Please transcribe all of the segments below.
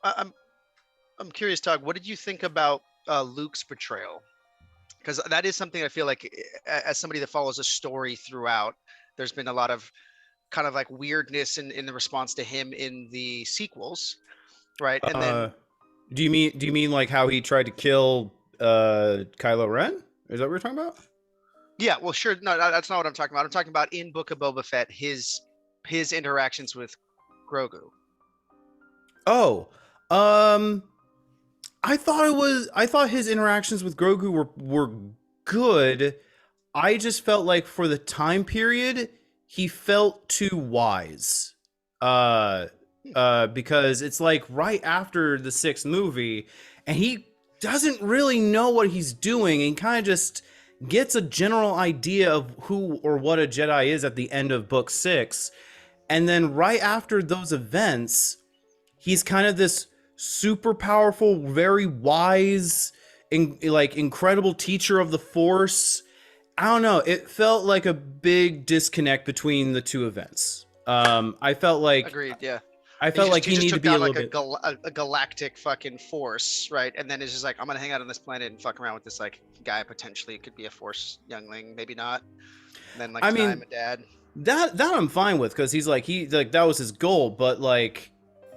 I'm I'm curious, Todd. What did you think about Luke's portrayal? Because that is something I feel like, as somebody that follows a story throughout, there's been a lot of kind of like weirdness in the response to him in the sequels, right? And Uh, then do you mean like how he tried to kill Kylo Ren? Is that what we're talking about? yeah, well, sure, no, that's not what I'm talking about. I'm talking about in Book of Boba Fett, his interactions with Grogu. Oh, um, I thought his interactions with Grogu were good. I just felt like for the time period, he felt too wise. Uh, because it's like right after the sixth movie, and he doesn't really know what he's doing, and kind of just gets a general idea of who or what a Jedi is at the end of book six. And then right after those events, he's kind of this super powerful, very wise, like incredible teacher of the Force. I don't know. It felt like a big disconnect between the two events. I felt like Agreed. Yeah. I felt like He he just needed to took be a down little like bit. a galactic fucking force, right? And then it's just like, I'm gonna hang out on this planet and fuck around with this like guy, potentially could be a force youngling, maybe not. And then like I deny mean, him a dad. that I'm fine with because he like that was his goal, but like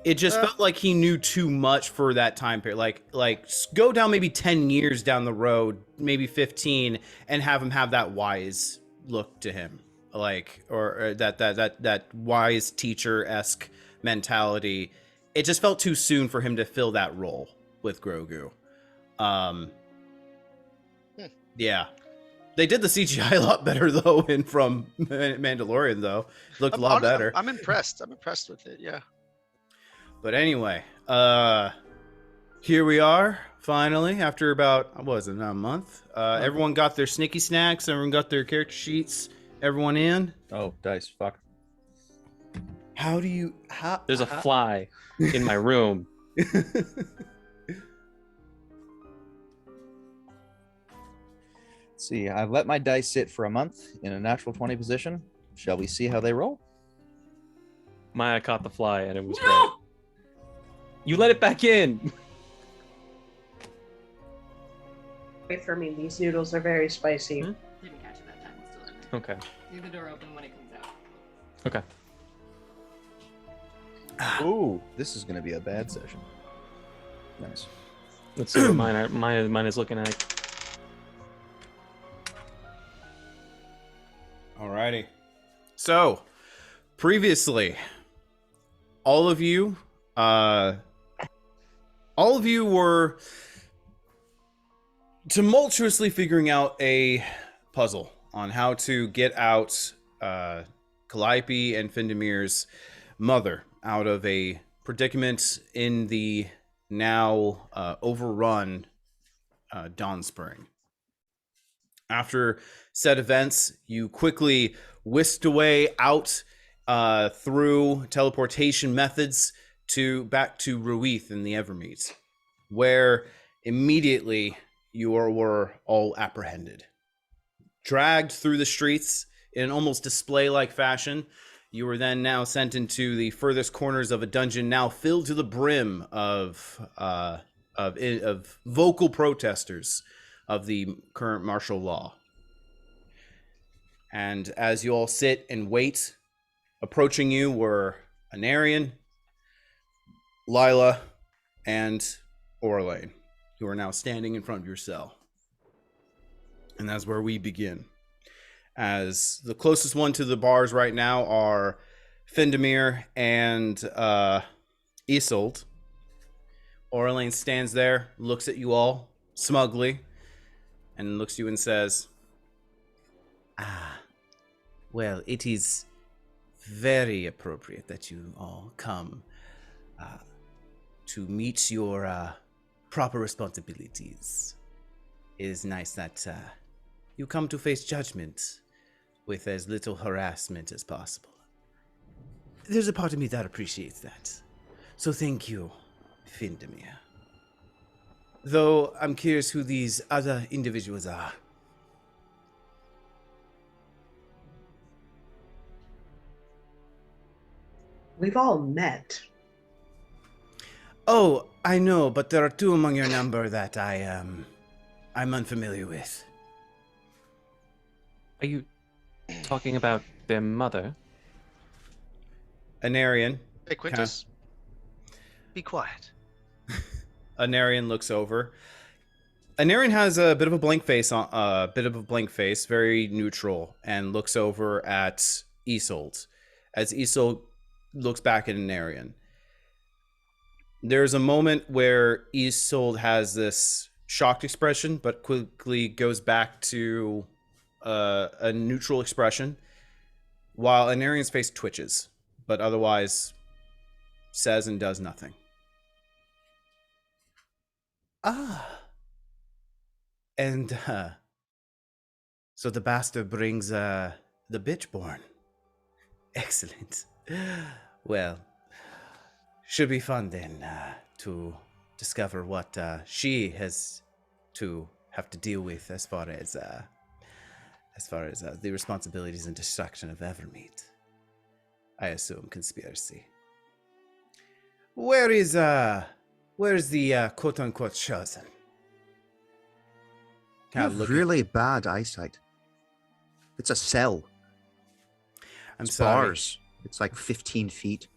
it just Uh, felt like he knew too much for that time period. Like go down maybe 10 years down the road, maybe 15, and have him have that wise look to him, like or that wise teacher esque mentality. It just felt too soon for him to fill that role with Grogu. Um, hmm. yeah, they did the CGI a lot better though in from Mandalorian though. Looked a lot better. I'm impressed. I'm impressed with it. Yeah. But anyway, here we are finally after about what was it, about a month. Everyone got their snicky snacks. Everyone got their character sheets. Everyone in. Oh, dice. Fuck. How do you There's a fly in my room. Let's see, I've let my dice sit for a month in a natural 20 position. Shall we see how they roll? Maya caught the fly and it was great. You let it back in. Wait for me. These noodles are very spicy. Didn't catch it that time. It's still in there. Okay. Leave the door open when it comes out. Okay. Ooh, this is going to be a bad session. Nice. Let's see what mine is looking like. Alrighty. So, previously, all of you were tumultuously figuring out a puzzle on how to get out Calliope and Findamir's mother out of a predicament in the now overrun Dawn Spring. After said events, you quickly whisked away out through teleportation methods back to Ruith in the Evermeet, where immediately you were all apprehended. Dragged through the streets in an almost display-like fashion, you were then now sent into the furthest corners of a dungeon, now filled to the brim of vocal protesters of the current martial law. And as you all sit and wait, approaching you were Anarian, Lila, and Orlane, who are now standing in front of your cell. And that's where we begin. As the closest one to the bars right now are Findamir and Isolde. Orlane stands there, looks at you all smugly, and looks at you and says, well, it is very appropriate that you all come to meet your proper responsibilities. It is nice that you come to face judgment with as little harassment as possible. There's a part of me that appreciates that. So thank you, Findamir. Though I'm curious who these other individuals are. We've all met. Oh, I know, but there are two among your number that I'm unfamiliar with. Are you talking about their mother? Anarian. Hey, Quintus. Be quiet. Anarian looks over. Anarian has a bit of a blank face, very neutral, and looks over at Isolde. As Isolde looks back at Anarian, there's a moment where Isolde has this shocked expression, but quickly goes back to a neutral expression, while Anarian's face twitches, but otherwise says and does nothing. Ah. And so the bastard brings the bitch born. Excellent. Well, should be fun then to discover what she has to have to deal with as far as the responsibilities and destruction of Evermeet. I assume conspiracy. Where's the quote unquote chosen? You have really bad eyesight. It's a cell. I'm It's sorry. bars. It's like 15 feet.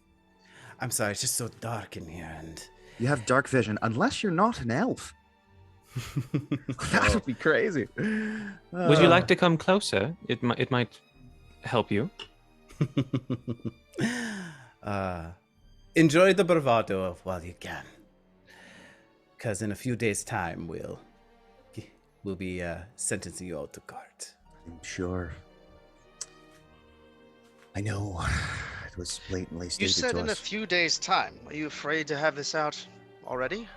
I'm sorry, it's just so dark in here, and You have dark vision, unless you're not an elf. That would be crazy. Would you like to come closer? It might help you. Enjoy the bravado while you can, because in a few days' time we'll be sentencing you all to court. I'm sure. I know. It was blatantly stated You said to in a us. few days' time. Are you afraid to have this out already?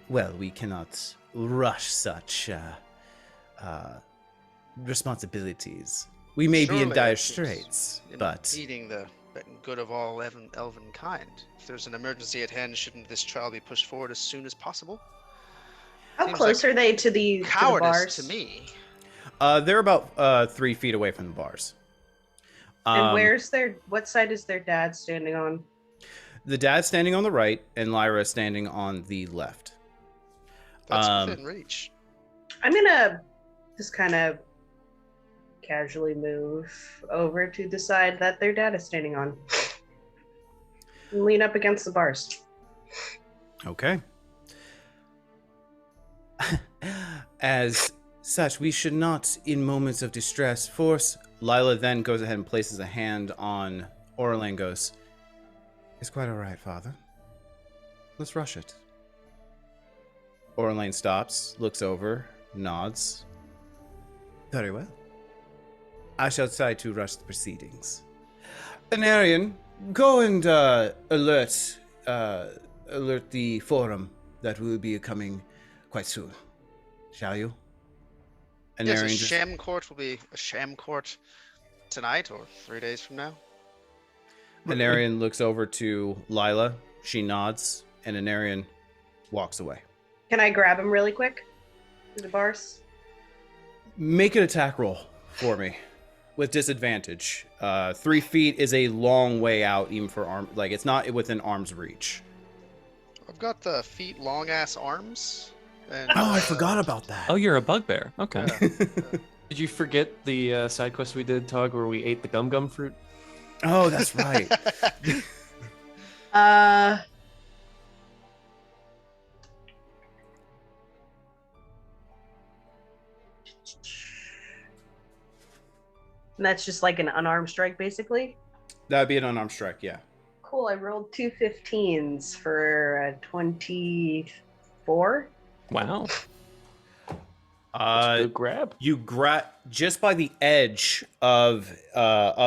Well, we cannot rush such responsibilities. We may be in Surely dire it is straits, but impeding the good of all elven kind. If there's an emergency at hand, shouldn't this trial be pushed forward as soon as possible? How Seems close like are they to the Cowardice bars? to me. they're about 3 feet away from the bars. And what side is their dad standing on? The dad's standing on the right, and Lyra is standing on the left. That's within reach. I'm gonna just kind of casually move over to the side that their dad is standing on. And lean up against the bars. Okay. As such, we should not, in moments of distress, force. Lila then goes ahead and places a hand on Orlango's. It's quite all right, Father. Let's rush it. Orlane stops, looks over, nods. Very well. I shall try to rush the proceedings. Anarian, go and alert the forum that will be coming quite soon. Shall you? Yes, a Anarian just- sham court will be a sham court tonight or 3 days from now. Anarian looks over to Lila. She nods, and Anarian walks away. Can I grab him really quick? Through the bars? Make an attack roll for me with disadvantage. 3 feet is a long way out, even for arm. Like, it's not within arm's reach. I've got the feet long ass arms. And, Oh, I forgot about that. Oh, you're a bugbear. Okay. yeah. Did you forget the side quest we did, Tug, where we ate the gum fruit? Oh, that's right. And that's just like an unarmed strike, basically. That would be an unarmed strike, yeah. Cool. I rolled 2 15s for a 24. Wow. Good grab. You grab just by the edge of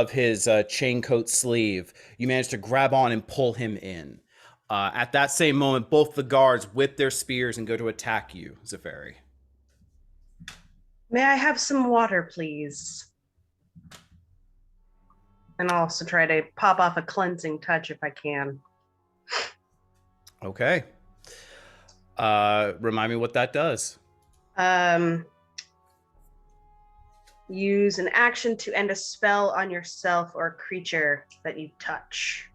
his chain coat sleeve. You manage to grab on and pull him in. At that same moment, both the guards whip their spears and go to attack you, Zafari. May I have some water, please? And I'll also try to pop off a cleansing touch if I can. Okay. Remind me what that does. Use an action to end a spell on yourself or creature that you touch.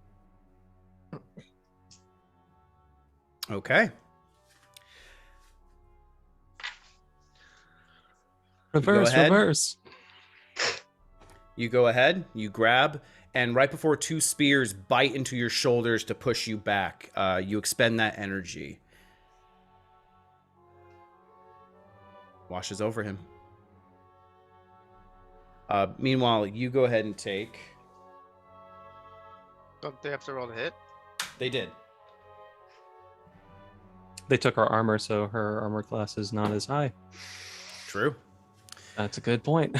Okay. Reverse. You go ahead, you grab, and right before two spears bite into your shoulders to push you back, you expend that energy. Washes over him. Meanwhile, you go ahead and take... Don't they have to roll to hit? They did. They took our armor, so her armor class is not as high. True. That's a good point.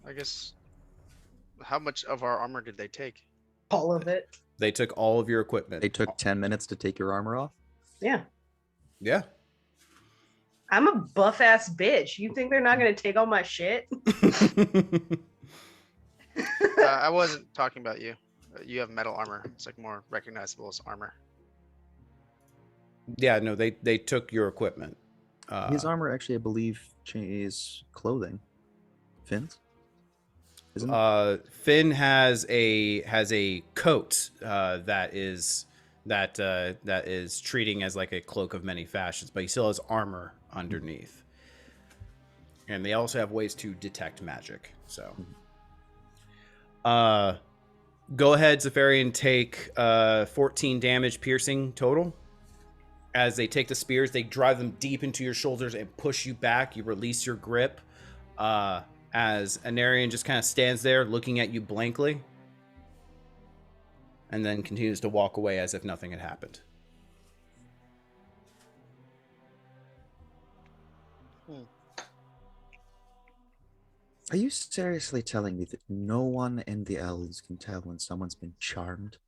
I guess. How much of our armor did they take? All of it. They took all of your equipment. They took 10 minutes to take your armor off. Yeah. Yeah. I'm a buff ass bitch. You think they're not gonna take all my shit? I wasn't talking about you. You have metal armor. It's like more recognizable as armor. Yeah, no, they took your equipment. His armor actually, I believe, is clothing. Finn's? Isn't it? Finn has a coat that is treating as like a cloak of many fashions, but he still has armor underneath. And they also have ways to detect magic. So, go ahead, Zephyrian, take 14 damage piercing total. As they take the spears, they drive them deep into your shoulders and push you back. You release your grip. As Anarian just kind of stands there looking at you blankly. And then continues to walk away as if nothing had happened. Are you seriously telling me that no one in the elves can tell when someone's been charmed?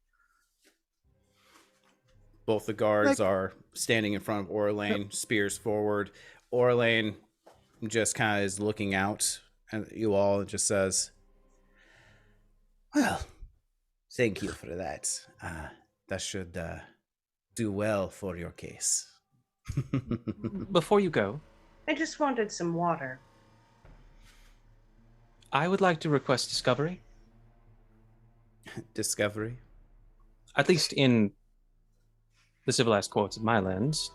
Both the guards are standing in front of Orlane, spears forward. Orlane just kind of is looking out at you all and just says, well, thank you for that. That should do well for your case. Before you go, I just wanted some water. I would like to request discovery. Discovery? At least in the civilized courts of my lands,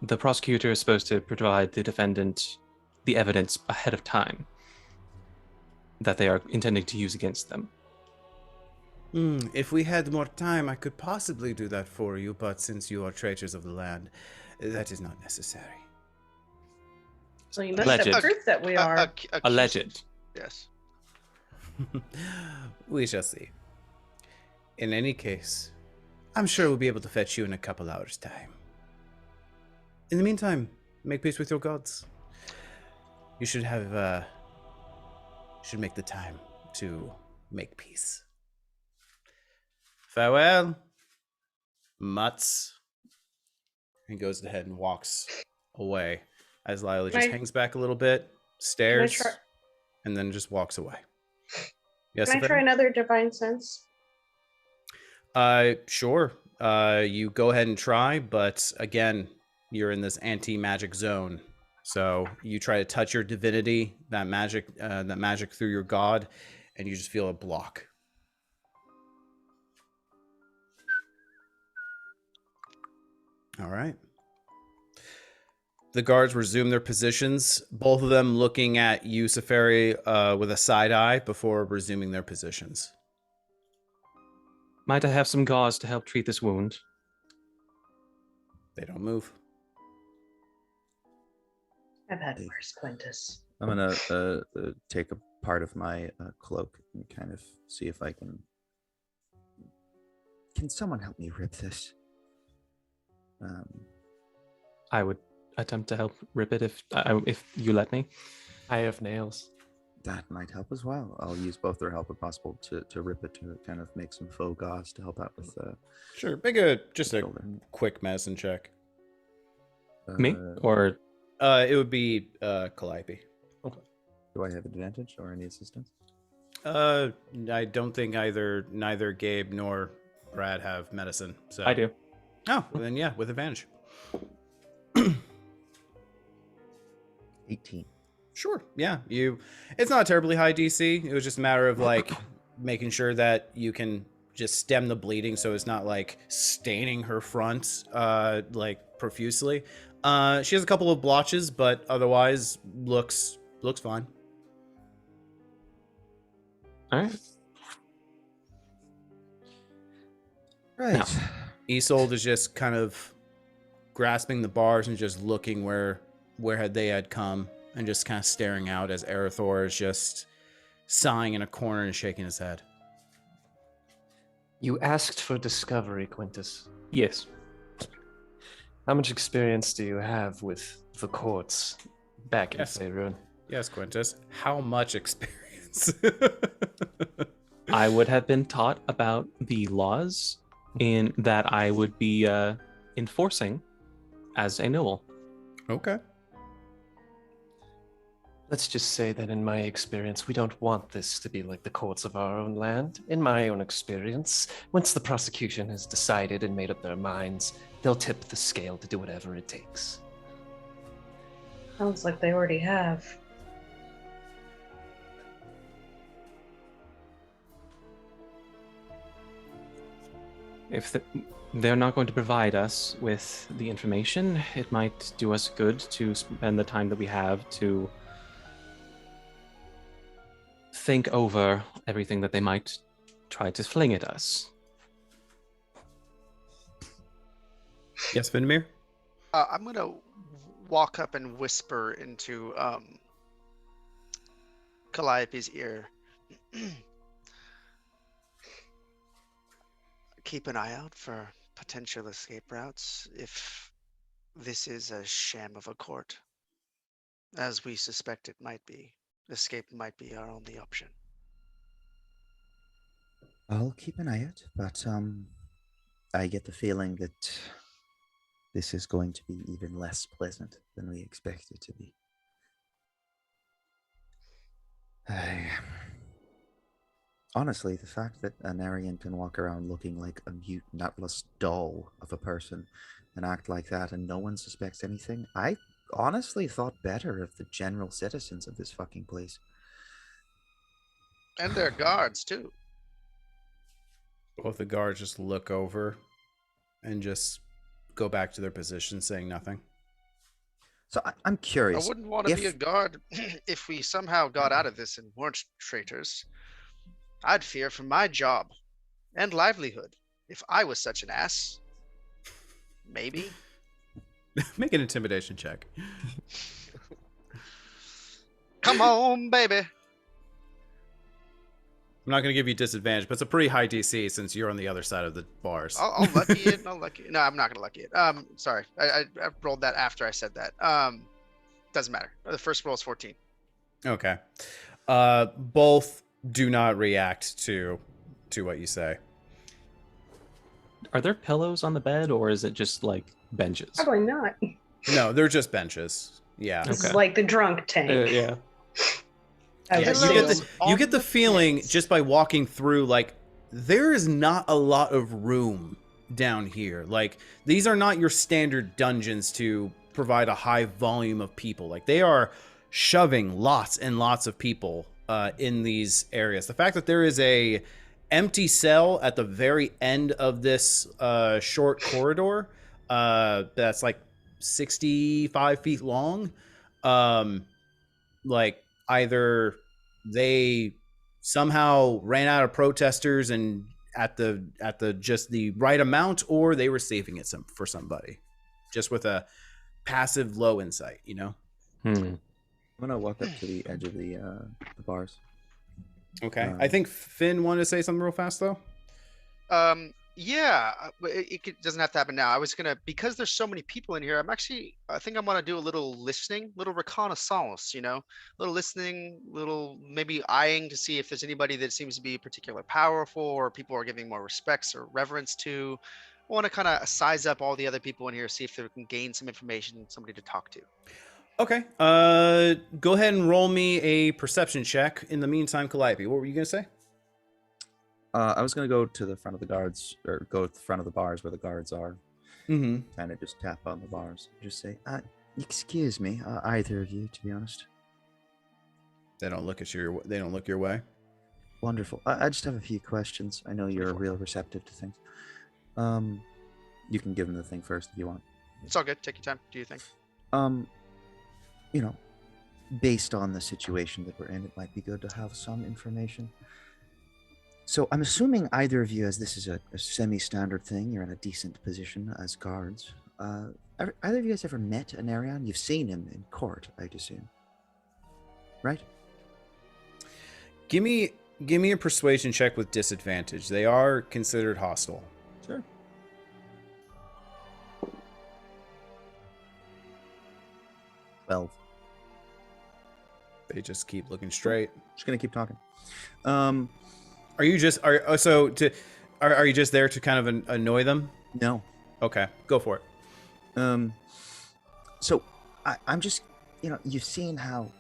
the prosecutor is supposed to provide the defendant the evidence ahead of time that they are intending to use against them. If we had more time, I could possibly do that for you, but since you are traitors of the land, that is not necessary. So you must Alleged. have proof that we are. Alleged. Yes. We shall see. In any case, I'm sure we'll be able to fetch you in a couple hours' time. In the meantime, make peace with your gods. You should have, should make the time to make peace. Farewell, mutts. He goes ahead and walks away as Lila just hangs back a little bit, stares, and then just walks away. Yes, Can I try another divine sense? Sure. You go ahead and try, but again, you're in this anti-magic zone. So you try to touch your divinity, that magic through your god, and you just feel a block. All right. The guards resume their positions, both of them looking at you, Safari, with a side eye before resuming their positions. Might I have some gauze to help treat this wound? They don't move. I've had worse, Quintus. I'm gonna take a part of my cloak and kind of see if I can. Can someone help me rip this? I would attempt to help rip it if you let me. I have nails. That might help as well. I'll use both their help if possible to rip it, to kind of make some faux gauze to help out with. Sure, make a shoulder. quick medicine check. Me or It would be Calliope. Do I have advantage or any assistance? I don't think neither Gabe nor Brad have medicine. So I do. Oh, well then yeah, with advantage. 18. Sure. Yeah. It's not a terribly high DC. It was just a matter of like making sure that you can just stem the bleeding so it's not like staining her front like profusely. She has a couple of blotches, but otherwise looks fine. All right. Right. Now, Isolde is just kind of grasping the bars and just looking where they had come, and just kind of staring out as Arathor is just sighing in a corner and shaking his head. You asked for discovery, Quintus. yes. How much experience do you have with the courts back in Yes. Faerun? Yes, Quintus. How much experience? I would have been taught about the laws in that I would be enforcing as a noble. Okay. Let's just say that in my experience, we don't want this to be like the courts of our own land. In my own experience, once the prosecution has decided and made up their minds, they'll tip the scale to do whatever it takes. Sounds like they already have. If they're not going to provide us with the information, it might do us good to spend the time that we have to think over everything that they might try to fling at us. Yes, Vindemir? I'm gonna walk up and whisper into Calliope's ear. Keep an eye out for potential escape routes if this is a sham of a court. As we suspect it might be. Escape might be our only option. I'll keep an eye out, but I get the feeling that this is going to be even less pleasant than we expect it to be. Honestly, the fact that an Aryan can walk around looking like a mute, nutless doll of a person and act like that and no one suspects anything, I honestly thought better of the general citizens of this fucking place. And their guards, too. Both the guards just look over and just go back to their position, saying nothing. So I'm curious. I wouldn't want to be a guard if we somehow got out of this and weren't traitors. I'd fear for my job and livelihood if I was such an ass. Maybe. Make an intimidation check. Come on, baby. I'm not going to give you disadvantage, but it's a pretty high DC since you're on the other side of the bars. I'll lucky it. No, I'm not going to lucky it. Sorry. I rolled that after I said that. Doesn't matter. The first roll is 14. Okay. Both do not react to what you say. Are there pillows on the bed, or is it just like benches? Probably not. No, they're just benches. Yeah. This is Okay. like the drunk tank. Yeah. Of Yeah, a you get the feeling just by walking through, like, there is not a lot of room down here. Like, these are not your standard dungeons to provide a high volume of people. Like, they are shoving lots and lots of people in these areas. The fact that there is a empty cell at the very end of this short corridor that's like 65 feet long, like, either they somehow ran out of protesters and at the just the right amount, or they were saving it for somebody just with a passive low insight, you know. I'm gonna walk up to the edge of the bars. Okay. I think Finn wanted to say something real fast though. Yeah, but doesn't have to happen now. I was gonna, because there's so many people in here, I think I'm gonna do a little listening, little reconnaissance, little listening, little maybe eyeing to see if there's anybody that seems to be particularly powerful or people are giving more respects or reverence to. I want to kind of size up all the other people in here, see if they can gain some information, somebody to talk to. Okay. Go ahead and roll me a perception check. In the meantime, Calliope, what were you gonna say? I was gonna go to the front of the guards, or go to the front of the bars where the guards are. Mm-hmm. Kind of just tap on the bars. Just say, Excuse me, either of you, to be honest. They don't look your way. Wonderful. I just have a few questions. I know you're 24. real receptive to things. You can give them the thing first if you want. It's all good. Take your time. Do you think? You know, based on the situation that we're in, it might be good to have some information. So I'm assuming either of you, as this is a semi-standard thing, you're in a decent position as guards. Either of you guys ever met Anarion? You've seen him in court, I'd assume. Right? Give me a persuasion check with disadvantage. They are considered hostile. Sure. Well, They just keep looking straight. just gonna keep talking. Are you just are you just there to kind of annoy them? No. Okay, go for it. So I'm just, you've seen how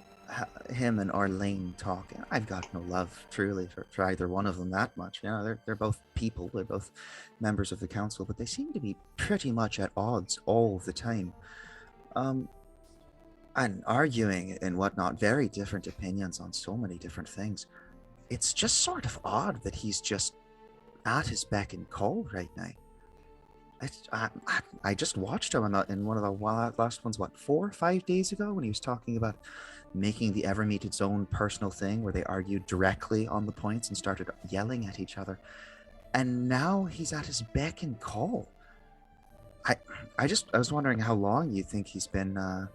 him and Arlene talk. I've got no love, truly, for either one of them that much. They're both people. They're both members of the council, but they seem to be pretty much at odds all the time. And arguing and whatnot, very different opinions on so many different things. It's just sort of odd that he's just at his beck and call right now. I just watched him in one of the last ones, 4 or 5 days ago, when he was talking about making the Evermeet its own personal thing, where they argued directly on the points and started yelling at each other. And now he's at his beck and call. I was wondering how long you think he's been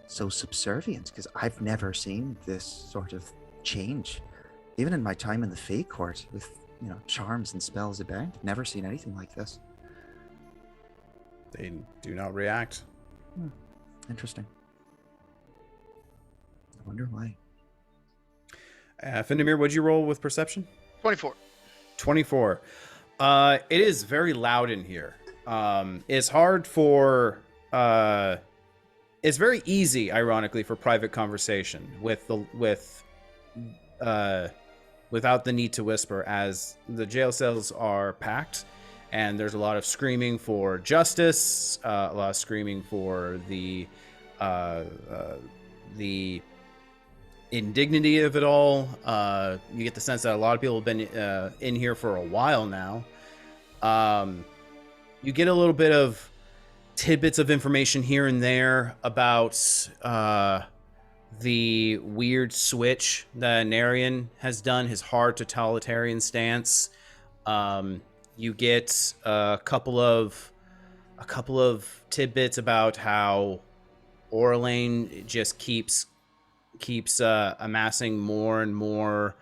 so subservient, because I've never seen this sort of change. Even in my time in the Fey Court, with charms and spells abound, never seen anything like this. They do not react. Interesting. I wonder why. Findemir, what'd you roll with perception? 24. 24. It is very loud in here. It's hard for it's very easy, ironically, for private conversation without the need to whisper, as the jail cells are packed and there's a lot of screaming for justice, a lot of screaming for the indignity of it all. You get the sense that a lot of people have been in here for a while now. You get a little bit of tidbits of information here and there about the weird switch that Anarion has done, his hard totalitarian stance. You get a couple of tidbits about how Orlane just keeps amassing more and more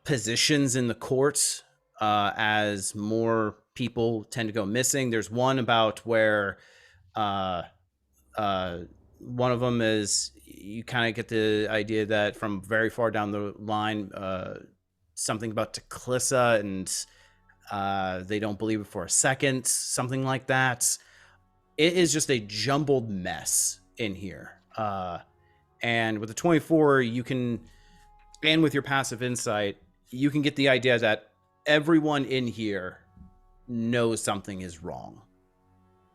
positions in the court as more people tend to go missing. There's one about where one of them is, you kind of get the idea that from very far down the line, something about Teclissa, and they don't believe it for a second, something like that. It is just a jumbled mess in here. And with the 24, you can, and with your passive insight, you can get the idea that everyone in here knows something is wrong,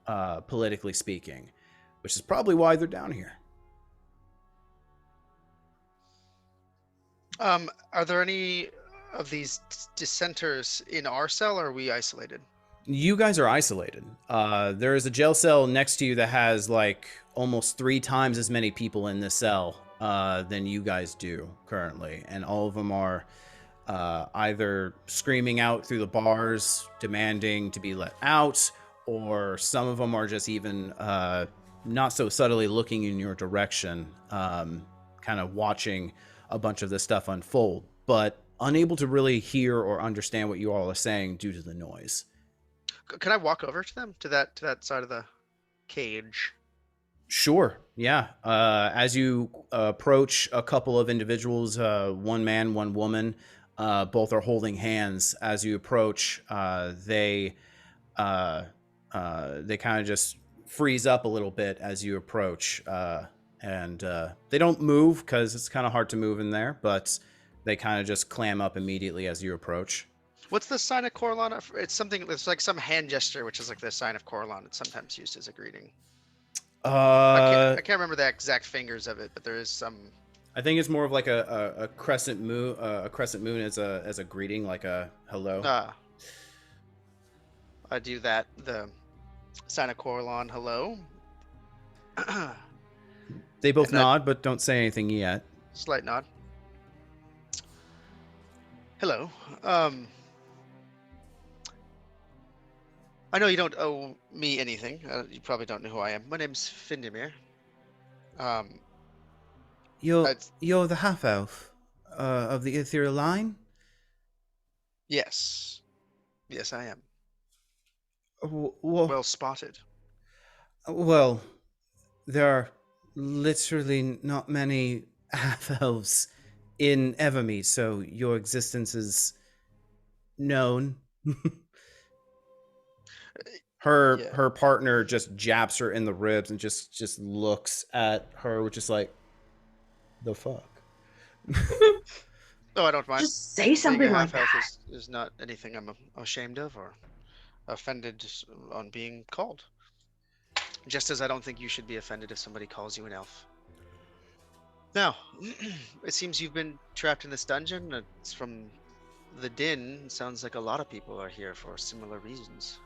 politically speaking, which is probably why they're down here. Are there any of these dissenters in our cell, or are we isolated? You guys are isolated. There is a jail cell next to you that has like almost 3 times as many people in this cell than you guys do currently, and all of them are either screaming out through the bars, demanding to be let out, or some of them are just even not so subtly looking in your direction, kind of watching a bunch of this stuff unfold, but unable to really hear or understand what you all are saying due to the noise. Can I walk over to them, to that side of the cage? Sure. Yeah. As you approach a couple of individuals, one man, one woman, both are holding hands. As you approach, they kind of just freeze up a little bit as you approach, and they don't move because it's kind of hard to move in there, but they kind of just clam up immediately as you approach. What's the sign of Corlon? It's something that's like some hand gesture, which is like the sign of Corlon. It's sometimes used as a greeting. I can't remember the exact fingers of it, but there is some. I think it's more of like a crescent moon, as a greeting, like a hello. I do that. The sign of Coralon, hello. They both And nod, but don't say anything yet. Slight nod. Hello. I know you don't owe me anything. You probably don't know who I am. My name's Findemir. You're the half elf of the ethereal line. Yes. Yes, I am. Well, Well spotted. well, there are literally not many half elves in Evermeet, so your existence is known. Her partner just japs her in the ribs and just looks at her, which is like, the fuck. Oh, I don't mind. Just say something Being a like half-elf that. is not anything I'm ashamed of or offended on being called. Just as I don't think you should be offended if somebody calls you an elf. Now, it seems you've been trapped in this dungeon. It's from the din. It sounds like a lot of people are here for similar reasons.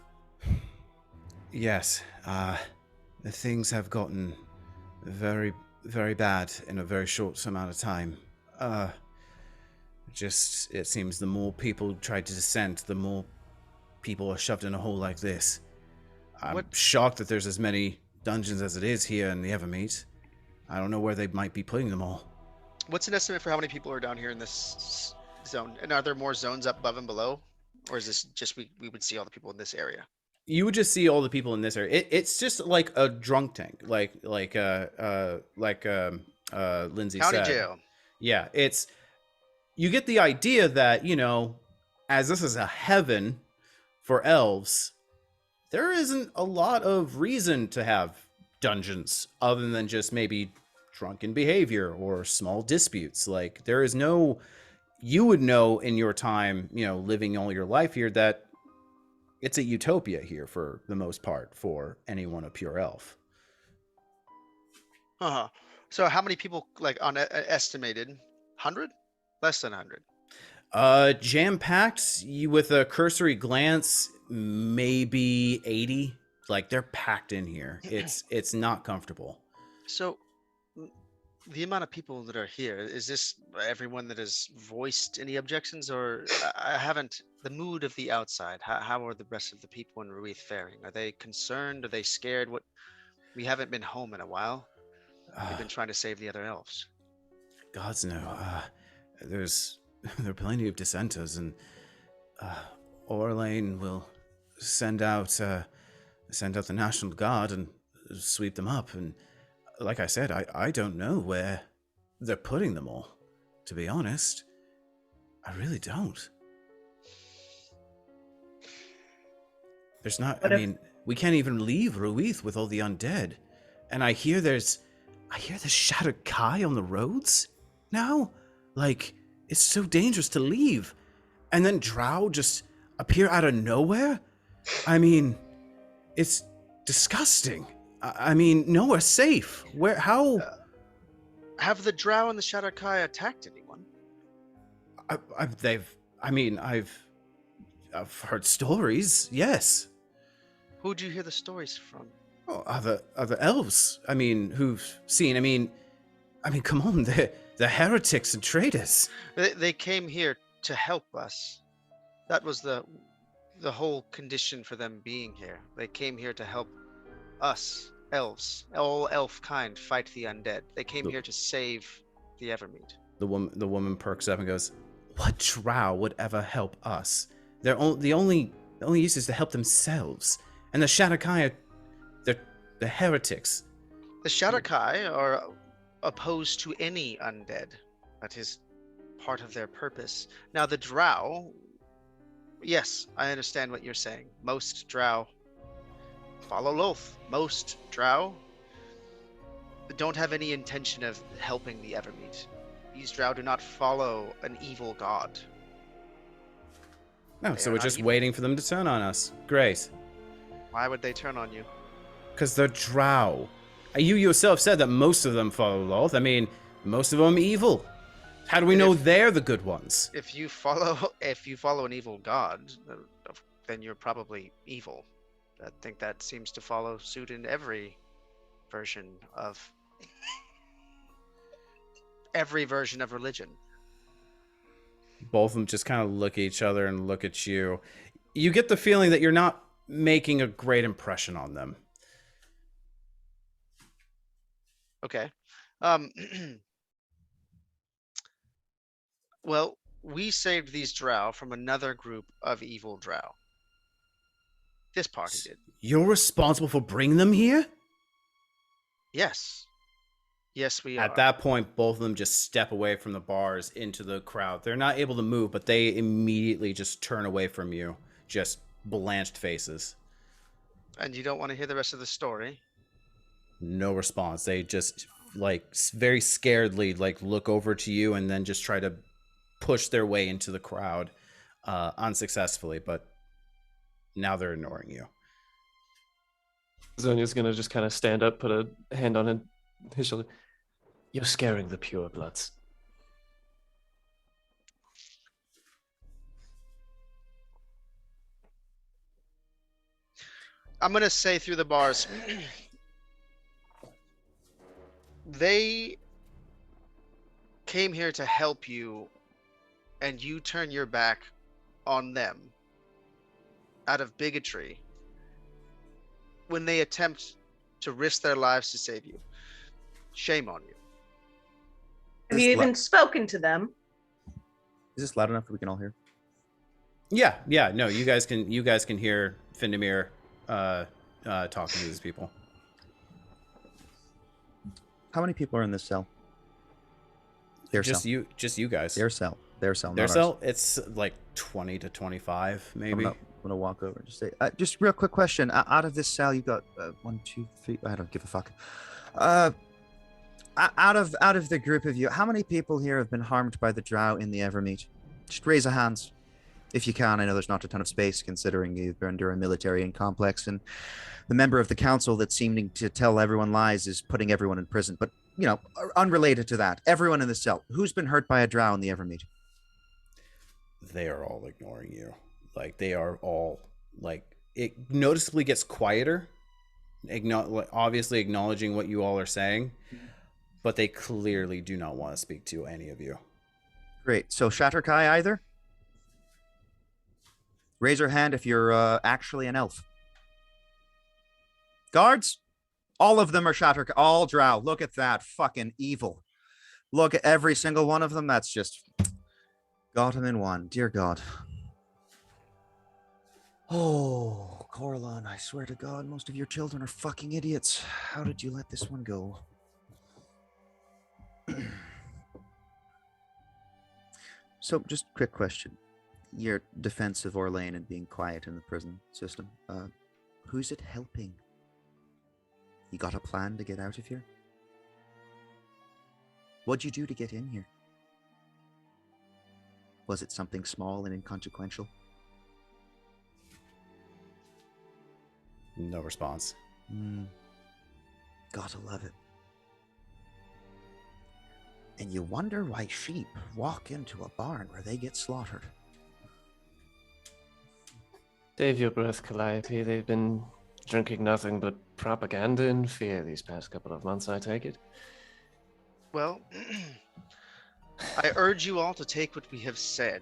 Yes, the things have gotten very, very bad in a very short amount of time. It seems the more people try to dissent, the more people are shoved in a hole like this. I'm shocked that there's as many dungeons as it is here in the Evermeet. I don't know where they might be putting them all. What's an estimate for how many people are down here in this zone? And are there more zones up above and below? Or is this just we would see all the people in this area? You would just see all the people in this area. It's just like a drunk tank, like Lindsay County said. jail. Yeah, you get the idea that, as this is a heaven for elves, there isn't a lot of reason to have dungeons other than just maybe drunken behavior or small disputes. Like, there is you would know in your time, living all your life here, that it's a utopia here for the most part for anyone a pure elf. Uh-huh. So how many people, like, on estimated? 100? Less than 100? Jam-packed, with a cursory glance, maybe 80. Like, they're packed in here. It's not comfortable. So the amount of people that are here, is this everyone that has voiced any objections, or I haven't, the mood of the outside, how are the rest of the people in Ruith faring? Are they concerned? Are they scared? We haven't been home in a while. We've been trying to save the other elves. Gods no. There are plenty of dissenters, and Orlane will send out the National Guard and sweep them up. And like I said, I don't know where they're putting them all, to be honest. I really don't. There's not, we can't even leave Ruith with all the undead. And I hear there's Shattered Kai on the roads now. Like, it's so dangerous to leave. And then drow just appear out of nowhere? It's disgusting. Nowhere safe. How? Have the drow and the Shattered Kai attacked anyone? I've heard stories, yes. Who'd you hear the stories from? Oh, other elves. Who've seen. Come on, they're heretics and traitors. They came here to help us. That was the whole condition for them being here. They came here to help us, elves, all elf kind, fight the undead. They came here to save the Evermeet. The woman perks up and goes, "What drow would ever help us? The only use is to help themselves. And the Shadakai, they're heretics." The Shadakai are opposed to any undead. That is part of their purpose. Now the drow, yes, I understand what you're saying. Most drow follow Loth. Most drow don't have any intention of helping the Evermeet. These drow do not follow an evil god. No, so we're just waiting for them to turn on us. Great. Why would they turn on you? Because they're drow. You yourself said that most of them follow Loth. Most of them evil. How do we know they're the good ones? If you follow an evil god, then you're probably evil. I think that seems to follow suit in every version of religion. Both of them just kind of look at each other and look at you. You get the feeling that you're not making a great impression on them. Okay. Well, we saved these drow from another group of evil drow. This party did. You're responsible for bringing them here? Yes. Yes, we are. At that point, both of them just step away from the bars into the crowd. They're not able to move, but they immediately just turn away from you, just blanched faces. And you don't want to hear the rest of the story? No response. They just, like, very scaredly, like, look over to you and then just try to push their way into the crowd unsuccessfully, but now they're ignoring you. Zonia's gonna just kind of stand up, put a hand on his shoulder. You're scaring the purebloods. I'm going to say through the bars, they came here to help you, and you turn your back on them out of bigotry when they attempt to risk their lives to save you. Shame on you. Have you even spoken to them? Is this loud enough that we can all hear? Yeah. No, you guys can hear Findamir talking to these people. How many people are in this cell? Their Just cell. Just you guys. Their cell. Their cell. Their not cell. ours. It's like 20 to 25, maybe. I'm gonna walk over and just say, just real quick question. Out of this cell, you got 1, 2, 3. I don't give a fuck. Out of the group of you, how many people here have been harmed by the drow in the Evermeet? Just raise a hand, if you can. I know there's not a ton of space considering you've been under a military complex, and the member of the council that's seeming to tell everyone lies is putting everyone in prison. But unrelated to that, everyone in the cell, who's been hurt by a drow in the Evermeet? They are all ignoring you. Like, they are all, like, it noticeably gets quieter, obviously acknowledging what you all are saying, but they clearly do not want to speak to any of you. Great. So Shatterkai either? Raise your hand if you're actually an elf. Guards? All of them are Shatterkai. All drow. Look at that. Fucking evil. Look at every single one of them. That's just... got him in one. Dear God. Oh, Corlon, I swear to God, most of your children are fucking idiots. How did you let this one go? So, just quick question. Your defense of Orlane and being quiet in the prison system, who's it helping? You got a plan to get out of here? What'd you do to get in here? Was it something small and inconsequential? No response. Gotta love it. And you wonder why sheep walk into a barn where they get slaughtered. Save your breath, Calliope. They've been drinking nothing but propaganda and fear these past couple of months, I take it. Well, I urge you all to take what we have said.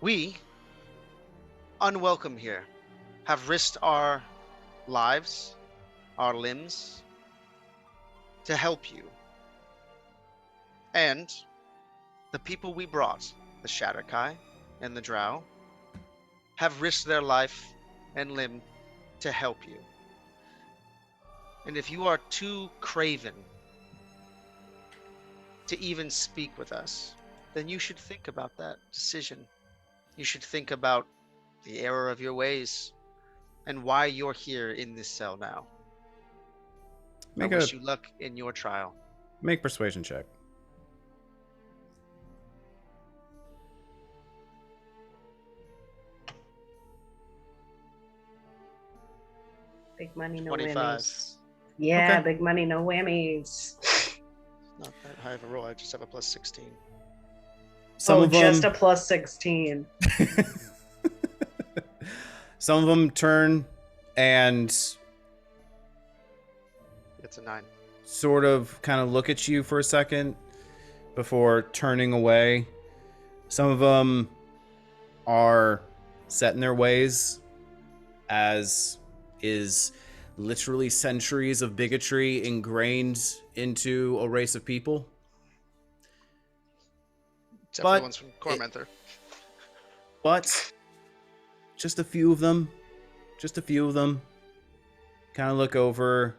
We, unwelcome here, have risked our lives, our limbs, to help you. And the people we brought, the Shatterkai and the Drow, have risked their life and limb to help you. And if you are too craven to even speak with us, then you should think about that decision. You should think about the error of your ways and why you're here in this cell now. I wish you luck in your trial. Make persuasion check. Big money, no 25. whammies. Yeah, Okay. big money, no whammies. Not that high of a roll. I just have a plus 16. Some of them, just a plus 16. some of them turn and It's a 9. sort of kind of look at you for a second before turning away. Some of them are set in their ways, as is literally centuries of bigotry ingrained into a race of people. Except for But the ones from Cormenther. But just a few of them kind of look over,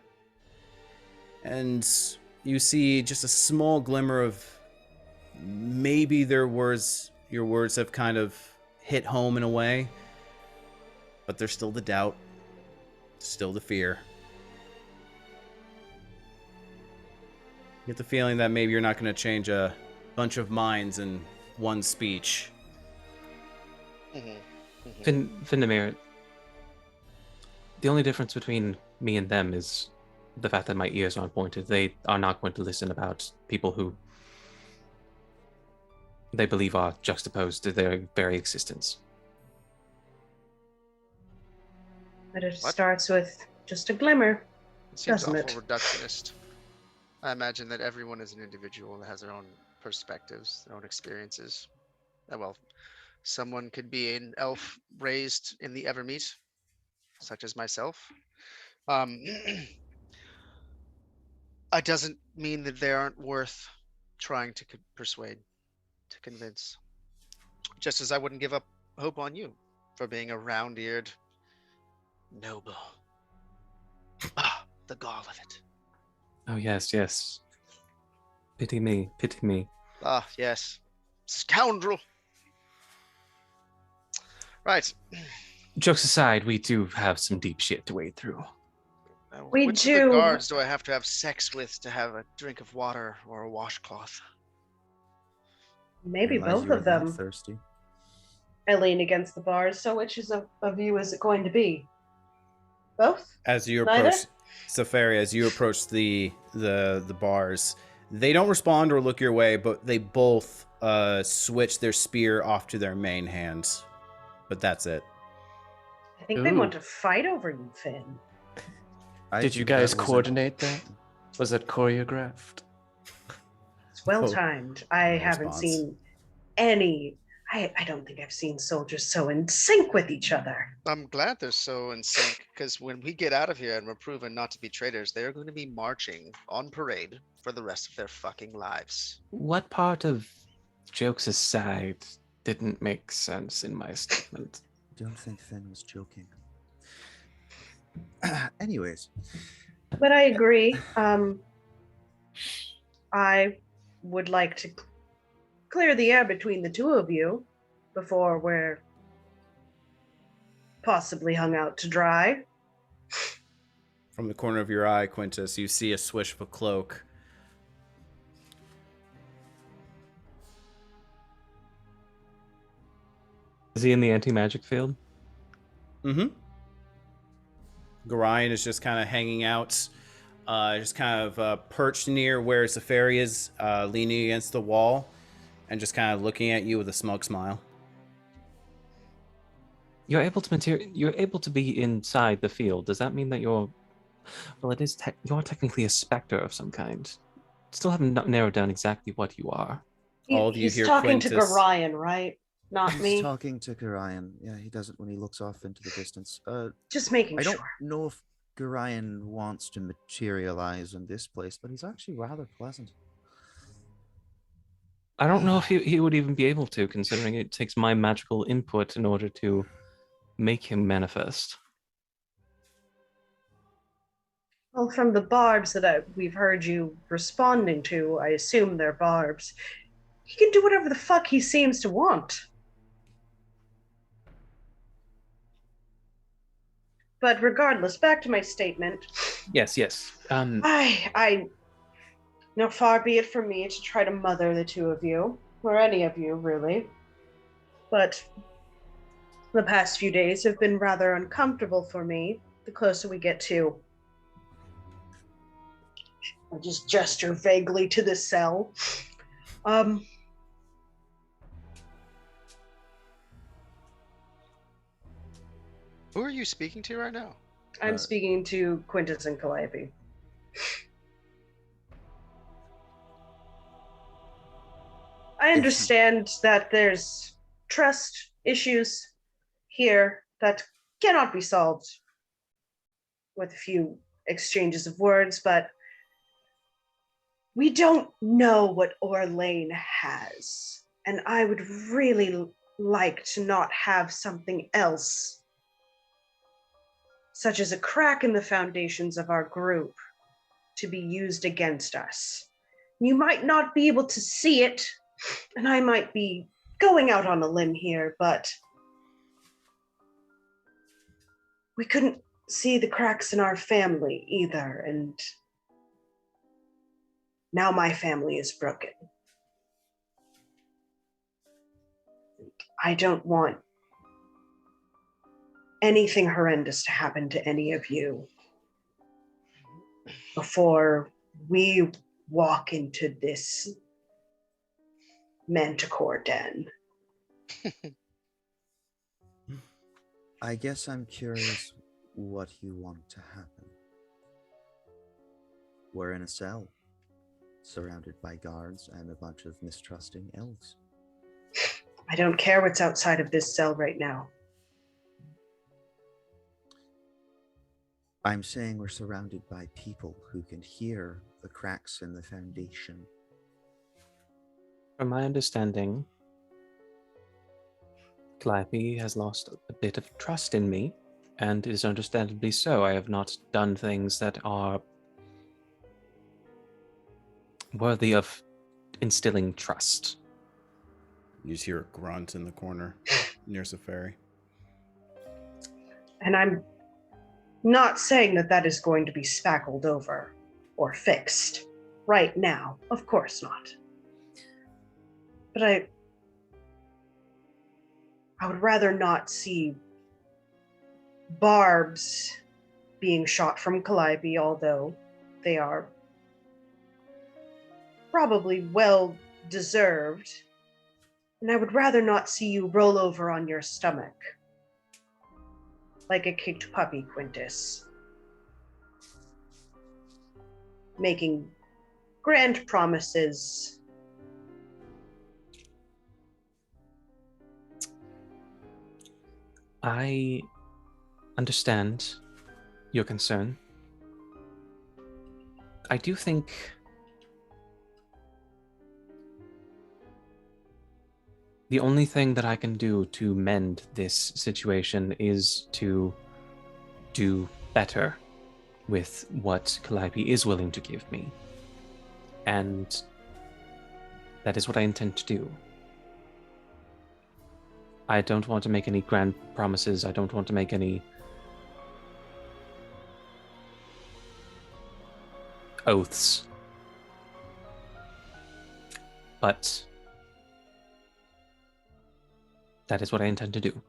and you see just a small glimmer of maybe your words have kind of hit home in a way, but there's still the doubt, still the fear. You get the feeling that maybe you're not going to change a bunch of minds in one speech. Vindemir, the only difference between me and them is the fact that my ears aren't pointed. They are not going to listen about people who they believe are juxtaposed to their very existence. But it What? starts with just a glimmer. It seems Doesn't awful it? reductionist. I imagine that everyone is an individual that has their own perspectives, their own experiences. Well, someone could be an elf raised in the Evermeet, such as myself. It doesn't mean that they aren't worth trying to persuade, to convince. Just as I wouldn't give up hope on you for being a round-eared noble. Ah, the gall of it. Oh, yes, yes. Pity me, pity me. Ah, yes. Scoundrel. Right. Jokes aside, we do have some deep shit to wade through. We Which do. of the guards do I have to have sex with to have a drink of water or a washcloth? Maybe Realize both you were of that them. thirsty. I lean against the bars. So which of you is it going to be? Both? As you Neither? approach Safari, as you approach the bars, they don't respond or look your way, but they both switch their spear off to their main hands. But that's it. I think they Ooh. want to fight over you, Finn. I Did you think guys that was a- coordinate that? Was it choreographed? It's well Oh, timed. I no haven't response. seen any. I don't think I've seen soldiers so in sync with each other. I'm glad they're so in sync, because when we get out of here and we're proven not to be traitors, they're going to be marching on parade for the rest of their fucking lives. What part of jokes aside didn't make sense in my statement? I don't think Finn was joking. Anyways, But I agree. I would like to clear the air between the two of you before we're possibly hung out to dry. From the corner of your eye, Quintus, you see a swish of a cloak. Is he in the anti-magic field? Mm-hmm. Gorion is just kind of hanging out, just kind of perched near where Safari is, leaning against the wall, and just kind of looking at you with a smug smile. You're able to be inside the field. Does that mean that you're you're technically a specter of some kind? Still haven't narrowed down exactly what you are. All of you He's hear talking to Quintus. Gorion, right? Not he's me. talking to Gorion. Yeah, he does it when he looks off into the distance. Just making I don't sure. know if Gorion wants to materialize in this place, but he's actually rather pleasant. I don't know if he would even be able to, considering it takes my magical input in order to make him manifest. Well, from the barbs that we've heard you responding to, I assume they're barbs. He can do whatever the fuck he seems to want. But regardless, back to my statement. Yes. Now far be it from me to try to mother the two of you, or any of you, really. But the past few days have been rather uncomfortable for me, the closer we get to I'll just gesture vaguely to the cell. Who are you speaking to right now? I'm speaking to Quintus and Calliope. I understand that there's trust issues here that cannot be solved with a few exchanges of words, but we don't know what Orlane has. And I would really like to not have something else, such as a crack in the foundations of our group, to be used against us. You might not be able to see it, and I might be going out on a limb here, but we couldn't see the cracks in our family either, and now my family is broken. I don't want anything horrendous to happen to any of you before we walk into this manticore den. I guess I'm curious what you want to happen. We're in a cell, surrounded by guards and a bunch of mistrusting elves. I don't care what's outside of this cell right now. I'm saying we're surrounded by people who can hear the cracks in the foundation. From my understanding, Calliope has lost a bit of trust in me, and it is understandably so. I have not done things that are worthy of instilling trust. You just hear a grunt in the corner near Safari. And I'm not saying that that is going to be spackled over or fixed right now. Of course not. But I would rather not see barbs being shot from Calliope, although they are probably well deserved. And I would rather not see you roll over on your stomach like a kicked puppy, Quintus, making grand promises. I understand your concern. I do think the only thing that I can do to mend this situation is to do better with what Calliope is willing to give me. And that is what I intend to do. I don't want to make any grand promises. I don't want to make any oaths. But that is what I intend to do.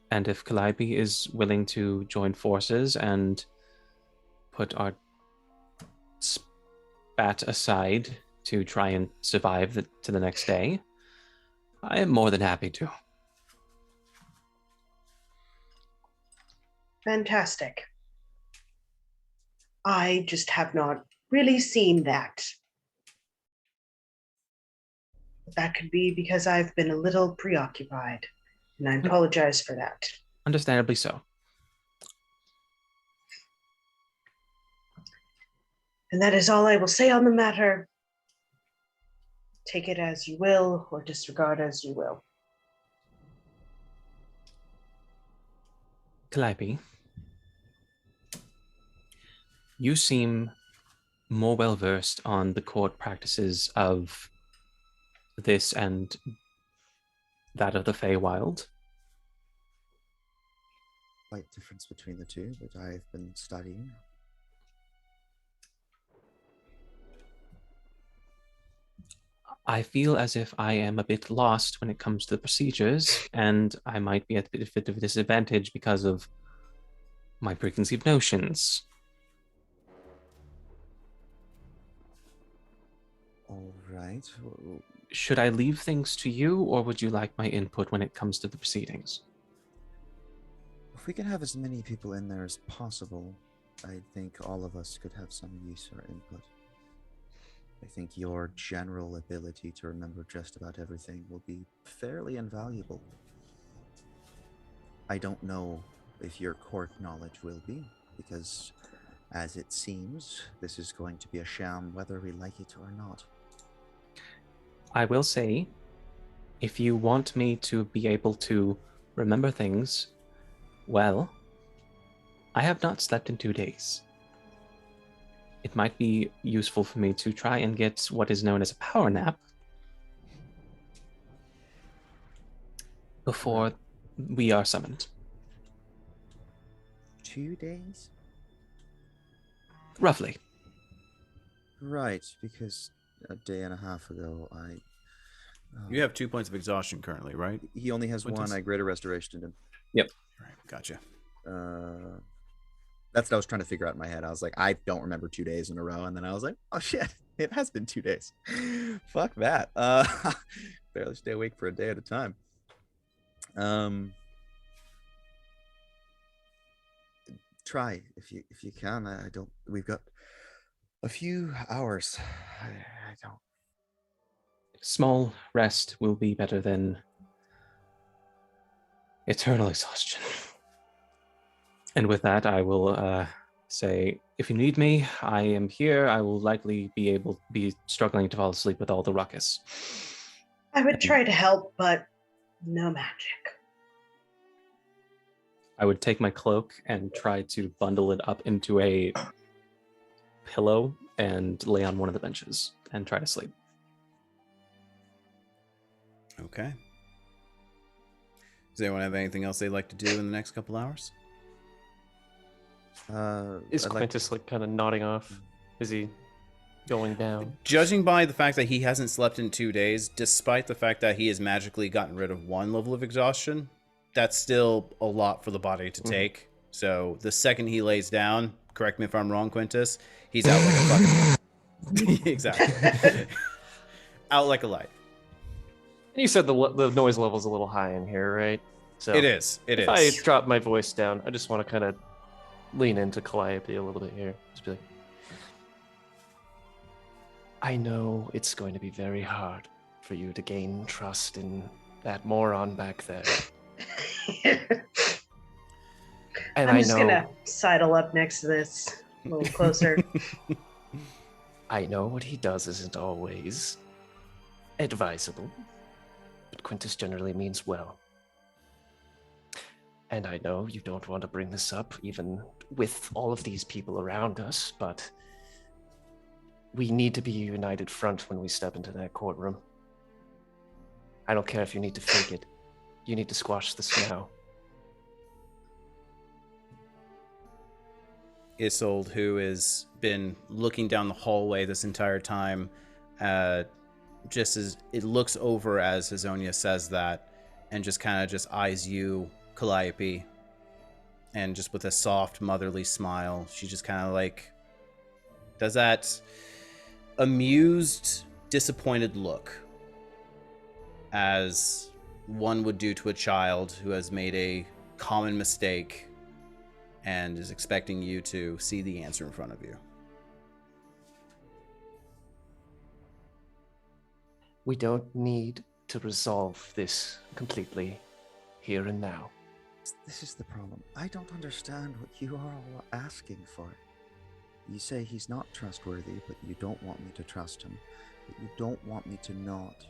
And if Calliope is willing to join forces and put our spat aside to try and survive to the next day, I am more than happy to. Fantastic. I just have not really seen that. That could be because I've been a little preoccupied, and I apologize for that. Understandably so. And that is all I will say on the matter. Take it as you will, or disregard as you will. Calliope, you seem more well-versed on the court practices of this and that of the Feywild. Slight difference between the two that I've been studying. I feel as if I am a bit lost when it comes to the procedures, and I might be at a bit of a disadvantage because of my preconceived notions. Right. Should I leave things to you, or would you like my input when it comes to the proceedings? If we can have as many people in there as possible, I think all of us could have some use or input. I think your general ability to remember just about everything will be fairly invaluable. I don't know if your court knowledge will be, because as it seems, this is going to be a sham whether we like it or not. I will say, if you want me to be able to remember things, well, I have not slept in 2 days. It might be useful for me to try and get what is known as a power nap before we are summoned. 2 days? Roughly. Right, because a day and a half ago, You have 2 points of exhaustion currently, right? he only has Quintus? one. I greater restoration him. Yep. Right, gotcha. That's what I was trying to figure out in my head. I was like, I don't remember 2 days in a row, and then I was like, oh shit, it has been 2 days. Fuck that. Barely stay awake for a day at a time. Try if you can. I don't. We've got a few hours. I don't. Small rest will be better than eternal exhaustion. And with that, I will say, if you need me, I am here. I will likely be struggling to fall asleep with all the ruckus. I would try to help, but no magic. I would take my cloak and try to bundle it up into a pillow and lay on one of the benches and try to sleep. Okay. Does anyone have anything else they'd like to do in the next couple hours? Is I'd Quintus like kind of nodding off? Is he going down? Judging by the fact that he hasn't slept in 2 days, despite the fact that he has magically gotten rid of 1 level of exhaustion, that's still a lot for the body to take. So the second he lays down, correct me if I'm wrong, Quintus, he's out like a fucking... Exactly. Out like a light. And you said the noise level's a little high in here, right? So It is. It if is. I drop my voice down, I just want to kind of lean into Calliope a little bit here. Just be like, I know it's going to be very hard for you to gain trust in that moron back there. And I'm just gonna sidle up next to this a little closer. I know what he does isn't always advisable, but Quintus generally means well. And I know you don't want to bring this up, even with all of these people around us, but we need to be a united front when we step into that courtroom. I don't care if you need to fake it. You need to squash this now. Isolde, who has been looking down the hallway this entire time, just as it looks over as Hazonia says that, and just kind of just eyes you, Calliope, and just with a soft motherly smile, she just kind of like does that amused, disappointed look, as one would do to a child who has made a common mistake and is expecting you to see the answer in front of you. We don't need to resolve this completely here and now. This is the problem. I don't understand what you are all asking for. You say he's not trustworthy, but you don't want me to trust him. But you don't want me to not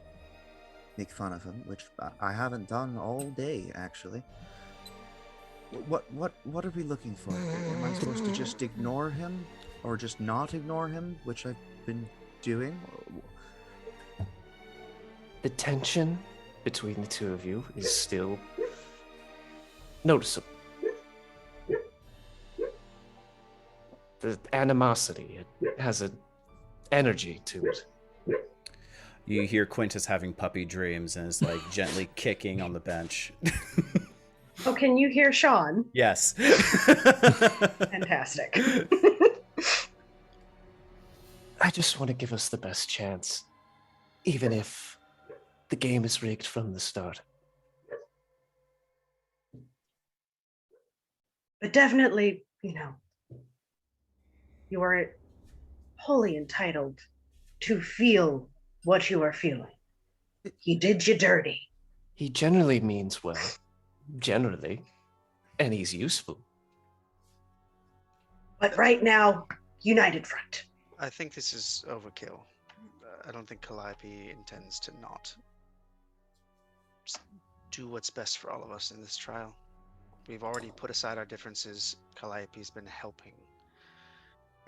make fun of him, which I haven't done all day, actually. What are we looking for? Am I supposed to just ignore him? Or just not ignore him, which I've been doing? The tension between the two of you is still noticeable. The animosity, it has an energy to it. You hear Quintus having puppy dreams and is like gently kicking on the bench. Oh, can you hear Sean? Yes. Fantastic. I just want to give us the best chance. even if the game is rigged from the start. But definitely, you are wholly entitled to feel what you are feeling. He did you dirty. He generally means well. Generally. And he's useful. But right now, United Front. I think this is overkill. I don't think Calliope intends to not do what's best for all of us in this trial. We've already put aside our differences. Calliope's been helping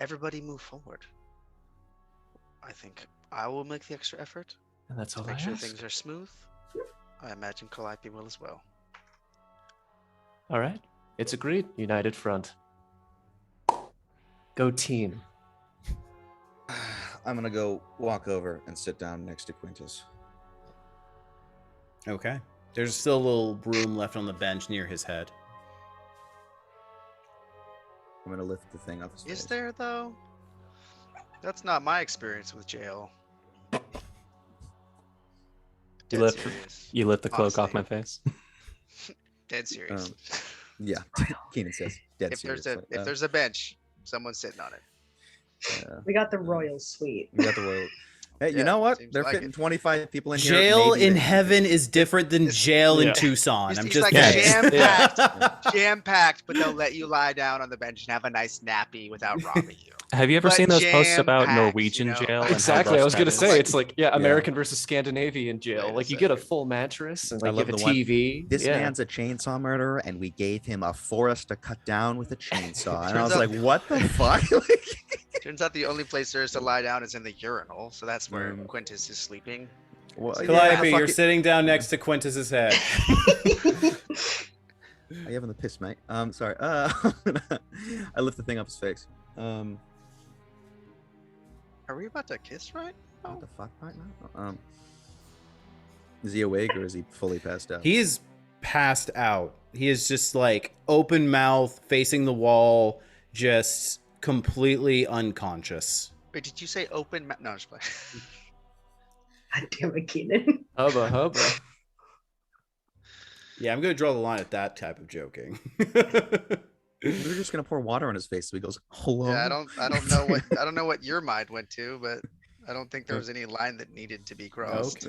everybody move forward. I think I will make the extra effort And that's all to make I sure ask. things are smooth. I imagine Calliope will as well. All right. It's agreed. United Front. Go team. I'm gonna go walk over and sit down next to Quintus. Okay. There's still a little broom left on the bench near his head. I'm gonna lift the thing up his face. Is there though? That's not my experience with jail. Dead serious. You lift the cloak off Honestly. my face. Dead serious. Yeah, Keenan says. Dead if serious. there's a bench, someone's sitting on it. We got the royal suite. We got the royal. Hey, Yeah, you know what? seems They're like fitting it. 25 people in here. Jail Maybe in they- heaven is different than jail in Yeah. Tucson. I'm He's just like saying. jam-packed, but they'll let you lie down on the bench and have a nice nappy without robbing you. Have you ever But seen those posts about jam-packed, Norwegian you know? jail? and how Exactly. I rough was that going to is? say, it's like, Yeah. American versus Scandinavian jail. Wait a Like, you get a second. full mattress and, I like, you love have a the one- TV. This yeah. man's a chainsaw murderer, and we gave him a forest to cut down with a chainsaw. And I Turns was out- like, what the fuck? Turns out the only place there is to lie down is in the urinal, so that's where Mm. Quintus is sleeping. Well, Calliope, yeah, you're sitting down next to Quintus's head. I have in the piss, mate. Sorry. I lift the thing up his face. Are we about to kiss right now? What the fuck right now? Is he awake or is he fully passed out? He is passed out. He is just like open mouth, facing the wall, just completely unconscious. Wait, did you say open? No, I'm just playing. God damn it, Keenan. Hubba hubba. Yeah, I'm gonna draw the line at that type of joking. We were just gonna pour water on his face so he goes, hello. Yeah, I don't know what your mind went to, but I don't think there was any line that needed to be crossed.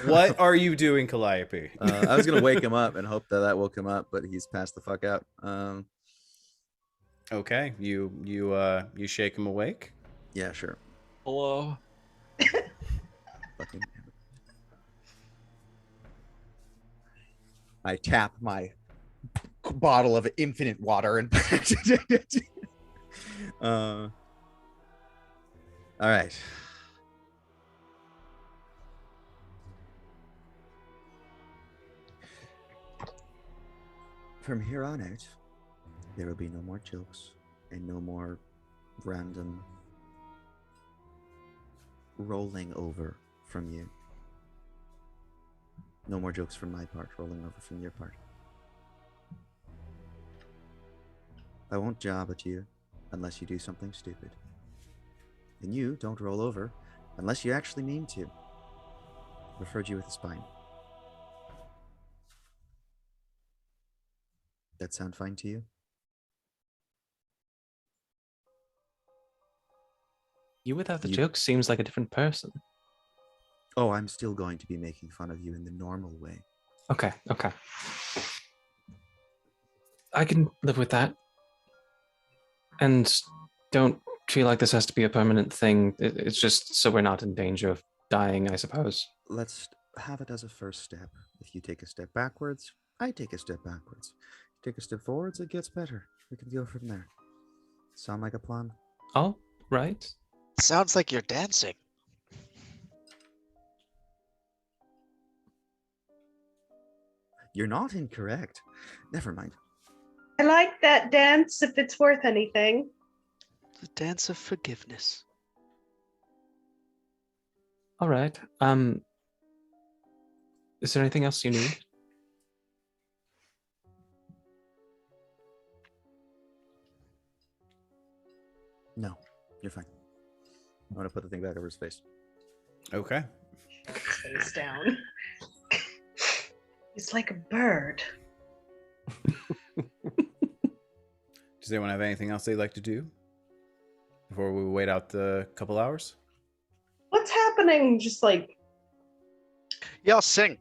What are you doing, Calliope? I was gonna wake him up and hope that woke him up, but he's passed the fuck out. Okay, you shake him awake. Yeah, sure. Hello. Fucking. I tap my bottle of infinite water and. All right. From here on out, there will be no more jokes and no more random rolling over from you. No more jokes from my part, rolling over from your part. I won't jab at you unless you do something stupid. And you don't roll over unless you actually mean to. Referred you with a spine. That sound fine to you? You without the You- joke seems like a different person. Oh, I'm still going to be making fun of you in the normal way. Okay. I can live with that. And don't feel like this has to be a permanent thing. It's just so we're not in danger of dying, I suppose. Let's have it as a first step. If you take a step backwards, I take a step backwards. Take a step forwards, it gets better. We can go from there. Sound like a plan? All right. Sounds like you're dancing. You're not incorrect. Never mind. I like that dance if it's worth anything. The dance of forgiveness. All right. Is there anything else you need? No, you're fine. I'm gonna put the thing back over his face. Okay. face down. He's like a bird. Does anyone have anything else they'd like to do before we wait out the couple hours? What's happening? Just like Yeah, I'll sing.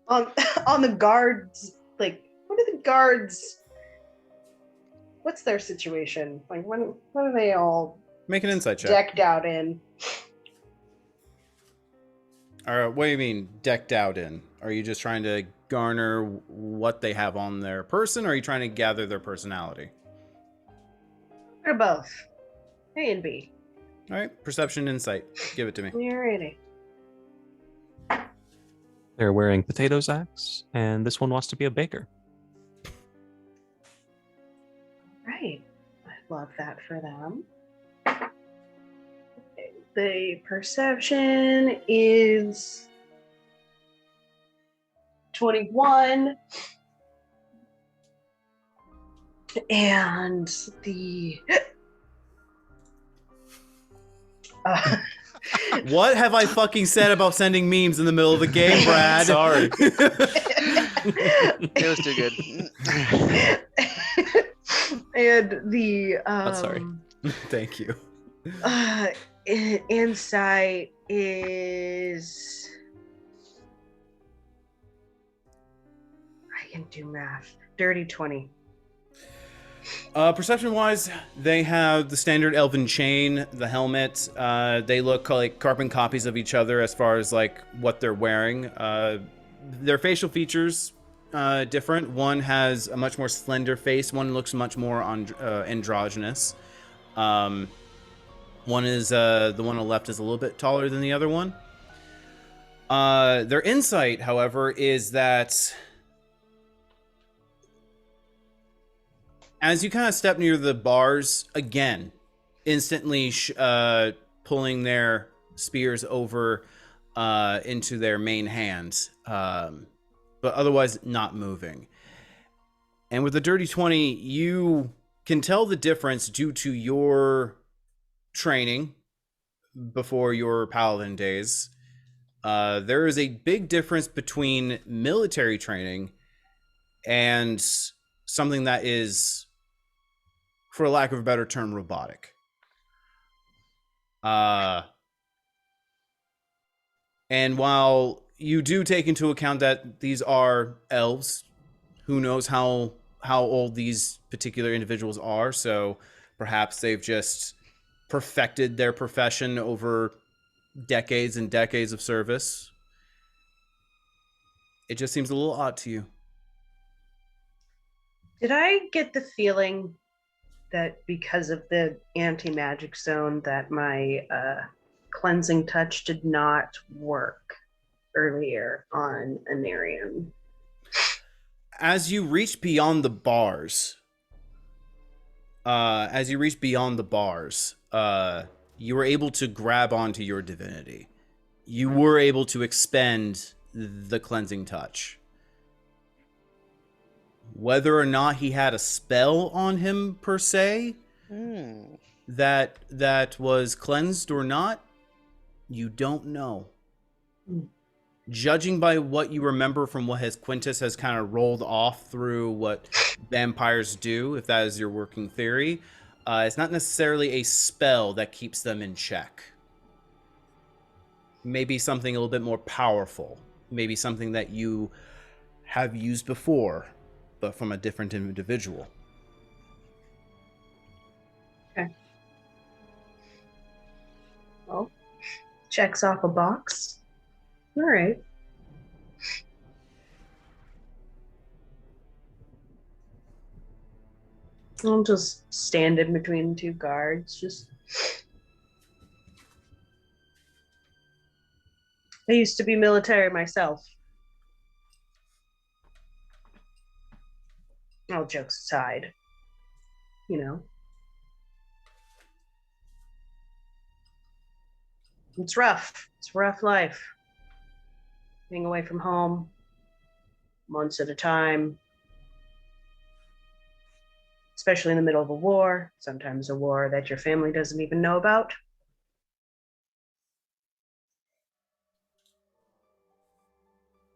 on the guards. Like, what are the guards? What's their situation? Like, what are they all Make an insight check. decked out in? Or what do you mean decked out in? Are you just trying to garner what they have on their person, or are you trying to gather their personality? Or both. A and B. All right, perception, insight. Give it to me. Alrighty. They're wearing potato sacks, and this one wants to be a baker. Right. I love that for them. Okay. The perception is 21. And the What have I fucking said about sending memes in the middle of the game, Brad? Sorry. It was too good. and the sorry. Thank you. Insight is I can do math. Dirty 20. Perception-wise, they have the standard elven chain, the helmet. They look like carbon copies of each other as far as like what they're wearing. Their facial features different. One has a much more slender face. One looks much more androgynous. One is the one on the left is a little bit taller than the other one. Their insight, however, is that as you kind of step near the bars, again, instantly pulling their spears over into their main hands, but otherwise not moving. And with the Dirty 20, you can tell the difference due to your training before your paladin days. There is a big difference between military training and something that is, for lack of a better term, robotic. And while you do take into account that these are elves, who knows how old these particular individuals are, so perhaps they've just perfected their profession over decades and decades of service. It just seems a little odd to you. Did I get the feeling that because of the anti-magic zone that my cleansing touch did not work earlier on Anarian? As you reach beyond the bars, you were able to grab onto your divinity. You were able to expend the cleansing touch. Whether or not he had a spell on him per se that was cleansed or not, you don't know. Judging by what you remember from what Quintus has kind of rolled off through what vampires do, if that is your working theory, it's not necessarily a spell that keeps them in check. Maybe something a little bit more powerful. Maybe something that you have used before, but from a different individual. Okay. Well, checks off a box. All right. I'll just stand in between the two guards. I used to be military myself. All jokes aside, you know. It's rough. It's a rough life. Being away from home, months at a time, especially in the middle of a war, sometimes a war that your family doesn't even know about.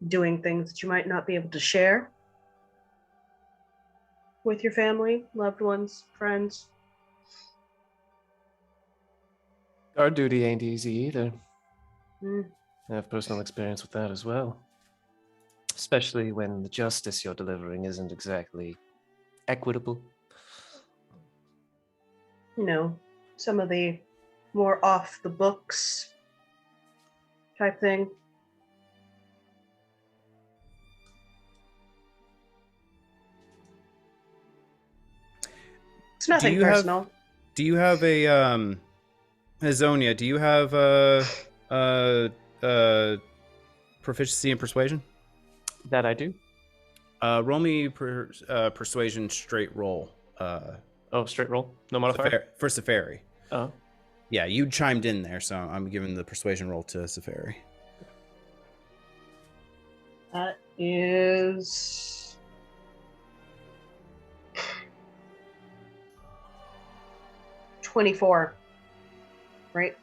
doing things that you might not be able to share with your family, loved ones, friends. Guard duty ain't easy either. Mm. I have personal experience with that as well. Especially when the justice you're delivering isn't exactly equitable. You know, some of the more off the books type thing. It's nothing personal. Do you have a Hazonia, do you have proficiency in persuasion? That I do. Roll me persuasion straight roll. Straight roll? No modifier? For Safari. Oh. Yeah, you chimed in there, so I'm giving the persuasion roll to Safari. That is 24. Right?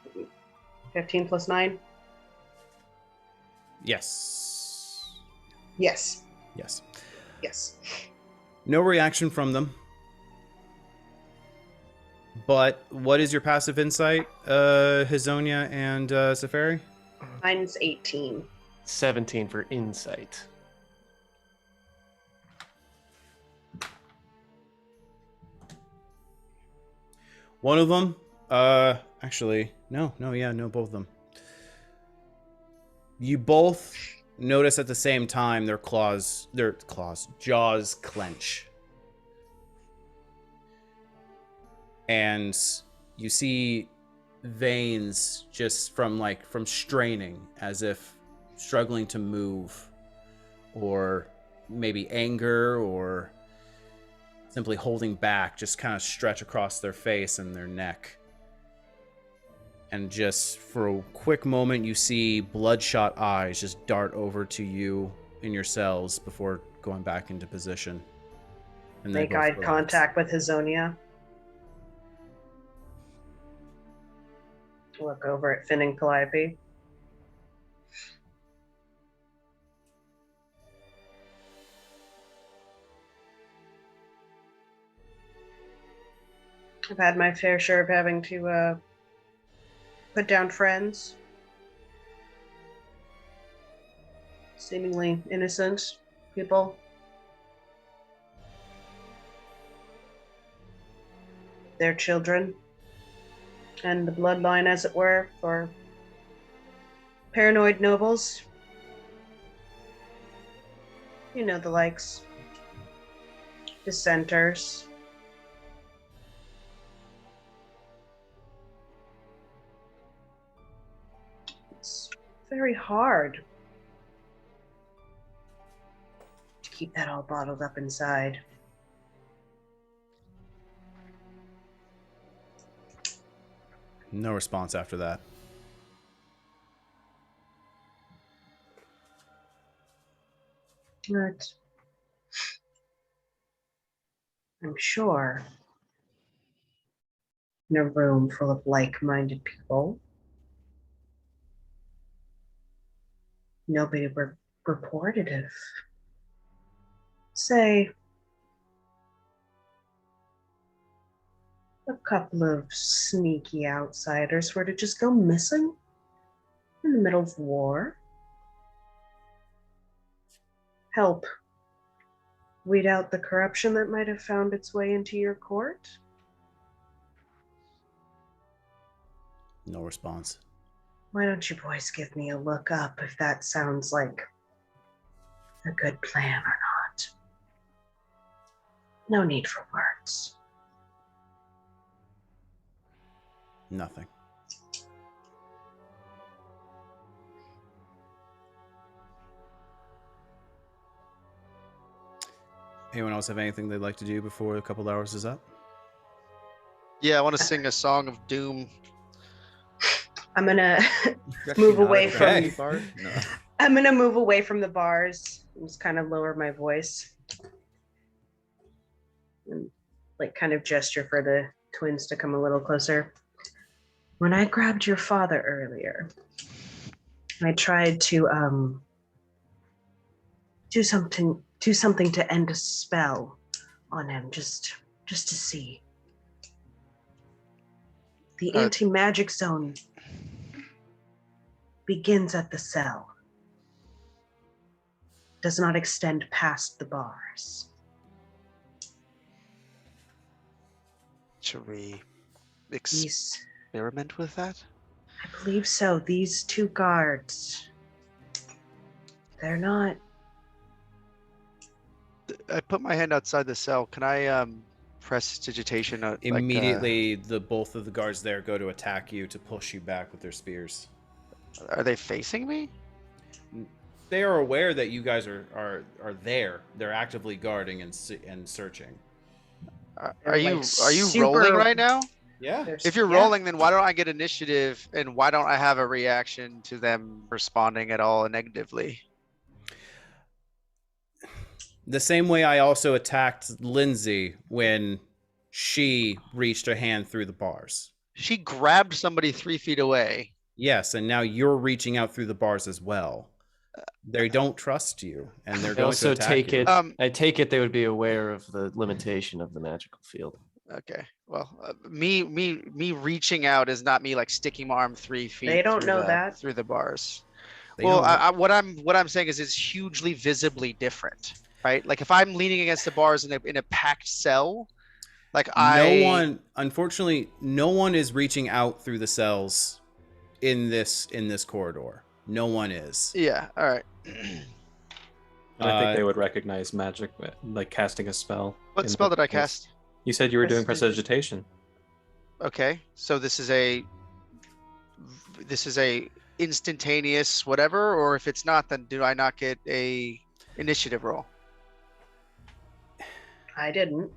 15 plus 9? Yes. Yes. Yes. Yes. No reaction from them. But what is your passive insight, Hazonia and Safari? Mine's 18. 17 for insight. One of them, actually, no, both of them. You both notice at the same time their jaws clench. And you see veins just from straining, as if struggling to move, or maybe anger, or simply holding back, just kind of stretch across their face and their neck. And just for a quick moment, you see bloodshot eyes just dart over to you in your cells before going back into position. And Make eye contact with Hazonia. Look over at Finn and Calliope. I've had my fair share of having to put down friends. Seemingly innocent people. Their children. And the bloodline, as it were, for paranoid nobles. You know the likes. Dissenters. It's very hard to keep that all bottled up inside. No response after that. But I'm sure in a room full of like-minded people, nobody reported if, say, a couple of sneaky outsiders were to just go missing in the middle of war. Help weed out the corruption that might have found its way into your court? No response. Why don't you boys give me a look up if that sounds like a good plan or not? No need for words. Nothing. Anyone else have anything they'd like to do before a couple hours is up? Yeah, I want to sing a song of doom. I'm gonna move away from. No. I'm gonna move away from the bars and just kind of lower my voice and kind of gesture for the twins to come a little closer. When I grabbed your father earlier, I tried to do something to end a spell on him, just to see. The anti-magic zone begins at the cell, does not extend past the bars. Should we experiment with that? I believe so. These two guards, they're not... I put my hand outside the cell. Can I prestidigitation? Immediately, both of the guards there go to attack you to push you back with their spears. Are they facing me? They are aware that you guys are there. They're actively guarding and searching. Are you rolling right now? Yeah. If you're rolling, then why don't I get initiative, and why don't I have a reaction to them responding at all negatively? The same way I also attacked Lindsay when she reached her hand through the bars. She grabbed somebody 3 feet away. Yes, and now you're reaching out through the bars as well. They don't trust you, and they're going to attack you. I take it they would be aware of the limitation of the magical field. Okay. Well, me reaching out is not me like sticking my arm 3 feet. They don't know that through the bars. They Well, don't what I'm saying is it's hugely visibly different, right? Like if I'm leaning against the bars in a packed cell, like unfortunately, no one is reaching out through the cells in this corridor. No one is. Yeah. All right. And I think they would recognize magic, like casting a spell. What spell did I cast? You said you were doing prestidigitation. Okay, so this is a instantaneous whatever, or if it's not, then do I not get a initiative roll? I didn't.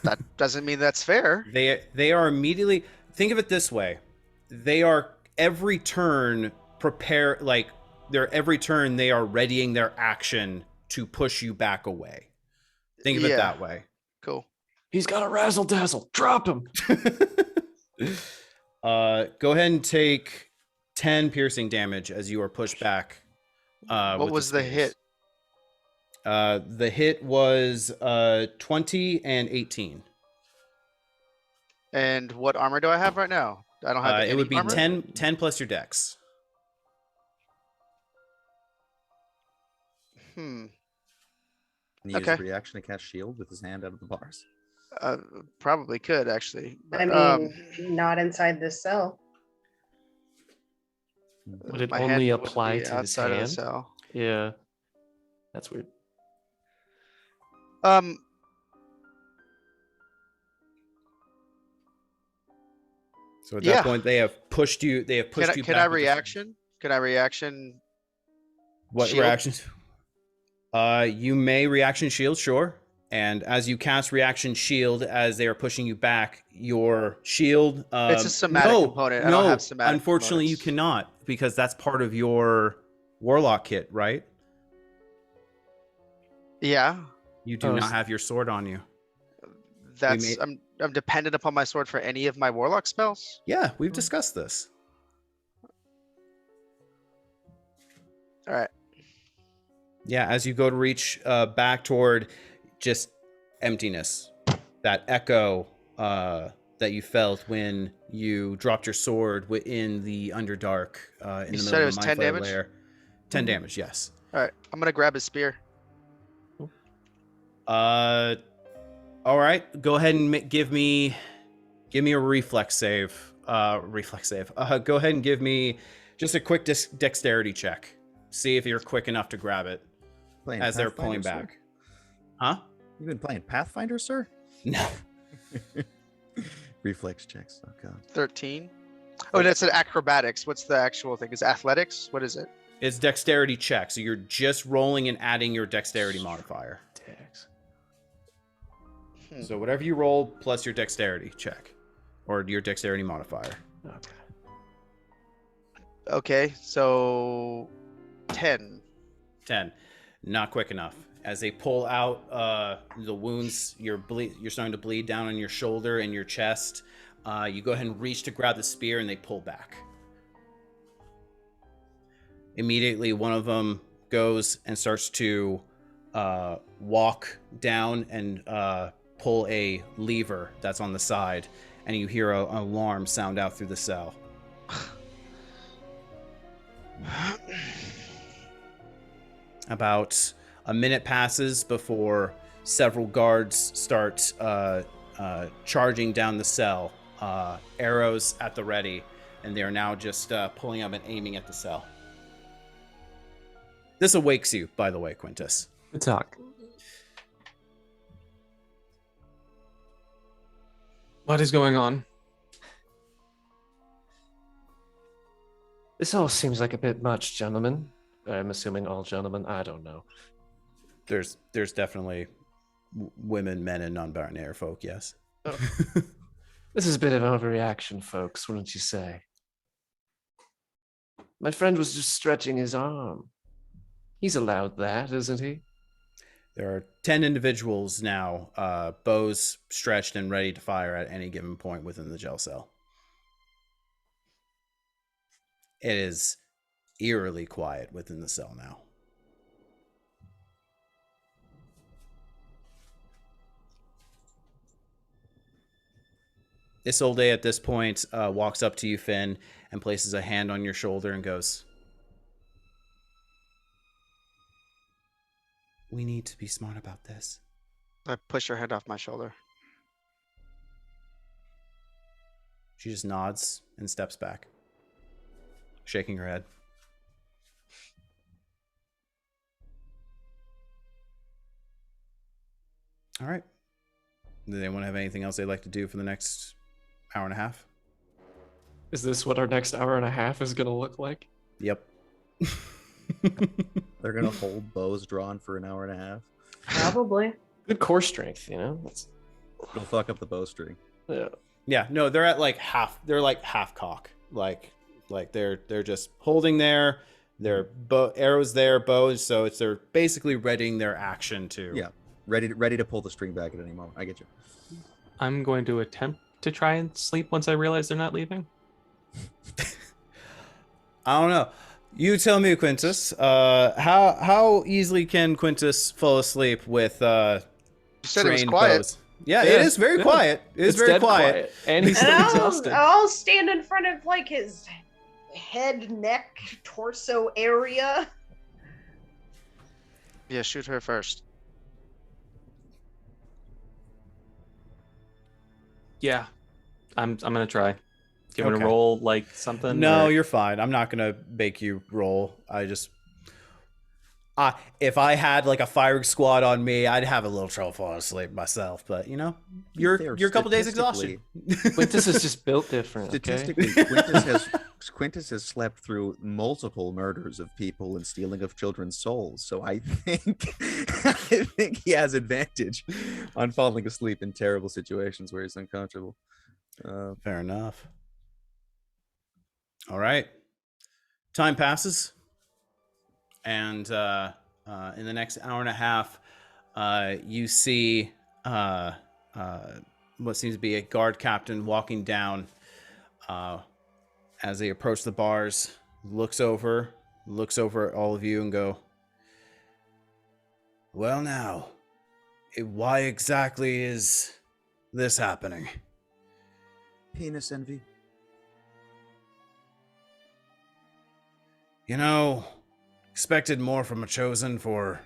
That doesn't mean that's fair. They are immediately, think of it this way. They are every turn every turn they are readying their action to push you back away. Think of it that way. Cool. He's got a razzle dazzle. Drop him. Go ahead and take 10 piercing damage as you are pushed back. What was the hit? The hit was 20 and 18. And what armor do I have right now? I don't have any it would be armor? 10 plus your dex. Can you use a reaction to cast shield with his hand out of the bars? Probably could actually. I mean, not inside this cell. Would it My only hand would apply be to his outside of the hand? cell. Yeah. That's weird. So at that point, they have pushed you. They have pushed you back. Can I reaction? Can I reaction? What shield? reactions? You may reaction shield, sure. And as you cast reaction shield, as they are pushing you back, your shield. It's a somatic component. I don't have somatic unfortunately, components. you cannot, because that's part of your warlock kit, right? Yeah. You do not have your sword on you. I'm dependent upon my sword for any of my warlock spells. Yeah, we've discussed this. All right. Yeah, as you go to reach back toward just emptiness, that echo that you felt when you dropped your sword within the Underdark in You the said middle it of was the 10 Mindflayer damage? lair. 10 damage, yes. All right. I'm gonna grab his spear. All right, go ahead and give me a reflex save. Go ahead and give me just a quick dexterity check. See if you're quick enough to grab it as they're pulling back. Sir? Huh? You've been playing Pathfinder, sir? No. Reflex checks. Oh god. 13. Oh, that's an acrobatics. What's the actual thing? Is it athletics? What is it? It's dexterity check, so you're just rolling and adding your dexterity modifier. Dex. So whatever you roll plus your dexterity check, or your dexterity modifier. Okay. Okay, so 10. 10. Not quick enough. As they pull out the wounds, you're starting to bleed down on your shoulder and your chest. You go ahead and reach to grab the spear, and they pull back. Immediately, one of them goes and starts to walk down and pull a lever that's on the side, and you hear an alarm sound out through the cell. About a minute passes before several guards start charging down the cell, arrows at the ready, and they are now just pulling up and aiming at the cell. This awakes you, by the way, Quintus. Good talk. What is going on? This all seems like a bit much, gentlemen. I'm assuming all gentlemen. I don't know. There's definitely women, men, and non-binary folk, yes. Oh. This is a bit of an overreaction, folks, wouldn't you say? My friend was just stretching his arm. He's allowed that, isn't he? There are 10 individuals now, bows stretched and ready to fire at any given point within the jail cell. It is eerily quiet within the cell now. Isolde at this point walks up to you, Finn, and places a hand on your shoulder and goes, "We need to be smart about this." I push her head off my shoulder. She just nods and steps back, shaking her head. All right. Does anyone have anything else they'd like to do for the next hour and a half? Is this what our next hour and a half is going to look like? Yep. They're gonna hold bows drawn for an hour and a half. Probably. Good core strength, you know? It'll fuck up the bowstring. Yeah. Yeah, no, they're at like half. They're like half cock. Like they're just holding there. Their arrows there, bows. So they're basically readying their action to. Yeah, ready to pull the string back at any moment. I get you. I'm going to attempt to try and sleep once I realize they're not leaving. I don't know. You tell me, Quintus. How easily can Quintus fall asleep with You said it was trained quiet. bows? Yeah, it is very quiet. It's very dead quiet. And he's And still I'll, exhausted. I'll stand in front of like his head, neck, torso area. Yeah, shoot her first. Yeah, I'm gonna try. Do you want Okay. to roll like something? No, or- you're fine. I'm not gonna make you roll. I just, if I had like a firing squad on me, I'd have a little trouble falling asleep myself. But you know, you're a couple days exhausted. Quintus is just built different. Okay? Statistically, Quintus has slept through multiple murders of people and stealing of children's souls. So I think he has advantage on falling asleep in terrible situations where he's uncomfortable. Fair enough. All right. Time passes, and in the next hour and a half, you see what seems to be a guard captain walking down. As they approach the bars, looks over at all of you and go, "Well, now, why exactly is this happening?" Penis envy. You know, expected more from a chosen for...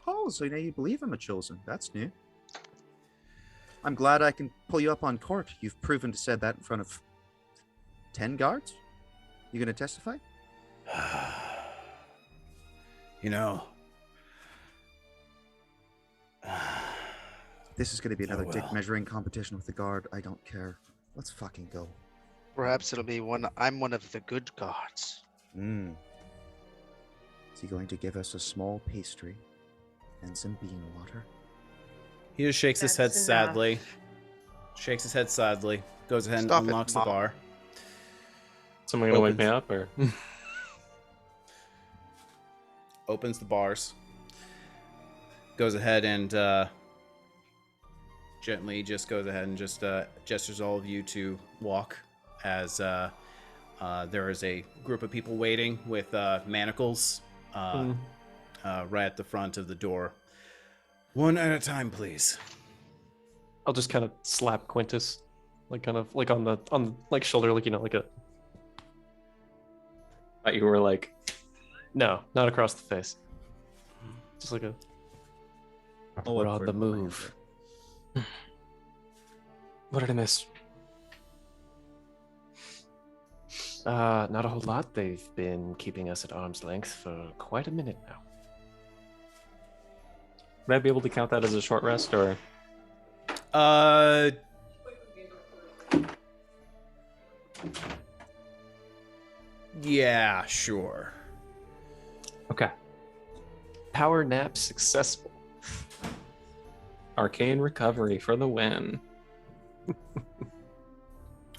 Oh, so now you believe I'm a chosen. That's new. I'm glad I can pull you up on court. You've proven to say that in front of 10 guards? You gonna testify? You know... This is gonna be another dick well. measuring competition with the guard. I don't care. Let's fucking go. Perhaps it'll be I'm one of the good guards. Is he going to give us a small pastry and some bean water? He just shakes his head That's sadly. Goes ahead and Stop it, unlocks the Mom. bar. Someone gonna wake Opens. me up or? Opens the bars. Goes ahead and gently just goes ahead and just gestures all of you to walk as there is a group of people waiting with manacles right at the front of the door. One at a time, please. I'll just kind of slap Quintus, like kind of like on the like shoulder, like like a. Thought you were like, No, not across the face. Just like a. Oh, We're on the move. what did I miss? Not a whole lot. They've been keeping us at arm's length for quite a minute now. Would I be able to count that as a short rest, or? Yeah, sure. Okay. Power nap successful. Arcane recovery for the win.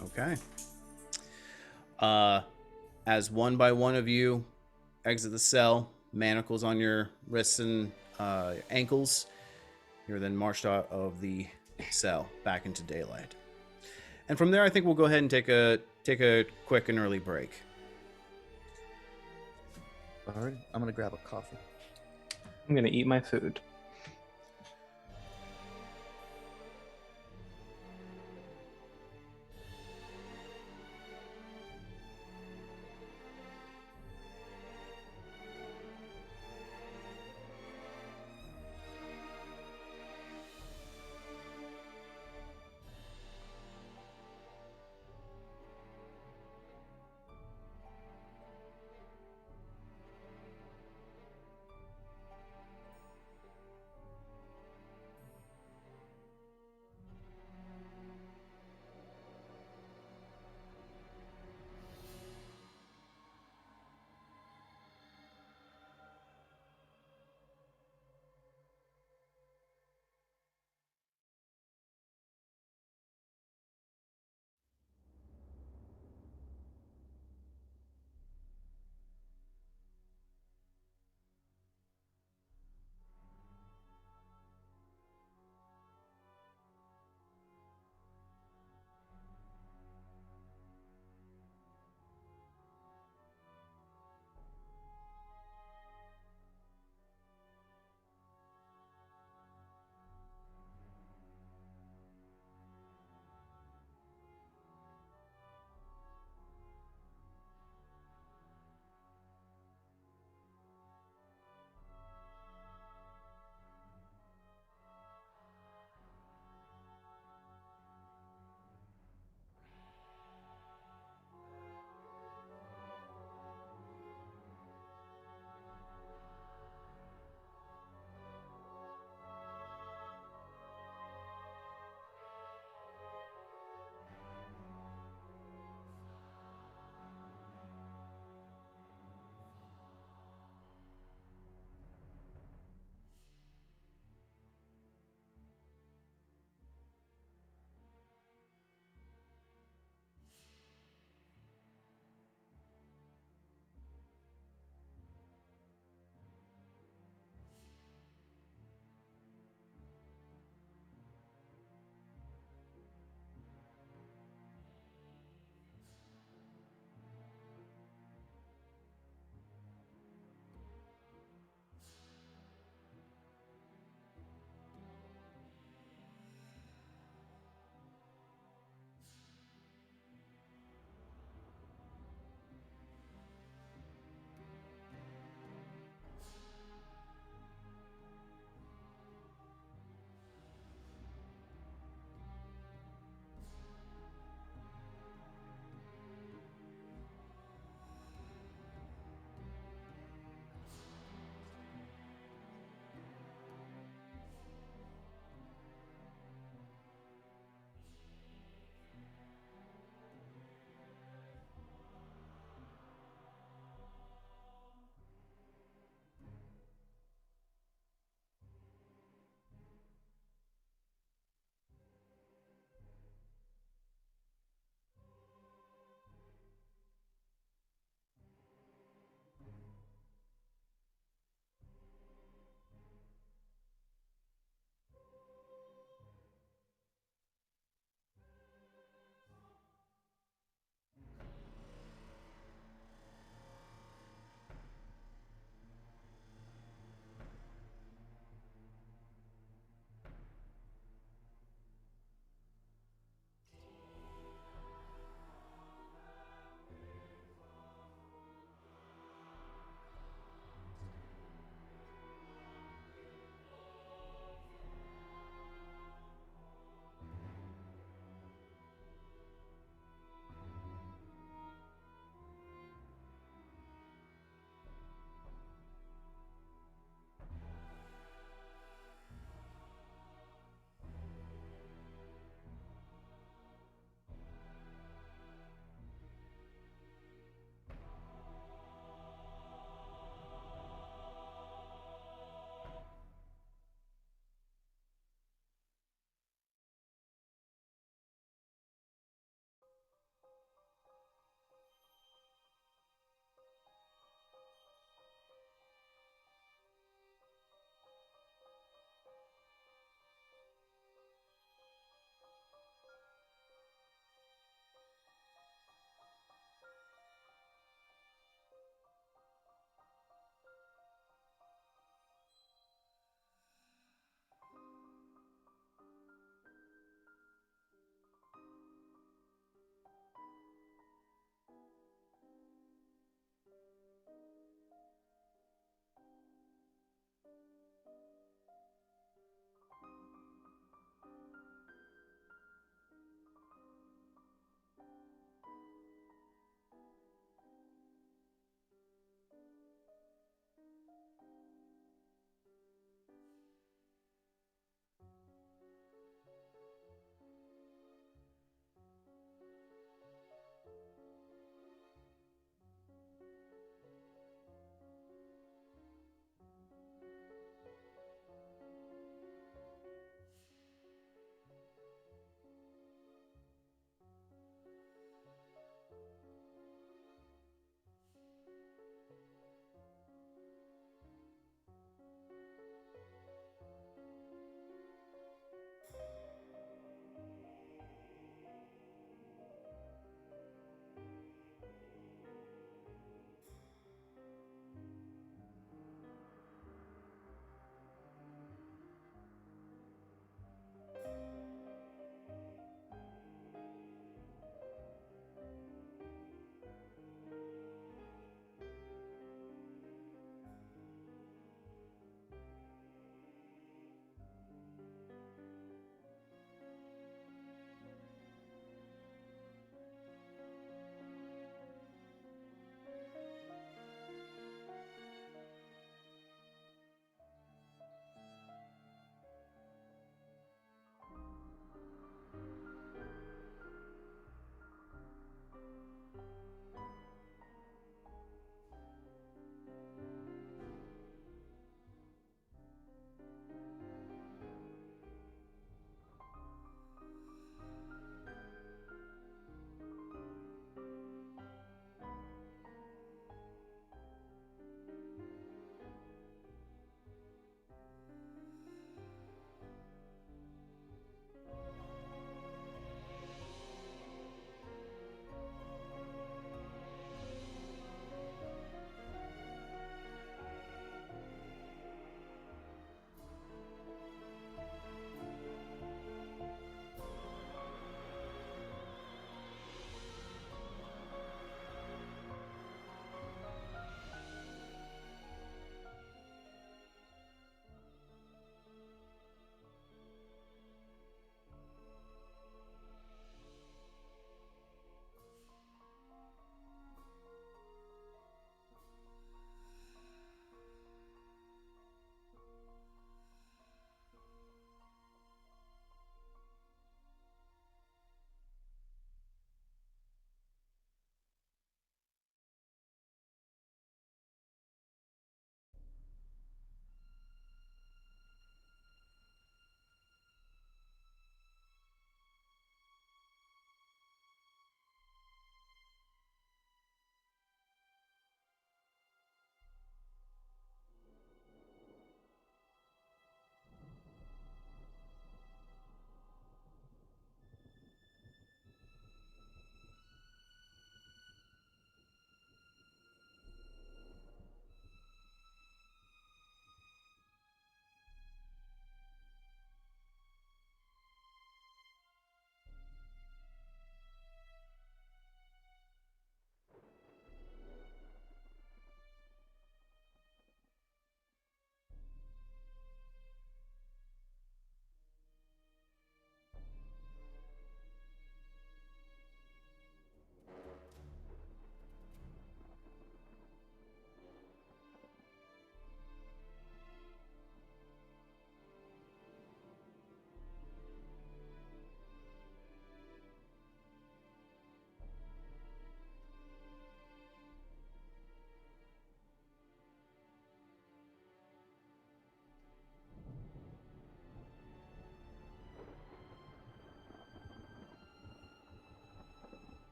Okay. As one by one of you exit the cell, manacles on your wrists and ankles, you're then marched out of the cell back into daylight. And from there, I think we'll go ahead and take a quick and early break. Alright, I'm gonna grab a coffee. I'm gonna eat my food.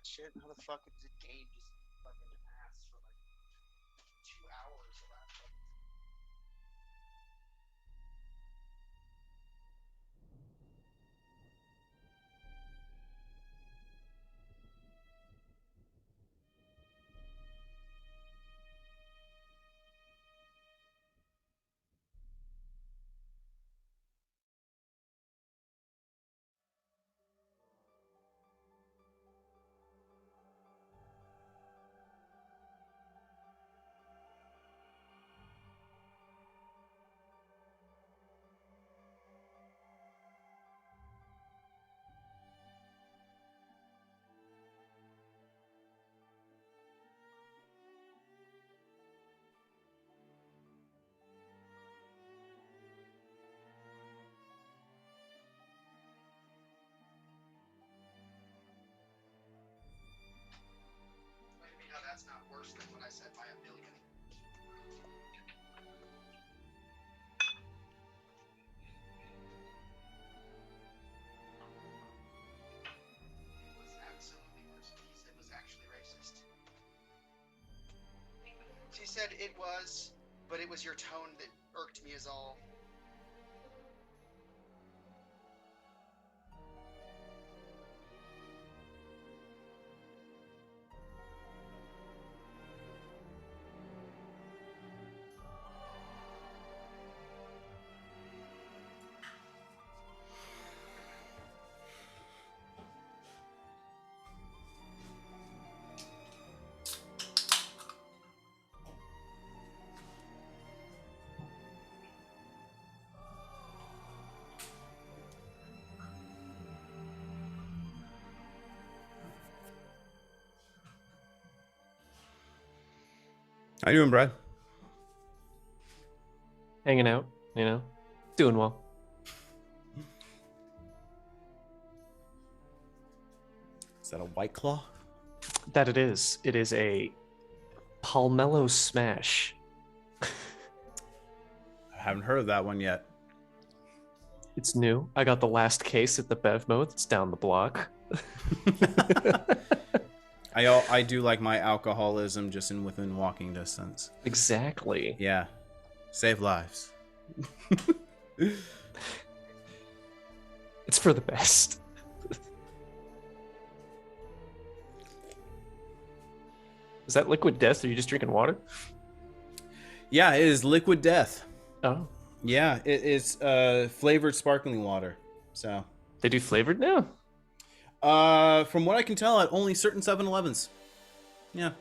that shit? How the fuck did the game just fucking ass for like 2 hours of that? What do you mean how that's not worse than what I said by a million? It was absolutely worse. He said it was actually racist. She said it was, but it was your tone that irked me is all. How you doing, Brad? Hanging out, doing well. Is that a White Claw? That it is. It is a Palmello Smash. I haven't heard of that one yet. It's new. I got the last case at the Bevmo. It's down the block. I do like my alcoholism just within walking distance. Exactly. Yeah. Save lives. It's for the best. Is that liquid death, or are you just drinking water? Yeah, it is liquid death. Oh. Yeah, it is flavored sparkling water. So They do flavored now? from what I can tell, at only certain 7-Elevens. Yeah.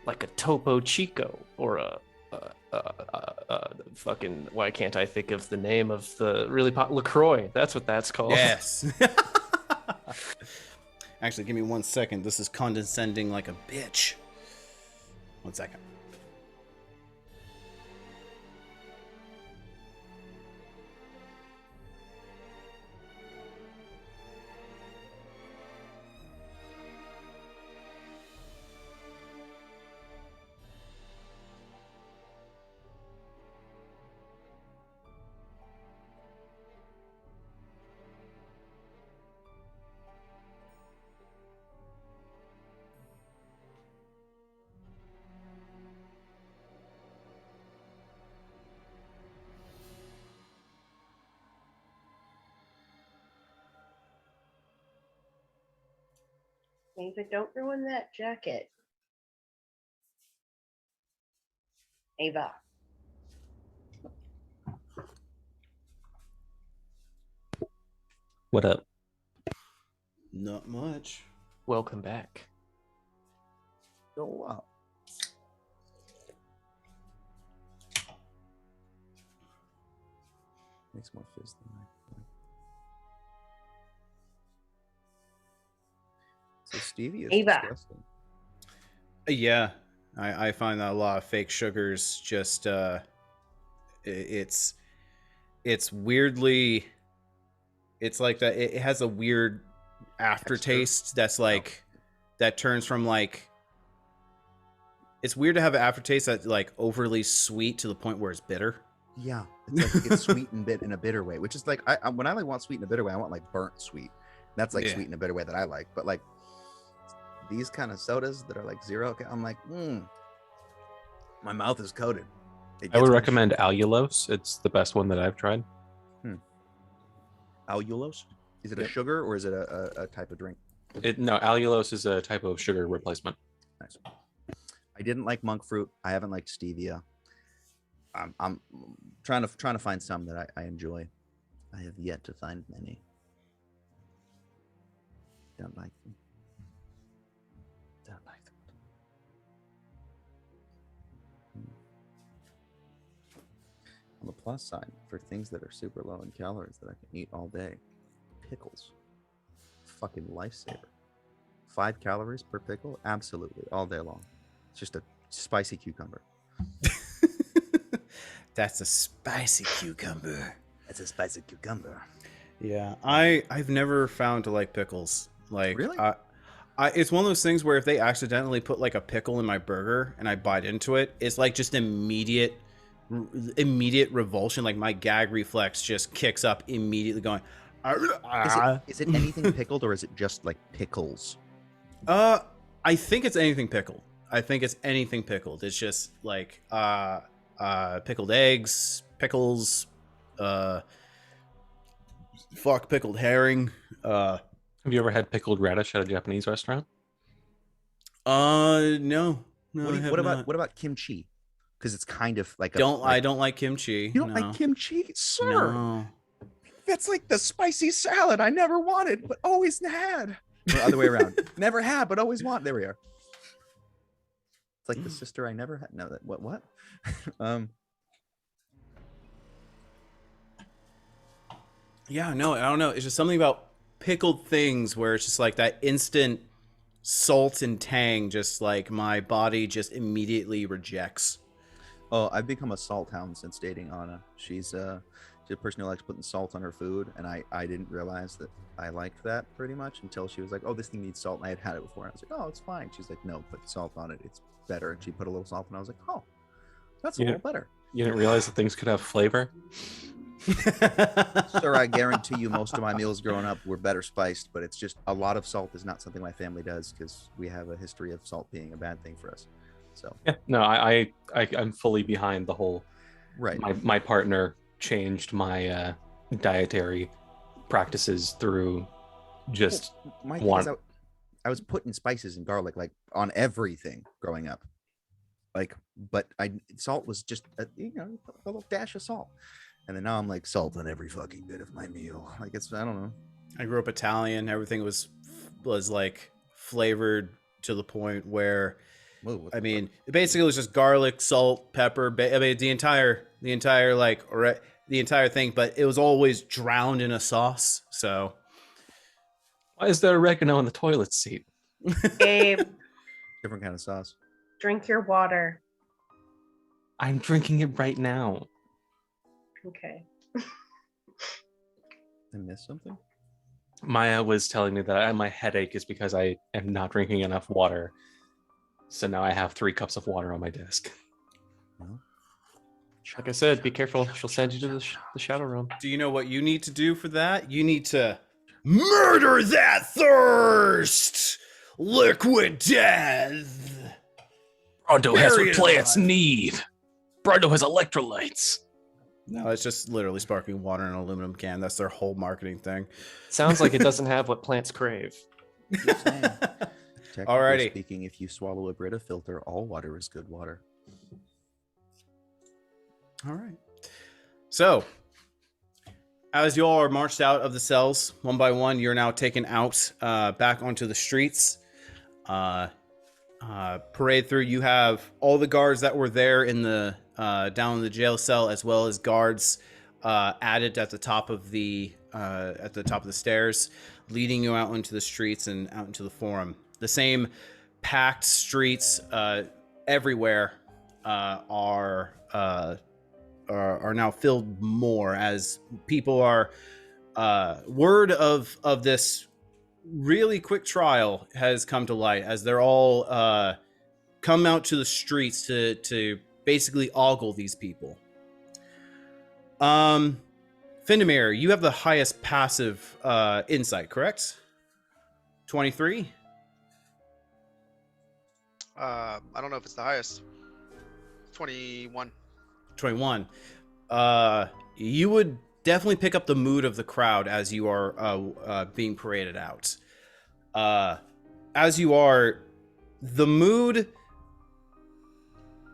Like a Topo Chico or a fucking, why can't I think of the name of the really LaCroix? That's what that's called. Yes. Actually, give me 1 second. This is condescending like a bitch. 1 second. Ava, don't ruin that jacket. Ava. What up? Not much. Welcome back. Oh, wow. Makes more fizz than I. So Stevie is Ava. disgusting. Yeah, I find that a lot of fake sugars just it's weirdly, it's like that. It has a weird aftertaste that's like that turns from like, it's weird to have an aftertaste that's like overly sweet to the point where it's bitter. Yeah, it's like it's sweet and bit in a bitter way, which is like I when I like want sweet in a bitter way, I want like burnt sweet. That's like Yeah. sweet in a better way that I like. But like these kind of sodas that are like 0, I'm like, my mouth is coated. It I would gets my recommend allulose. It's the best one that I've tried. allulose. Is it a Yep. sugar or is it a type of drink? No, allulose is a type of sugar replacement. Nice. I didn't like monk fruit. I haven't liked stevia. I'm trying to find some that I enjoy. I have yet to find many. Don't like them. Don't like them. On the plus side, for things that are super low in calories that I can eat all day, pickles. Fucking lifesaver. 5 calories per pickle? Absolutely. All day long. It's just a spicy cucumber. That's a spicy cucumber. It's a spicy cucumber. Yeah, I've never found to like pickles. Like, Really? It's one of those things where if they accidentally put like a pickle in my burger and I bite into it, it's like just immediate revulsion. Like my gag reflex just kicks up immediately, going. Is it anything pickled or is it just like pickles? I think it's anything pickled. It's just like pickled eggs, pickles, pickled herring. Have you ever had pickled radish at a Japanese restaurant? No. What about kimchi? Because it's kind of like I don't like kimchi. You don't like kimchi, sir? No. That's like the spicy salad I never wanted but always had. Or other way around. Never had but always want. There we are. It's like the sister I never had. No, that what? Yeah, no, I don't know. It's just something about pickled things where it's just like that instant salt and tang, just like my body just immediately rejects. Oh, I've become a salt hound since dating Anna. She's a person who likes putting salt on her food, and I didn't realize that I liked that pretty much until she was like, "Oh, this thing needs salt," and I had it before. And I was like, "Oh, it's fine." She's like, "No, put salt on it. It's better." And she put a little salt, and I was like, "Oh, that's a Yeah. little better." You didn't realize that things could have flavor? Sir, I guarantee you most of my meals growing up were better spiced, but it's just a lot of salt is not something my family does because we have a history of salt being a bad thing for us. So Yeah. No, I'm fully behind the whole. right. My partner changed my dietary practices through just My thing is I was putting spices and garlic like on everything growing up. Like, but salt was just a little dash of salt. And then now I'm like salt on every fucking bit of my meal. Like I don't know. I grew up Italian. Everything was like flavored to the point where, Whoa, I mean, it basically was just garlic, salt, pepper. I mean, the entire thing, but it was always drowned in a sauce. So, why is there oregano on the toilet seat? Gabe, different kind of sauce. drink your water. I'm drinking it right now. Okay. I missed something. Maya was telling me that my headache is because I am not drinking enough water. So now I have 3 cups of water on my desk. Well, Like I said, be careful. She'll send you to the shadow realm. do you know what you need to do for that? You need to murder that thirst! Liquid death! Bronto has Bury what it plants alive. need. Bronto has electrolytes. No, it's just literally sparkling water in an aluminum can. That's their whole marketing thing. Sounds like it doesn't have what plants crave. just saying. Technically Alrighty. speaking, if you swallow a Brita filter, all water is good water. All right. So, as you all are marched out of the cells, one by one, you're now taken out back onto the streets. Parade through. You have all the guards that were there in the down in the jail cell, as well as guards added at the top of the stairs, leading you out into the streets and out into the forum. The same packed streets everywhere are now filled more as people are word of this really quick trial has come to light as they're all come out to the streets to basically ogle these people. Findemir, you have the highest passive insight, correct? 23. I don't know if it's the highest. 21. 21. You would definitely pick up the mood of the crowd as you are being paraded out. As you are, the mood,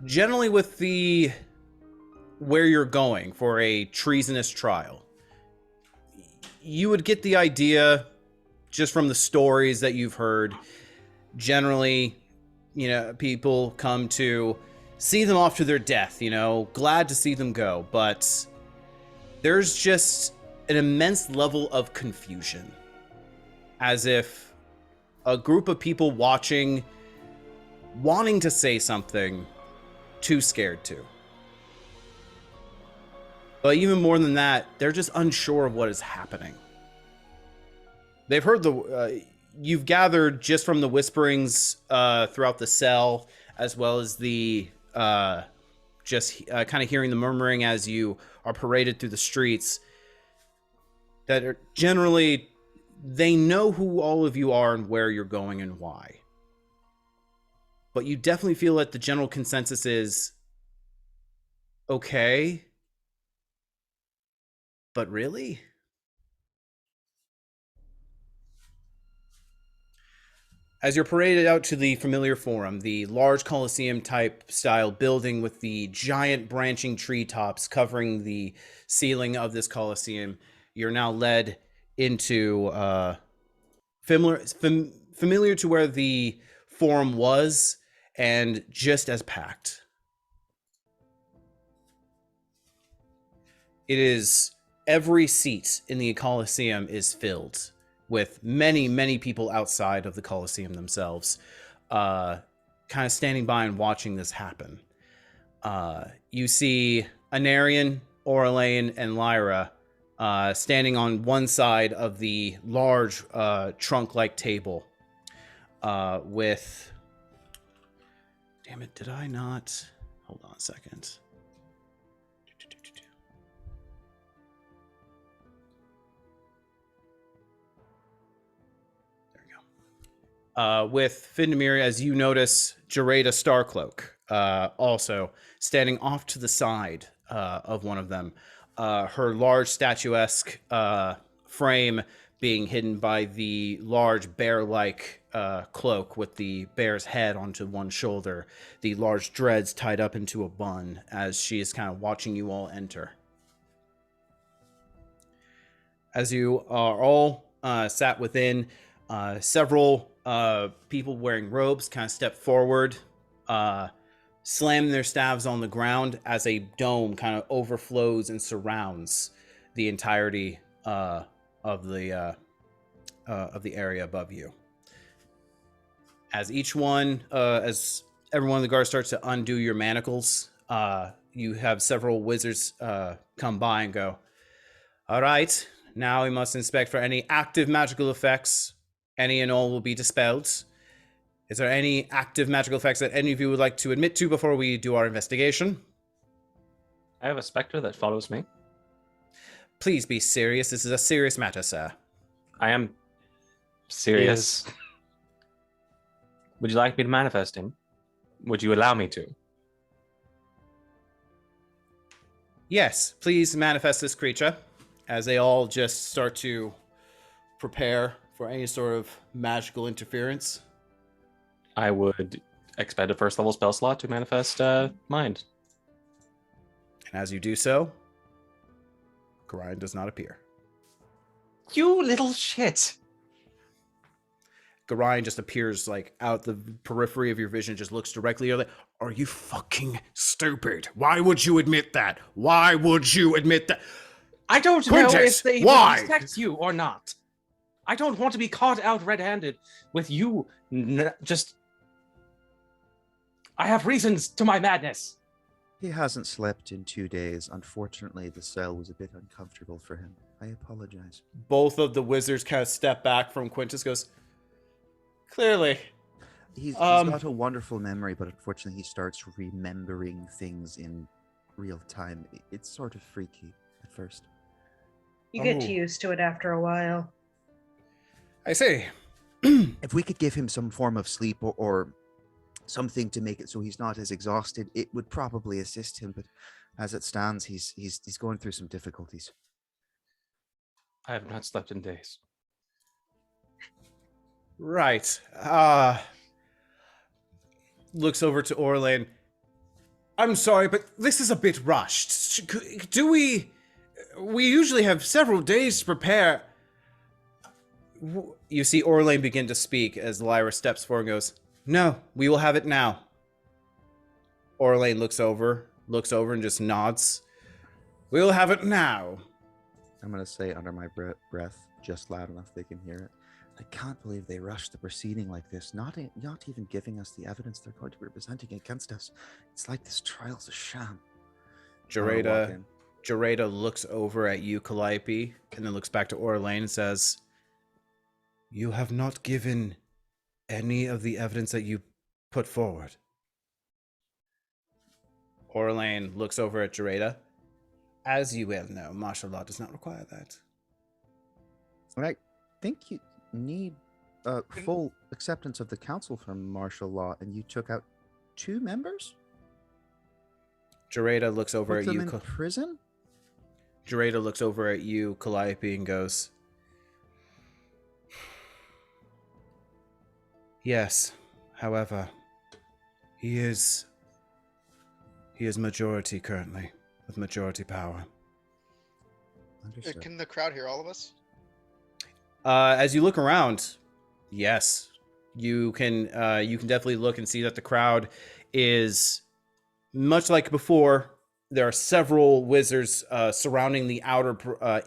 generally with the where you're going for a treasonous trial, you would get the idea just from the stories that you've heard. Generally, you know, people come to see them off to their death, you know, glad to see them go, but there's just an immense level of confusion, as if a group of people watching, wanting to say something, too scared to. But even more than that, they're just unsure of what is happening. They've heard you've gathered just from the whisperings throughout the cell, as well as the just kind of hearing the murmuring as you are paraded through the streets, that are generally, they know who all of you are and where you're going and why. But you definitely feel that the general consensus is, okay, but really? As you're paraded out to the familiar forum, the large Colosseum type style building with the giant branching treetops covering the ceiling of this Colosseum, you're now led into familiar to where the forum was, and just as packed. It is, every seat in the Colosseum is filled with many, many people outside of the Colosseum themselves, kind of standing by and watching this happen. You see Anarian, Aurelian, and Lyra standing on one side of the large trunk-like table with... Damn it, did I not... Hold on a second. With Findamir, as you notice, Jareda Starcloak also standing off to the side of one of them. Her large statuesque frame being hidden by the large bear-like cloak with the bear's head onto one shoulder, the large dreads tied up into a bun as she is kind of watching you all enter. As you are all sat within, several people wearing robes kind of step forward, slam their staves on the ground as a dome kind of overflows and surrounds the entirety of the area above you. As each one, as everyone in the guard starts to undo your manacles, you have several wizards come by and go, "All right, now we must inspect for any active magical effects. Any and all will be dispelled. Is there any active magical effects that any of you would like to admit to before we do our investigation?" I have a specter that follows me. Please be serious. This is a serious matter, sir. I am serious. Would you like me to manifest him? Would you allow me to? Yes, please manifest this creature. As they all just start to prepare for any sort of magical interference. I would expend a first level spell slot to manifest mind. And as you do so, Gorion does not appear. You little shit. Gorion just appears like out the periphery of your vision, just looks directly at you. Are you fucking stupid? Why would you admit that? Why would you admit that? I don't Quintus, know if they why? respect you or not. I don't want to be caught out red-handed with you. Just, I have reasons to my madness. He hasn't slept in 2 days. Unfortunately, the cell was a bit uncomfortable for him. I apologize. Both of the wizards kind of step back from Quintus, goes, clearly. He's got a wonderful memory, but unfortunately he starts remembering things in real time. It's sort of freaky at first. You get used to it after a while. I see. If we could give him some form of sleep or something to make it so he's not as exhausted, it would probably assist him. But as it stands, he's going through some difficulties. I have not slept in days. Right. Looks over to Orlane. I'm sorry, but this is a bit rushed. Do we... We usually have several days to prepare. You see Orlane begin to speak as Lyra steps forward and goes, no, we will have it now. Orlane looks over and just nods. We will have it now. I'm going to say under my breath, just loud enough they can hear it. I can't believe they rushed the proceeding like this, not even giving us the evidence they're going to be presenting against us. It's like this trial's a sham. Jareda looks over at you, Calliope, and then looks back to Orlane and says, you have not given any of the evidence that you put forward. Orlane looks over at Jareda. As you well know, martial law does not require that. I think you need full acceptance of the council from martial law, and you took out 2 members? Jareda looks over Put at them you. in prison? Jareda looks over at you, Calliope, and goes, yes, however, he is majority currently, with majority power. Understood. Can the crowd hear all of us? As you look around, yes, you can definitely look and see that the crowd is much like before. There are several wizards surrounding the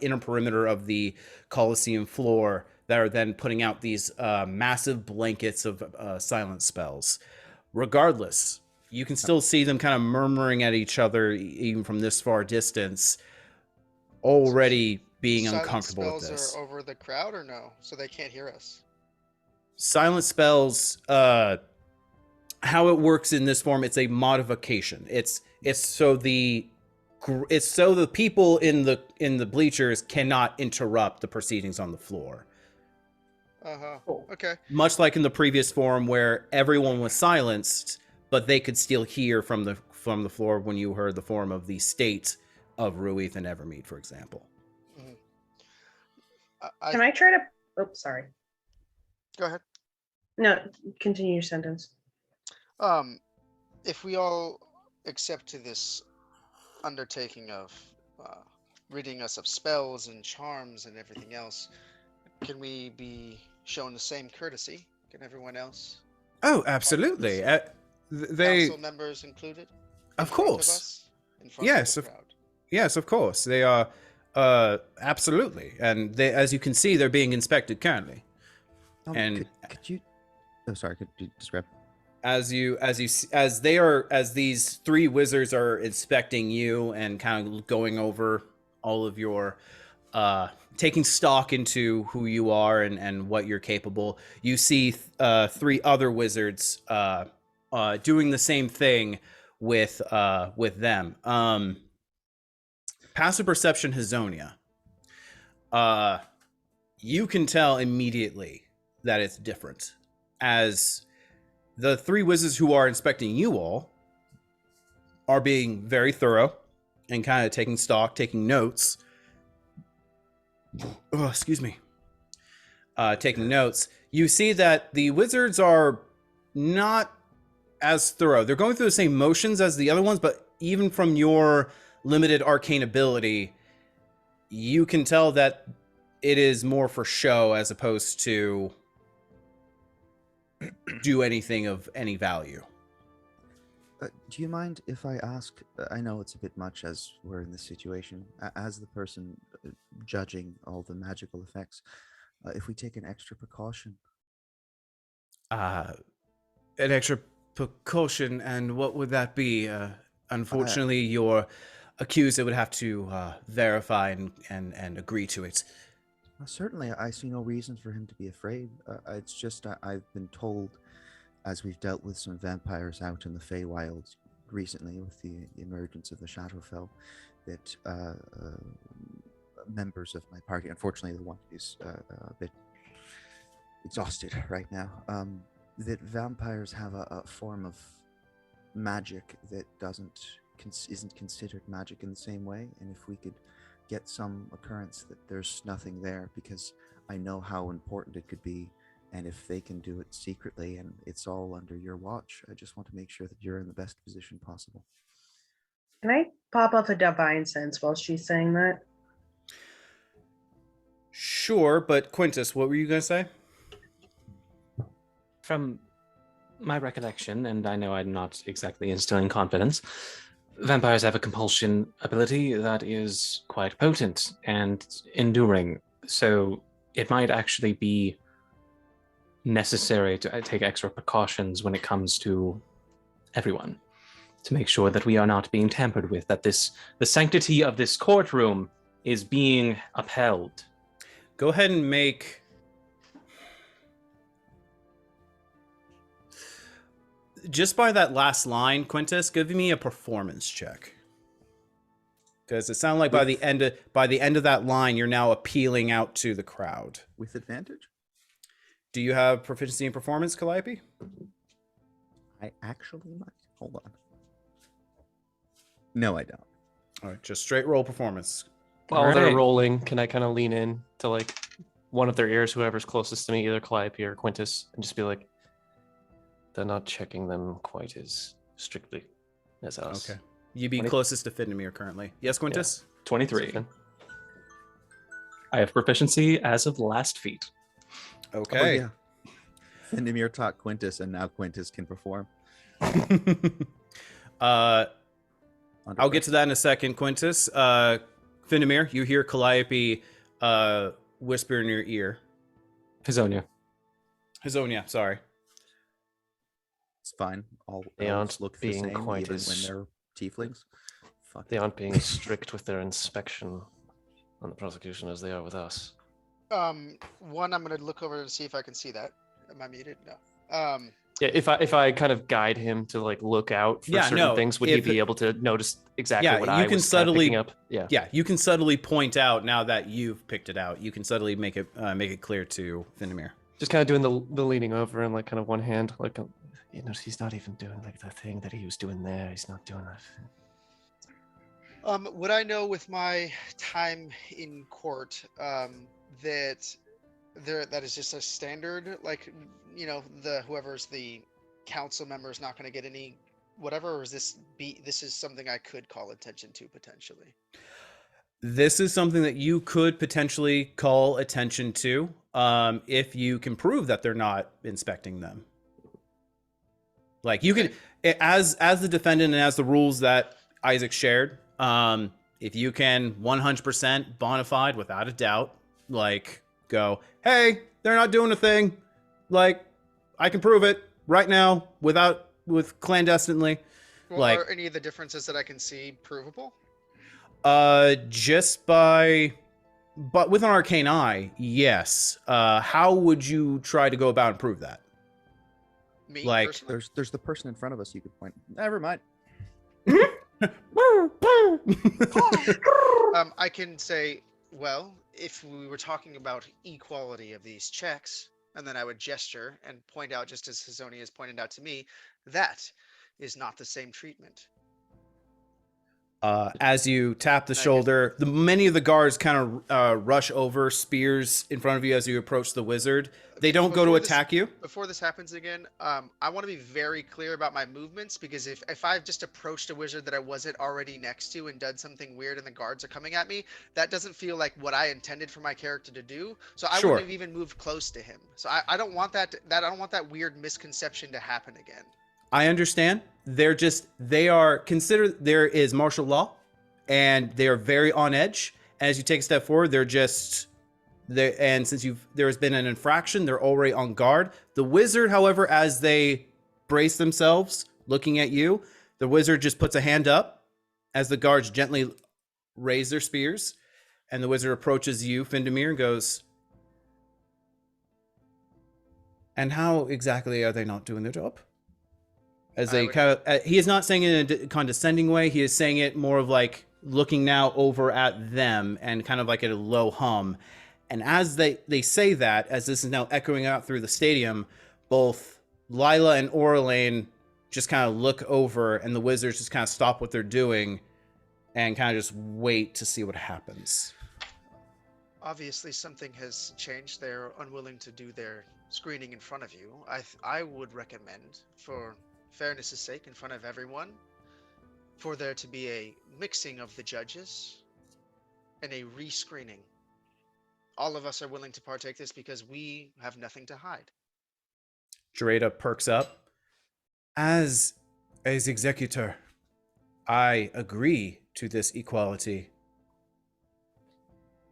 inner perimeter of the Colosseum floor that are then putting out these massive blankets of silent spells. Regardless, you can still see them kind of murmuring at each other, even from this far distance, already being uncomfortable with this. Spells are over the crowd or no? So they can't hear us? Silent spells, how it works in this form, it's a modification. It's so the people in the bleachers cannot interrupt the proceedings on the floor. Okay. Much like in the previous form where everyone was silenced, but they could still hear from the floor when you heard the form of the state of Ruith and Evermead, for example. Can I try to... Oh, sorry. Go ahead. No, continue your sentence. If we all accept to this undertaking of ridding us of spells and charms and everything else, can we be shown the same courtesy? Can everyone else? Oh, absolutely. Council members included? Of course. Yes, of crowd. Yes, of course. They are absolutely. And they, as you can see, they're being inspected currently. And could you... Oh, sorry. Could you describe? As these 3 wizards are inspecting you and kind of going over all of your taking stock into who you are and what you're capable, you see 3 other wizards doing the same thing with them. Passive perception, Hazonia. You can tell immediately that it's different, as the 3 wizards who are inspecting you all are being very thorough and kind of taking stock, taking notes. Oh, excuse me. Taking notes. You see that the wizards are not as thorough. They're going through the same motions as the other ones, but even from your limited arcane ability, you can tell that it is more for show as opposed to do anything of any value. Do you mind if I ask, I know it's a bit much as we're in this situation, as the person judging all the magical effects, if we take an extra precaution? An extra precaution, and what would that be? Unfortunately, your accuser would have to verify and agree to it. Certainly, I see no reason for him to be afraid. It's just I've been told, as we've dealt with some vampires out in the Feywild recently with the emergence of the Shadowfell, that members of my party, unfortunately the one who's a bit exhausted right now. That vampires have a form of magic that isn't considered magic in the same way, and if we could get some occurrence that there's nothing there, because I know how important it could be, and if they can do it secretly and it's all under your watch, I just want to make sure that you're in the best position possible. Can I pop off a divine sense while she's saying that? Sure, but Quintus, what were you going to say? From my recollection, and I know I'm not exactly instilling confidence, vampires have a compulsion ability that is quite potent and enduring. So it might actually be necessary to take extra precautions when it comes to everyone, to make sure that we are not being tampered with, that the sanctity of this courtroom is being upheld. Go ahead and make... Just by that last line, Quintus, give me a performance check. Because it sounds like by the end of that line, you're now appealing out to the crowd. With advantage? Do you have proficiency in performance, Calliope? I actually might. Hold on. No, I don't. All right, just straight roll performance. While they're Alright. rolling, can I kind of lean in to like one of their ears, whoever's closest to me, either Calliope or Quintus, and just be like, they're not checking them quite as strictly as us. Okay. You'd be 20. closest to Findemir currently. Yes, Quintus? 23. Something. I have proficiency as of last feat. Okay. Oh, yeah. Findemir taught Quintus, and now Quintus can perform. I'll get to that in a second, Quintus. Findemir, you hear Calliope whisper in your ear. Hazonia. Hazonia, sorry. It's fine. All They elves aren't look the being same, quite even as- when they're tieflings. Fuck. They aren't being as strict with their inspection on the prosecution as they are with us. One, I'm gonna look over to see if I can see that. Am I muted? No. Yeah, if I kind of guide him to like look out for certain things, would he be able to notice exactly what I was kind of picking up? Yeah, you can subtly point out now that you've picked it out. You can subtly make it clear to Findemir. Just kind of doing the leaning over and like kind of one hand, like he's not even doing like the thing that he was doing there. He's not doing that. Would I know with my time in court that that is just a standard, like, whoever's the council member is not going to get any whatever, or is this is something I could call attention to potentially? This is something that you could potentially call attention to if you can prove that they're not inspecting them. Like you could, as the defendant and as the rules that Isaac shared, if you can 100% bona fide without a doubt, like go, hey, they're not doing a thing. Like I can prove it right now with clandestinely. Well, like, are any of the differences that I can see provable? But with an arcane eye, yes. How would you try to go about and prove that? Me, like, personally? There's the person in front of us you could point. Never mind. I can say, well, if we were talking about equality of these checks, and then I would gesture and point out, just as Hazonia has pointed out to me, that is not the same treatment. As you tap the shoulder, many of the guards kind of rush over, spears in front of you as you approach the wizard. They don't go to attack you. Before this happens again, I want to be very clear about my movements, because if I've just approached a wizard that I wasn't already next to and done something weird and the guards are coming at me, that doesn't feel like what I intended for my character to do. So I wouldn't have even moved close to him. So I don't want I don't want that weird misconception to happen again. I understand. There is martial law, and they are very on edge. As you take a step forward, and since there has been an infraction, they're already on guard. The wizard, however, as they brace themselves, looking at you, the wizard just puts a hand up as the guards gently raise their spears, and the wizard approaches you, Findemir, and goes, "And how exactly are they not doing their job?" As they he is not saying it in a condescending way. He is saying it more of like looking now over at them and kind of like at a low hum. And as they say that, as this is now echoing out through the stadium, both Lila and Orlane just kind of look over, and the wizards just kind of stop what they're doing and kind of just wait to see what happens. Obviously, something has changed. They're unwilling to do their screening in front of you. I would recommend, for fairness' sake, in front of everyone, for there to be a mixing of the judges and a re-screening. All of us are willing to partake this because we have nothing to hide. Jareda perks up. As executor, I agree to this equality.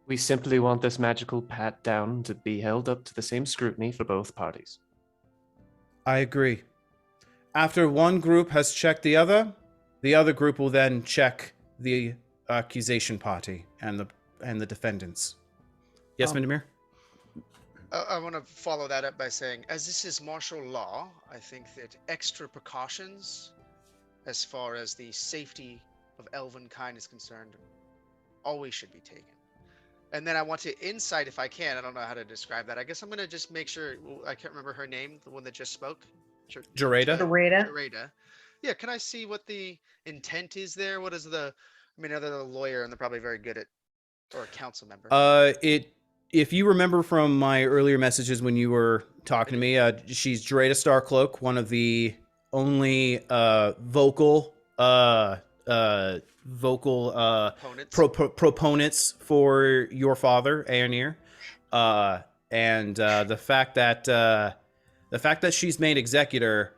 We simply want this magical pat down to be held up to the same scrutiny for both parties. I agree. After one group has checked the other group will then check the accusation party and the defendants. Yes, Mindamir? I want to follow that up by saying, as this is martial law, I think that extra precautions, as far as the safety of elven kind is concerned, always should be taken. And then I want to insight, if I can. I don't know how to describe that. I guess I'm going to just make sure. I can't remember her name, the one that just spoke. Jareda? Jareda. Yeah, can I see what the intent is there? What is the... I mean, other than a lawyer, and they're probably very good at... Or a council member. If you remember from my earlier messages when you were talking to me, she's Jareda Starcloak, one of the only vocal proponents for your father, Aenir, and the fact that she's made executor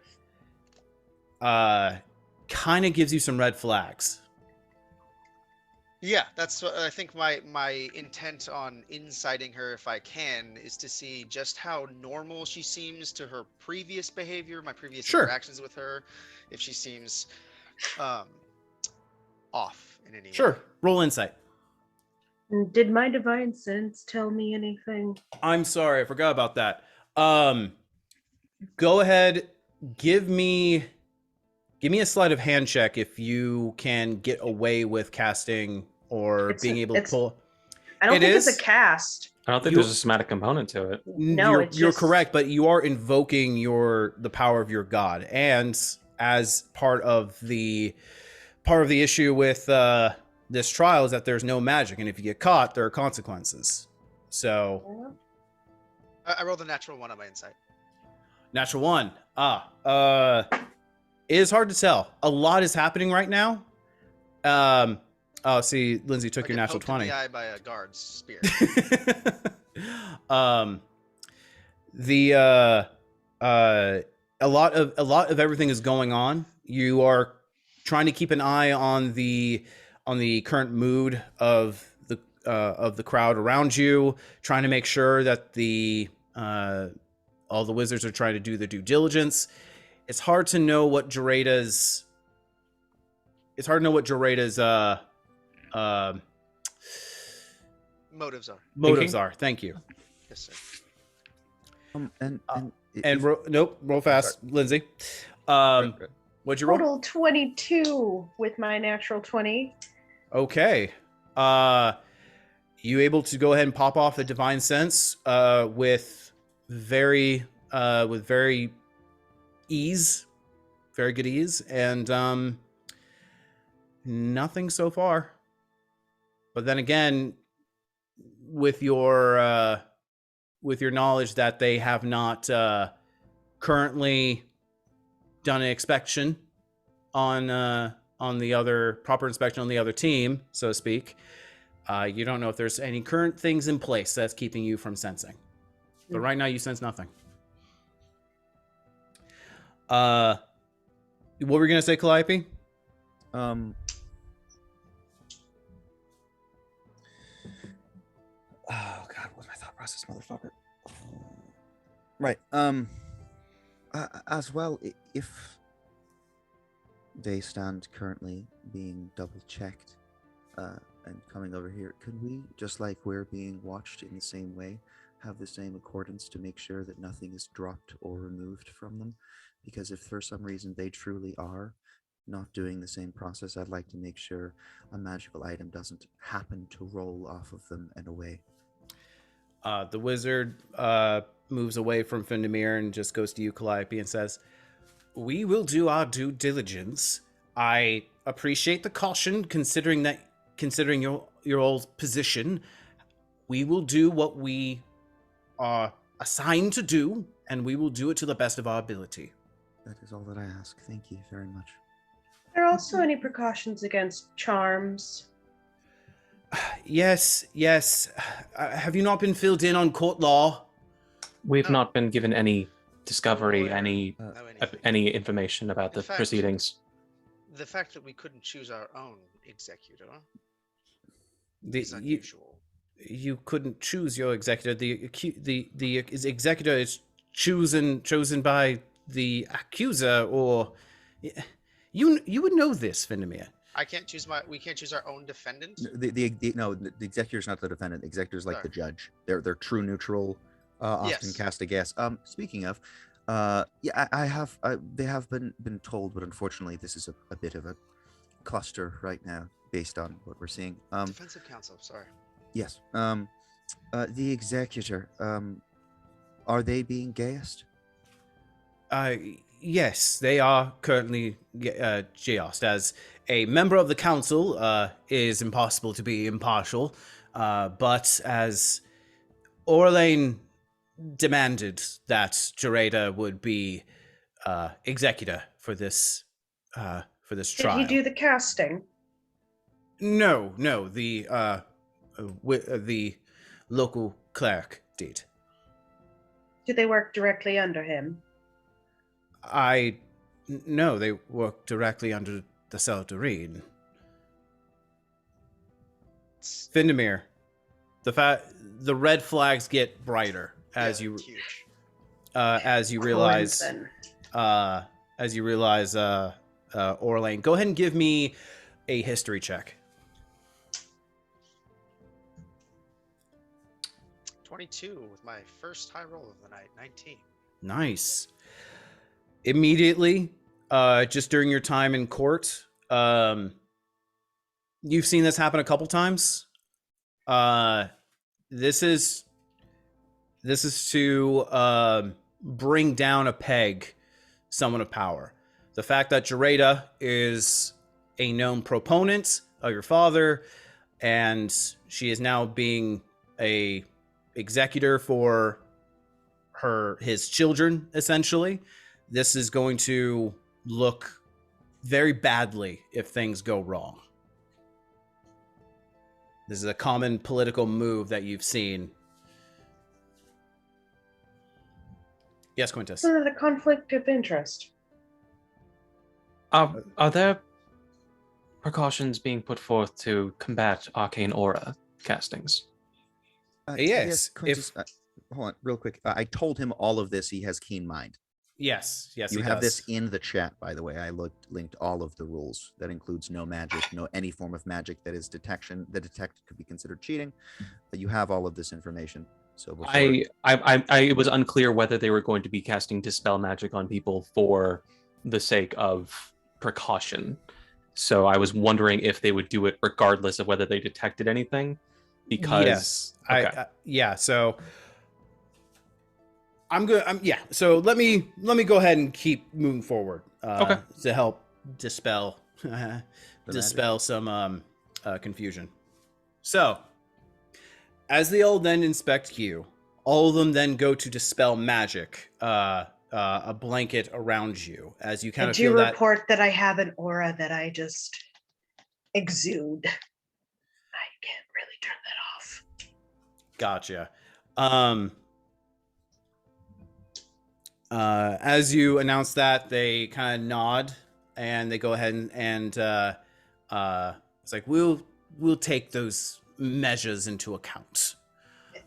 kind of gives you some red flags. Yeah, that's what I think my intent on inciting her, if I can, is to see just how normal she seems to her previous behavior, my previous interactions with her, if she seems off in any way. Sure, roll insight. Did my divine sense tell me anything? I'm sorry, I forgot about that. Go ahead, give me a sleight of hand check if you can get away with casting or being able to pull. I don't think it's a cast. I don't think there's a somatic component to it. No, you're correct, but you are invoking the power of your god, and as part of the issue with this trial is that there's no magic, and if you get caught, there are consequences. So, I rolled a natural 1 on my insight. Natural 1. It is hard to tell. A lot is happening right now. Oh, see, Lindsay took your natural 20. In the eye by a guard's spear. A lot of everything is going on. You are trying to keep an eye on the current mood of the crowd around you, trying to make sure that all the wizards are trying to do their due diligence. It's hard to know what Jareda's motives are. Motives are. Thank you. Yes, sir. Roll fast, Lindsay. What'd you roll? Total 22 with my natural 20. Okay. You able to go ahead and pop off the divine sense with very ease, very good ease, and nothing so far. But then again, with your knowledge that they have not currently done an inspection on the other proper inspection on the other team, so to speak, you don't know if there's any current things in place that's keeping you from sensing. But right now, you sense nothing. What were you gonna say, Calliope? Oh God, what's my thought process, motherfucker? Right. As well, if they stand currently being double checked, and coming over here, could we, just like we're being watched in the same way, have the same accordance to make sure that nothing is dropped or removed from them? Because if for some reason they truly are not doing the same process, I'd like to make sure a magical item doesn't happen to roll off of them and away. The wizard moves away from Findemir and just goes to you, Calliope, and says, "We will do our due diligence. I appreciate the caution, considering your old position. We will do what we are assigned to do, and we will do it to the best of our ability." That is all that I ask. Thank you very much. Are there also any precautions against charms? Yes. Have you not been filled in on court law? We've No. not been given any discovery, Nowhere. any No anything. any information about the In fact, proceedings. The fact that we couldn't choose our own executor The, is you, unusual. you couldn't choose your executor. The executor is chosen by the accuser, or you would know this, Findemir. We can't choose our own defendant. The executor's not the defendant. The executor's like Sorry. the judge. They're true neutral. Often Yes. cast a guess. Speaking of, they have been told, but unfortunately, this is a bit of a cluster right now, based on what we're seeing. Defensive counsel. Sorry. Yes. The executor. Are they being gassed? Yes, they are currently geost. As a member of the council, is impossible to be impartial. But as Orlane demanded that Jareda would be executor for this Did trial. he do the casting? No, the local cleric did. Do they work directly under him? No, they work directly under the Seldarine. Findemir, the red flags get brighter as Yeah, you it's huge. as you realize Crimson. Orlane. Go ahead and give me a history check. 22 with my first high roll of the night. 19. Nice. Immediately, just during your time in court, you've seen this happen a couple times. This is to bring down a peg someone of power. The fact that Jareda is a known proponent of your father, and she is now being a executor for his children, essentially. This is going to look very badly if things go wrong. This is a common political move that you've seen. Yes, Quintus. Isn't that a conflict of interest? Are there precautions being put forth to combat arcane aura castings? Yes, Quintus, hold on, real quick. I told him all of this. He has keen mind. Yes, You he have does. this in the chat, by the way. I linked all of the rules. That includes no magic, no any form of magic that is detection. The detect could be considered cheating. But you have all of this information. So before... It was unclear whether they were going to be casting dispel magic on people for the sake of precaution. So I was wondering if they would do it regardless of whether they detected anything. Because yes, so I'm good. So let me go ahead and keep moving forward. To help dispel some confusion. So as they all then inspect you, all of them then go to dispel magic, a blanket around you, as you kind of feel that. I do report that I have an aura that I just exude. I can't really turn that off. Gotcha. As you announce that, they kind of nod and they go ahead and it's like, we'll take those measures into account.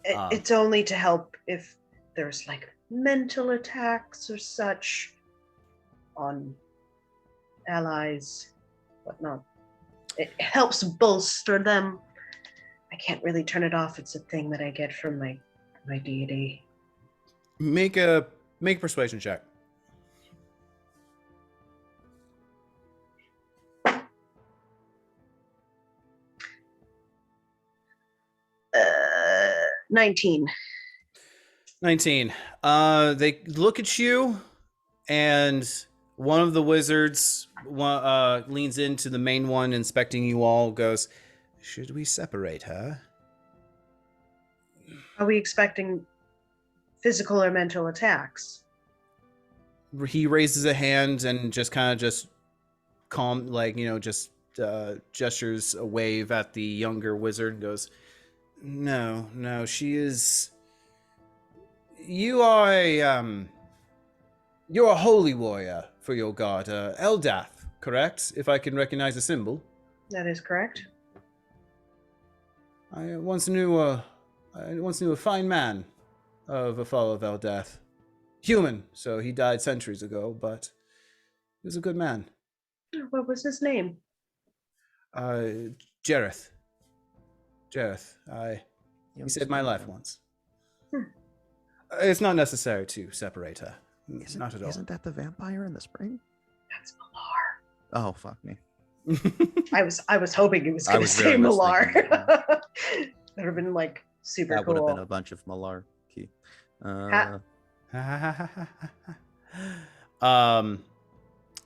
It's only to help if there's like mental attacks or such on allies, whatnot. It helps bolster them. I can't really turn it off. It's a thing that I get from my deity. Make a persuasion check. 19. 19. They look at you, and one of the wizards leans into the main one, inspecting you all, goes, "Should we separate her?" Are we expecting physical or mental attacks? He raises a hand and just kind of just calm, like, just gestures a wave at the younger wizard and goes, No, she is... You're a holy warrior for your god, Eldath, correct? If I can recognize the symbol. That is correct. I once knew a fine man of a follow of Eldath. Human, so he died centuries ago, but he was a good man. What was his name? Jareth. He saved my life once. It's not necessary to separate her. Not at all. Isn't that the vampire in the spring? That's Malar. Oh, fuck me. I was hoping it was going to say really was Malar. thinking That would have been like super That cool. would have been a bunch of malarkey.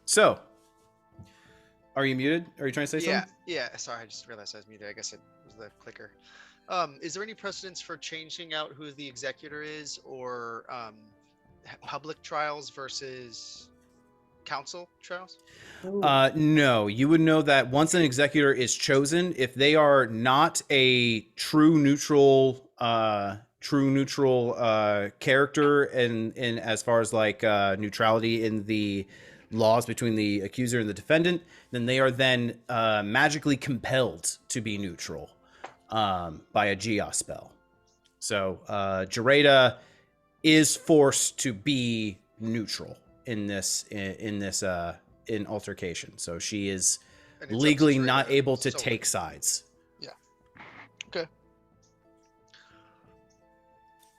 So, are you muted? Are you trying to say something? Yeah. Sorry, I just realized I was muted. I guess it was the clicker. Is there any precedence for changing out who the executor is, or public trials versus council trials? No, you would know that once an executor is chosen, if they are not a true neutral character in as far as like neutrality in the laws between the accuser and the defendant, then they are then magically compelled to be neutral by a Geos spell. So Jareda is forced to be neutral in altercation. So she is legally not able to take sides. Yeah. Okay.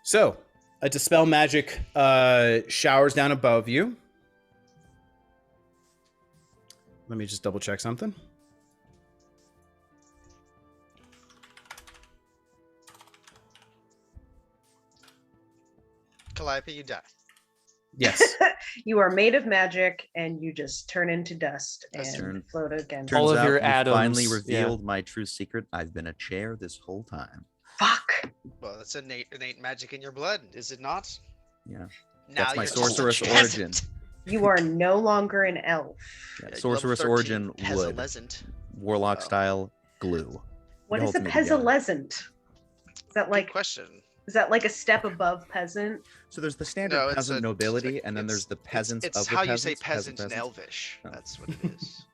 So a dispel magic showers down above you. Let me just double check something. Calliope, you die. Yes. You are made of magic, and you just turn into dust That's and float again. Turns All of out your you finally atoms, revealed my true secret. I've been a chair this whole time. Fuck. Well, that's innate magic in your blood, is it not? Yeah. Now That's my you're just a sorceress peasant. origin. You are no longer an elf. Yeah, Level sorceress 13 origin wood. peasant. Warlock Oh. style glue. What It is a holds me together. peasant? Is that Good like question. a step above peasant? So there's the standard No, it's peasant a- nobility, it's- and then there's the peasants It's of the how peasants. you say peasant in peasants. Elvish. Oh. That's what it is.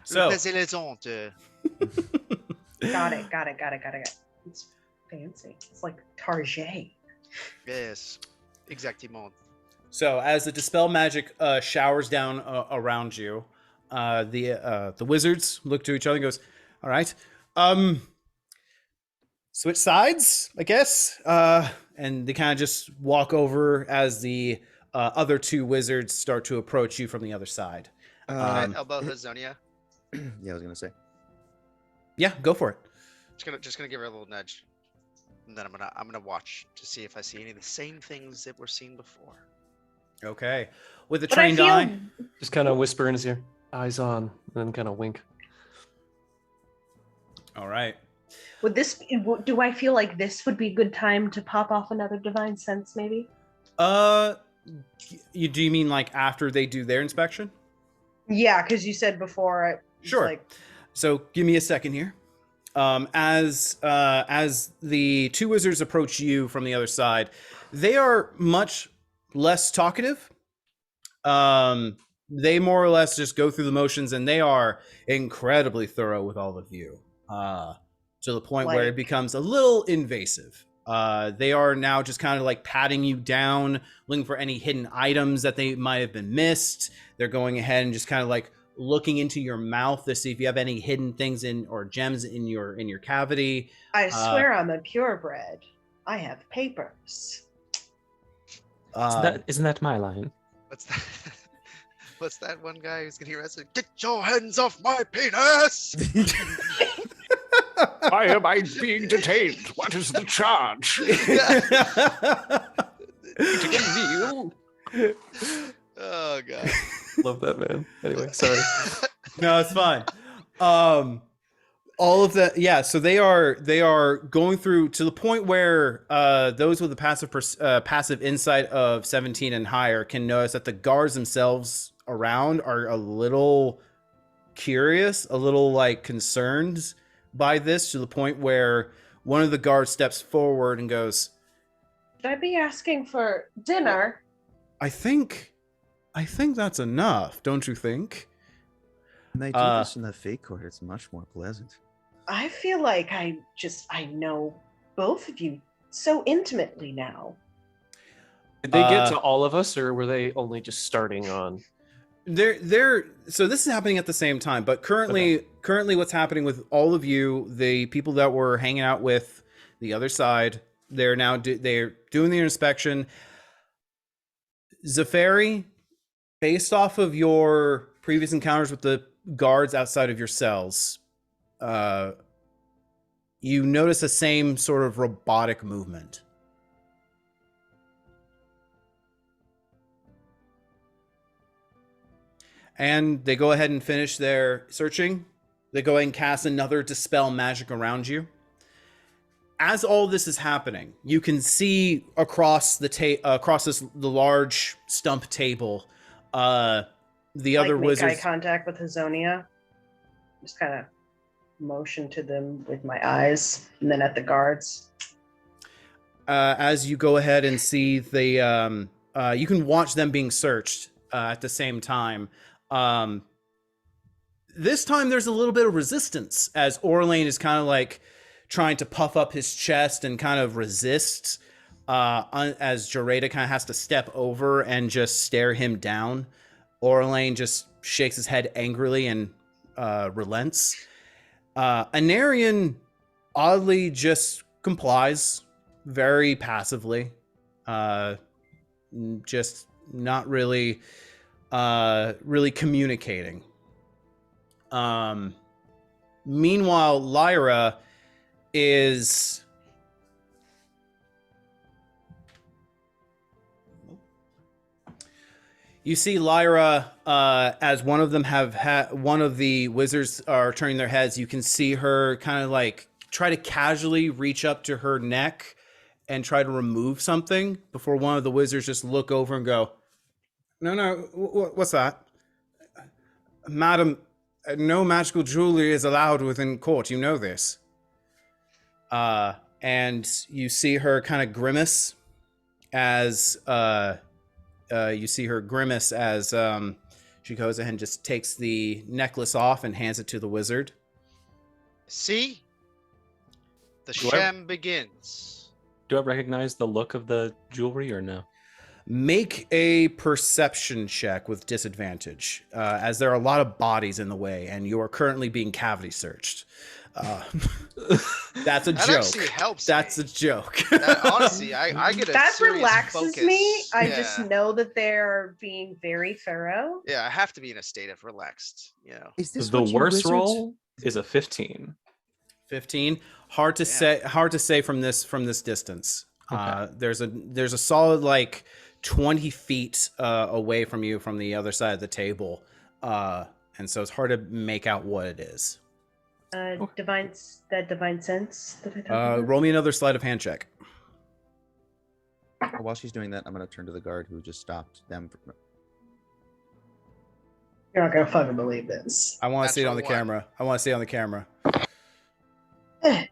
So Peasant. Got it. It's fancy. It's like Target. Yes, exactement. So as the dispel magic showers down around you, the wizards look to each other and goes, "All right, switch sides, I guess." And they kind of just walk over as the other two wizards start to approach you from the other side. Can I elbow Hazonia? Yeah, I was gonna say. Yeah, go for it. Just gonna give her a little nudge, and then I'm gonna watch to see if I see any of the same things that were seen before. Okay, with a But I trained feel eye. Just kind of whisper in his ear, eyes on, and then kind of wink. All right. do I feel like this would be a good time to pop off another divine sense, maybe? Do you mean like after they do their inspection? Yeah, because you said before. It was Sure. Like, So give me a second here. As the two wizards approach you from the other side, they are much less talkative. They more or less just go through the motions, and they are incredibly thorough with all of you, to the point where it Like- becomes a little invasive. They are now just kind of like patting you down, looking for any hidden items that they might have been missed. They're going ahead and just kind of like looking into your mouth to see if you have any hidden things or gems in your cavity. I swear I'm a purebred. I have papers. Isn't that my line? What's that? What's that one guy who's getting arrested? Get your hands off my penis! I Why am I being detained? What is the charge? Eating a meal? Oh god. Love that, man. Anyway, sorry. No, it's fine. All of that, yeah. So they are going through to the point where those with the passive insight of 17 and higher can notice that the guards themselves around are a little curious, a little like concerned by this, to the point where one of the guards steps forward and goes, Should I be asking for dinner? I think that's enough, don't you think? When they do this in the fake court, it's much more pleasant. I feel like I know both of you so intimately now. Did they get to all of us, or were they only just starting on? They're so this is happening at the same time, but currently what's happening with all of you, the people that were hanging out with the other side, they're now they're doing the inspection. Zafari, based off of your previous encounters with the guards outside of your cells, you notice the same sort of robotic movement. And they go ahead and finish their searching. They go ahead and cast another Dispel Magic around you. As all this is happening, you can see across the large stump table, the other make wizards. Eye contact with Hazonia. Just kind of motion to them with my eyes, and then at the guards. As you go ahead and see the, you can watch them being searched at the same time. This time there's a little bit of resistance as Orlane is kind of like trying to puff up his chest and kind of resist, as Jareda kind of has to step over and just stare him down. Orlane just shakes his head angrily and relents. Anarian oddly just complies very passively, just not really communicating. Meanwhile, Lyra is you see Lyra as one of them one of the wizards are turning their heads. You can see her kind of like try to casually reach up to her neck and try to remove something before one of the wizards just look over and go, no, what's that? Madam, no magical jewelry is allowed within court. You know this. And you see her kind of grimace as she goes ahead and just takes the necklace off and hands it to the wizard. See? The sham begins. Do I recognize the look of the jewelry or no? Make a perception check with disadvantage, as there are a lot of bodies in the way, and you are currently being cavity searched. That's a that joke. Actually helps That's me. a joke. Honestly, I get a that serious relaxes focus. me. I just know that they're being very thorough. Yeah, I have to be in a state of relaxed. You know, Is this The what you worst wizards- roll is a 15. 15. Hard to say from this distance. Okay. There's a solid like 20 feet away from you from the other side of the table, and so it's hard to make out what it is. Divine sense that I talked about? Roll me another sleight of hand check. While she's doing that, I'm going to turn to the guard who just stopped them. You're not gonna fucking believe this. I want to see it on the Natural camera. I want to see it on the camera. I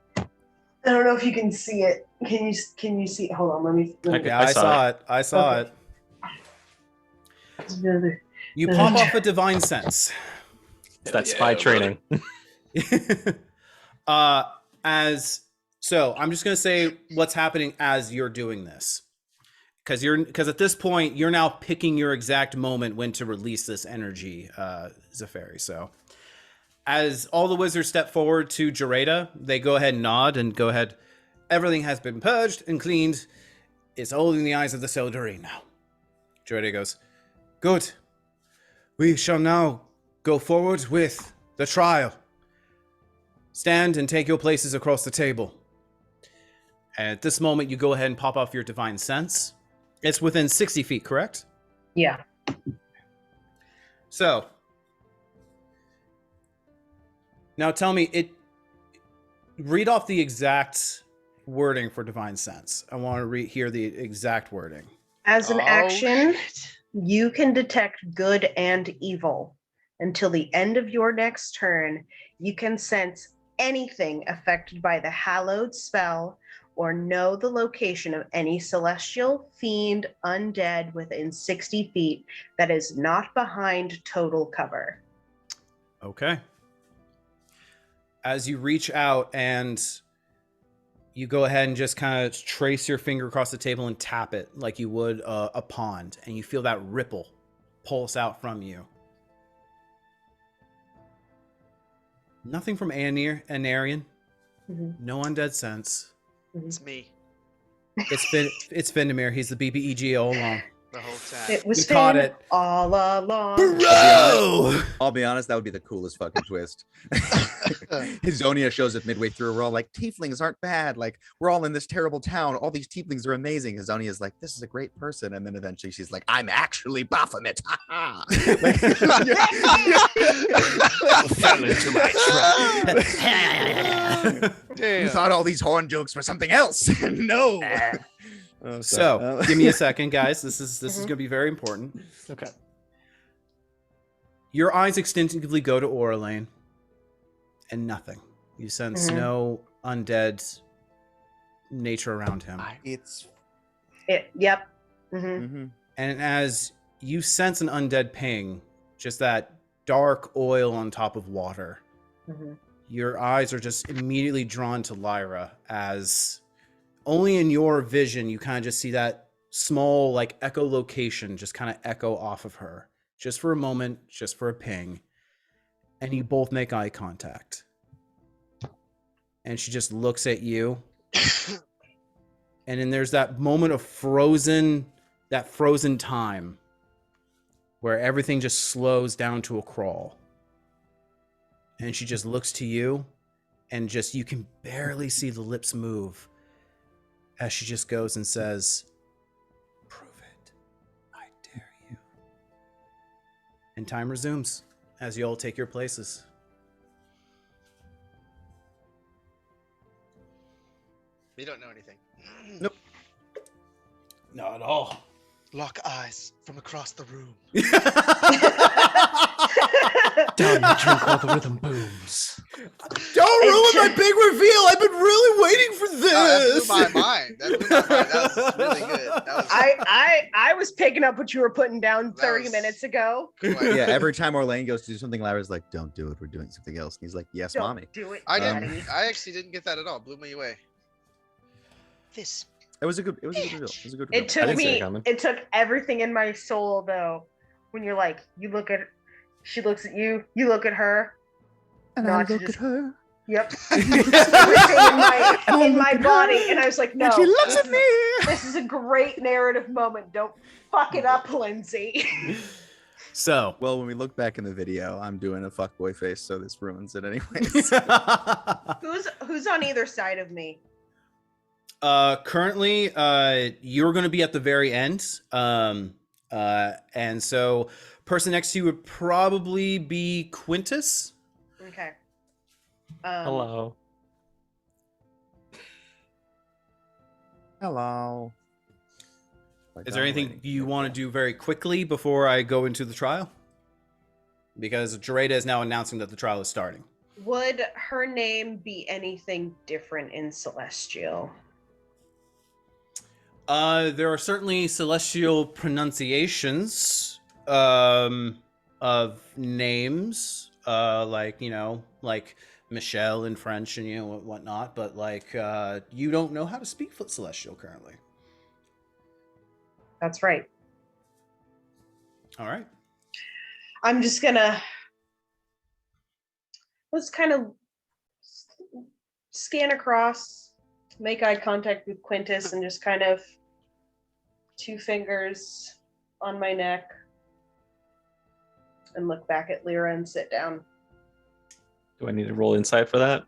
don't know if you can see it. Can you see it? Hold on, let me Yeah, I saw it. I saw Okay. it. You pop off a divine sense. That's spy training. So I'm just gonna say what's happening as you're doing this, because at this point you're now picking your exact moment when to release this energy, Zafari. So as all the wizards step forward to Jareda, they go ahead and nod and go ahead. Everything has been purged and cleaned. It's all in the eyes of the Seldarine now. Jareda goes, good. We shall now go forward with the trial. stand and take your places across the table. And at this moment, you go ahead and pop off your divine sense. It's within 60 feet, correct? Yeah. So, now tell me, read off the exact wording for divine sense. I want to hear the exact wording. As an Oh, action, shit. you can detect good and evil. Until the end of your next turn, you can sense anything affected by the hallowed spell or know the location of any celestial, fiend, undead within 60 feet that is not behind total cover. Okay. As you reach out and you go ahead and just kind of trace your finger across the table and tap it like you would a pond, and you feel that ripple pulse out from you. Nothing from Anarian. Mhm. No undead sense. It's me It's Vindemir. He's the BBEG all along. the whole time. It was You caught Finn it. all along. Bro! I'll be honest, that would be the coolest fucking twist. Zonia shows up midway through. We're all like, tieflings aren't bad. Like, we're all in this terrible town. All these tieflings are amazing. And Zonia's like, this is a great person. And then eventually she's like, I'm actually Baphomet. Fell into my trap. You thought all these horn jokes were something else. No. Oh, So, give me a second, guys. This is going to be very important. Okay. Your eyes instinctively go to Aurelane, and nothing. You sense no undead nature around him. Yep. And as you sense an undead ping, just that dark oil on top of water, your eyes are just immediately drawn to Lyra, as only in your vision you kind of just see that small like echolocation just kind of echo off of her, just for a moment, just for a ping, and you both make eye contact, and she just looks at you, and then there's that moment of frozen time where everything just slows down to a crawl, and she just looks to you, and just you can barely see the lips move as she just goes and says, "Prove it. I dare you." And time resumes as you all take your places. You don't know anything. Nope. Not at all. Lock eyes from across the room. Down the drink while the rhythm booms. Don't ruin my big reveal. I've been really waiting for this. That blew my mind. That was really good. That was I was picking up what you were putting down 30 was- minutes ago. Yeah, every time Orlane goes to do something, Lyra's like, don't do it. We're doing something else. And he's like, yes, Don't mommy. do it. I Daddy. didn't. I actually didn't get that at all. Blew me away. This. It was a good reveal. It was a good reveal. It took didn't see it me. coming. It took everything in my soul, though. When you're like, you look at, she looks at you. You look at her. And not I to look just- at her. Yep. Everything in my body, and I was like, no. And she looks at me. This is a great narrative moment. Don't fuck it up, Lindsay. So, Well, when we look back in the video, I'm doing a fuckboy face, so this ruins it anyways. Who's on either side of me? currently, you're going to be at the very end. And so, person next to you would probably be Quintus. Okay. Hello. Hello. Is there anything you want to do very quickly before I go into the trial? Because Jareda is now announcing that the trial is starting. Would her name be anything different in Celestial? There are certainly celestial pronunciations of names, like Michelle in French and whatnot. But you don't know how to speak celestial currently. That's right. All right. I'm just gonna let's kind of scan across, make eye contact with Quintus, and just kind of 2 fingers on my neck and look back at Lyra and sit down. Do I need to roll insight for that?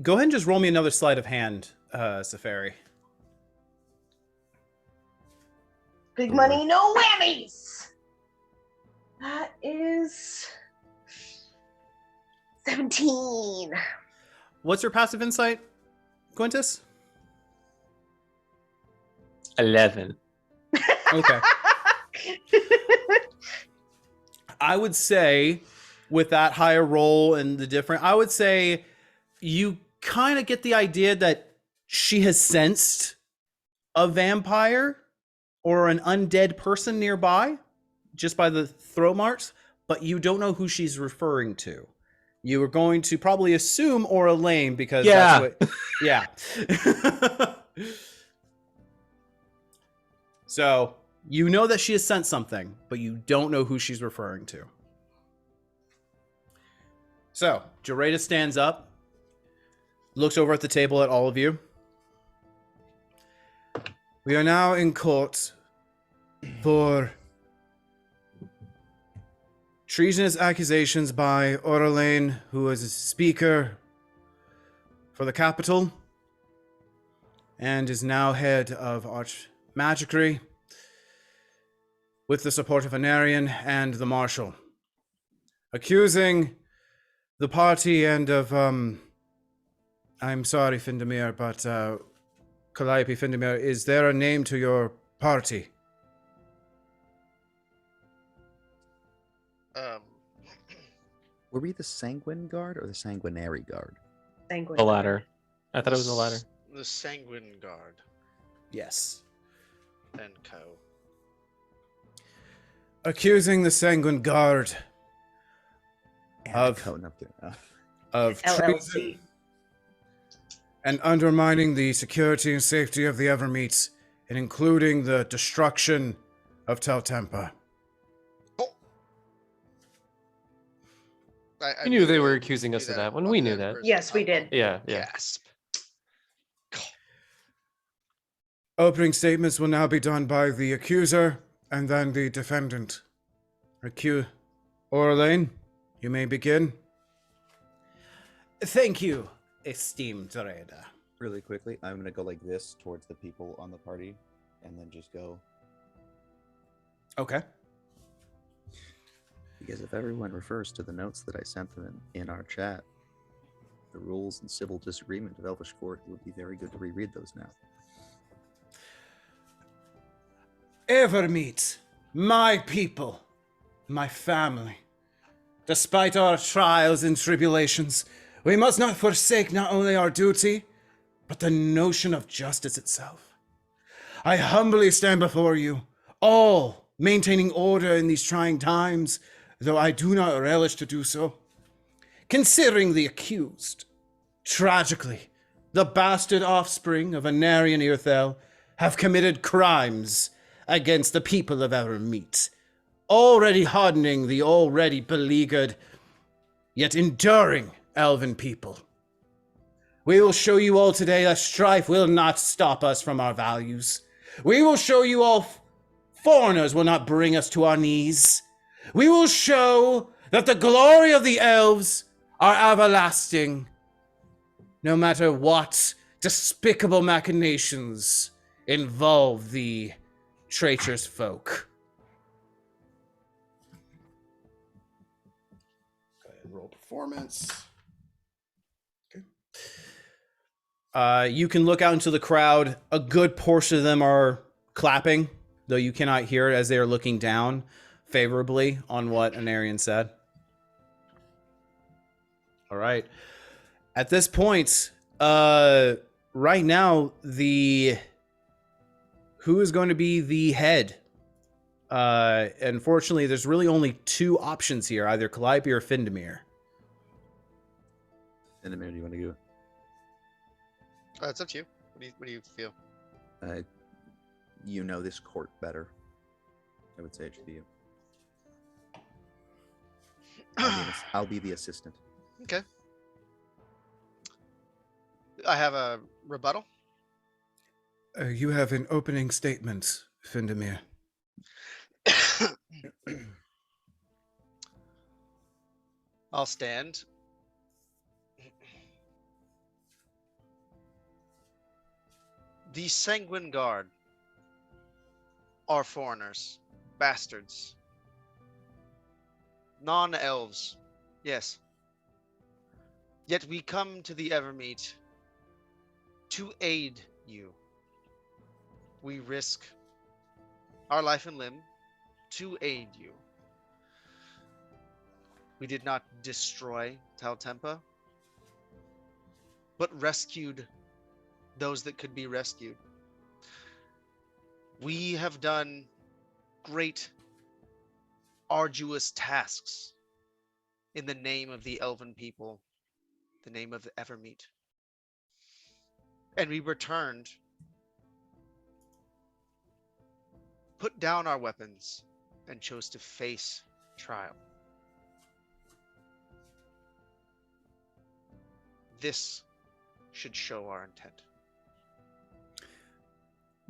Go ahead and just roll me another sleight of hand, Safari. Big money, no whammies. That is 17. What's your passive insight, Quintus? 11. Okay. I would say, with that higher roll and the different, I would say you kind of get the idea that she has sensed a vampire or an undead person nearby just by the throat marks, but you don't know who she's referring to. You were going to probably assume Aura Lane because that's what, yeah. So you know that she has sent something, but you don't know who she's referring to. So Jareda stands up, looks over at the table at all of you. We are now in court for treasonous accusations by Aurelane, who is a speaker for the capital and is now head of Archmagicry with the support of Anarian and the Marshal, accusing the party and of, I'm sorry, Findamir, but Calliope Findamir, is there a name to your party? Were we the Sanguine Guard or the Sanguinary Guard? Sanguine. The latter. I thought it was the latter. The Sanguine Guard Yes. and Co. Accusing the Sanguine Guard of treason LLC. and undermining the security and safety of the Evermeet, and including the destruction of Tel Tempa. We knew they were accusing us of that when we knew that. Yes, we did. Yeah. Gasp. Opening statements will now be done by the accuser and then the defendant. Aurelane, you may begin. Thank you, esteemed Jareda. Really quickly, I'm going to go like this towards the people on the party and then just go. Okay. Because if everyone refers to the notes that I sent them in our chat, the rules and civil disagreement of Elvish Court, it would be very good to reread those now. Evermeet, my people, my family. Despite our trials and tribulations, we must not forsake not only our duty, but the notion of justice itself. I humbly stand before you, all maintaining order in these trying times, though I do not relish to do so. Considering the accused, tragically, the bastard offspring of Anarian Irthel have committed crimes against the people of Evermeet, already hardening the already beleaguered, yet enduring elven people. We will show you all today that strife will not stop us from our values. We will show you all foreigners will not bring us to our knees. We will show that the glory of the elves are everlasting, no matter what despicable machinations involve the traitorous folk. Go ahead and roll performance. Okay. You can look out into the crowd. A good portion of them are clapping, though you cannot hear it as they are looking down favorably on what Anarian said. All right. At this point, right now, who is going to be the head? Unfortunately, there's really only two options here, either Calliope or Findamir. Findamir, do you want to go? It's up to you. What do you feel? You know this court better. I would say it should be you. I'll be the assistant. Okay. I have a rebuttal. You have an opening statement, Findamir. I'll stand. The Sanguine Guard are foreigners, bastards, non-elves, yes. Yet we come to the Evermeet to aid you. We risk our life and limb to aid you. We did not destroy Taltempa, but rescued those that could be rescued. We have done great, arduous tasks in the name of the Elven people, the name of the Evermeet. And we returned, put down our weapons, and chose to face trial. This should show our intent.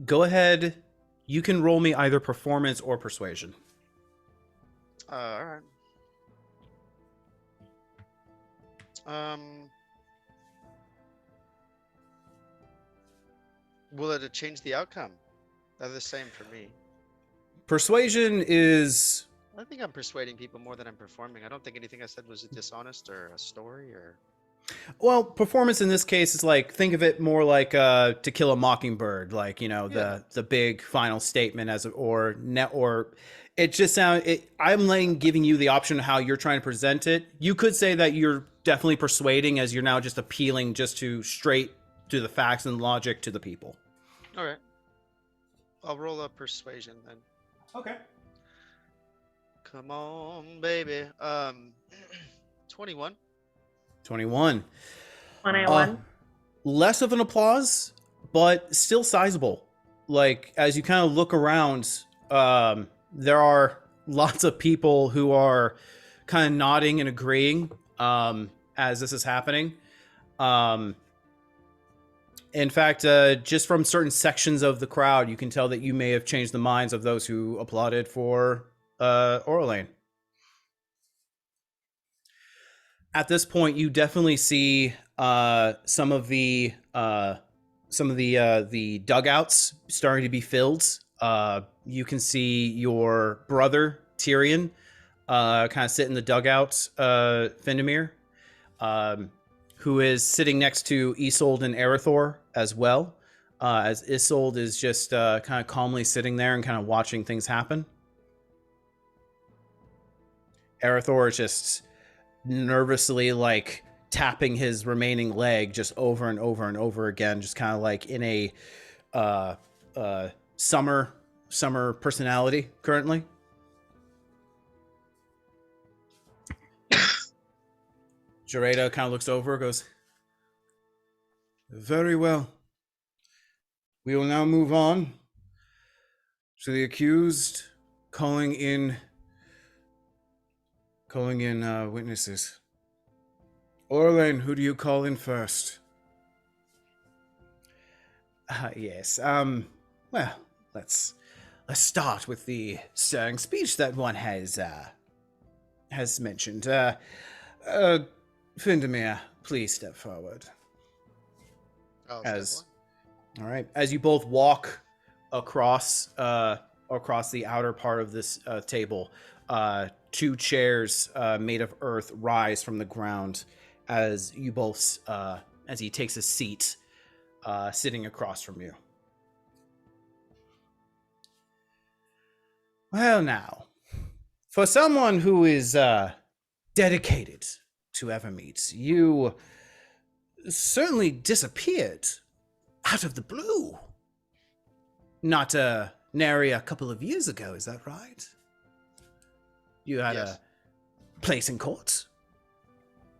Go ahead. You can roll me either performance or persuasion. All right. Will it change the outcome? They're the same for me. Persuasion is... I think I'm persuading people more than I'm performing. I don't think anything I said was dishonest or a story or... Well, performance in this case is like, think of it more like To Kill a Mockingbird, like, you know, the big final statement or it just sounds, I'm giving you the option of how you're trying to present it. You could say that you're definitely persuading as you're now just appealing just to straight to the facts and logic to the people. All right. I'll roll a persuasion then. Okay. Come on, baby. 21. 21. 101. Less of an applause, but still sizable. Like, as you kind of look around, there are lots of people who are kind of nodding and agreeing as this is happening. In fact, just from certain sections of the crowd, you can tell that you may have changed the minds of those who applauded for Orlain. At this point, you definitely see some of the dugouts starting to be filled. You can see your brother Tyrion kind of sit in the dugout, Findemir, who is sitting next to Isolde and Erithor as well, as Isolde is just kind of calmly sitting there and kind of watching things happen. Erithor is just nervously like tapping his remaining leg just over and over and over again, just kind of like in a summer personality currently. Jareda kind of looks over, goes, "Very well. We will now move on to the accused, calling in witnesses. Orlain, who do you call in first?" Yes. Well, let's start with the stirring speech that one has mentioned. Findemir, please step forward. Oh, All right. As you both walk across the outer part of this table, two chairs made of earth rise from the ground as you both as he takes a seat sitting across from you. Well, now, for someone who is dedicated to Evermeet, you certainly disappeared out of the blue. Not nary a couple of years ago, is that right? You had Yes. a place in court,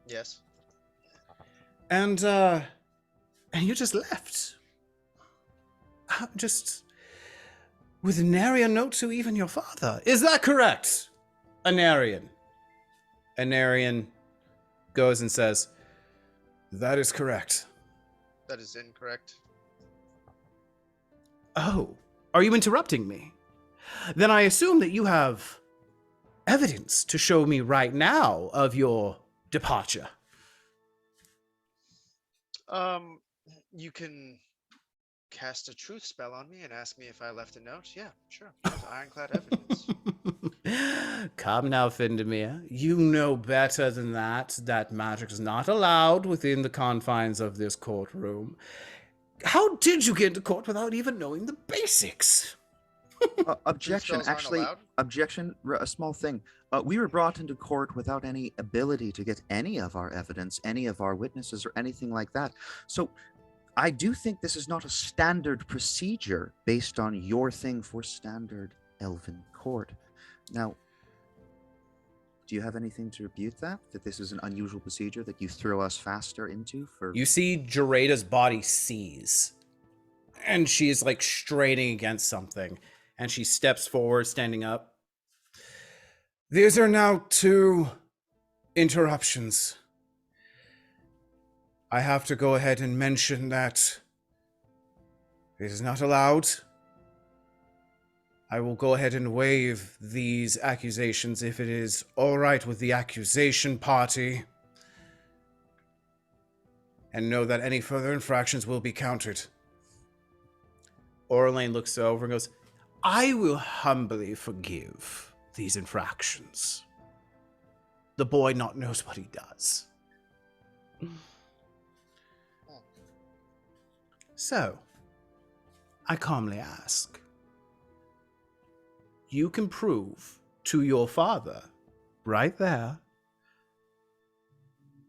Yes. and you just left, just with nary a note to even your father. Is that correct, Anarian? Anarian goes and says, "That is correct." That is incorrect. Oh, are you interrupting me? Then I assume that you have evidence to show me right now of your departure. You can cast a truth spell on me and ask me if I left a note, yeah, sure. There's ironclad evidence. Come now, Findemir. You know better than that. That magic is not allowed within the confines of this courtroom. How did you get into court without even knowing the basics? Objection. spells aren't Actually, allowed? objection. A small thing. We were brought into court without any ability to get any of our evidence, any of our witnesses, or anything like that. So, I do think this is not a standard procedure based on your thing for standard Elven court. Now, do you have anything to refute that? That this is an unusual procedure that you throw us faster into for? You see Jareda's body seize, and she is like straining against something, and she steps forward, standing up. These are now 2 interruptions. I have to go ahead and mention that it is not allowed. I will go ahead and waive these accusations if it is all right with the accusation party. And know that any further infractions will be countered. Orlain looks over and goes, I will humbly forgive these infractions. The boy not knows what he does. So, I calmly ask, you can prove to your father, right there,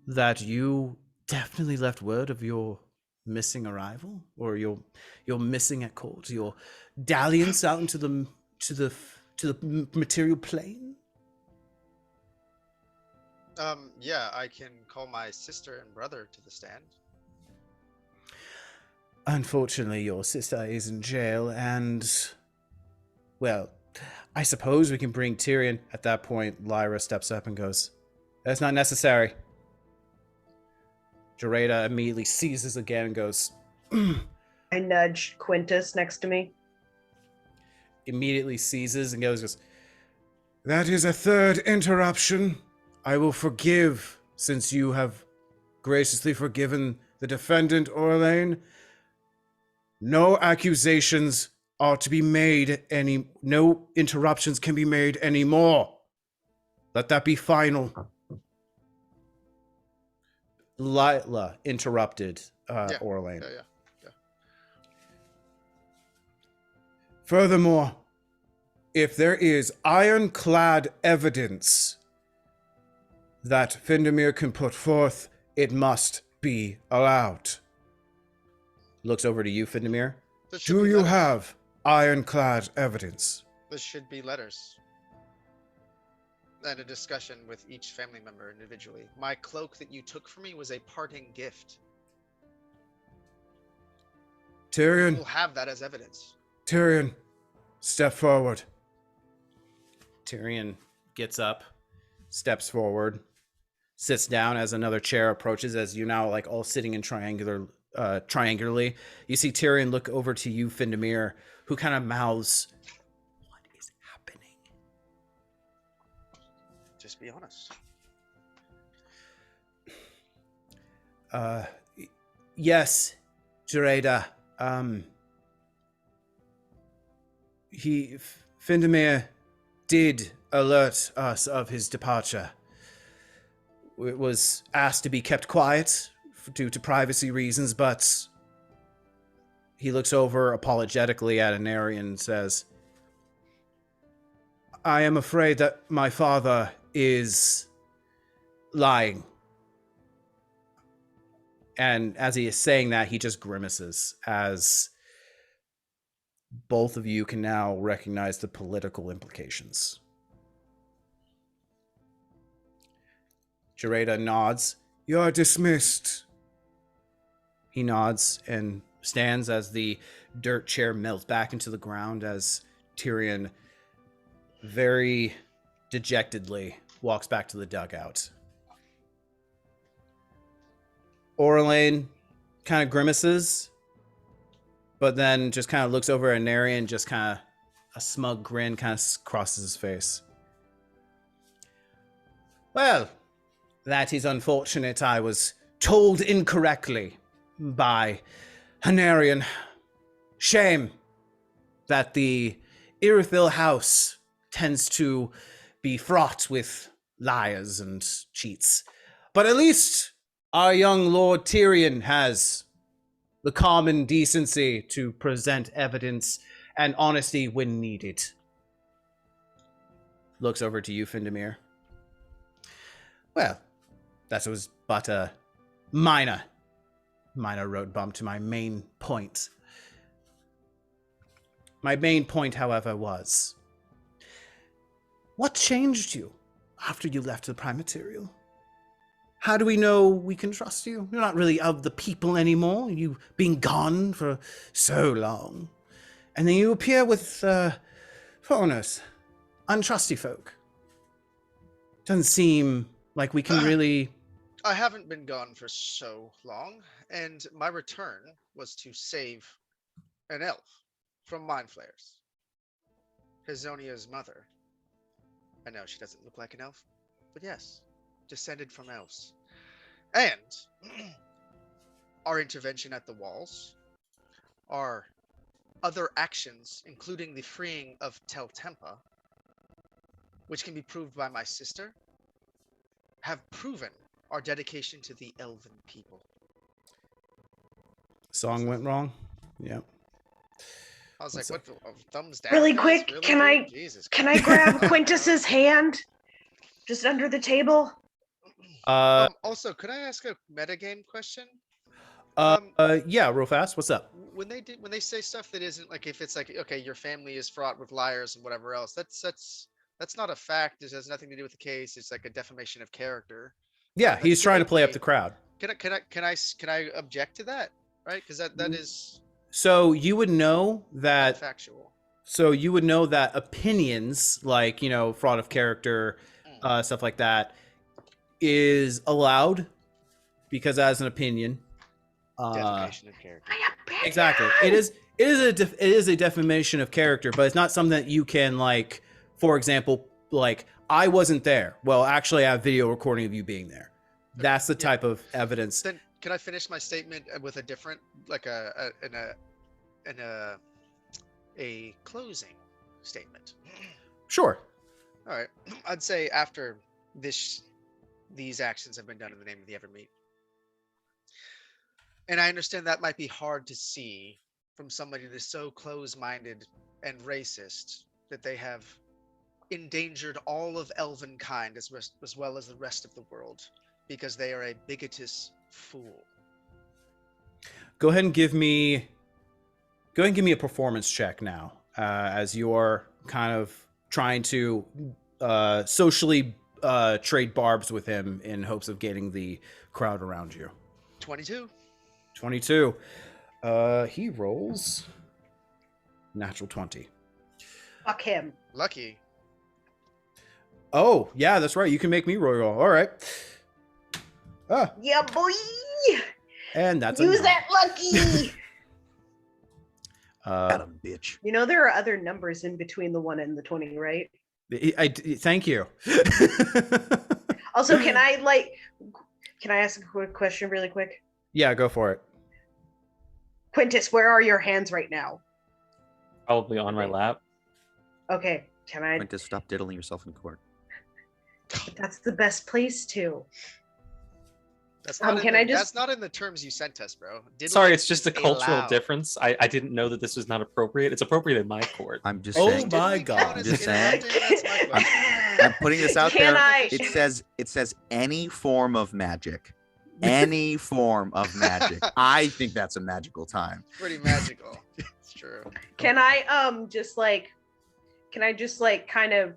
that you definitely left word of your missing arrival, or your missing at court, your dalliance out into the material plane? Yeah, I can call my sister and brother to the stand. Unfortunately, your sister is in jail, and, well, I suppose we can bring Tyrion. At that point, Lyra steps up and goes, that's not necessary. Jareda immediately seizes again and goes, I nudge Quintus next to me. immediately seizes and goes, that is a 3rd interruption. I will forgive, since you have graciously forgiven the defendant, Orlain. No accusations are to be made no interruptions can be made anymore. Let that be final. Lila interrupted Orlain. Yeah. Furthermore, if there is ironclad evidence that Findemir can put forth, it must be allowed. Looks over to you, Findemir. Do you have ironclad evidence? This should be letters. And a discussion with each family member individually. My cloak that you took from me was a parting gift. Tyrion. We'll have that as evidence. Tyrion, step forward. Tyrion gets up, steps forward, sits down as another chair approaches, as you now like all sitting in triangularly. You see Tyrion look over to you, Findemir, who kind of mouths, what is happening? Just be honest. Yes, Jareda. Findemir did alert us of his departure. It was asked to be kept quiet due to privacy reasons, but he looks over apologetically at Anari and says, I am afraid that my father is lying. And as he is saying that, he just grimaces, as both of you can now recognize the political implications. Jareda nods. You're dismissed. He nods and stands as the dirt chair melts back into the ground, as Tyrion very dejectedly walks back to the dugout. Orlain kind of grimaces, but then just kind of looks over at Neri and just kind of a smug grin kind of crosses his face. Well, that is unfortunate. I was told incorrectly by Hanarian. Shame that the Irithyll house tends to be fraught with liars and cheats. But at least our young Lord Tyrion has the common decency to present evidence and honesty when needed. Looks over to you, Findamir. Well, that was but a minor road bump to my main point. My main point, however, was what changed you after you left the Prime Material? How do we know we can trust you? You're not really of the people anymore. You've been gone for so long. And then you appear with foreigners, untrusty folk. Doesn't seem like we can really... I haven't been gone for so long, and my return was to save an elf from mind flayers. Hazonia's mother. I know she doesn't look like an elf, but yes, descended from elves. And our intervention at the walls, our other actions, including the freeing of Tel Tempa, which can be proved by my sister, have proven our dedication to the elven people. Song went wrong? Yep. I was like, what the thumbs down? Really guys? quick, Really, can dude? I Jesus can I Christ. grab Quintus's hand just under the table? Also, could I ask a metagame question? Yeah, real fast. What's up? When they say stuff that isn't like, if it's like, okay, your family is fraught with liars and whatever else, that's not a fact. It has nothing to do with the case. It's like a defamation of character. Yeah, But he's trying to play up the typically- crowd. Can I object to that? Right? Because that is So you would know that factual. So you would know that opinions like, fraud of character, stuff like that is allowed because as an opinion. Defamation of character. Exactly. It is a defamation of character, but it's not something that you can, like, for example, like, I wasn't there. Well, actually I have video recording of you being there. That's the type of evidence. Then can I finish my statement with a different, like a closing statement? Sure. All right. I'd say after these actions have been done in the name of the Evermeet. And I understand that might be hard to see from somebody that is so close-minded and racist that they have endangered all of elven kind as well as the rest of the world because they are a bigotous fool. Go ahead and give me a performance check now, as you're kind of trying to socially trade barbs with him in hopes of getting the crowd around you. 22. 22. He rolls natural 20. Fuck him. Lucky. Oh, yeah, that's right. You can make me roll. All right. Yeah, boy. And that's Use that lucky. Adam, bitch. You know there are other numbers in between the 1 and the 20, right? Thank you. Also, can I ask a quick question really quick? Yeah, go for it. Quintus, where are your hands right now? Probably on my lap. Okay, can I? Quintus, stop diddling yourself in court. That's the best place to. That's not, that's not in the terms you sent us, bro. Sorry, it's just a Diddling cultural allowed. difference. I didn't know that this was not appropriate. It's appropriate in my court. I'm just Oh saying. my Diddling God. count as Just saying. interrupting? That's my question. I'm putting this out Can there. I- It says any form of magic. Any form of magic. I think that's a magical time. Pretty magical. It's true. Can I just kind of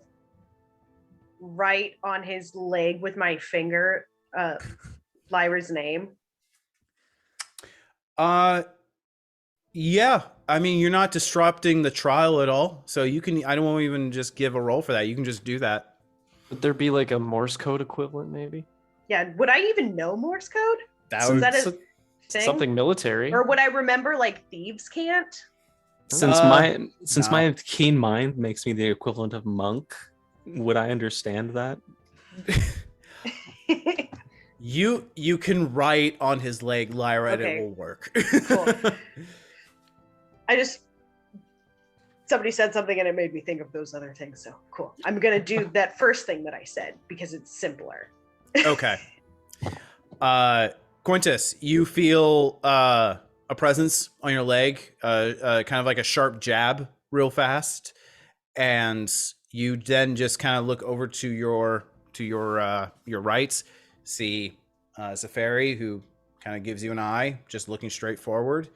write on his leg with my finger Lyra's name? Yeah. I mean, you're not disrupting the trial at all, so you can. I don't even just give a roll for that. You can just do that. Would there be like a Morse code equivalent, maybe? Yeah, would I even know Morse code? That Is would, that a so- thing? Something military. Or would I remember like thieves can't? Since no. my keen mind makes me the equivalent of monk, would I understand that? you can write on his leg, Lyra, and Okay. it will work. Cool. somebody said something and it made me think of those other things. So cool. I'm going to do that first thing that I said because it's simpler. Okay. Quintus, you feel a presence on your leg, kind of like a sharp jab real fast. And you then just kind of look over to your right, see Zafari, who kind of gives you an eye, just looking straight forward,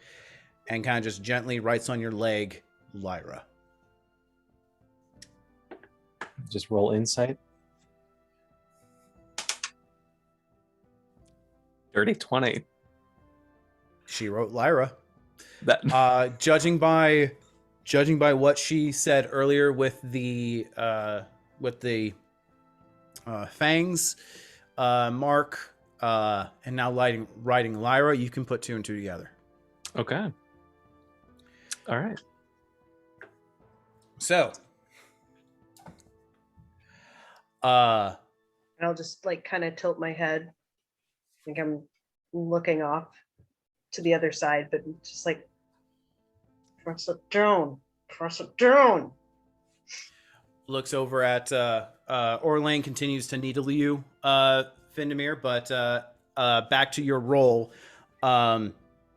and kind of just gently writes on your leg, Lyra. Just roll insight. Dirty 20. She wrote Lyra. That Judging by what she said earlier with the fangs, Mark, and now writing Lyra, you can put 2 and 2 together. Okay. All right. So, And I'll just like kind of tilt my head. I think I'm looking off to the other side, but just like press it down. looks over at Orlane, continues to needle you, Findemir, but back to your roll.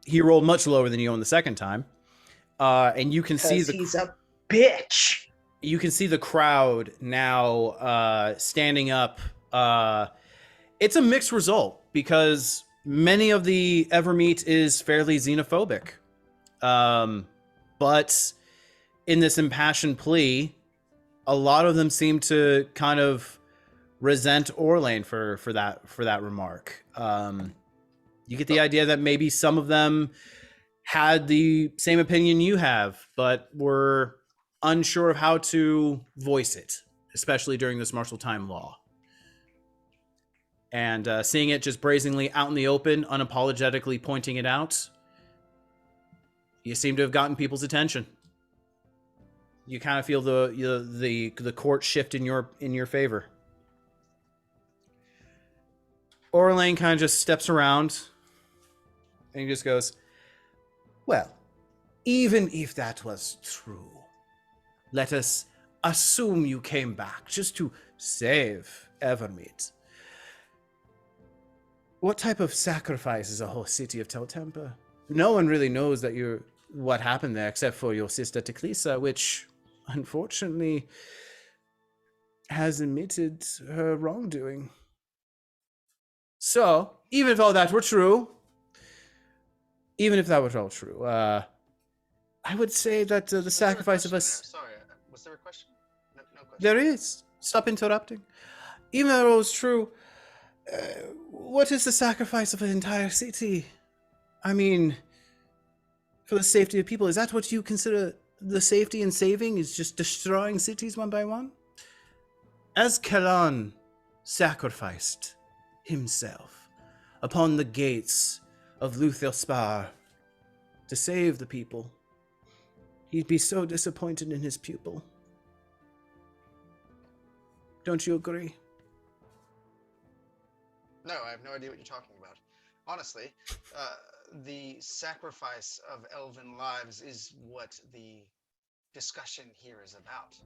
He rolled much lower than you on the second time, and you can see he's a bitch. You can see the crowd now standing up. It's a mixed result because many of the Evermeet is fairly xenophobic, but in this impassioned plea, a lot of them seem to kind of resent Orlane for that remark. You get the idea that maybe some of them had the same opinion you have, but were unsure of how to voice it, especially during this martial time law. And seeing it just brazenly out in the open, unapologetically pointing it out, you seem to have gotten people's attention. You kind of feel the court shift in your favor. Orlane kind of just steps around and he just goes, "Well, even if that was true, let us assume you came back just to save Evermeet. What type of sacrifice is a whole city of Teltempa? No one really knows that what happened there except for your sister Teclisa, which unfortunately has admitted her wrongdoing. So, even if all that were true, I would say that the sacrifice of us..." Sorry, was there a question? No question. There is. Stop interrupting. Even if it was true, what is the sacrifice of an entire city? I mean, for the safety of people, is that what you consider the safety and saving, is just destroying cities one by one? As Kalan sacrificed himself upon the gates of Luthilspar to save the people, he'd be so disappointed in his pupil. Don't you agree? No, I have no idea what you're talking about. Honestly, the sacrifice of elven lives is what the discussion here is about.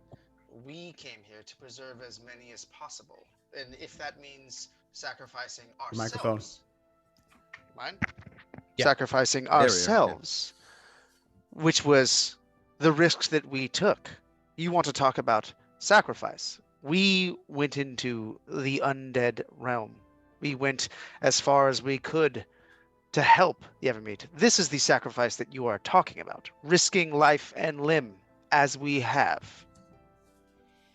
We came here to preserve as many as possible. And if that means sacrificing ourselves... Microphone. Mine? Yeah. Sacrificing There we are, ourselves, which was the risks that we took. You want to talk about sacrifice. We went into the undead realm. We went as far as we could to help the Evermeet. This is the sacrifice that you are talking about. Risking life and limb, as we have.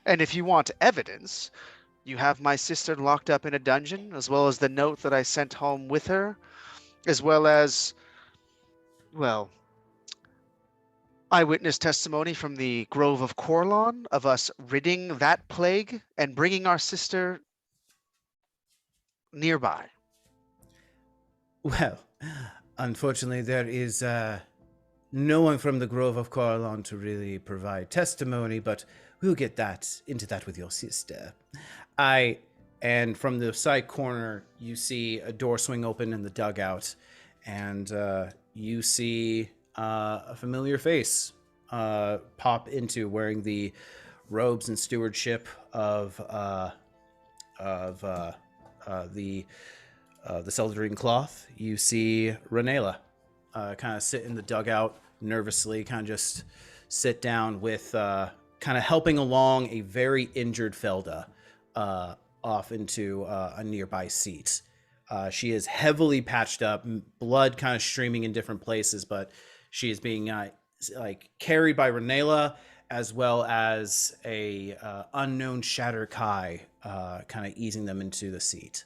And if you want evidence, you have my sister locked up in a dungeon, as well as the note that I sent home with her, as well as, well, eyewitness testimony from the Grove of Corlon of us ridding that plague and bringing our sister nearby. Well, unfortunately, there is no one from the Grove of Corlon to really provide testimony, but we'll get into that with your sister. And from the side corner, you see a door swing open in the dugout, and you see a familiar face pop into, wearing the robes and stewardship of the Celdrine cloth. You see Renela kind of sit in the dugout nervously, kind of just sit down with kind of helping along a very injured Felda off into a nearby seat. She is heavily patched up, blood kind of streaming in different places, but she is being like carried by Renela, as well as a unknown Shatter Kai kind of easing them into the seat.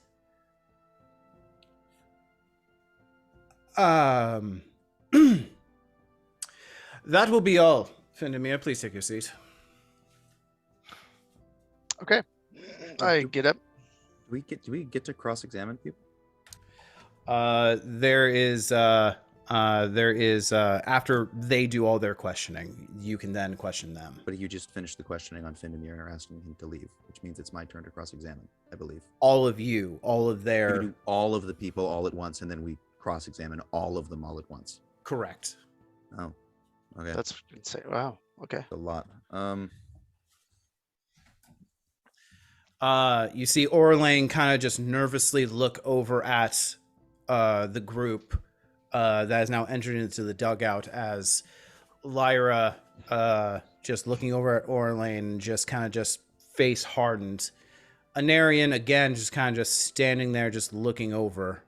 That will be all. Fendemir, please take your seat. Okay. I get up. Do we get to cross-examine people? There is after they do all their questioning, you can then question them. But you just finished the questioning on Findemir and are asking him to leave, which means it's my turn to cross-examine, I believe. All of you, all of We their... can do all of the people all at once, and then we cross-examine all of them all at once. Correct. Oh, okay. That's insane. Wow. Okay. a lot. You see Orlane kind of just nervously look over at the group that has now entered into the dugout, as Lyra just looking over at Orlane, just kind of just face hardened. Anarian again just kind of just standing there just looking over.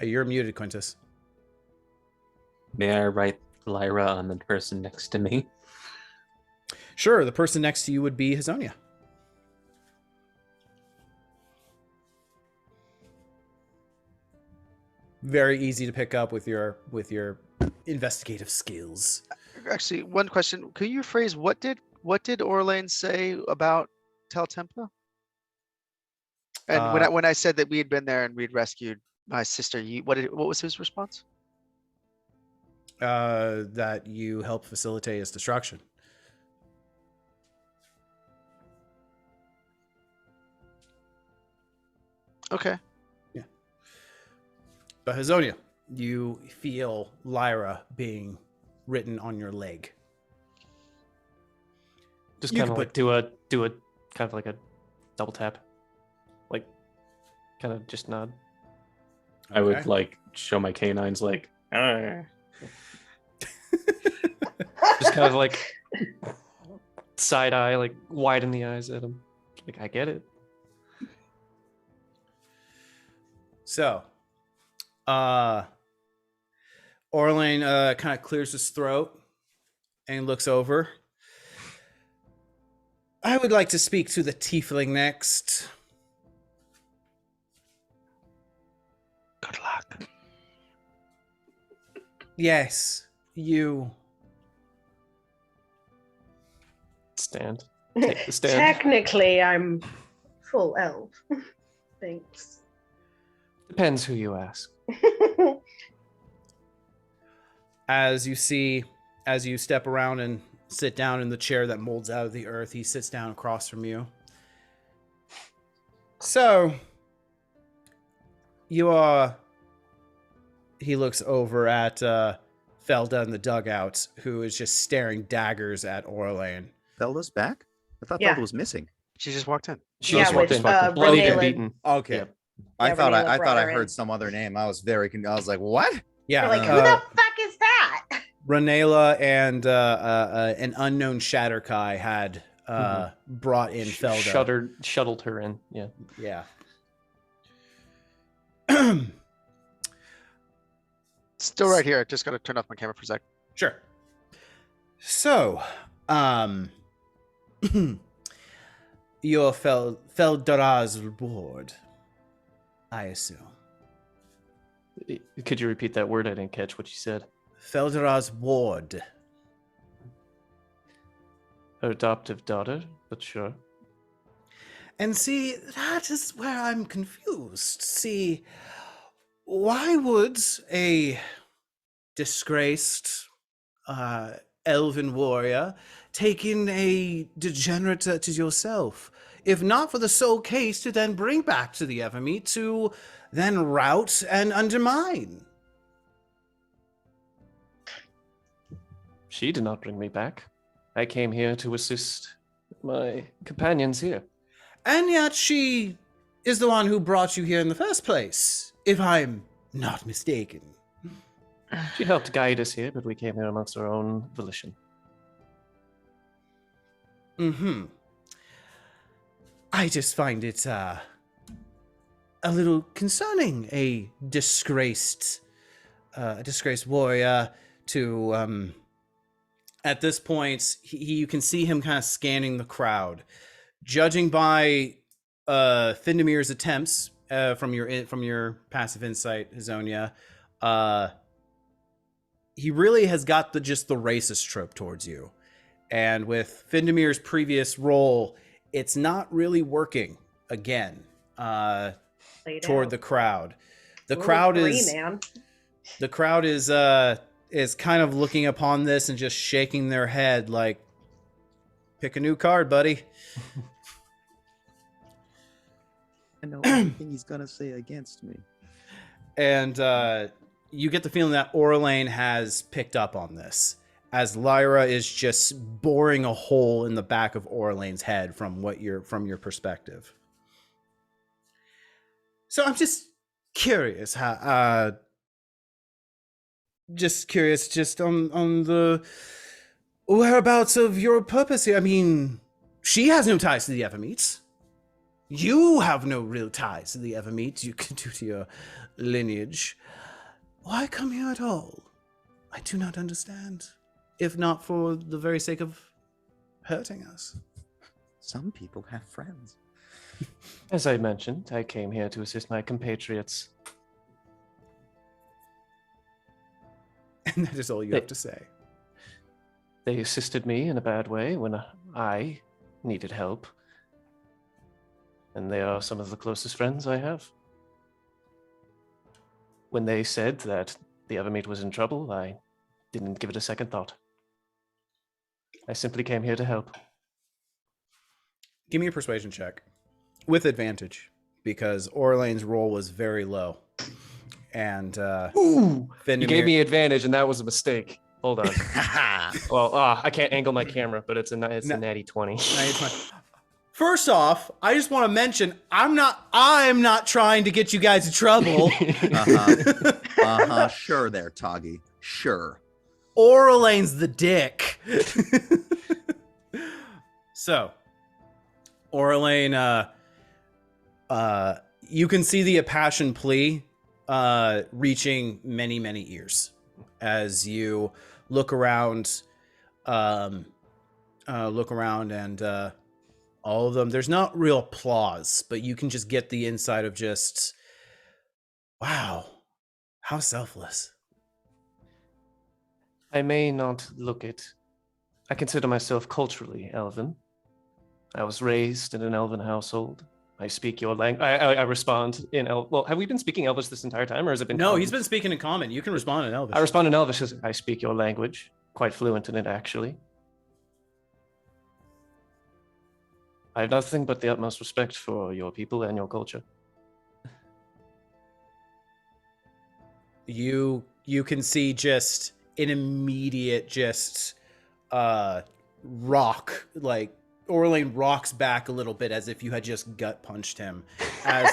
You're muted, Quintus. May I write Lyra on the person next to me? Sure, the person next to you would be Hazonia. Very easy to pick up with your investigative skills. Actually, one question. Could you phrase what did Orlane say about Tel Templa? And when I said that we had been there and we'd rescued my sister, what was his response? That you help facilitate his destruction. Okay. Yeah. But Hazonia, you feel Lyra being written on your leg. Just You kind of could like do a kind of like a double tap, like kind of just nod. I would Okay. like show my canines like, "Arr." Just kind of like side eye, like widen the eyes at him. Like, I get it. So, Orlane kind of clears his throat and looks over. I would like to speak to the tiefling next. Good luck. Yes, you. Stand. Take the stand. Technically, I'm full elf. Thanks. Depends who you ask. As you step around and sit down in the chair that molds out of the earth, he sits down across from you. So, you are... He looks over at Felda in the dugout, who is just staring daggers at Orlane. Felda's back? I thought Yeah. Felda was missing. She just walked in. She Yeah, just walked with, in, bloodied and Renela. beaten. Okay. Yep. I Yeah, thought Renela I brought her heard in. some other name. I was very confused. I was like, what? Yeah, You're like, who the fuck is that? Renela and an unknown Shatterkai had brought in Felda. Shuttled her in. Yeah. Yeah. Still right here. Just gotta turn off my camera for a sec. Sure. So, your Feldora's reward, I assume. Could you repeat that word? I didn't catch what you said. Feldora's ward. Her adoptive daughter, but sure. And see, that is where I'm confused. See, why would a disgraced elven warrior take in a degenerate to yourself? if not for the sole case to then bring back to the Evermeet to then rout and undermine. She did not bring me back. I came here to assist my companions here. And yet she is the one who brought you here in the first place, if I'm not mistaken. She helped guide us here, but we came here amongst our own volition. I just find it a little concerning, a disgraced warrior to at this point you can see him kind of scanning the crowd, judging by Findamir's attempts from your passive insight, Hazonia. He really has got the racist trope towards you. And with Findamir's previous role, it's not really working again toward the crowd. The crowd is kind of looking upon this and just shaking their head like, pick a new card, buddy. I know everything he's gonna say against me. And you get the feeling that Orlane has picked up on this, as Lyra is just boring a hole in the back of Orlane's head from your perspective. So I'm just curious how on the whereabouts of your purpose here. I mean, she has no ties to the Evermeets. You have no real ties to the Evermeets, you can due to your lineage. Why come here at all? I do not understand. If not for the very sake of hurting us. Some people have friends. As I mentioned, I came here to assist my compatriots. And that is all you have to say. They assisted me in a bad way when I needed help. And they are some of the closest friends I have. When they said that the Evermeet was in trouble, I didn't give it a second thought. I simply came here to help. Give me a persuasion check. With advantage, because Orlane's roll was very low. And you gave me advantage, and that was a mistake. Hold on. Well, I can't angle my camera, but it's a natty 20. First off, I just want to mention I'm not trying to get you guys in trouble. Sure there, Toggy. Sure. Orlane's the dick. So, Orlane, you can see the impassioned plea reaching many, many ears as you look around and all of them. There's not real applause, but you can just get the inside of just, wow, how selfless. I may not look it. I consider myself culturally elven. I was raised in an elven household. I speak your language. I respond in Elvish. Well, have we been speaking Elvish this entire time, or has it been? No, common? He's been speaking in common. You can respond in Elvish. I respond in Elvish because I speak your language, quite fluent in it, actually. I have nothing but the utmost respect for your people and your culture. You can see just an immediate rock, like Orlane rocks back a little bit as if you had just gut punched him. As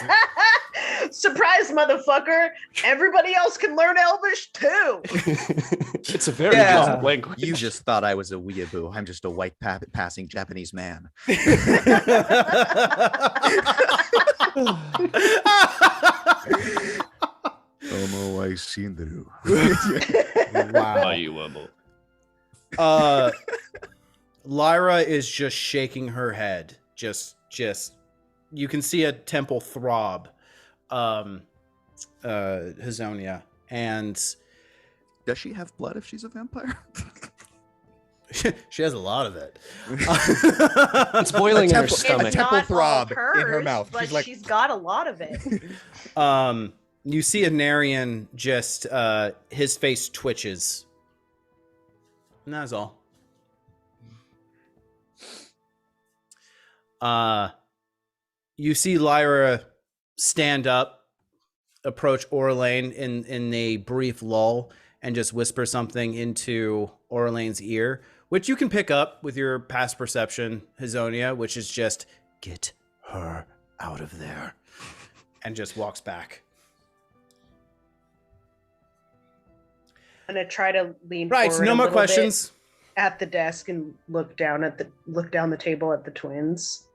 surprise, motherfucker! Everybody else can learn Elvish too. It's a very good language. You just thought I was a weeaboo. I'm just a white passing Japanese man. Omo I Shinderu. Wow. Lyra is just shaking her head. Just you can see a temple throb. Hazonia. And does she have blood if she's a vampire? She has a lot of it. It's boiling in her stomach. A temple throb in her mouth. But she's got a lot of it. You see Anarian just his face twitches. And that's all. you see Lyra stand up, approach Orlane in a brief lull, and just whisper something into Orlane's ear, which you can pick up with your past perception, Hazonia, which is just, get her out of there, and just walks back. I'm gonna try to lean Right, forward no a more little bit questions. at the desk and look down the table at the twins.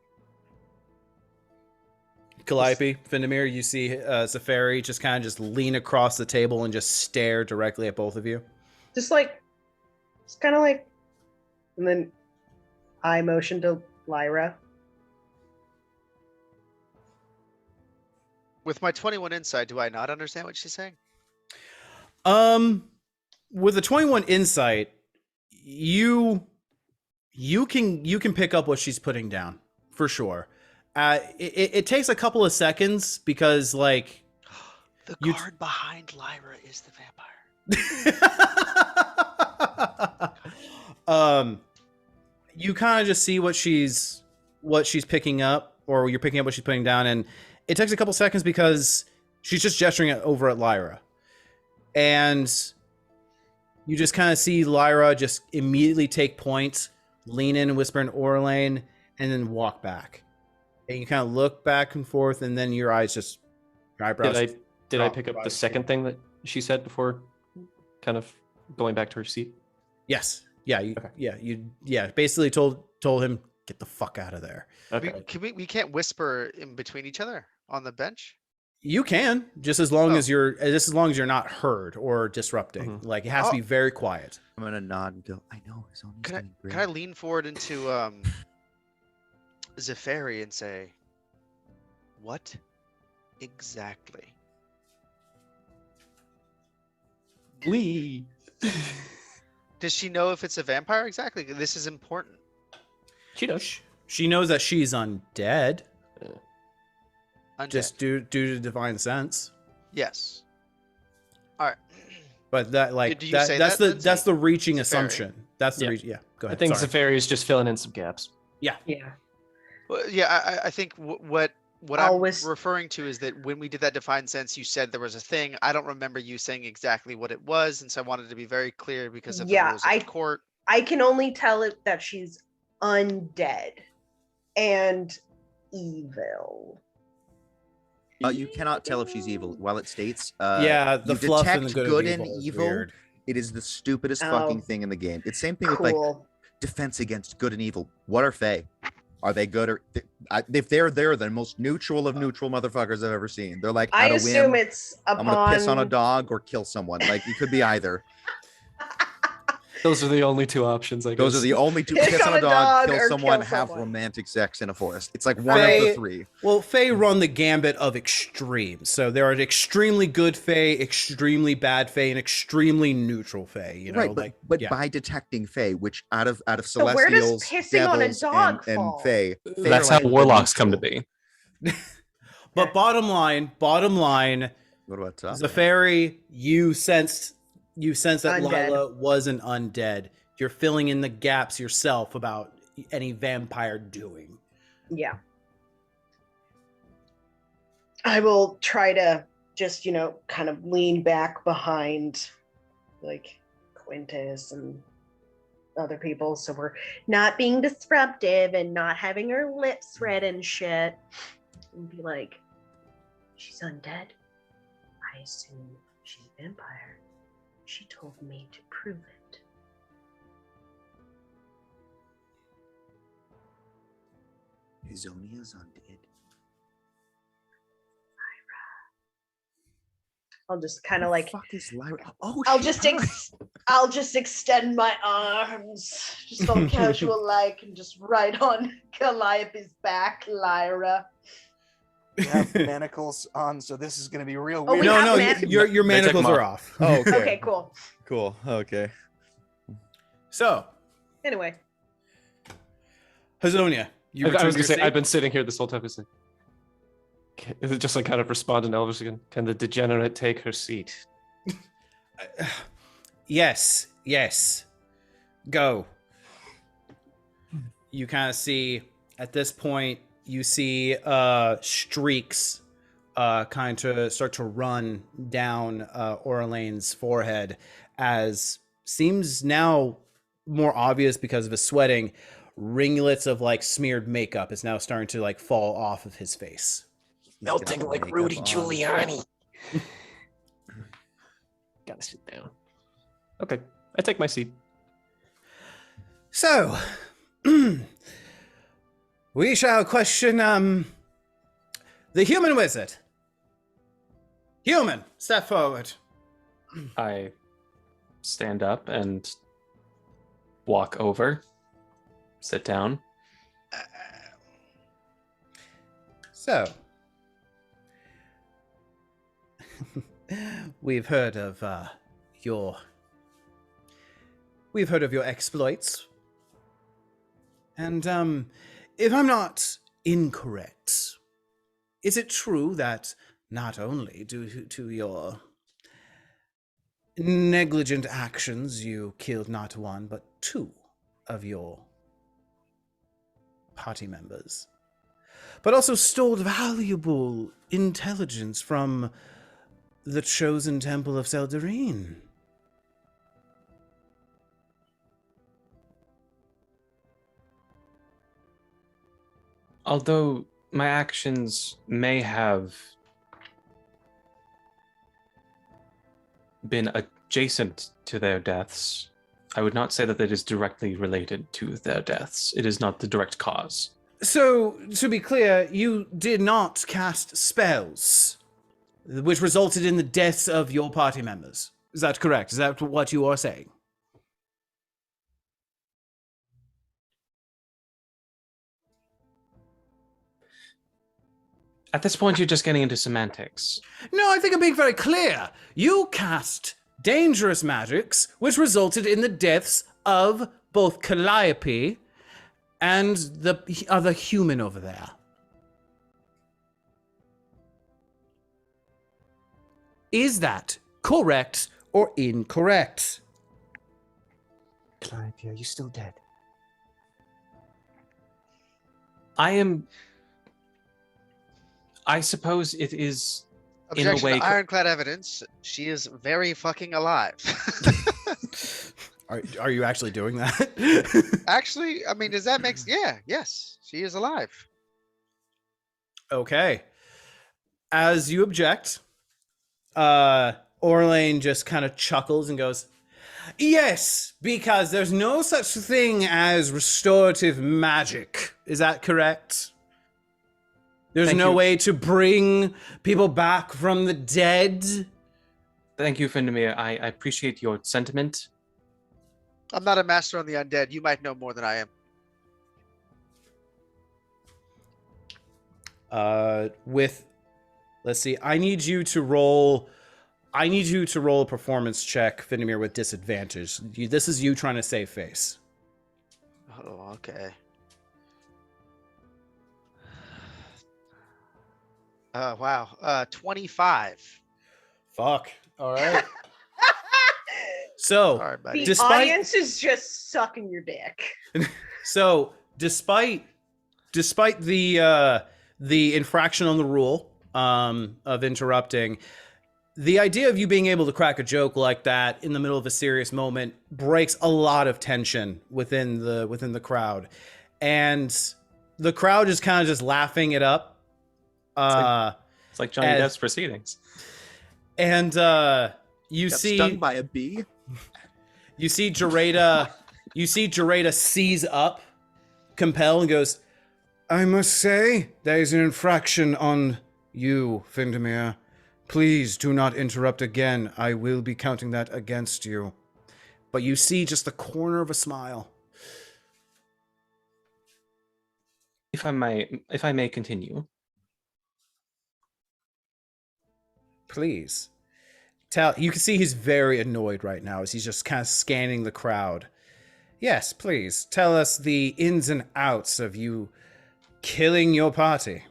Calliope, Findamir, you see Zafari just kind of just lean across the table and just stare directly at both of you. Just kind of like, and then I motion to Lyra. With my 21 insight, do I not understand what she's saying? With a 21 insight, you can pick up what she's putting down for sure. It takes a couple of seconds because like The guard behind Lyra is the vampire. You kind of just see what she's picking up, or you're picking up what she's putting down, and it takes a couple seconds because she's just gesturing over at Lyra, and you just kind of see Lyra just immediately take point, lean in and whisper in Orlane, and then walk back. And you kind of look back and forth, and then your eyebrows. Did I pick up the second thing that she said before, kind of going back to her seat? Yes. Yeah. Basically told him, get the fuck out of there. Okay. We can't whisper in between each other on the bench. You can, just as long as you're not heard or disrupting. Mm-hmm. Like it has to be very quiet. I'm gonna nod and go, I know his own. Can I lean forward into Zafari and say, what exactly? Does she know if it's a vampire exactly? This is important. She does. She knows that she's undead. Undead. Just due to divine sense. Yes. All right. But that like Did you that, say that's that, the Lindsay? that's the reaching Zafari? assumption. That's the Yeah. yeah. Go I ahead. think Sorry. Zafari is just filling in some gaps. Yeah. Yeah. Well, yeah, I think what I'll I'm whis- referring to is that when we did that defined sense, you said there was a thing. I don't remember you saying exactly what it was, and so I wanted to be very clear because of the rules of the court. I can only tell it that she's undead and evil. You cannot tell if she's evil. While it states, The you fluff detect and the good and and is evil. weird. It is the stupidest Oh. fucking thing in the game. It's same thing with like Cool. defense against good and evil. What are Fae? Are they good or if they're the most neutral of neutral motherfuckers I've ever seen? They're like, I at a assume whim, it's upon. I'm gonna piss on a dog or kill someone. Like it could be either. Those are the only two options, I guess. Those are the only two: Piss piss on a dog, or kill someone, kill have someone. romantic sex in a forest. It's like one of Fae- the three. Well, Fae run the gambit of extremes. So there are extremely good Fae, extremely bad Fae, and extremely neutral Fae. You know, Right, but by detecting Fae, which out of So where does Celestials, pissing on a devils, dog and fall? Fae, That's Fae are how like warlocks come to neutral. be. But bottom line, What about top? Zafari, you sensed that Undead. Lila was an undead. You're filling in the gaps yourself about any vampire doing. Yeah. I will try to just, kind of lean back behind like Quintus and other people so we're not being disruptive and not having her lips red and shit. And be like, she's undead. I assume she's a vampire. She told me to prove it. Hazonia's undead. I'll just kind of Who like the fuck is Lyra? Oh, I'll shit, just I'll just extend my arms, just all casual like, and just right on Calliope's back, Lyra. We have manacles on, so this is going to be real Oh, weird. we have No, man- your They took manacles them are off. off. Oh, okay. Okay, cool. Cool. Okay. So, Anyway, Hazonia, you I was return gonna to your say, seat? I've been sitting here this whole time. Is it just like kind of respond in Elvish again? Can the degenerate take her seat? Yes. Go. You kind of see at this point, you see streaks kind of start to run down Orlane's forehead, as seems now more obvious because of his sweating. Ringlets of like smeared makeup is now starting to like fall off of his face. Melting like Rudy Giuliani. Gotta sit down. Okay, I take my seat. So, we shall question the human wizard. Human, step forward. I stand up and walk over, sit down. So, we've heard of your exploits, and if I'm not incorrect, is it true that not only due to your negligent actions you killed not one but two of your party members, but also stole valuable intelligence from the chosen temple of Seldarine? Although my actions may have been adjacent to their deaths, I would not say that it is directly related to their deaths. It is not the direct cause. So, to be clear, you did not cast spells, which resulted in the deaths of your party members. Is that correct? Is that what you are saying? At this point, you're just getting into semantics. No, I think I'm being very clear. You cast dangerous magics, which resulted in the deaths of both Calliope and the other human over there. Is that correct or incorrect? Calliope, are you still dead? I suppose it is Objection in a way. to ironclad evidence. She is very fucking alive. Are you actually doing that? Actually, I mean, does that make sense? Yeah, yes, she is alive. Okay. As you object, Orlane just kind of chuckles and goes, yes, because there's no such thing as restorative magic. Is that correct? There's no way to bring people back from the dead? Thank you, Findemir. I appreciate your sentiment. I'm not a master on the undead. You might know more than I am. Let's see. I need you to roll a performance check, Findemir, with disadvantage. This is you trying to save face. Oh, okay. Wow. 25. Fuck. All right. So, sorry, buddy. The audience is just sucking your dick. So, despite the infraction on the rule of interrupting, the idea of you being able to crack a joke like that in the middle of a serious moment breaks a lot of tension within the crowd, and the crowd is kind of just laughing it up. It's like Johnny Depp's proceedings. And you Got see stung by a bee. You see Jareda seize up Compel and goes, I must say, there is an infraction on you, Findemir. Please do not interrupt again. I will be counting that against you. But you see just the corner of a smile. If I may continue. Please. You can see he's very annoyed right now as he's just kind of scanning the crowd. Yes, please. Tell us the ins and outs of you killing your party.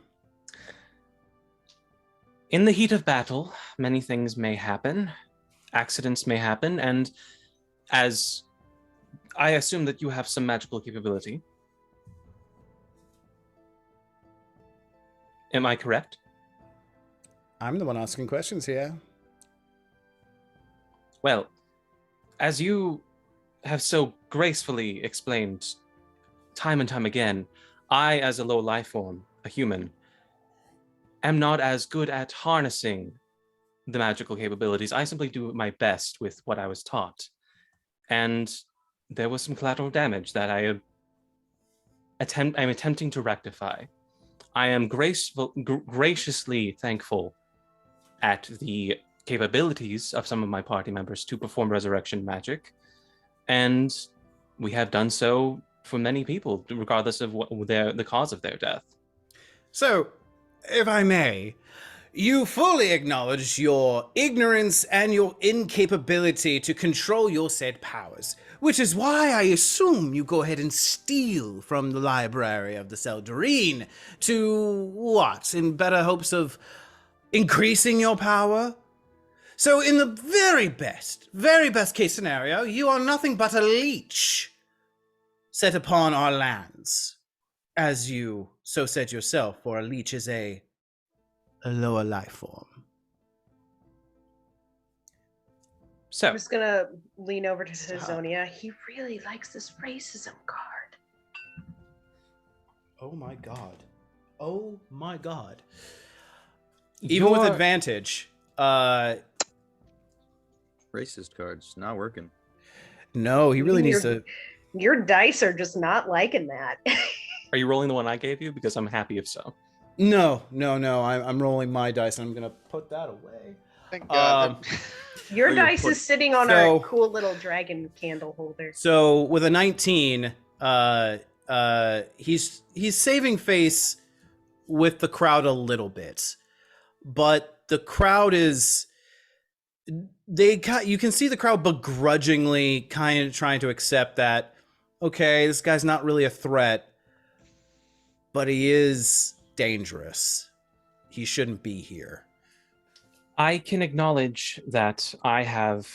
In the heat of battle, many things may happen. Accidents may happen, and as I assume that you have some magical capability, Am I correct? I'm the one asking questions here. Well, as you have so gracefully explained time and time again, I, as a low life form, a human, am not as good at harnessing the magical capabilities. I simply do my best with what I was taught. And there was some collateral damage that I'm attempting to rectify. I am graciously thankful at the capabilities of some of my party members to perform resurrection magic, and we have done so for many people, regardless of the cause of their death. So, if I may, you fully acknowledge your ignorance and your incapability to control your said powers, which is why I assume you go ahead and steal from the library of the Seldarine to, what, in better hopes of increasing your power? So in the very best case scenario, you are nothing but a leech set upon our lands. As you so said yourself, for a leech is a lower life form. So I'm just gonna lean over to Hazonia. He really likes this racism card. Oh my god. Oh my god. Even with advantage, Racist cards not working. no, he really needs to. Your dice are just not liking that. Are you rolling the one I gave you? Because I'm happy if so. No. I'm rolling my dice, and I'm gonna put that away. Thank God. Your dice is sitting on our cool little dragon candle holder. So with a 19, he's saving face with the crowd a little bit, but the crowd is. You can see the crowd begrudgingly kind of trying to accept that, okay, this guy's not really a threat, but he is dangerous. He shouldn't be here. I can acknowledge that I have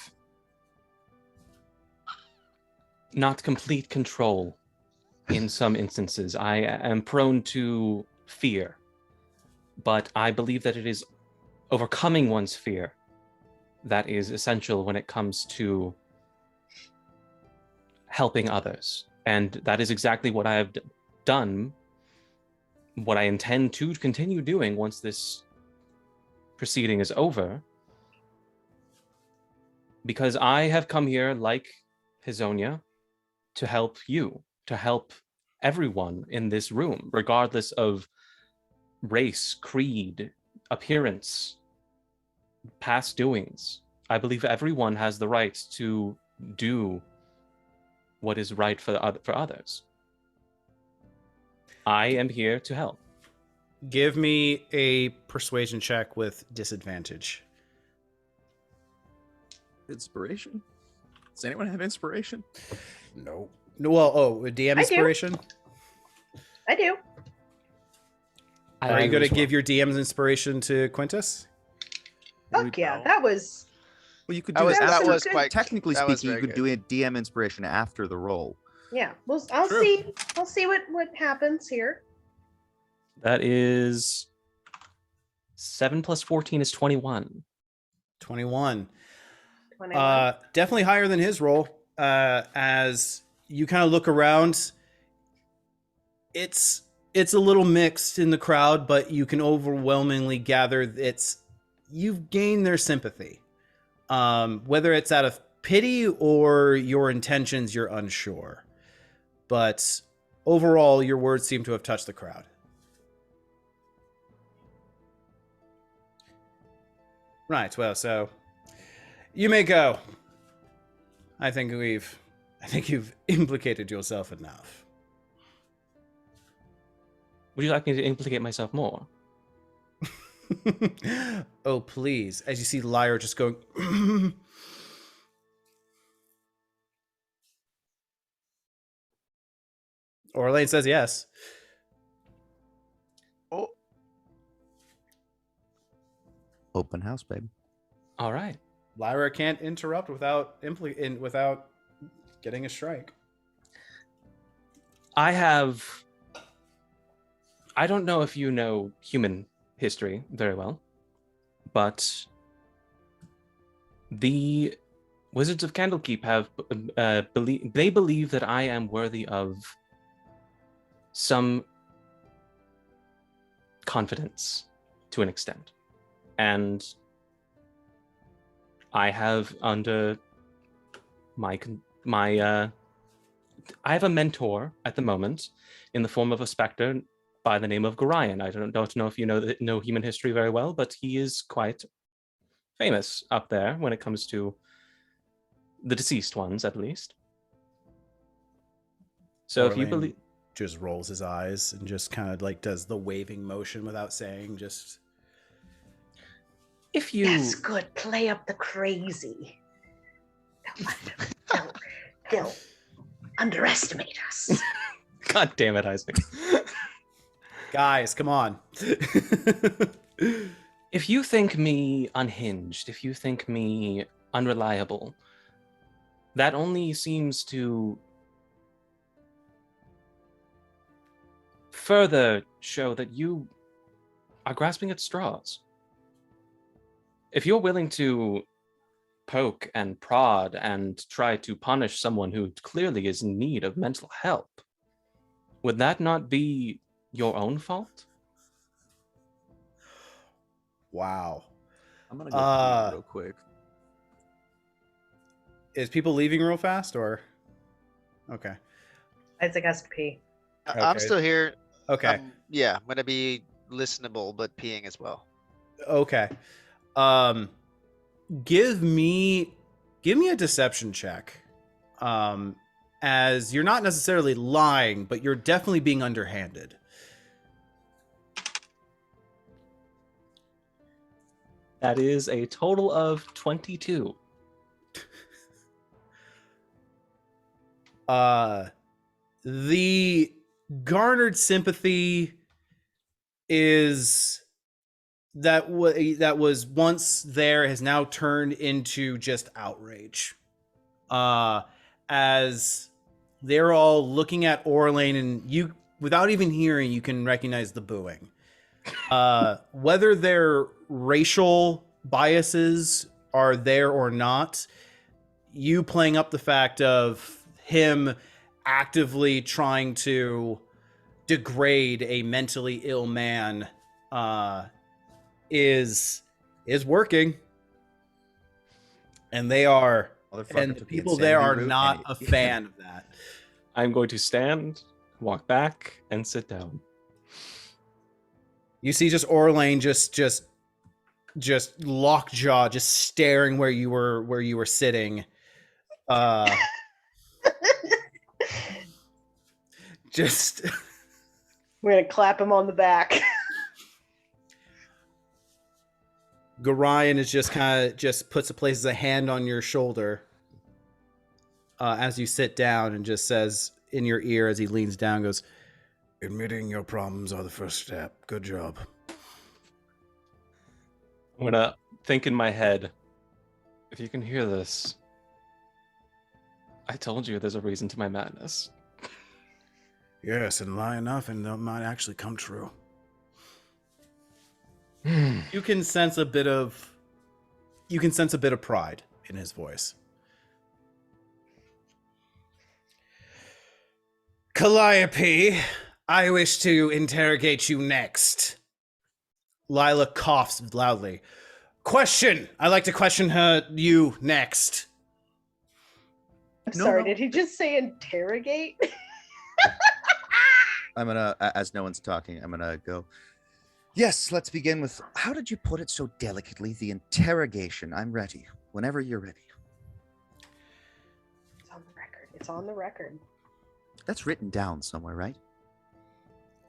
not complete control in some instances. I am prone to fear, but I believe that it is overcoming one's fear that is essential when it comes to helping others. And that is exactly what I have done, what I intend to continue doing once this proceeding is over. Because I have come here, like Hizonia, to help you, to help everyone in this room, regardless of race, creed, appearance, past doings. I believe everyone has the right to do what is right for others. I am here to help. Give me a persuasion check with disadvantage. Inspiration? Does anyone have inspiration? No. Well, DM inspiration? I do. Are you going to give your DM's inspiration to Quintus? Fuck yeah, that was. Well, you could do that was quite. Technically that was speaking, you could do a DM inspiration after the roll. Yeah, well, I'll see what happens here. That is 7 plus 14 is 21. 21. Definitely higher than his roll. As you kind of look around, it's a little mixed in the crowd, but you can overwhelmingly gather you've gained their sympathy. Whether it's out of pity or your intentions, you're unsure. But overall, your words seem to have touched the crowd. Right, well, so you may go. I think you've implicated yourself enough. Would you like me to implicate myself more? Oh, please. As you see Lyra just going... Orlane says yes. Oh. Open house, baby. All right. Lyra can't interrupt without getting a strike. I have I don't know if you know human history very well, but the Wizards of Candlekeep have they believe that I am worthy of some confidence to an extent, and I have under my I have a mentor at the moment in the form of a specter by the name of Gorion. I don't know if you know human history very well, but he is quite famous up there when it comes to the deceased ones, at least. So if you believe, just rolls his eyes and just kind of like does the waving motion without saying, just if you Yes, good. Play up the crazy. They'll underestimate us. God damn it, Isaac. guys, come on. If you think me unhinged, if you think me unreliable, that only seems to further show that you are grasping at straws. If you're willing to poke and prod and try to punish someone who clearly is in need of mental help, would that not be your own fault? Wow. I'm gonna go pee real quick. Is people leaving real fast or? Okay. Isaac has to pee. I'm Okay. still here. Okay. Yeah, I'm gonna be listenable, but peeing as well. Okay. Give me a deception check. As you're not necessarily lying, but you're definitely being underhanded. That is a total of 22. The garnered sympathy is that was once there has now turned into just outrage. As they're all looking at Orlane, and you, without even hearing, you can recognize the booing. Whether their racial biases are there or not, you playing up the fact of him actively trying to degrade a mentally ill man is working, and they are, and the people there are not a fan of that. I'm going to stand, walk back, and sit down. You see just Orlane just lockjaw, just staring where you were sitting. Just We're gonna clap him on the back. Gorion is just kind of just places a hand on your shoulder as you sit down, and just says in your ear as he leans down, goes, "Admitting your problems are the first step. Good job." I'm gonna think in my head, if you can hear this, I told you there's a reason to my madness. Yes, and lie enough and that might actually come true. You can sense a bit of pride in his voice. Calliope, I wish to interrogate you next. Lila coughs loudly. Question! I'd like to question you next. I'm sorry, did he just say interrogate? I'm gonna, as no one's talking, I'm gonna go, yes, let's begin with, how did you put it so delicately? The interrogation. I'm ready. Whenever you're ready. It's on the record. It's on the record. That's written down somewhere, right?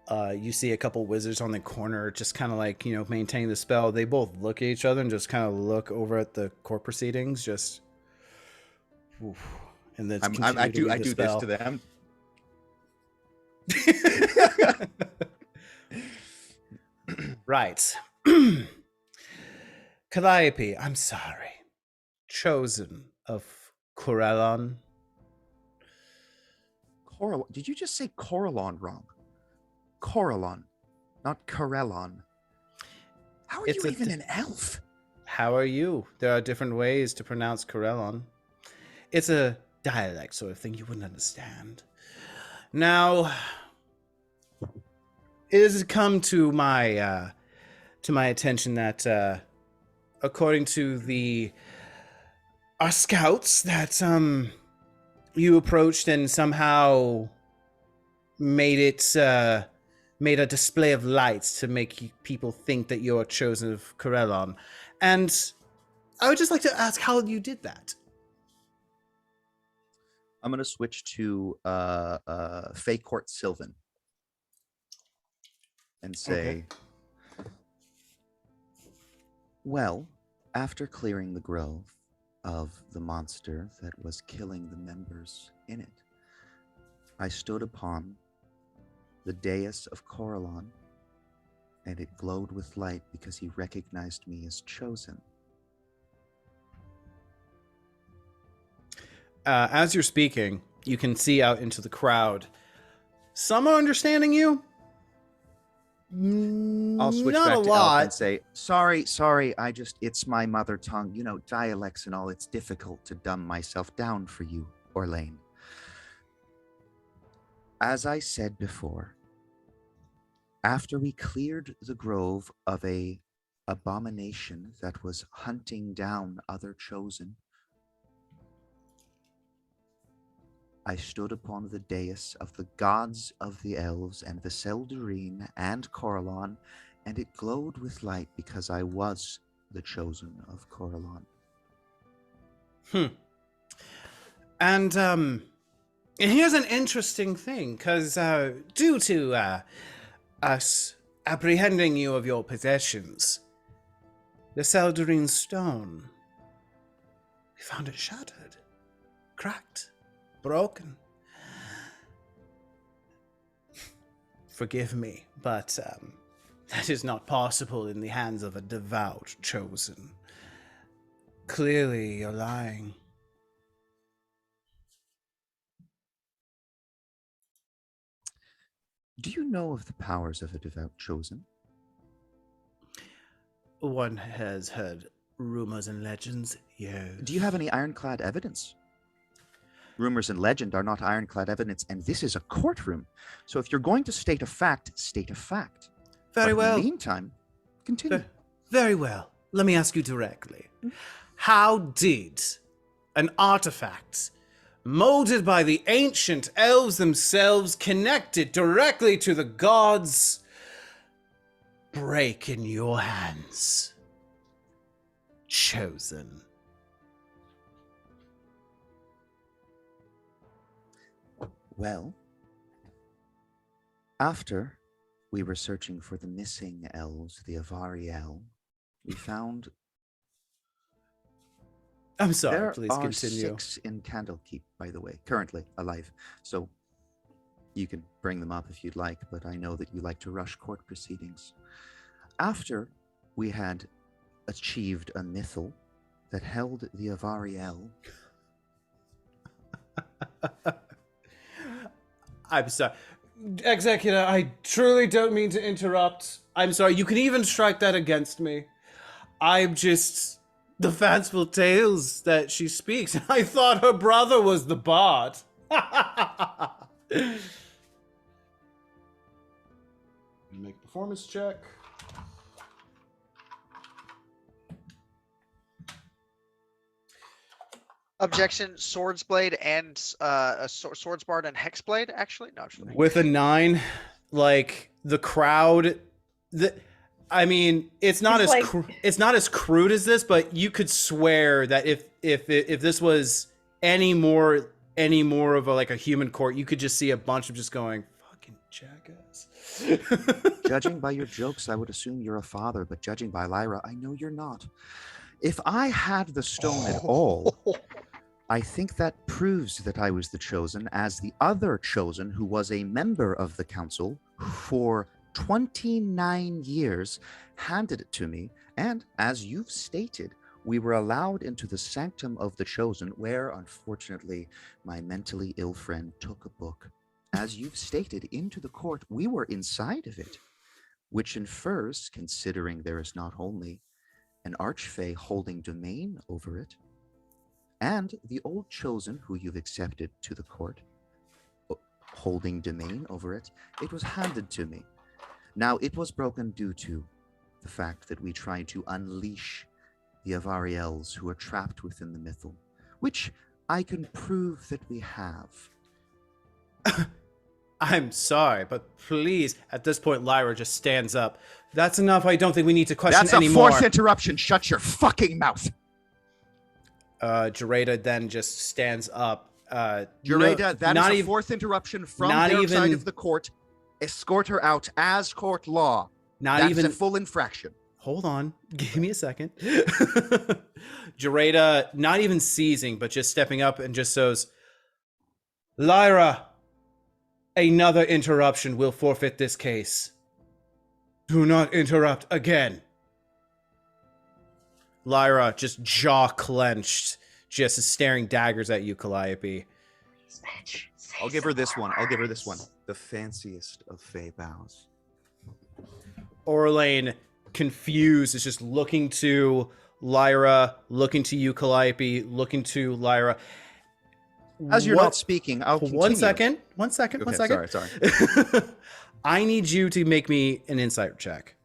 You see a couple wizards on the corner just kind of like, maintaining the spell. They both look at each other and just kind of look over at the court proceedings, just... Oof. And then I do this to them. Right. Calliope, I'm sorry. Chosen of Corellon. Did you just say Corellon wrong? Corellon. not Corellon. How are It's you a even di- an elf? How are you? There are different ways to pronounce Corellon. It's a dialect sort of thing you wouldn't understand. Now, it has come to my attention that according to our scouts that you approached and somehow made a display of lights to make people think that you're chosen of Corellon. And I would just like to ask how you did that. I'm going to switch to Fey Court Sylvan and say, well, after clearing the grove of the monster that was killing the members in it, I stood upon the dais of Corellon, and it glowed with light because he recognized me as chosen. As you're speaking, you can see out into the crowd. Some are understanding you. I'll switch Not back a to lot. Elf and say, sorry, it's my mother tongue. You know, dialects and all, it's difficult to dumb myself down for you, Orlane. As I said before, after we cleared the grove of a abomination that was hunting down other chosen, I stood upon the dais of the gods of the elves and the Seldarine and Corellon, and it glowed with light because I was the chosen of Corellon. And here's an interesting thing, because due to us apprehending you of your possessions, the Seldarine stone, we found it shattered, cracked, broken. Forgive me, but that is not possible in the hands of a devout chosen. Clearly, you're lying. Do you know of the powers of a devout chosen? One has heard rumors and legends, yes. Do you have any ironclad evidence? Rumors and legend are not ironclad evidence, and this is a courtroom. So if you're going to state a fact, state a fact. Very but well. In the meantime, continue. Very well. Let me ask you directly. How did an artifact molded by the ancient elves themselves, connected directly to the gods, break in your hands? Chosen. Well, after we were searching for the missing elves, the Avariel, we found I'm sorry, there please are continue. 6 in Candlekeep, by the way, currently alive. So you can bring them up if you'd like, but I know that you like to rush court proceedings. After we had achieved a mythal that held the Avariel. I'm sorry. Executor, I truly don't mean to interrupt. I'm sorry. You can even strike that against me. I'm just the fanciful tales that she speaks. I thought her brother was the bard. Make a performance check. Objection: swords blade and swords bard and hex blade. Actually, no. With a 9, like the crowd, I mean, it's not It's as it's not as crude as this, but you could swear that if this was any more of a human court, you could just see a bunch of just going fucking jackass. Judging by your jokes, I would assume you're a father, but judging by Lyra, I know you're not. If I had the stone at all, I think that proves that I was the chosen, as the other chosen, who was a member of the council for 29 years, handed it to me, and as you've stated, we were allowed into the sanctum of the chosen, where, unfortunately, my mentally ill friend took a book. As you've stated, into the court, we were inside of it. which infers, considering there is not only an archfey holding domain over it, and the old chosen who you've accepted to the court holding domain over it, it was handed to me. Now, it was broken due to the fact that we tried to unleash the Avariels who are trapped within the mythal, which I can prove that we have. I'm sorry, but please, at this point, Lyra just stands up. That's enough. I don't think we need to question That's anymore. That's a fourth interruption. Shut your fucking mouth. Jareda then just stands up. Jareda, that is a fourth interruption from their side of the court. Escort her out as court law. That's a full infraction. Hold on. Give me a second. Jareda, not even seizing, but just stepping up and just says, Lyra, another interruption will forfeit this case. Do not interrupt again. Lyra, just jaw clenched, just staring daggers at you, Calliope. I'll give her this one. The fanciest of fey bows. Orlane, confused, is just looking to Lyra, looking to you, Calliope, looking to Lyra. As you're not speaking, I'll continue. One second. Sorry. I need you to make me an insight check.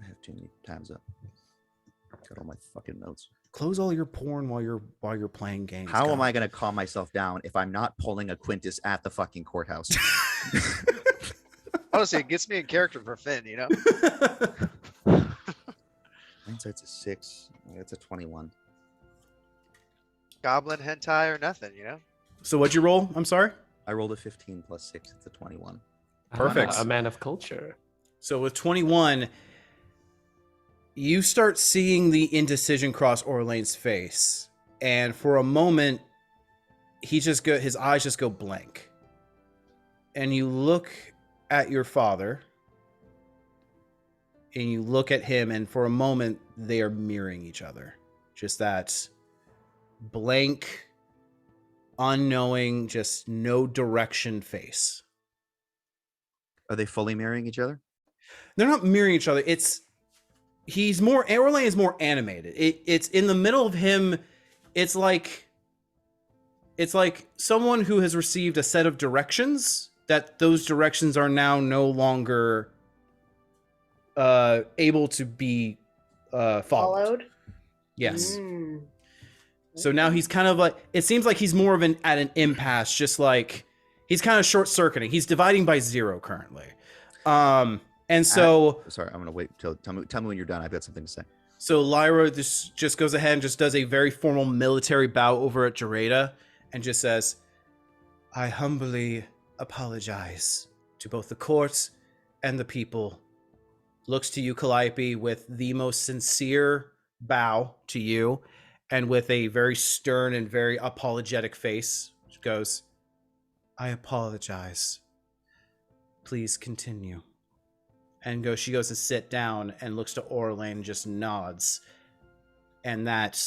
I have too many tabs up. Got all my fucking notes. Close all your porn while you're playing games. How am I going to calm myself down if I'm not pulling a Quintus at the fucking courthouse? Honestly, it gets me in character for Finn, you know? Insight's a 6. That's a 21. Goblin hentai or nothing, you know? So what'd you roll? I'm sorry? I rolled a 15 plus 6. It's a 21. Perfect. A man of culture. So with 21, you start seeing the indecision cross Orlane's face. And for a moment, his eyes just go blank. And you look at your father, and you look at him, and for a moment, they are mirroring each other. Just that blank, unknowing, just no direction face. Are they fully mirroring each other? They're not mirroring each other. Orlane is more animated. It's in the middle of him. It's like someone who has received a set of directions, that those directions are now no longer able to be followed. Yes. So now he's kind of like, it seems like he's more of at an impasse, just like he's kind of short-circuiting. He's dividing by 0 currently. And so... sorry, I'm going to wait till... Tell me when you're done. I've got something to say. So Lyra just goes ahead and just does a very formal military bow over at Jareda and just says, I humbly apologize to both the court and the people. Looks to you, Calliope, with the most sincere bow to you and with a very stern and very apologetic face. She goes, I apologize. Please continue. And she goes to sit down and looks to Orlane and just nods. And that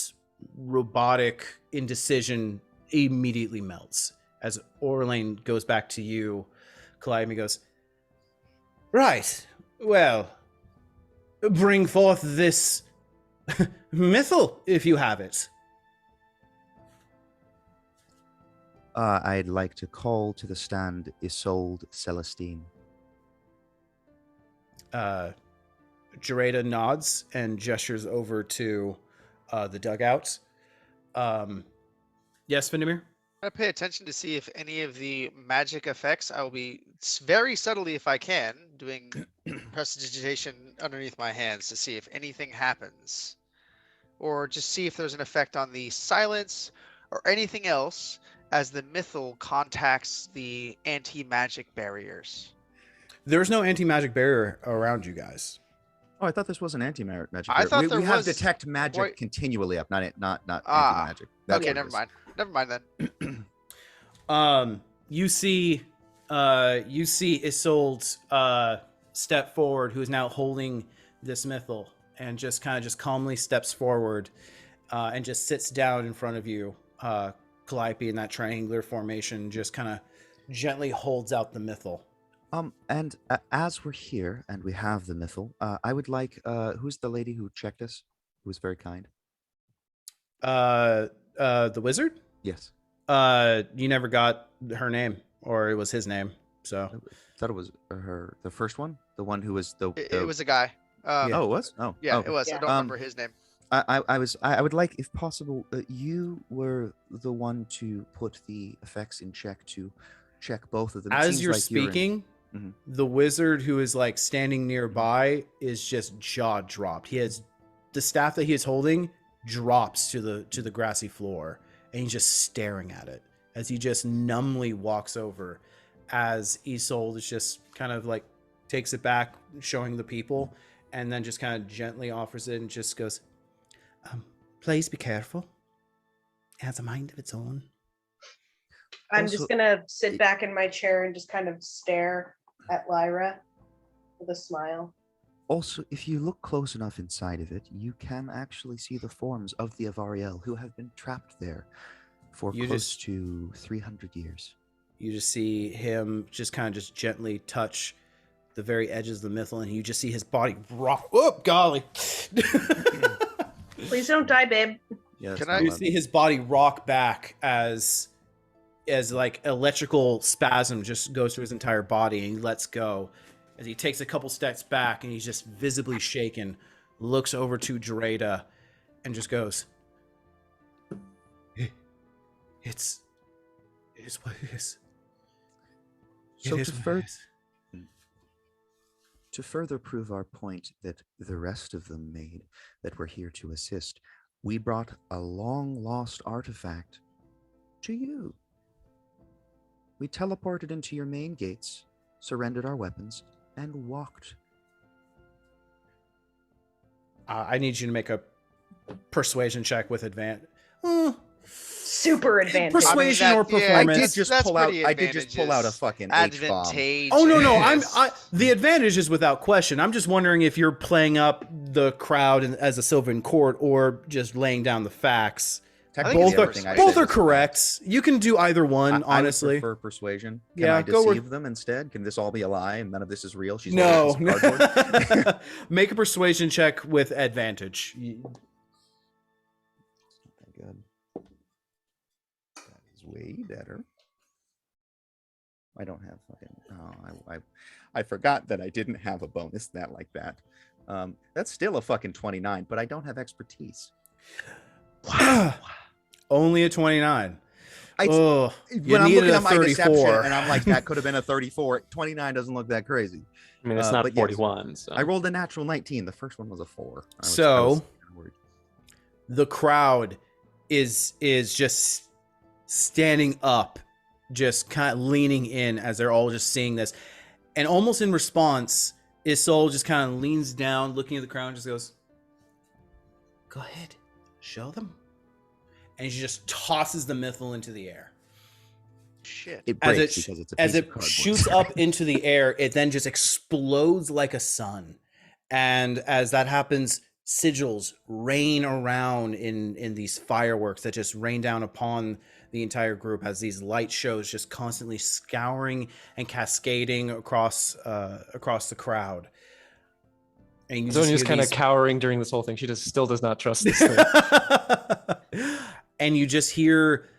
robotic indecision immediately melts. As Orlane goes back to you, Calliope goes, right, well, bring forth this mythal, if you have it. I'd like to call to the stand Isolde Celestine. Jareda nods and gestures over to the dugout. Yes, Vindemir? I pay attention to see if any of the magic effects, I will be very subtly, if I can, doing prestidigitation underneath my hands to see if anything happens. Or just see if there's an effect on the silence or anything else as the mythal contacts the anti-magic barriers. There's no anti-magic barrier around you guys. Oh, I thought this was an anti-magic barrier. I thought there we have was... detect magic continually up, not anti-magic. Okay, never mind. Never mind then. You see Isolde step forward, who is now holding this mythal, and just calmly steps forward and just sits down in front of you, Calliope in that triangular formation, just kind of gently holds out the mythal. And as we're here and we have the mythal, I would like, who's the lady who checked us? Who was very kind? The wizard? Yes. You never got her name, or it was his name. So I thought it was her, the first one, the one who was the. It was a guy. Oh, it was. Oh, Yeah, okay. it was. I don't remember his name. I would like, if possible, you were the one to put the effects in check to check both of them. It as seems you're like you're in- speaking, Mhm. the wizard who is like standing nearby is just jaw dropped. He has the staff that he is holding drops to the grassy floor, and he's just staring at it as he just numbly walks over, as Isolde is just kind of like takes it back, showing the people, and then just kind of gently offers it and just goes, please be careful. It has a mind of its own. I'm Also- just gonna sit back in my chair and just kind of stare at Lyra with a smile. Also, if you look close enough inside of it, you can actually see the forms of the Avariel who have been trapped there for You close just- to 300 years. You just see him just kind of just gently touch the very edges of the mythal, and you just see his body rock. Oh, golly. Please don't die, babe. Yeah, Can that's not You allowed. see his body rock back as like electrical spasm just goes through his entire body, and he lets go as he takes a couple steps back, and he's just visibly shaken, looks over to Dreda, and just goes, it is what it is. So It is to, what fur- it is." to further prove our point that the rest of them made, that we're here to assist, we brought a long lost artifact to you. We teleported into your main gates, surrendered our weapons, and walked. I need you to make a persuasion check with advantage. Super advantage. Persuasion that- or yeah, performance. I did just That's pull out. pretty I did just pull out a advantageous. fucking H-bomb. Advantageous. Oh no, the advantage is without question. I'm just wondering if you're playing up the crowd as a Sylvan court or just laying down the facts. Technically, Both are everything I both said are was correct. You can do either one, I would honestly. prefer persuasion. Can Yeah, I go with- deceive them instead? Can this all be a lie and none of this is real? She's No. wearing a piece of cardboard? Make a persuasion check with advantage. Not that good. That is way better. I don't have fucking. Oh, I forgot that I didn't have a bonus that like that. That's still a fucking 29, but I don't have expertise. Only a 29. When You I'm needed looking a at my deception 34. and I'm like, that could have been a 34. 29 doesn't look that crazy. I mean, it's not but yes. 41. So. I rolled a natural 19. The first one was a 4. I was So- worried. The crowd is just standing up, just kind of leaning in as they're all just seeing this, and almost in response, Isolde just kind of leans down, looking at the crowd, and just goes, "Go ahead, show them," and she just tosses the mythal into the air. Shit. It As breaks it because it's a as piece of it cardboard. shoots up into the air, it then just explodes like a sun, and as that happens, sigils rain around in these fireworks that just rain down upon the entire group as these light shows just constantly scouring and cascading across the crowd. And you Zonia's hear kind of these- cowering during this whole thing. She just still does not trust this thing. And you just hear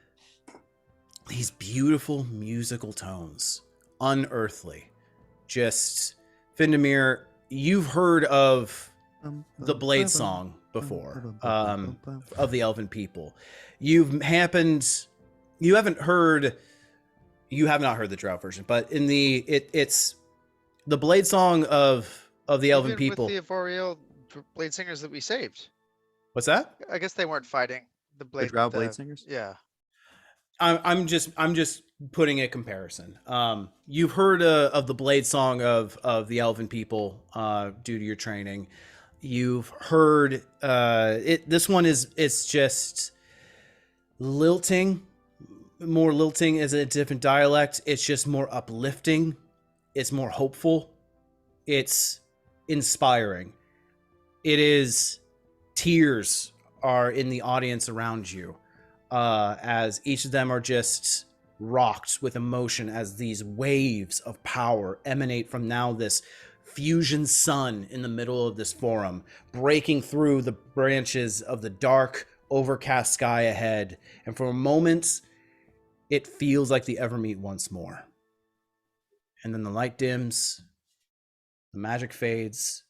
these beautiful musical tones, unearthly. Just Findamir, you've heard of the Blade Song before, of the Elven people. You have not heard the Drought version, but in it's the Blade Song of the Elven Even people. with the Avorial blade singers that we saved. What's that? I guess they weren't fighting the blade. The Drow Blade Singers? Yeah. I'm just putting a comparison. You've heard of the Blade Song of the Elven people due to your training. You've heard it. This one it's just lilting, more lilting as a different dialect. It's just more uplifting. It's more hopeful. It's inspiring. It is tears are in the audience around you. as each of them are just rocked with emotion as these waves of power emanate from now this fusion sun in the middle of this forum, breaking through the branches of the dark, overcast sky ahead. And for a moment, it feels like the Evermeet once more. And then the light dims, the magic fades,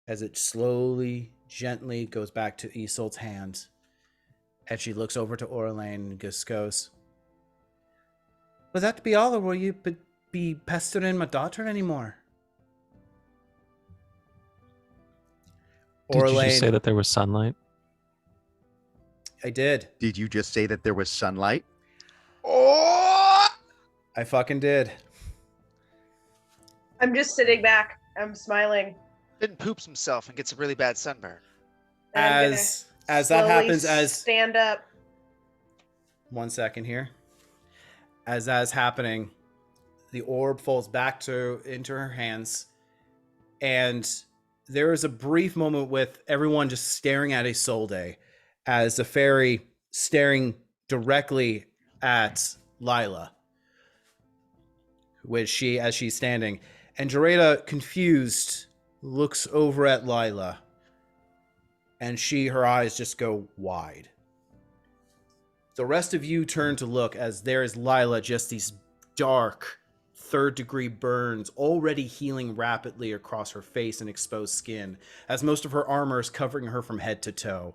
as it slowly, gently goes back to Isolde's hand. And she looks over to Orlain and just goes, "Will that be all, or will you be pestering my daughter anymore?" Did you just say that there was sunlight? I did. Did you just say that there was sunlight? Oh! I fucking did. I'm just sitting back. I'm smiling. Finn poops himself and gets a really bad sunburn. And I'm gonna As that slowly happens, as stand up. 1 second here. As that is happening, the orb falls back into her hands, and there is a brief moment with everyone just staring at Isolde, as the fairy staring directly at Lila, as she's standing, and Jareda, confused, looks over at Lila, and her eyes just go wide. The rest of you turn to look as there is Lila, just these dark, third-degree burns already healing rapidly across her face and exposed skin, as most of her armor is covering her from head to toe.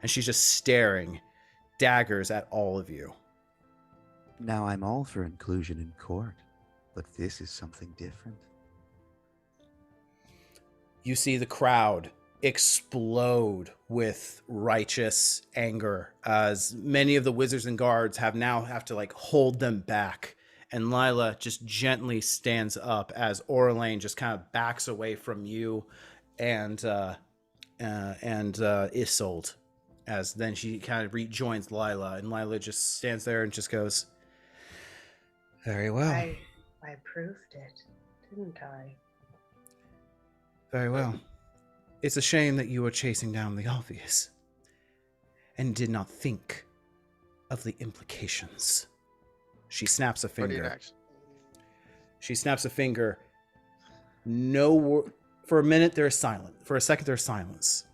And she's just staring, daggers at all of you. Now, I'm all for inclusion in court, but this is something different. You see the crowd explode with righteous anger as many of the wizards and guards have to like hold them back, and Lila just gently stands up as Orlain just kind of backs away from you and Isolde, as then she kind of rejoins Lila, and Lila just stands there and just goes, "Very well. I proved it, didn't I? Very well. It's a shame that you were chasing down the obvious and did not think of the implications." She snaps a finger. She snaps a finger. For a minute, there's silence. For a second, there's silence.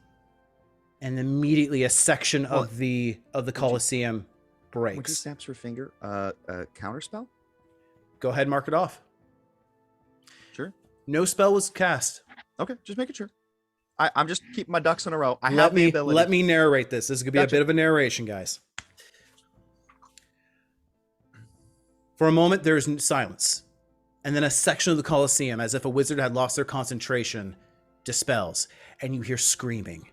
And immediately a section of the Colosseum breaks. When she snaps her finger, counterspell? Go ahead, mark it off. Sure. No spell was cast. Okay, just making sure. I'm just keeping my ducks in a row. I Let have the ability. Let me narrate this. This is going to be Gotcha. a bit of a narration, guys. For a moment, there's silence. And then a section of the Colosseum, as if a wizard had lost their concentration, dispels. And you hear screaming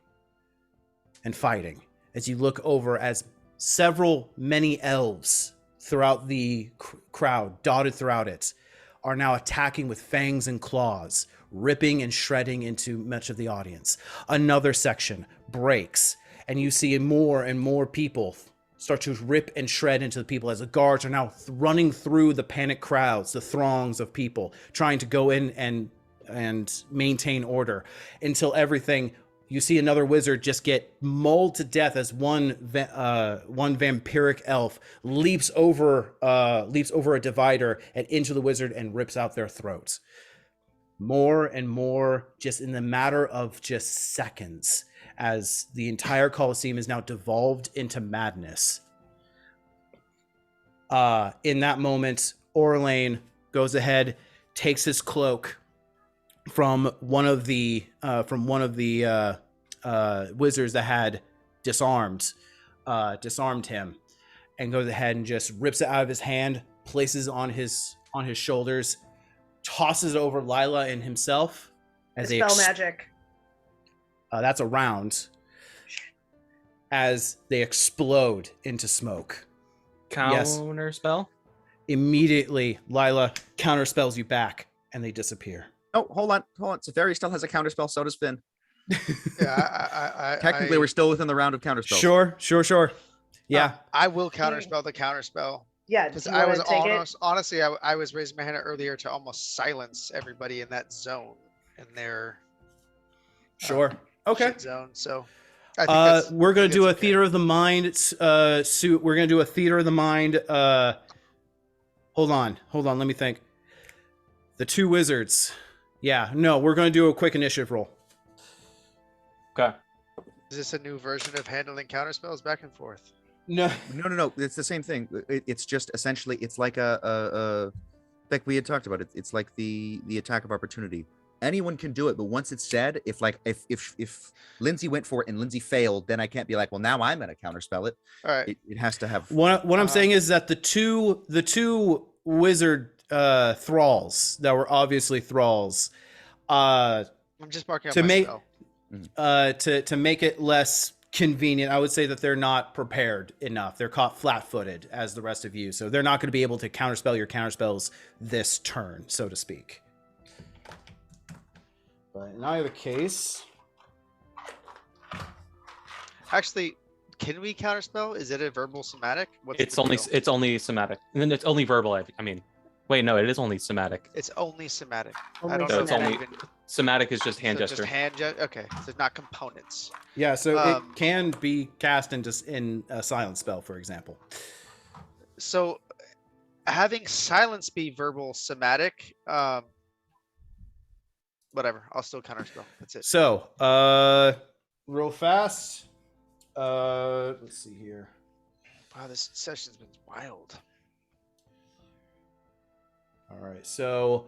and fighting as you look over as many elves throughout the crowd, dotted throughout it, are now attacking with fangs and claws, ripping and shredding into much of the audience. Another section breaks, and you see more and more people start to rip and shred into the people as the guards are now running through the panicked crowds, the throngs of people, trying to go in and maintain order until everything. You see another wizard just get mauled to death as one vampiric elf leaps over a divider and into the wizard and rips out their throats. More and more, just in the matter of just seconds, as the entire Colosseum is now devolved into madness. In that moment, Orlain goes ahead, takes his cloak from one of the wizards that had disarmed him, and goes ahead and just rips it out of his hand, places it on his shoulders, tosses it over Lila and himself as Dispel magic. That's a round. As they explode into smoke. Counter spell? Immediately, Lila counterspells you back, and they disappear. Oh, hold on. Safari still has a counterspell, so does Finn. Yeah, Technically, we're still within the round of counterspells. Sure. Yeah. I will counterspell the counterspell. Yeah, Because do you I wanna was take it? honestly, I was raising my hand earlier to almost silence everybody in that zone, in their Sure. Okay. shit zone. So I think that's, We're I gonna think do a that's okay. theater of the mind suit. We're gonna do a theater of the mind. Hold on. Let me think. The two wizards. Yeah, no, we're gonna do a quick initiative roll. Okay. Is this a new version of handling counterspells back and forth? No. No. It's the same thing. It's just essentially it's like like we had talked about it. It's like the attack of opportunity. Anyone can do it, but once it's said, if Lindsay went for it and Lindsay failed, then I can't be like, well, now I'm gonna counterspell it. All right. It has to have. What I'm saying is that the two wizard thralls that were obviously thralls, I'm just marking up to my make spell. to make it less convenient, I would say that they're not prepared enough. They're caught flat-footed as the rest of you, so they're not going to be able to counterspell your counterspells this turn, so to speak. But in either case, Actually, can we counterspell? Is it a verbal somatic? What's It's the only deal? somatic, and then it's only verbal. I mean, wait, no, it is only somatic. It's only somatic. Only I don't So know. it's if only even- somatic is just hand so gesture. Just hand gesture. Okay, so not components. yeah, so it Um, can be cast in a silent spell, for example. So having silence be verbal somatic, whatever. I'll still counterspell. That's it. So, real fast. Let's see here. Wow, this session's been wild. All right, so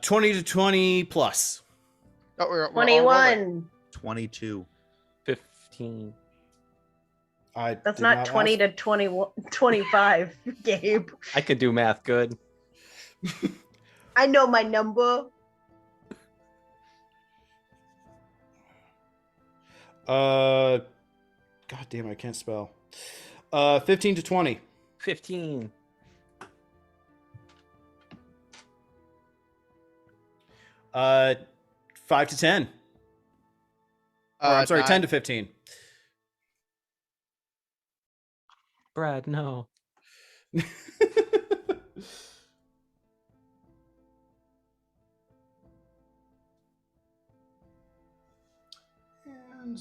20 to 20 plus. Oh, we're all rolling. 21. 22. 15. I That's did not 20 ask. to 21, 25, Gabe. I could do math good. I know my number. God damn, I can't spell. 15 to 20. 15. Uh, 5 to 10. Or I'm sorry, 10 9. to 15. Brad, no. And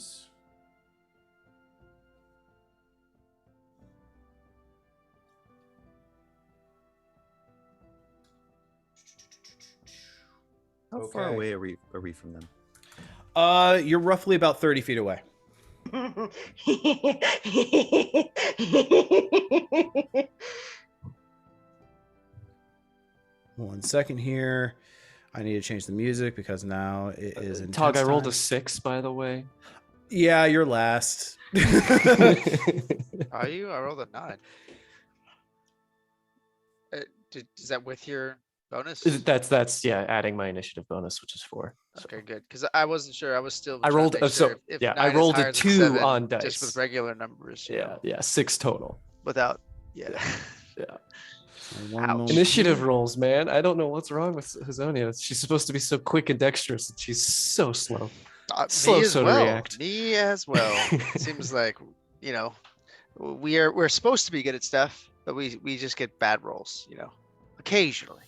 How far Okay. away are we from them? You're roughly about 30 feet away. 1 second here. I need to change the music because now it is intense Tog, I rolled time. a 6, by the way. Yeah, you're last. Are you? I rolled a 9. Is that with your bonus? That's yeah, adding my initiative bonus, which is 4. So. Okay, good. Because I wasn't sure. I was still. I trying to rolled- make so, sure if yeah, 9 I is rolled a higher than 2 7, on just dice. with regular numbers. You know, 6 total. without. Yeah. One Ouch. moment Initiative here. rolls, man. I don't know what's wrong with Hazonia. She's supposed to be so quick and dexterous, and she's so slow. Slow Me as so to well. react. Me as well. Seems like we're supposed to be good at stuff, but we just get bad rolls. Occasionally.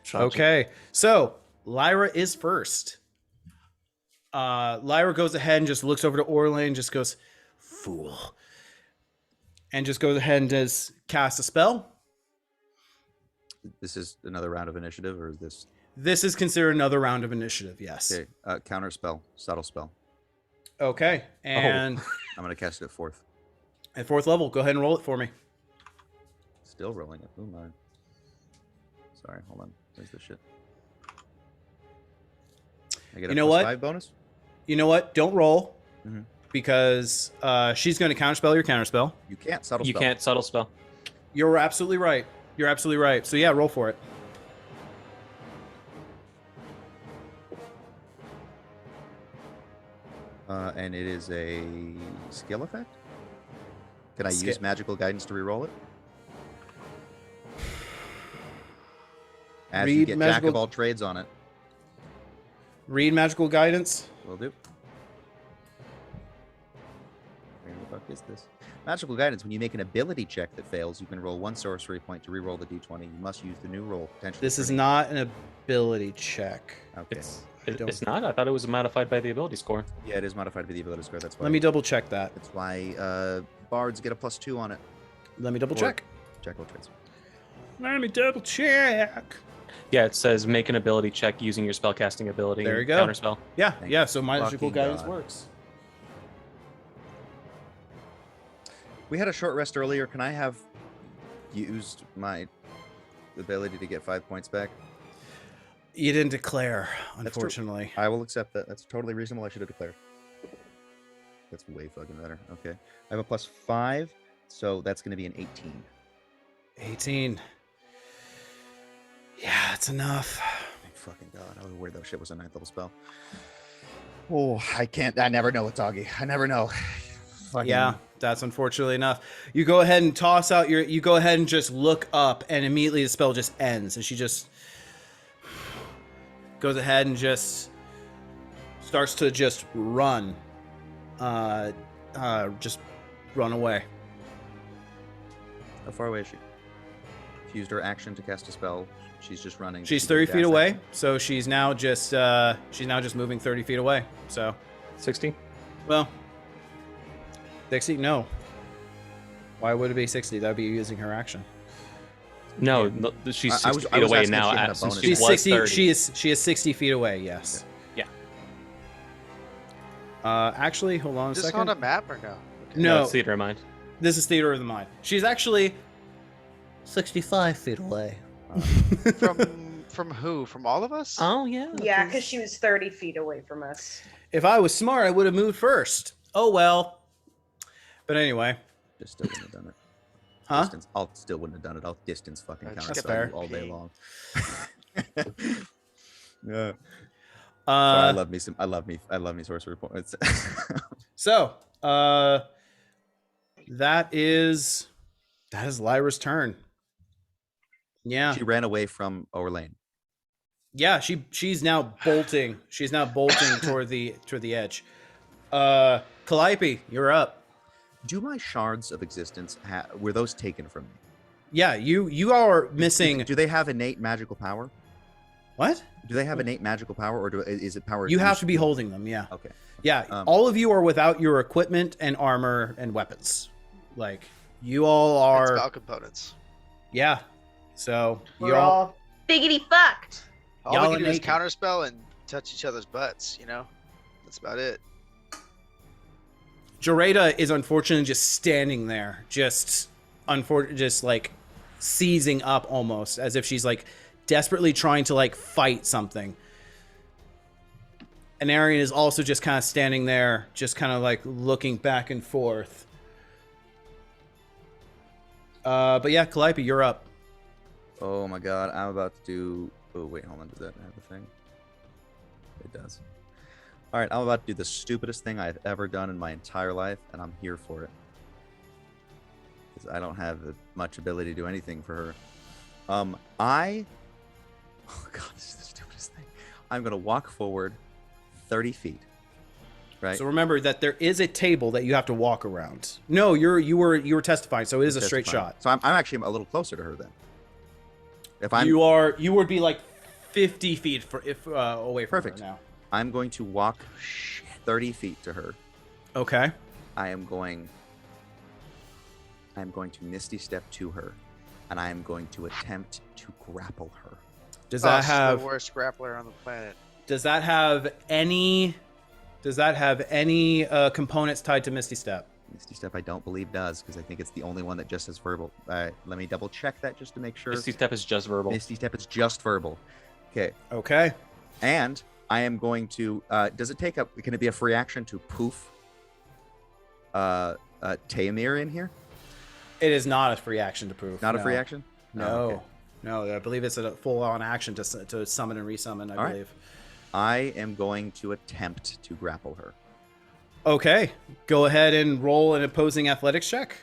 Tragic. Okay, so Lyra is first. Lyra goes ahead and just looks over to Orlane, just goes, "Fool," and just goes ahead and does cast a spell. This is another round of initiative, or is this This is considered another round of initiative. Yes. okay? Counter spell, subtle spell. Okay, and I'm gonna cast it at 4th. at 4th level, go ahead and roll it for me. Still rolling it. Oh my. Sorry, hold on. Where's the shit? I get a You know plus what? 5 bonus. You know what? Don't roll Mhm. because she's going to counterspell your counterspell. You can't subtle You spell. can't subtle spell. You're absolutely right. You're absolutely right. So yeah, roll for it. And it is a skill effect. Can I Ski- use magical guidance to reroll it? As you Read get jack magical- of all trades on it. Read magical guidance. Will do. Where the fuck is this? Magical guidance. When you make an ability check that fails, you can roll 1 sorcery point to reroll the d20. You must use the new roll potentially. This for is an- not an ability check. Okay. It's It's not. I thought it was modified by the ability score. Yeah, it is modified by the ability score. That's why. Let me double check that. That's why bards get a +2 on it. Let me double Or- check. Jack of all trades. Let me double check. Yeah, it says make an ability check using your spellcasting ability. There you go. Counterspell. Yeah, Thank yeah. So magical fucking guidance God. works. We had a short rest earlier. Can I have used my ability to get 5 points back? You didn't declare, true. unfortunately. I will accept that. That's totally reasonable. I should have declared. That's way fucking better. Okay. I have a +5, so that's going to be an 18. 18. Yeah, that's enough. Thank fucking God. I was worried that shit was a 9th level spell. Oh, I can't. I never know with Doggy. I never know. Fucking, Yeah, that's unfortunately enough. You go ahead and toss out your. You go ahead and just look up, and immediately the spell just ends, and she just goes ahead and just starts to just run. Just run away. How far away is she? She used her action to cast a spell. She's just running. She's She did 30 dash feet away, action. so she's now just moving 30 feet away. So, 60. well, 60? No. Why would it be 60? That would be using her action. No, she's 60 I was feet away asking if now. she had a Since bonus. she She's was 60. 30. She is 60 feet away. Yes. Yeah. Actually, hold on a Is this second. on a map or no? Okay. No, it's theater of mind. this is theater of the mind. She's actually 65 feet away. From who? From all of us? Oh yeah. Yeah, because she was 30 feet away from us. If I was smart, I would have moved first. Oh well. But anyway, Just still wouldn't have done it. huh? Distance. I'll still wouldn't have done it. I'll distance fucking That's counter fair. spell you all day Ping. long. Yeah. I Uh, love me sorcery points. so that is Lyra's turn. Yeah. She ran away from Orlane. Yeah, she's now bolting. She's now bolting toward the edge. Calliope, you're up. Do my shards of existence were those taken from me? Yeah, you are missing. Do they have innate magical power? What? Do they have innate magical power, or is it power? You have used to be holding them. Yeah. Okay. Yeah. All of you are without your equipment and armor and weapons. Like you all And are. spell components. Yeah. So you We're all biggity fucked. All Y'all we are can do is naked. counterspell and touch each other's butts. You know, that's about it. Joreda is unfortunately just standing there, just like seizing up almost as if she's like desperately trying to like fight something. And Arian is also just kind of standing there, just kind of like looking back and forth. But yeah, Calliope, you're up. Oh my god, I'm about to do. Oh wait, hold on. Does that have a thing? It does. All right, I'm about to do the stupidest thing I've ever done in my entire life, and I'm here for it. Because I don't have much ability to do anything for her. Oh god, this is the stupidest thing. I'm gonna walk forward 30 feet. Right. So remember that there is a table that you have to walk around. No, you were testifying, so it is a straight Testifying. shot. So I'm actually a little closer to her then. If I'm You would be like 50 feet away from Perfect. her now. I'm going to walk 30 feet to her. Okay. I'm going to Misty Step to her, and I am going to attempt to grapple her. Does that She's have the worst grappler on the planet? Does that have any components tied to Misty Step? Misty Step, I don't believe does, because I think it's the only one that just has verbal. Let me double check that just to make sure. Misty Step is just verbal. Misty Step is just verbal. Okay. Okay. And I am going to. Does it take up? Can it be a free action to poof? Taemir in here? It is not a free action to prove. Not a no. free action? No. Oh, okay. No, I believe it's a full-on action to summon and resummon, I All right. believe. I am going to attempt to grapple her. Okay. Go ahead and roll an opposing athletics check.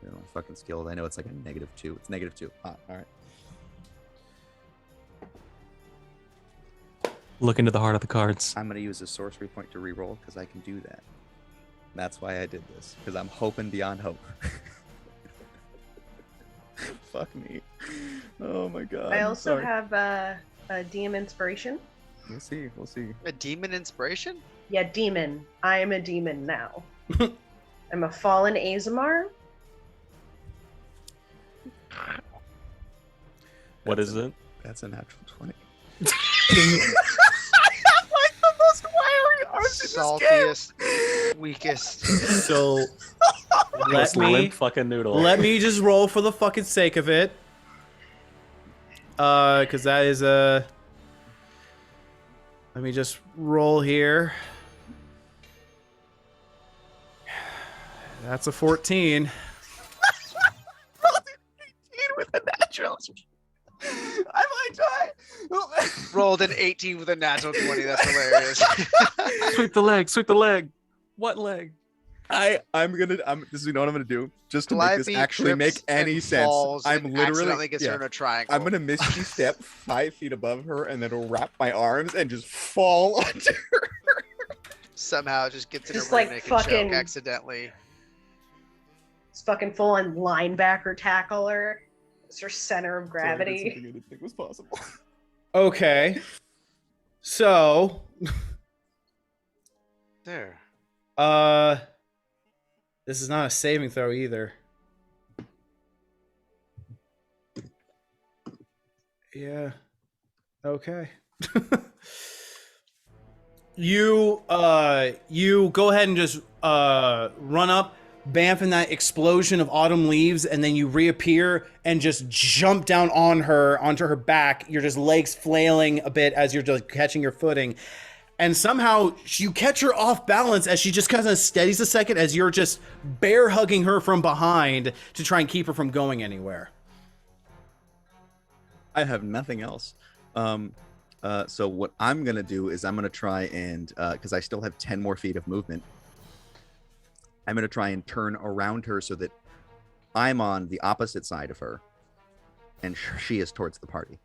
You know, fucking skilled. I know it's like a -2. It's -2. All right. Look into the heart of the cards. I'm going to use a sorcery point to reroll because I can do that. That's why I did this, because I'm hoping beyond hope. Fuck me. Oh my god. I I'm also sorry. have a DM inspiration. We'll see. We'll see. A demon inspiration? Yeah, demon. I am a demon now. I'm a fallen Azamar. What is it? That's a natural 20. Saltiest, weakest. So Most limp fucking noodle. let me just roll for the fucking sake of it. Because that is a. Let me just roll here. That's a 14. With a natural. I might die. Rolled an 18 with a natural 20. That's hilarious. Sweep the leg. Sweep the leg. What leg? I'm this is what I'm gonna do just to make this Calliope actually make trips any and sense. falls I'm and literally accidentally gets her in a triangle. I'm gonna misty step 5 feet above her and then wrap my arms and just fall onto her. Somehow just gets in Just a like naked fucking- choke accidentally. It's fucking full on linebacker tackler. It's her center of Sorry, I did gravity. something I didn't think was possible. Okay. So. There. This is not a saving throw either. Yeah. Okay. You go ahead and just run up, bamf in that explosion of autumn leaves, and then you reappear and just jump down on her, onto her back. Your just legs flailing a bit as you're just catching your footing. And somehow you catch her off balance as she just kind of steadies a second as you're just bear hugging her from behind to try and keep her from going anywhere. I have nothing else. So what I'm gonna do is I'm gonna try and because I still have 10 more feet of movement, I'm gonna try and turn around her so that I'm on the opposite side of her, and she is towards the party.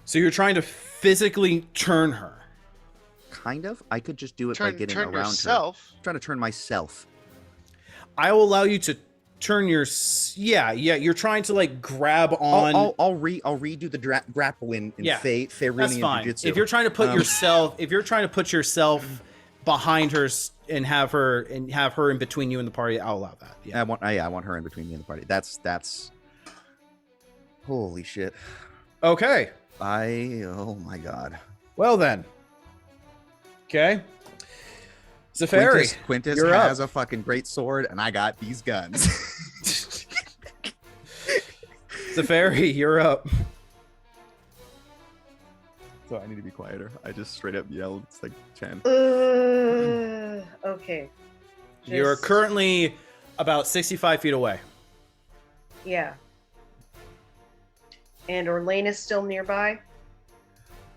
So you're trying to physically turn her. Kind of. I could just do it by getting turn around yourself. her. I'm trying to turn myself. I will allow you to turn your yeah. You're trying to like grab on. I'll redo the grapple in Yeah, Faerunian That's fine. Jiu-Jitsu. If you're trying to put yourself behind her and have her in between you and the party, I'll allow that. Yeah. I want her in between me and the party. That's holy shit. Okay. Oh my god. Well then. Okay. Zafari, Quintus you're has up. a fucking great sword, and I got these guns. Zafari, you're up. So I need to be quieter. I just straight up yelled. It's like Chan. Okay. You're Just- currently about 65 feet away. Yeah. And Orlane is still nearby.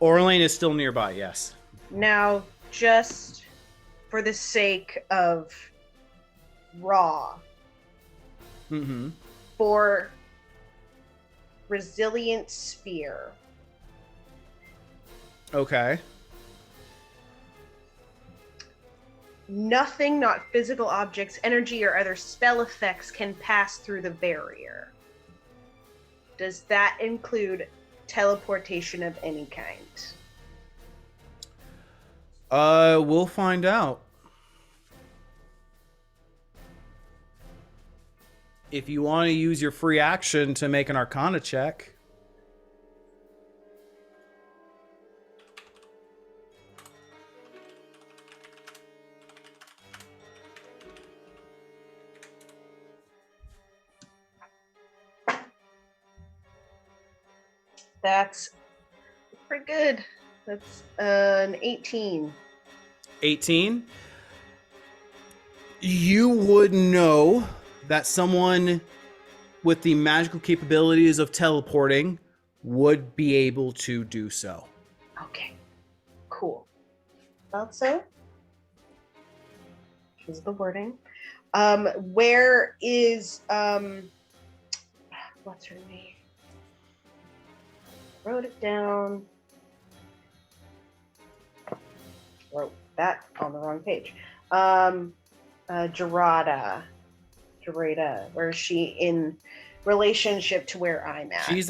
Orlane is still nearby, yes. Now, just for the sake of Raw, Mm-hmm. for Resilient Spear, Okay. nothing, not physical objects, energy, or other spell effects can pass through the barrier. Does that include teleportation of any kind? We'll find out. If you want to use your free action to make an Arcana check. That's pretty good. That's an 18. 18. You would know that someone with the magical capabilities of teleporting would be able to do so. Okay. Cool. Thought so. Here's the wording. Where is what's her name? Wrote it down. Wrote that on the wrong page. Gerada. Where is she in relationship to where I'm at? She's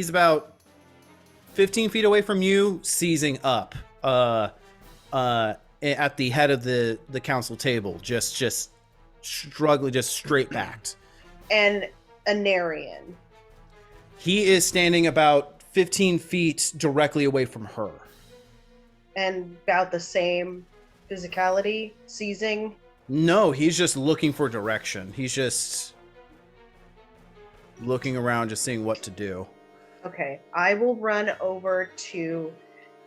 about 15 feet away from you, seizing up. At the head of the council table, just struggling, just straight backed. And Anarian. He is standing about 15 feet directly away from her. And about the same physicality, seizing? No, he's just looking for direction. He's just looking around, just seeing what to do. Okay, I will run over to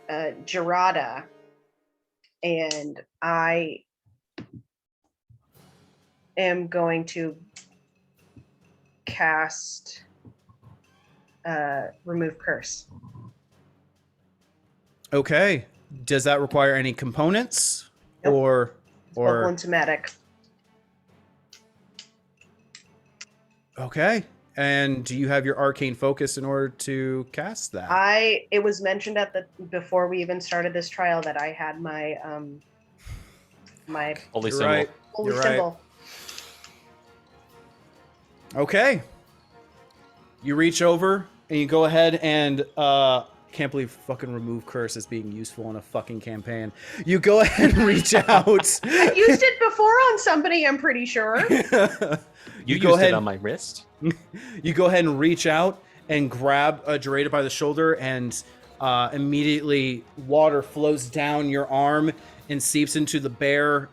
Gerada, and I am going to cast Remove Curse. Okay. Does that require any components? Nope. Or Local and somatic. Okay. And do you have your arcane focus in order to cast that? It was mentioned before we even started this trial that I had my my Holy You're symbol. right. holy You're symbol. Right. Okay. You reach over and you go ahead and can't believe fucking Remove Curse is being useful in a fucking campaign. You go ahead and reach out. I used it before on somebody, I'm pretty sure. You go used ahead it on my wrist. You go ahead and reach out and grab Gerada by the shoulder, and immediately water flows down your arm and seeps into the bear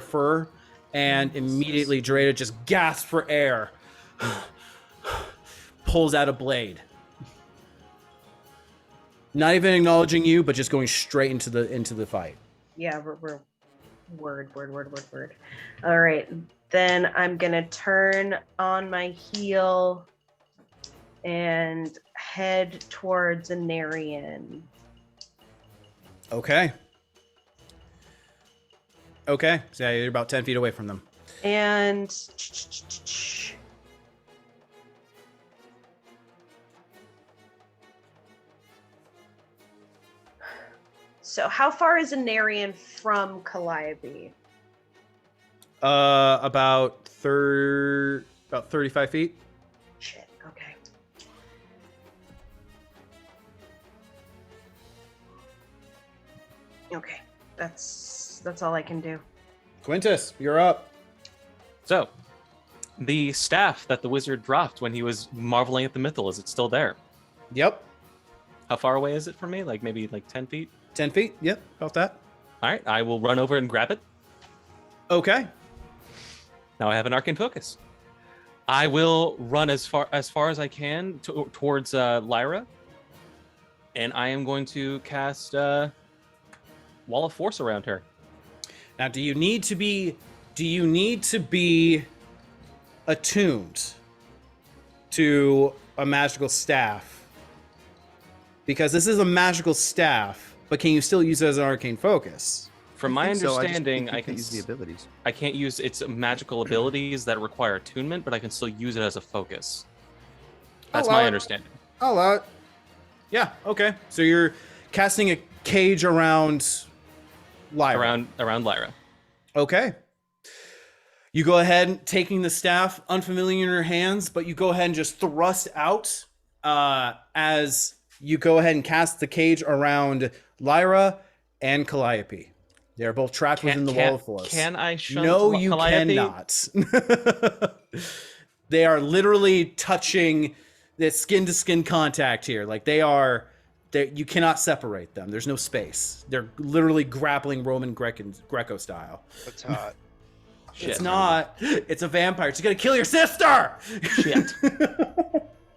fur, and immediately Gerada just gasps for air, pulls out a blade, not even acknowledging you, but just going straight into the fight. Yeah, we're word. All right, then I'm gonna turn on my heel and head towards Anarian. Okay. So yeah, you're about 10 feet away from them. And so how far is Anarian from Calliope? About 35 feet. Shit, okay. Okay, that's all I can do. Quintus, you're up. So, the staff that the wizard dropped when he was marveling at the mythal, is it still there? Yep. How far away is it from me? Maybe 10 feet? 10 feet. Yep. About that. All right, I will run over and grab it. Okay. Now I have an arcane focus. I will run as far as I can towards Lyra, and I am going to cast Wall of Force around her. Now, do you need to be attuned to a magical staff? Because this is a magical staff, but can you still use it as an arcane focus? From my understanding, I can use the abilities. I can't use its magical abilities that require attunement, but I can still use it as a focus. That's my understanding. I'll allow it. Yeah, okay. So you're casting a cage around Lyra. Around Lyra. Okay. You go ahead, taking the staff, unfamiliar in your hands, but you go ahead and just thrust out as you go ahead and cast the cage around Lyra and Calliope. They're both trapped within the wall of force. Can I shunt No, you Calliope? cannot. They are literally touching the skin-to-skin contact here. You cannot separate them. There's no space. They're literally grappling Roman Greco style. That's hot. It's not. It's a vampire. She's gonna kill your sister. Shit.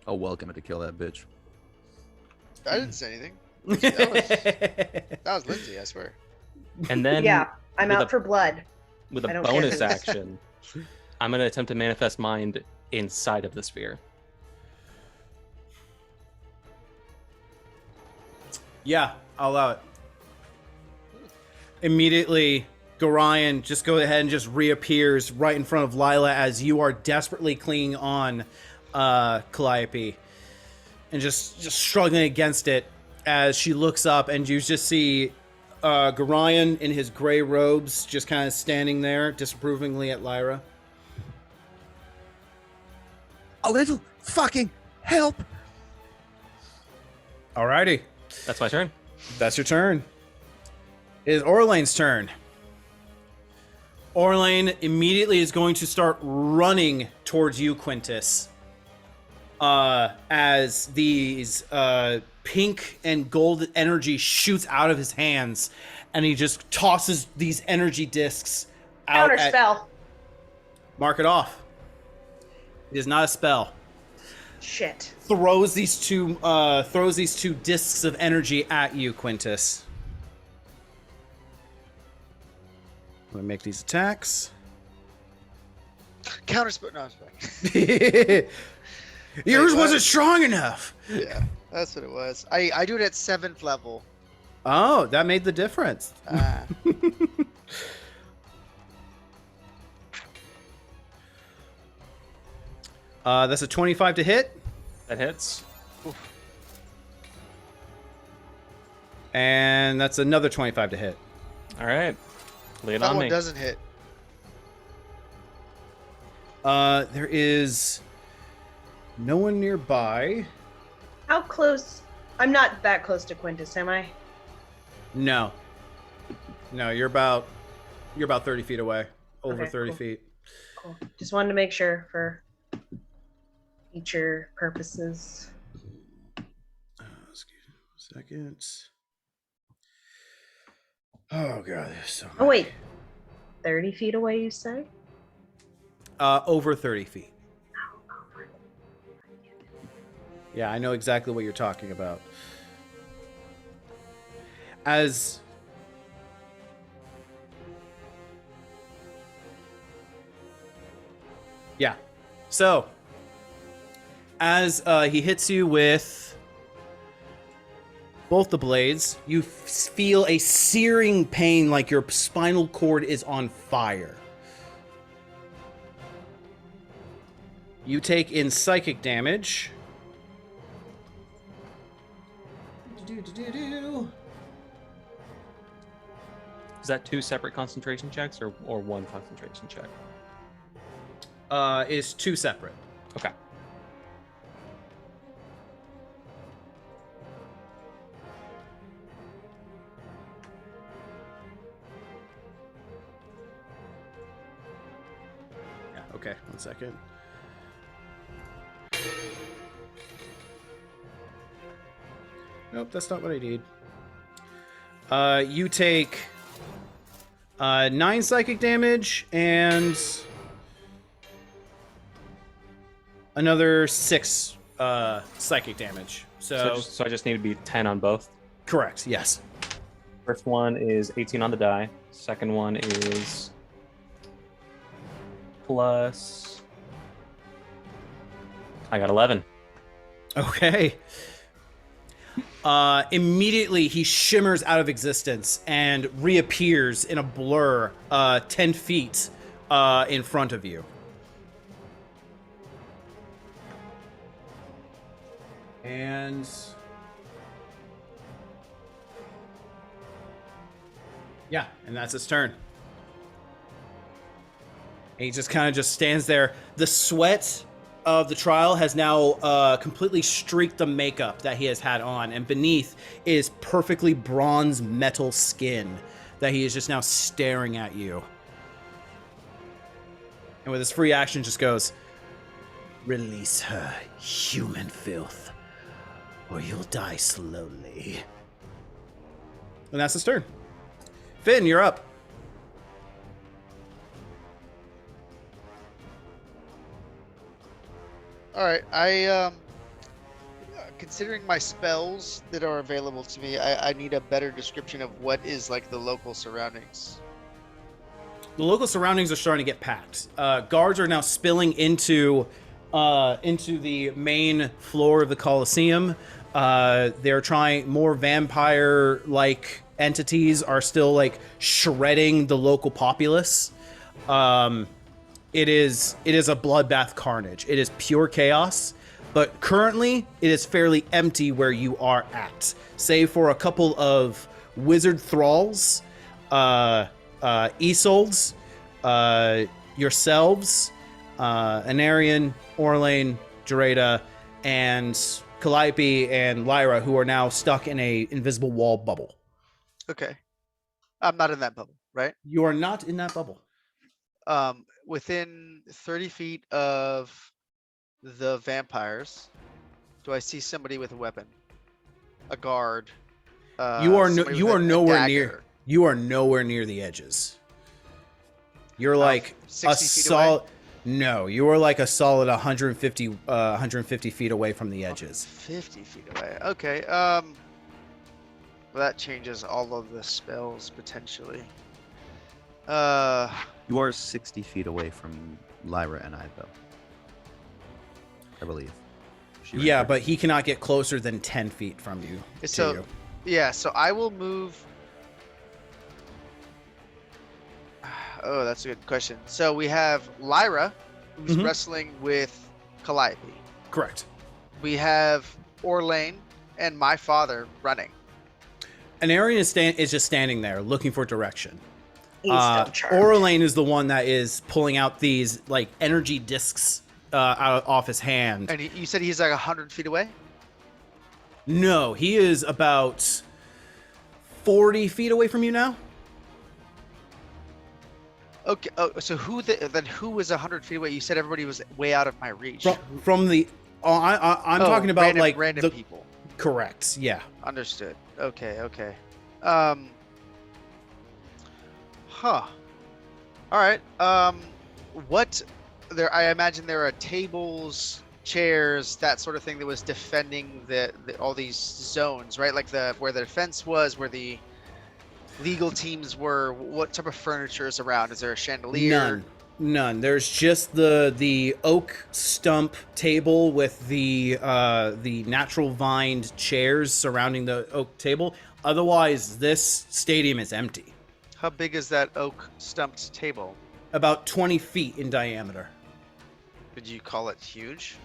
Oh, welcome to kill that bitch. I didn't say anything. That was Lindsay, I swear. And then Yeah, I'm with out a- for blood. with I a don't bonus care. action, I'm going to attempt to manifest mind inside of the sphere. Yeah, I'll allow it. Immediately, Gorion just go ahead and just reappears right in front of Lila as you are desperately clinging on Calliope and just struggling against it as she looks up, and you just see Gorion in his gray robes just kind of standing there disapprovingly at Lyra. A little fucking help. Alrighty. That's my turn. That's your turn. It is Orlane's turn. Orlane immediately is going to start running towards you, Quintus. As these pink and gold energy shoots out of his hands, and he just tosses these energy discs out. Counter spell. Mark it off. It is not a spell. Shit. Throws these two discs of energy at you, Quintus. I'm gonna make these attacks. Counterspell. No, it's fine. Yours wasn't strong enough. Yeah, that's what it was. I do it at 7th level. Oh, that made the difference. That's a 25 to hit. That hits. And that's another 25 to hit. All right. Lay it That on one me. doesn't hit. There is no one nearby. How close? I'm not that close to Quintus, am I? No, you're about 30 feet away. Over Okay, 30 cool. feet. Cool. Just wanted to make sure for feature purposes. Excuse me 1 second. Oh god, there's so many. Oh wait, 30 feet away, you say? Over 30 feet. Yeah, I know exactly what you're talking about. So, as he hits you with both the blades, you feel a searing pain like your spinal cord is on fire. You take in psychic damage. Is that 2 separate concentration checks or 1 concentration check? Is 2 separate. Okay. Yeah, okay, 1 second. Nope, that's not what I need. You take 9 psychic damage and another 6 psychic damage. So I just need to be 10 on both. correct, yes. First one is 18 on the die. Second one is plus. I got 11. Okay. Immediately he shimmers out of existence and reappears in a blur 10 feet in front of you. And yeah, and that's his turn. And he just kind of just stands there. The sweat of the trial has now completely streaked the makeup that he has had on, and beneath is perfectly bronze metal skin that he is just now staring at you. And with his free action just goes, "Release her, human filth, or you'll die slowly." And that's his turn. Finn, you're up. All right, I considering my spells that are available to me, I need a better description of what is like the local surroundings. The local surroundings are starting to get packed. Guards are now spilling into the main floor of the Colosseum. They're trying. More vampire-like entities are still like shredding the local populace. It is a bloodbath carnage. It is pure chaos. But currently, it is fairly empty where you are at, save for a couple of wizard thralls, Isoldes, yourselves, Anarian, Orlane, Jareda, and Calliope and Lyra, who are now stuck in a invisible wall bubble. Okay. I'm not in that bubble, right? You are not in that bubble. Within 30 feet of the vampires, do I see somebody with a weapon? A guard? You are somebody you with are a nowhere dagger? near. You are nowhere near the edges. You're like 60 a feet solid. No, you are like a solid 150 feet away from the edges. 50 feet away. Okay. Well, that changes all of the spells potentially. You are 60 feet away from Lyra and I, though. I believe. Yeah, but he cannot get closer than 10 feet from you. So, to you. yeah. So I will move. Oh, that's a good question. So we have Lyra, who's Mhm. wrestling with Calliope. Correct. We have Orlane and my father running. Anarian is just standing there looking for direction. He's still charmed. Orlane is the one that is pulling out these like energy discs off his hand. And you said he's like 100 feet away? No, he is about 40 feet away from you now. Okay. Oh, so then who was 100 feet away? You said everybody was way out of my reach. From the, I'm talking about random, like random people. Correct. Yeah. Understood. Okay. Okay. Huh. All right. What there? I imagine there are tables, chairs, that sort of thing that was defending all these zones, right? Like where the fence was, where the legal teams were. What type of furniture is around? Is there a chandelier? None. There's just the oak stump table with the natural vined chairs surrounding the oak table. Otherwise, this stadium is empty. How big is that oak stumped table? About 20 feet in diameter. Would you call it huge?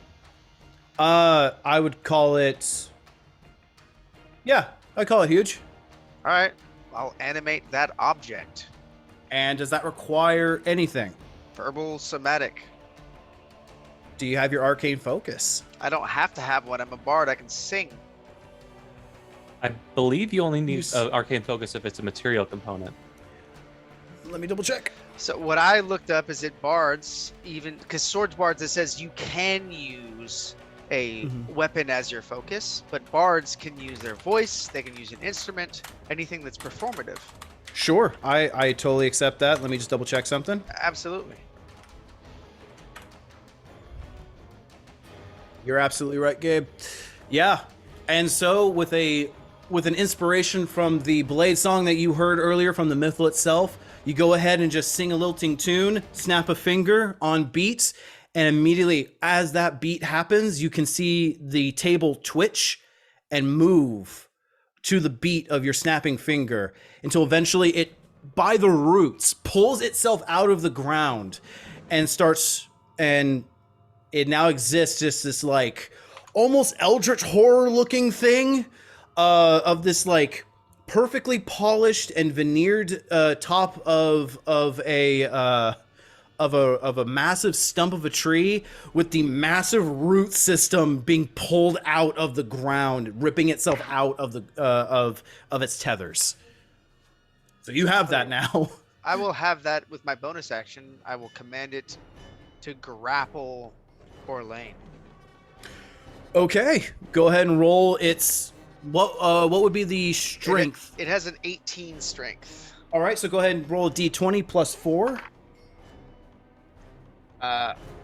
I would call it. Yeah, I'd call it huge. All right. I'll animate that object. And does that require anything? Verbal, somatic. Do you have your arcane focus? I don't have to have one. I'm a bard. I can sing. I believe you only need arcane focus if it's a material component. Let me double check. So what I looked up is that bards, even because swords bards, it says you can use a weapon as your focus, but bards can use their voice. They can use an instrument, anything that's performative. Sure, I totally accept that. Let me just double check something. Absolutely. You're absolutely right, Gabe. Yeah, and so with an inspiration from the Blade song that you heard earlier from the Mythal itself, you go ahead and just sing a lilting tune, snap a finger on beat, and immediately as that beat happens, you can see the table twitch and move to the beat of your snapping finger until eventually it, by the roots, pulls itself out of the ground and starts, and it now exists just this like almost eldritch horror looking thing of this like perfectly polished and veneered top of a massive stump of a tree with the massive root system being pulled out of the ground, ripping itself out of the of its tethers. So you have that now. I will have that with my bonus action. I will command it to grapple Orlane. Okay, go ahead and roll its what would be the strength? It has an 18 strength. All right, so go ahead and roll a d20 plus 4.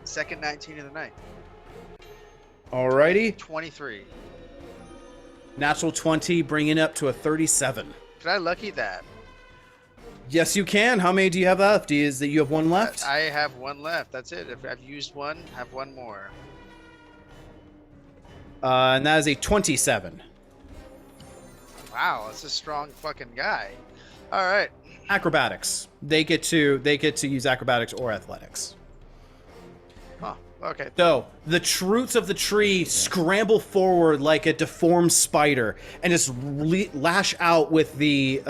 Second 19 of the night. Alrighty. 23. Natural 20, bringing it up to a 37. Can I lucky that? Yes, you can. How many do you have left? Is that you have one left? I have one left. That's it. If I've used one, have one more. And that is a 27. Wow, that's a strong fucking guy. All right. Acrobatics. They get to use acrobatics or athletics. Oh, okay. So the roots of the tree scramble forward like a deformed spider and just lash out with the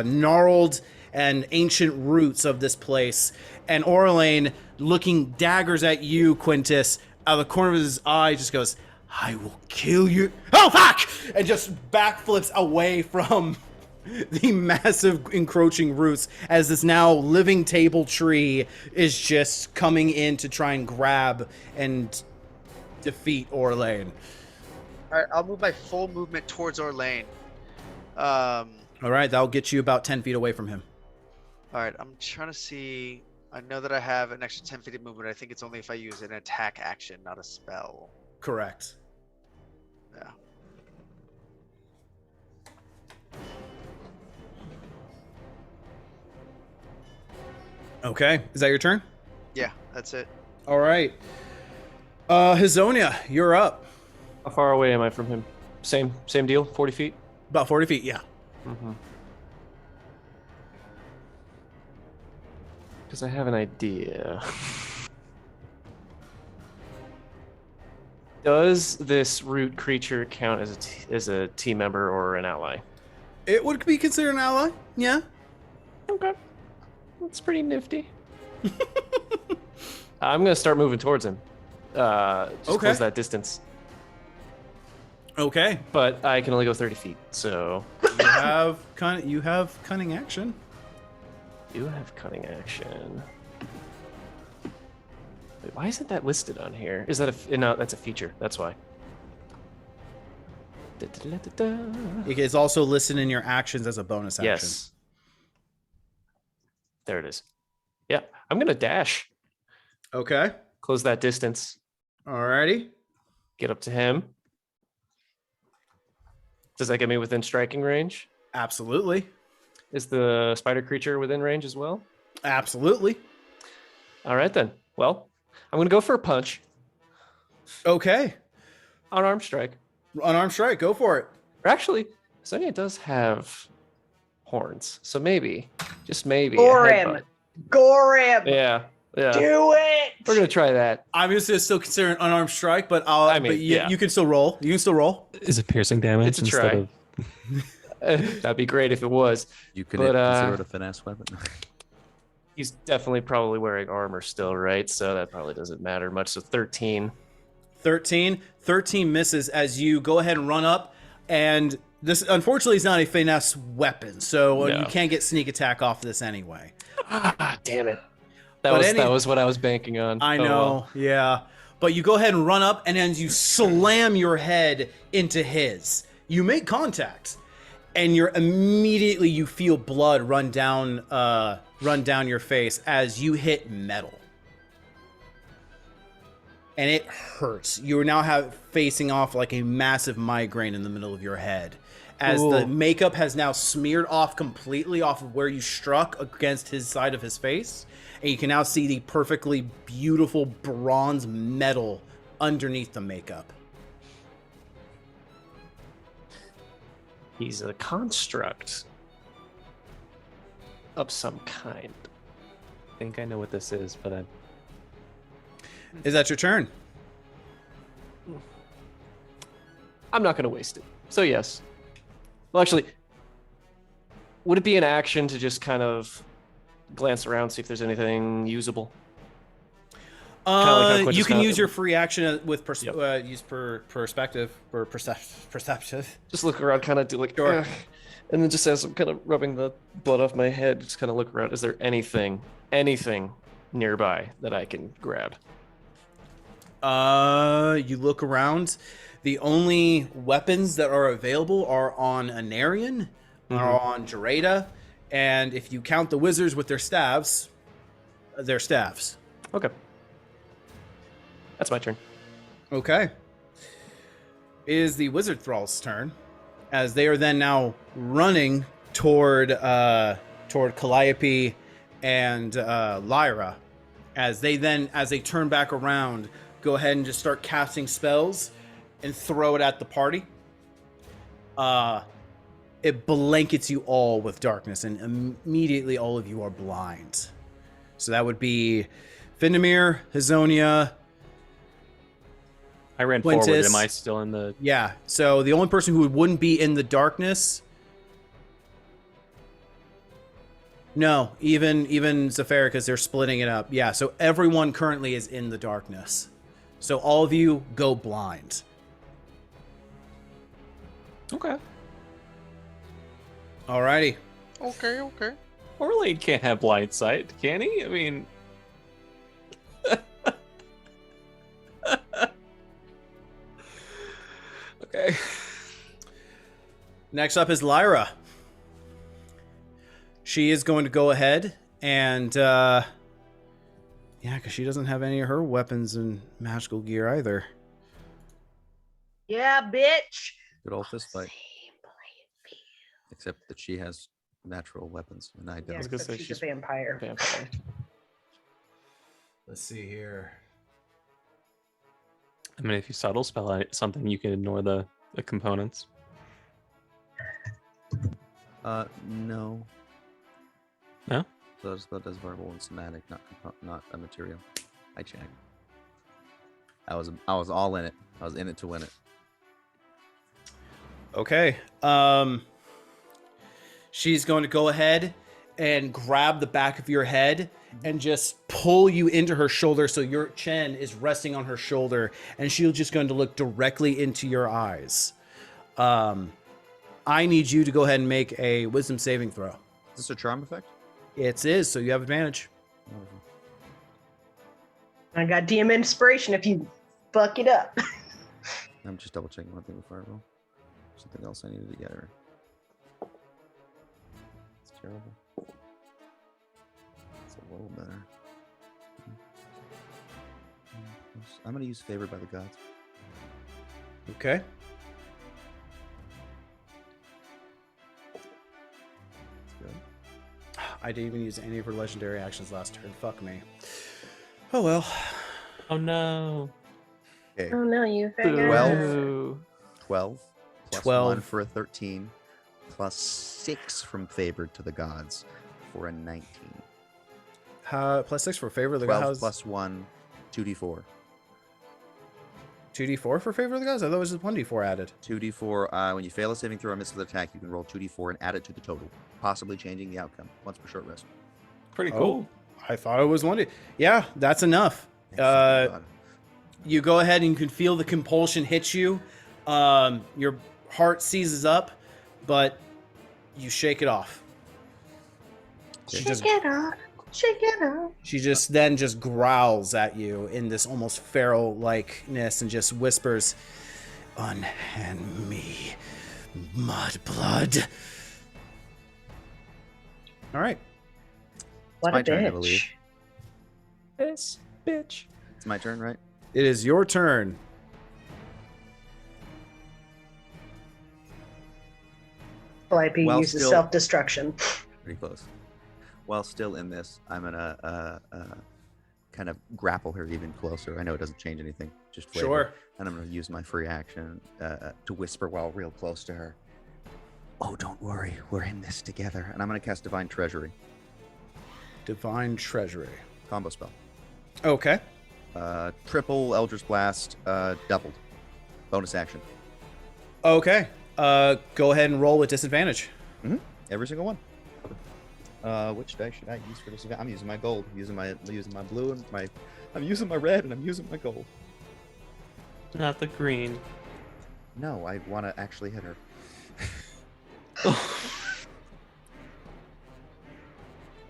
gnarled and ancient roots of this place. And Orlane, looking daggers at you, Quintus, out of the corner of his eye, just goes, "I will kill you." Oh, fuck! And just backflips away from the massive encroaching roots as this now living table tree is just coming in to try and grab and defeat Orlane. All right, I'll move my full movement towards Orlane. All right, that'll get you about 10 feet away from him. All right, I'm trying to see. I know that I have an extra 10 feet of movement. I think it's only if I use an attack action, not a spell. Correct. Yeah. Okay, is that your turn? Yeah, that's it. All right. Hazonia, you're up. How far away am I from him? Same deal. 40 feet. About 40 feet, yeah. Mm-hmm. Because I have an idea. Does this root creature count as a team member or an ally? It would be considered an ally, yeah. Okay. That's pretty nifty. I'm going to start moving towards him. Just close that distance. Okay. But I can only go 30 feet, so... You have cunning action. You have cunning action. Wait, why isn't that listed on here? Is that no, that's a feature. That's why. It is also listed in your actions as a bonus action. Yes. There it is. Yeah, I'm going to dash. Okay. Close that distance. Alrighty. Get up to him. Does that get me within striking range? Absolutely. Is the spider creature within range as well? Absolutely. All right, then. Well, I'm going to go for a punch. Okay. Unarmed strike. Unarmed strike. Go for it. Or actually, Sonya does have horns. So maybe, just maybe. Gore him. Gore him. Yeah. Yeah. Do it. We're going to try that. I'm just gonna still consider an unarmed strike, but you can still roll. You can still roll. Is it piercing damage? It's a try. That'd be great if it was. You could consider it a finesse weapon. He's definitely probably wearing armor still, right? So that probably doesn't matter much. So 13. 13 misses as you go ahead and run up, and this unfortunately is not a finesse weapon, so you can't get sneak attack off this anyway. Ah, damn it. That was what I was banking on. I know, yeah. But you go ahead and run up, and then you slam your head into his. You make contact, and immediately you feel blood run down your face as you hit metal. And it hurts. You are now facing off like a massive migraine in the middle of your head, as the makeup has now smeared off completely off of where you struck against his side of his face. And you can now see the perfectly beautiful bronze metal underneath the makeup. He's a construct of some kind. I think I know what this is, but Is that your turn? I'm not going to waste it. So yes. Well, actually, would it be an action to just kind of glance around, see if there's anything usable? You can use your free action with perspective or perceptive. Just look around, kind of do like, sure. And then just as I'm kind of rubbing the blood off my head, just kind of look around. Is there anything nearby that I can grab? You look around. The only weapons that are available are on Anarian, are on Jareda, and if you count the wizards with their staves, they're staffs. Okay. That's my turn. Okay. It is the wizard thrall's turn, as they are then now running toward Calliope and Lyra, as they turn back around, go ahead and just start casting spells and throw it at the party. It blankets you all with darkness, and immediately all of you are blind. So that would be Vindemir, Hazonia. I ran Quintus. forward. Am I still in the... Yeah, so the only person who wouldn't be in the darkness... No, even Zephyr, because they're splitting it up. Yeah, so everyone currently is in the darkness. So all of you go blind. Okay. Alrighty. Okay. Orlane can't have blind sight, can he? I mean, okay. Next up is Lyra. She is going to go ahead and, yeah, because she doesn't have any of her weapons and magical gear either. Yeah, bitch. Good old fist fight. Except that she has natural weapons and I don't. Yeah, was gonna except say she's she's a vampire. Vampire. Let's see here. I mean, if you subtle spell out something, you can ignore the components. No. No? That does verbal and somatic, not a material. I checked. I was all in it. I was in it to win it. Okay. She's going to go ahead and grab the back of your head and just pull you into her shoulder so your chin is resting on her shoulder, and she's just going to look directly into your eyes. I need you to go ahead and make a wisdom saving throw. Is this a charm effect? It is, so you have advantage. Wonderful. I got DM inspiration if you fuck it up. I'm just double checking one thing before I roll. Something else I needed to get her. It's terrible. It's a little better. I'm going to use Favored by the Gods. Okay. That's good. I didn't even use any of her legendary actions last turn. Fuck me. Oh well. Oh no. Okay. Oh no, you figured. 12 plus 12. 1 for a 13 plus 6 from Favored to the Gods for a 19. Plus 6 for favor of the 12 gods. plus 1, 2d4. 2d4 for favor of the gods? I thought it was just 1d4 added. 2d4. When you fail a saving throw or miss with an attack, you can roll 2d4 and add it to the total, possibly changing the outcome once per short rest. Pretty Oh. cool. I thought it was 1d. Yeah, that's enough. Thank God. You go ahead and you can feel the compulsion hit you. Your heart seizes up, but you shake it off. She Shake just, it off. Shake it off. she just then just growls at you in this almost feral likeness and just whispers, "Unhand me, mud blood." All right. What my a turn, I bitch. believe. This bitch. It's my turn, right? It is your turn. Blighty Well, uses still- self-destruction. Pretty close. While still in this, I'm gonna kind of grapple her even closer. I know it doesn't change anything, just flavor. Sure. And I'm gonna use my free action to whisper while real close to her. Oh, don't worry, we're in this together. And I'm gonna cast Divine Treasury, Divine Treasury. combo spell. Okay. Triple Eldritch Blast, doubled. Bonus action. Okay. Go ahead and roll with disadvantage. Every single one. Which dice should I use for this event? I'm using my gold. I'm using my blue and I'm using my red and I'm using my gold. Not the green. No, I want to actually hit her.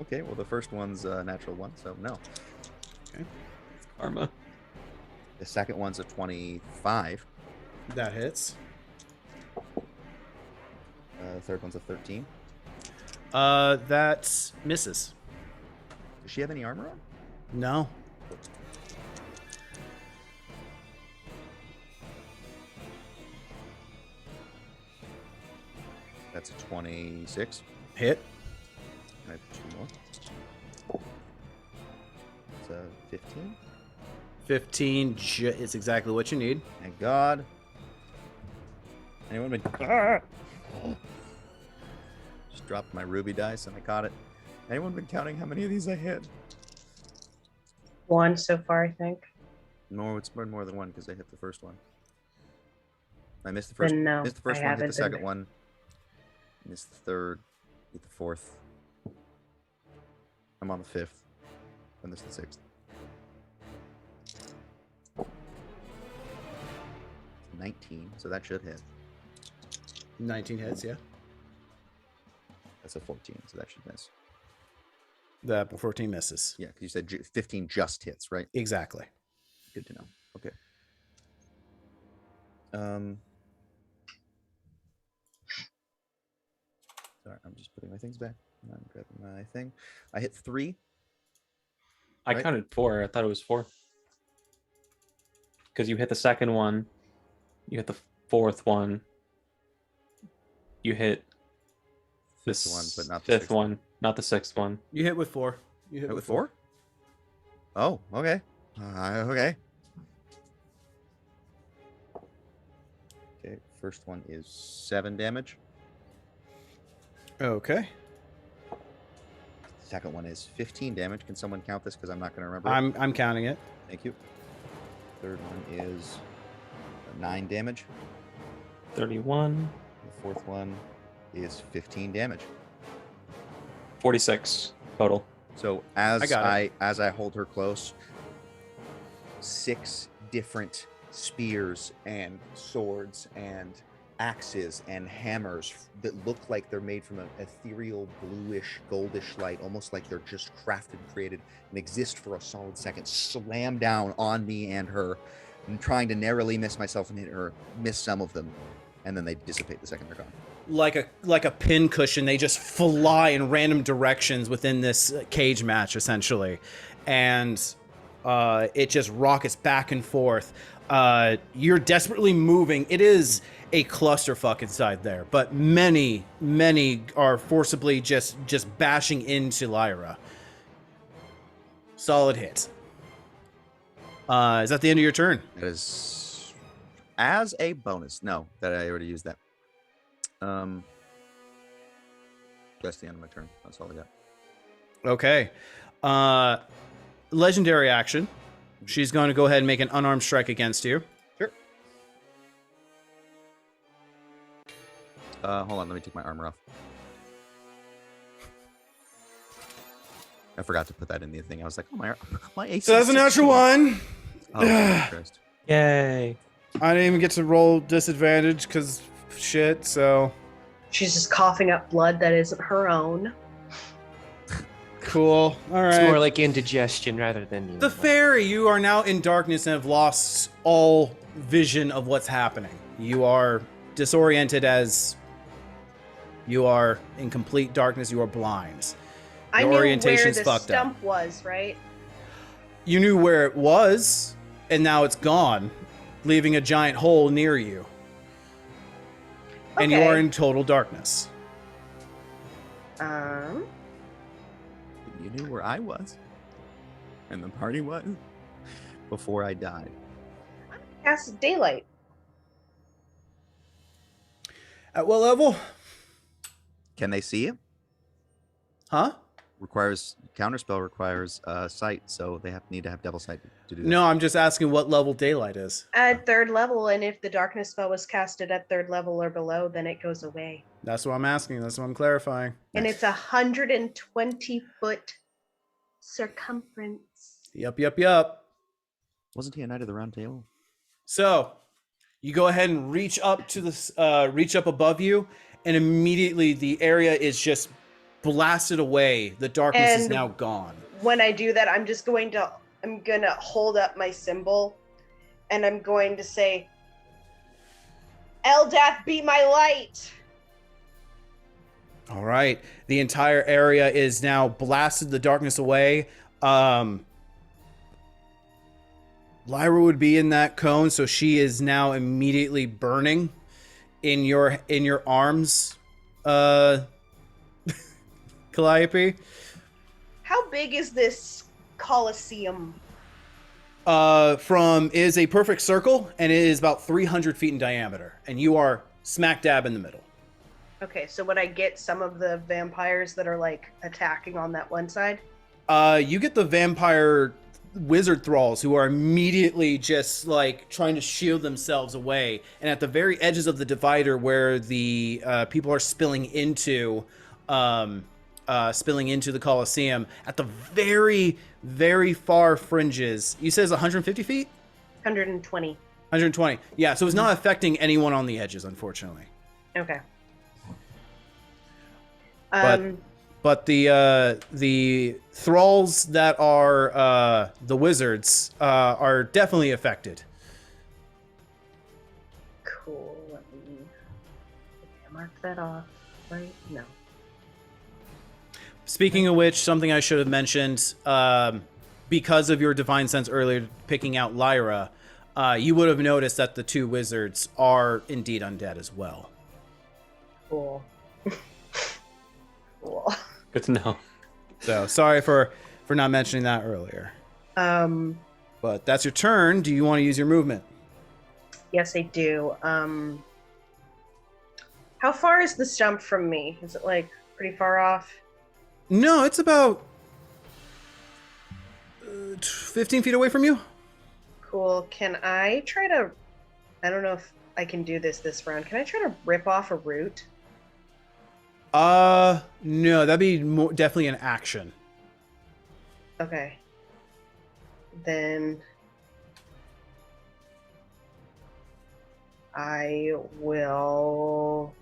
Okay, well the first one's a natural one, so no. Karma. The second one's a 25. That hits. The third one's a 13. That misses. Does she have any armor on? No. That's a 26. Hit. I have 2 more. It's a 15. 15 is exactly what you need. Thank God. Anyone been? Just dropped my ruby dice and I caught it. Anyone been counting how many of these I hit? One so far, I think. No, it's been more than one because I hit the first one. I missed the first. Then no, missed the first I one. Hit haven't the second been- one. Missed the third. Hit the fourth. I'm on the fifth. And this is the sixth. 19, so that should hit. 19 hits, yeah. That's a 14, so that should miss. The 14 misses. Yeah, because you said 15 just hits, right? Exactly. Good to know. Okay. Sorry, I'm just putting my things back. I'm grabbing my thing. I hit 3. I Right. counted 4. I thought it was 4. Because you hit the second one, you hit the fourth one, you hit the Fifth one, but not the fifth sixth one, not the sixth one. You hit with 4. You Hit with 4? Oh, okay. Okay. Okay, first one is 7 damage. Okay. Second one is 15 damage. Can someone count this? Because I'm not going to remember. I'm counting it. Thank you. Third one is 9 damage. 31. The fourth one is 15 damage. 46 total. So as I got it. as I hold her close, 6 different spears and swords and axes and hammers that look like they're made from an ethereal bluish goldish light, almost like they're just crafted and created and exist for a solid second, slam down on me and her. I'm trying to narrowly miss myself and hit her, miss some of them, and then they dissipate the second they're gone. Like a pin cushion, they just fly in random directions within this cage match, essentially, and it just rockets back and forth. You're desperately moving. It is a clusterfuck inside there, but many are forcibly just bashing into Lyra. Solid hit. Is that the end of your turn? That is as a bonus. No, that I already used that. That's the end of my turn. That's all I got. Okay. Legendary action. She's going to go ahead and make an unarmed strike against you. Sure. Hold on, let me take my armor off. I forgot to put that in the thing. I was like, oh, my AC. So that's a natural 1. Oh, Jesus Christ. Yay. I didn't even get to roll disadvantage because shit, so... She's just coughing up blood that isn't her own. Cool. All right. It's more like indigestion rather than... The fairy, you are now in darkness and have lost all vision of what's happening. You are disoriented as you are in complete darkness. You are blind. I Your knew where orientation's the fucked up. stump was, right? You knew where it was, and now it's gone, leaving a giant hole near you. And you Okay. are in total darkness. You knew where I was. And the party was. Before I died. Cast daylight. At what level? Can they see it? Huh? Counterspell requires sight, so they need to have double sight to do that. No, I'm just asking what level daylight is. At 3rd level, and if the darkness spell was casted at 3rd level or below, then it goes away. That's what I'm asking. That's what I'm clarifying. And it's 120-foot circumference. Yup. Wasn't he a Knight of the Round Table? So, you go ahead and reach up to this, reach up above you, and immediately the area is just blasted away. The darkness is And now gone. When I do that, I'm gonna hold up my symbol, and I'm going to say, Eldath, be my light. All right. The entire area is now blasted the darkness away. Lyra would be in that cone, so she is now immediately burning in your arms. Calliope. How big is this Colosseum? Is a perfect circle, and it is about 300 feet in diameter, and you are smack dab in the middle. Okay, so would I get some of the vampires that are like attacking on that one side? You get the vampire wizard thralls who are immediately just like trying to shield themselves away, and at the very edges of the divider where the people are spilling into the Colosseum, at the very, very far fringes. You says 150 feet? 120. 120. Yeah, so it's not affecting anyone on the edges, unfortunately. Okay. But the thralls that are the wizards are definitely affected. Cool. Let me mark that off. Right? No. Speaking of which, something I should have mentioned, because of your divine sense earlier picking out Lyra, you would have noticed that the two wizards are indeed undead as well. Cool. Cool. Good to know. So sorry for not mentioning that earlier. But that's your turn. Do you want to use your movement? Yes, I do. How far is the stump from me? Is it like pretty far off? No, it's about 15 feet away from you. Cool. Can I try to... I don't know if I can do this round. Can I try to rip off a root? No, that'd be definitely an action. Okay. Then... I will...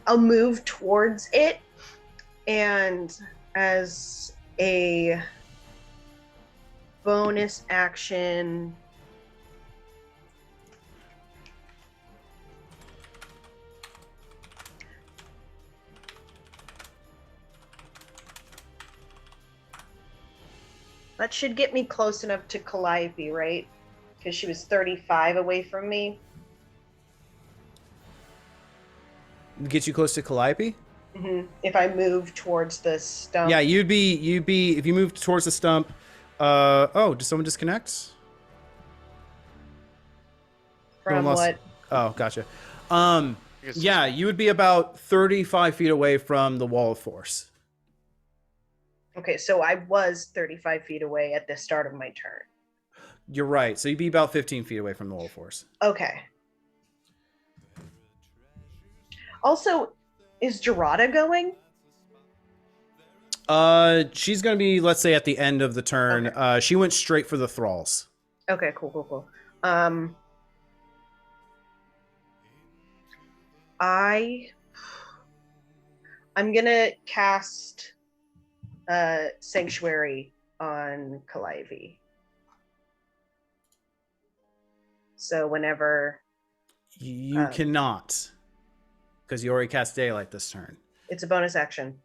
I'll move towards it, and as a bonus action, that should get me close enough to Calliope, right? Because she was 35 away from me. Get you close to Calliope? Mm-hmm. If I move towards the stump. Yeah, you'd be if you move towards the stump. Oh, did someone disconnect? From what? Oh, gotcha. Yeah, you would be about 35 feet away from the wall of force. Okay, so I was 35 feet away at the start of my turn. You're right. So you'd be about 15 feet away from the wall of force. Okay. Also, is Gerada going? She's gonna be, let's say, at the end of the turn. Okay. She went straight for the thralls. Okay, cool. I'm gonna cast Sanctuary on Calliope. So whenever You cannot, because you already cast Daylight this turn. it's a bonus action.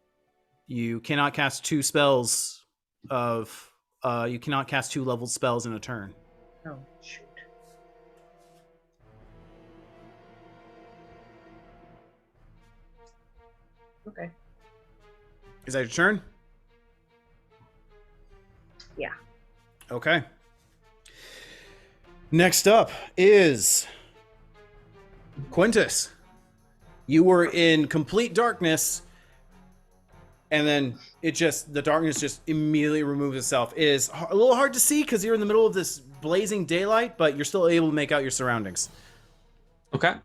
You cannot cast two spells of. You cannot cast two leveled spells in a turn. Oh shoot. Okay. Is that your turn? Yeah. Okay. Next up is Quintus. You were in complete darkness, and then the darkness just immediately removes itself. It is a little hard to see because you're in the middle of this blazing daylight, but you're still able to make out your surroundings. Okay.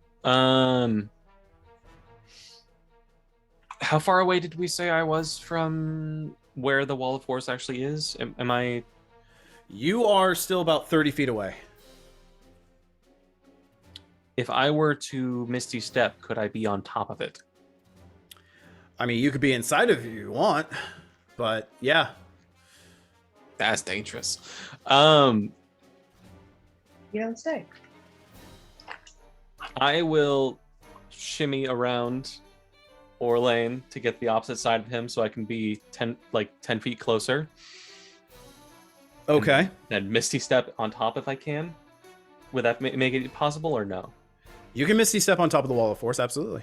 How far away did we say I was from where the wall of force actually is? Am I? You are still about 30 feet away. If I were to Misty Step, could I be on top of it? I mean, you could be inside if you want, but yeah. That's dangerous. You don't say. I will shimmy around Orlane to get the opposite side of him so I can be 10 feet closer. Okay. And Misty Step on top if I can. Would that make it possible or no? You can Misty Step on top of the wall of force, absolutely.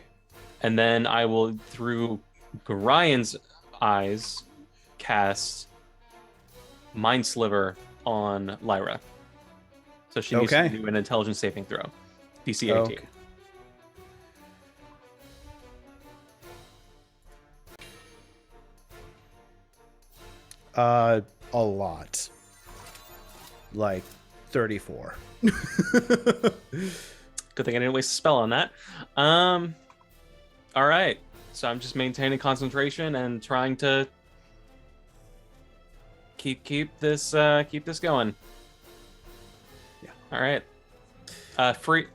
And then I will, through Gorian's eyes, cast Mind Sliver on Lyra. So she needs to do an intelligence saving throw. DC 18. Okay. A lot. Like 34. Good thing I didn't waste a spell on that. All right. So I'm just maintaining concentration and trying to keep this going. Yeah. All right. Free.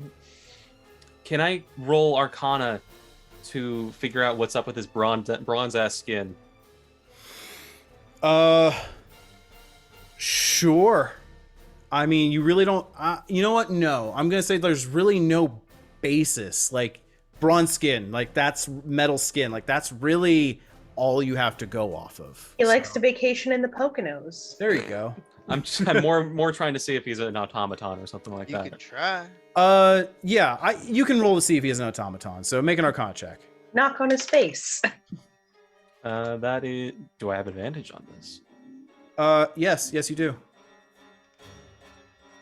Can I roll Arcana to figure out what's up with his bronze ass skin? Sure. I mean, you really don't. You know what? No, I'm gonna say there's really no basis. Like bronze skin, like that's metal skin, like that's really all you have to go off of. He likes to vacation in the Poconos. There you go. I'm more trying to see if he's an automaton or something like You that. can try. Yeah, you can roll to see if he is an automaton. So make an Arcana check. Knock on his face. That is. Do I have advantage on this? Yes, you do.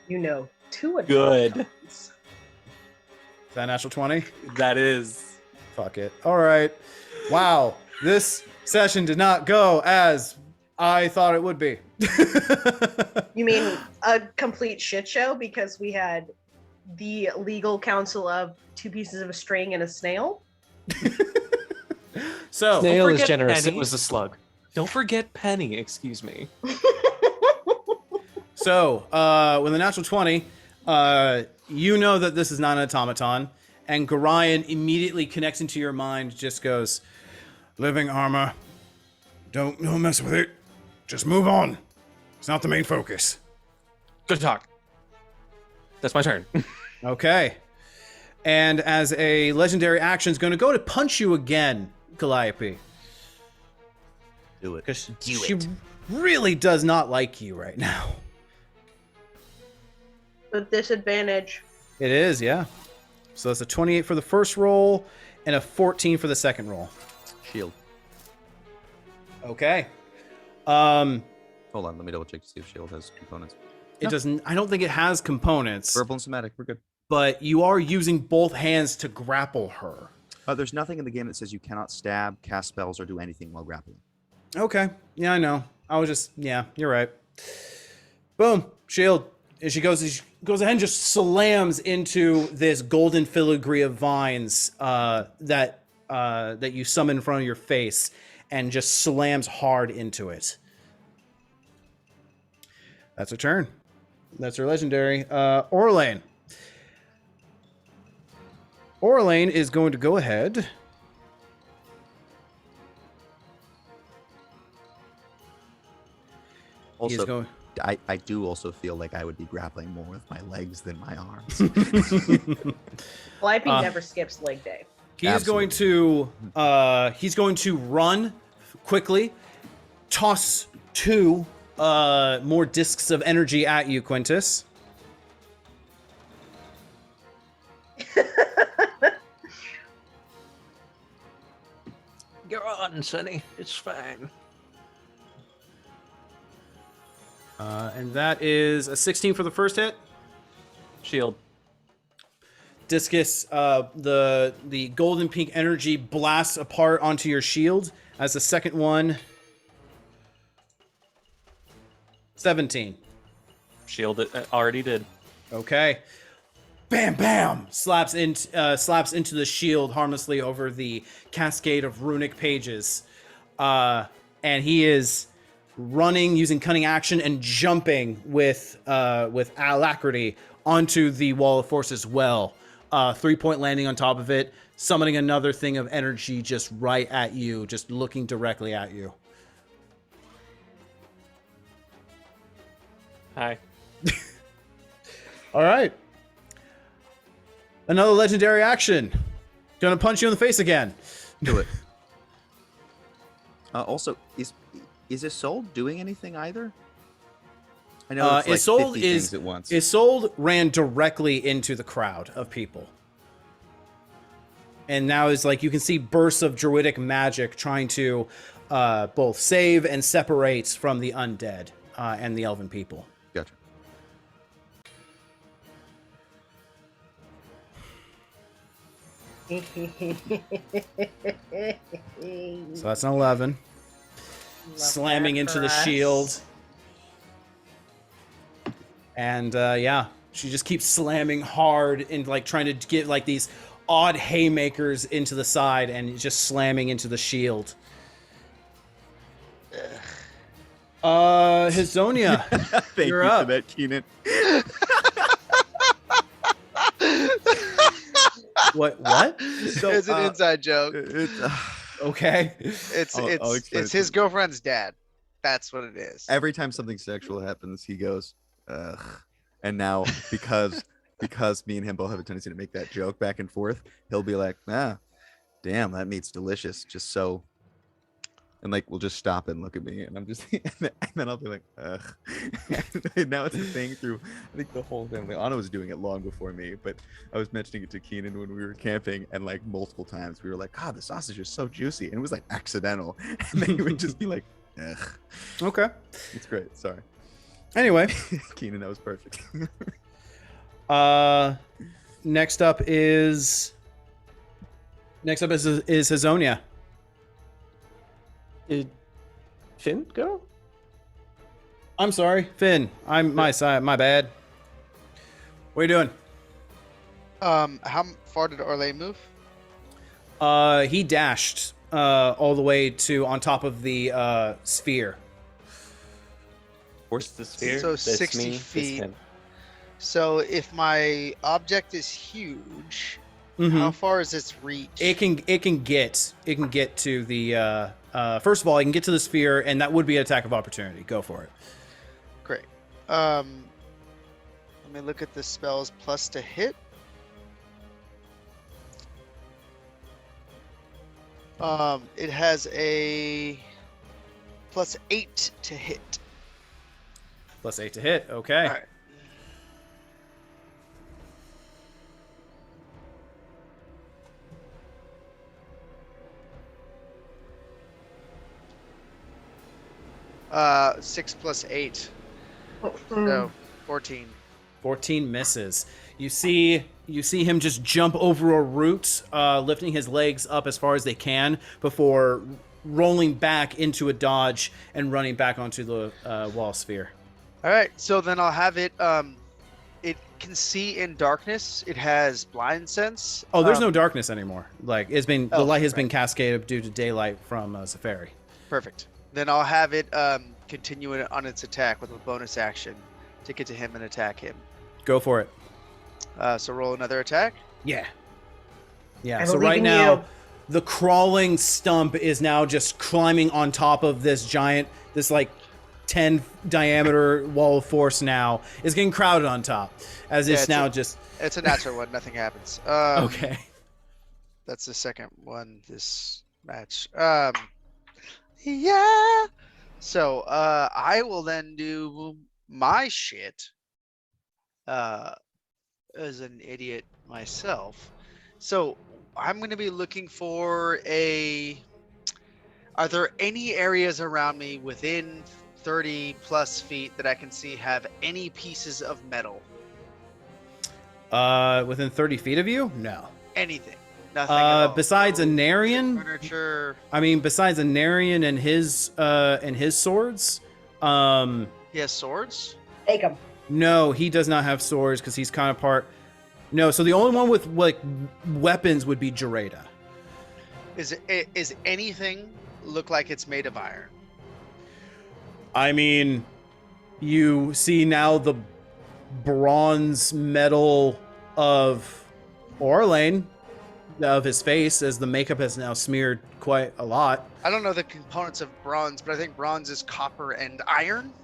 You know, 2 Good. automatons. Is that a natural 20? That is. Fuck it. All right. Wow, this session did not go as I thought it would be. You mean a complete shit show because we had the legal counsel of 2 pieces of a string and a snail? So Snail is forget generous. Penny. It was a slug. Don't forget Penny. Excuse me. So, with a natural 20, you know that this is not an automaton, and Gorion immediately connects into your mind, just goes, living armor, don't mess with it, just move on. It's not the main focus. Good talk. That's my turn. Okay. And as a legendary action, is going to go to punch you again, Calliope. Do it. Because Do she it. really does not like you right now. With disadvantage. It is, yeah. So that's a 28 for the first roll and a 14 for the second roll. Shield. Okay. Hold on, let me double check to see if shield has components. It doesn't. I don't think it has components, Verbal and somatic, we're good. but you are using both hands to grapple her. There's nothing in the game that says you cannot stab, cast spells, or do anything while grappling. Okay. Yeah, I know. I was just. Yeah, you're right. Boom. Shield. And she goes ahead and just slams into this golden filigree of vines that you summon in front of your face, and just slams hard into it. That's her turn. That's her legendary. Orlane. Orlane is going to go ahead. He is Also, going. I do also feel like I would be grappling more with my legs than my arms. Calliope never skips leg day. He's going to run quickly, toss 2 more discs of energy at you, Quintus. Go on, Sonny. It's fine. And that is a 16 for the first hit. Shield. Discus, the golden pink energy blasts apart onto your shield. As the second one, 17. Shield already did. Okay. Bam, bam! Slaps into the shield harmlessly over the cascade of runic pages. And he is running, using cunning action, and jumping with alacrity onto the wall of force as well. 3-point landing on top of it, summoning another thing of energy just right at you, just looking directly at you. Hi. All right. Another legendary action. Gonna punch you in the face again. Do it. Also, is Isolde doing anything either? I know it's like Isolde 50 things at once. Isolde ran directly into the crowd of people. And now is like you can see bursts of druidic magic trying to both save and separate from the undead and the elven people. Gotcha. So that's an 11. Slamming into the shield. And yeah, she just keeps slamming hard and like trying to get like these odd haymakers into the side and just slamming into the shield. Hisonia, Thank you're you up. for that, Keenan. What? So, it's an inside joke. Okay. I'll explain It's it his to- girlfriend's dad. That's what it is. Every time something sexual happens, he goes, ugh. And now because me and him both have a tendency to make that joke back and forth, he'll be like, damn, that meat's delicious. Just so, and like we'll just stop and look at me, and I'm just, and then I'll be like, ugh. And now it's a thing through, I think the whole family. Anna was doing it long before me, but I was mentioning it to Keenan when we were camping, and like multiple times we were like, God, the sausage is so juicy, and it was like accidental, and then he would just be like, ugh. Okay. It's great. Sorry. Anyway, Keenan, that was perfect. next up is Hisonia. Did Finn go? I'm sorry, Finn. My bad. What are you doing? How far did Orlais move? He dashed all the way to on top of the sphere. Where's the sphere? So That's 60 me, that's feet. him. So if my object is huge, Mhm. how far is its reach? It can get to the first of all, it can get to the sphere, and that would be an attack of opportunity. Go for it. Great. Let me look at the spells plus to hit. It has a +8 to hit. +8 to hit. Okay. All right. Uh, 6 plus 8. So 14. 14 misses. You see him just jump over a root, lifting his legs up as far as they can before rolling back into a dodge and running back onto the wall sphere. All right, so then I'll have it. It can see in darkness. It has blind sense. Oh, there's no darkness anymore. Like the light has been right. cascaded due to daylight from Safari. Perfect. Then I'll have it continue it on its attack with a bonus action to get to him and attack him. Go for it. So roll another attack. Yeah. Yeah. I So believe right in now, you. the crawling stump is now just climbing on top of this like 10 diameter wall of force. Now is getting crowded on top as it's now just. It's a natural one. Nothing happens. Okay. That's the second one this match. Yeah. So I will then do my shit. As an idiot myself. So I'm going to be looking for are there any areas around me within 30 plus feet that I can see have any pieces of metal? Within 30 feet of you? No. Anything. Nothing at all. Besides No Anarian? furniture. I mean, besides Anarian and his swords? He has swords? Take him. No, he does not have swords because he's kind of part. No, so the only one with like weapons would be Jareda. Is anything look like it's made of iron? I mean, you see now the bronze metal of Orlane, of his face, as the makeup has now smeared quite a lot. I don't know the components of bronze, but I think bronze is copper and iron.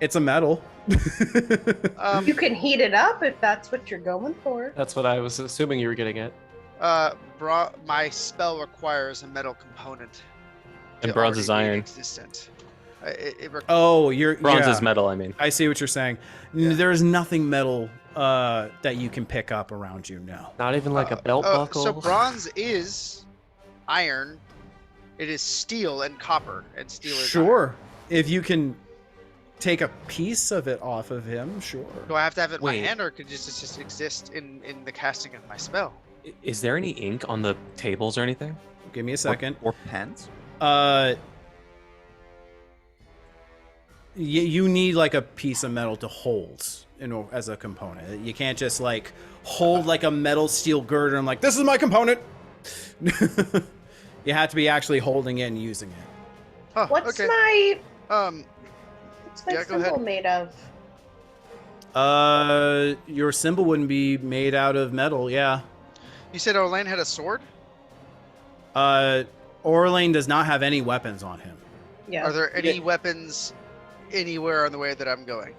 It's a metal. You can heat it up if that's what you're going for. That's what I was assuming you were getting at. My spell requires a metal component. And to bronze is already be iron. Existent. Bronze Is metal, I mean. I see what you're saying. Yeah. There's nothing metal that you can pick up around you now. Not even like a belt buckle. So bronze is iron. It is steel and copper, and steel is iron. Sure, if you can take a piece of it off of him, sure. Do I have to have it in my Wait. hand, or could it just exist in the casting of my spell? Is there any ink on the tables or anything? Give me a second. Or pens? You need like a piece of metal to hold as a component. You can't just like hold like a metal steel girder and like, this is my component. You have to be actually holding it and using it. Oh, What's okay. my Um, yeah, go ahead. symbol made of? Your symbol wouldn't be made out of metal, yeah. You said Orlane had a sword? Orlane does not have any weapons on him. Yeah. Are there any weapons anywhere on the way that I'm going?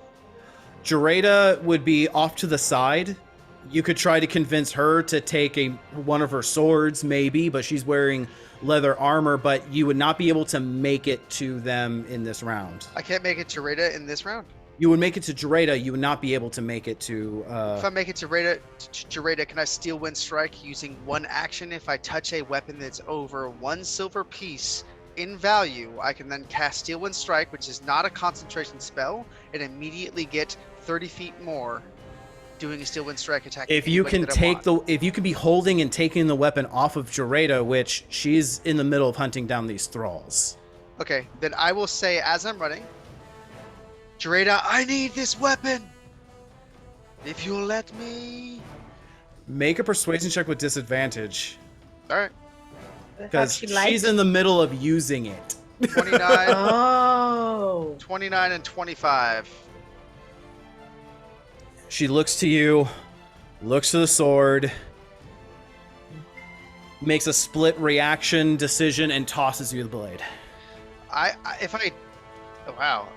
Jareda would be off to the side. You could try to convince her to take one of her swords, maybe, but she's wearing leather armor, but you would not be able to make it to them in this round. I can't make it to Rita in this round? You would make it to Jareda, you would not be able to make it to... If I make it to Jareda, can I Steel Wind Strike using one action? If I touch a weapon that's over 1 silver piece in value, I can then cast Steel Wind Strike, which is not a concentration spell, and immediately get 30 feet more doing a Steel Wind Strike attack. If you can if you could be holding and taking the weapon off of Jareda, which she's in the middle of hunting down these thralls. Okay, then I will say as I'm running, Jareda, I need this weapon. If you'll let me. Make a persuasion check with disadvantage. All right. Because she's in the middle of using it. 29. Oh. 29 and 25. She looks to you, looks to the sword, makes a split reaction decision, and tosses you the blade. Wow.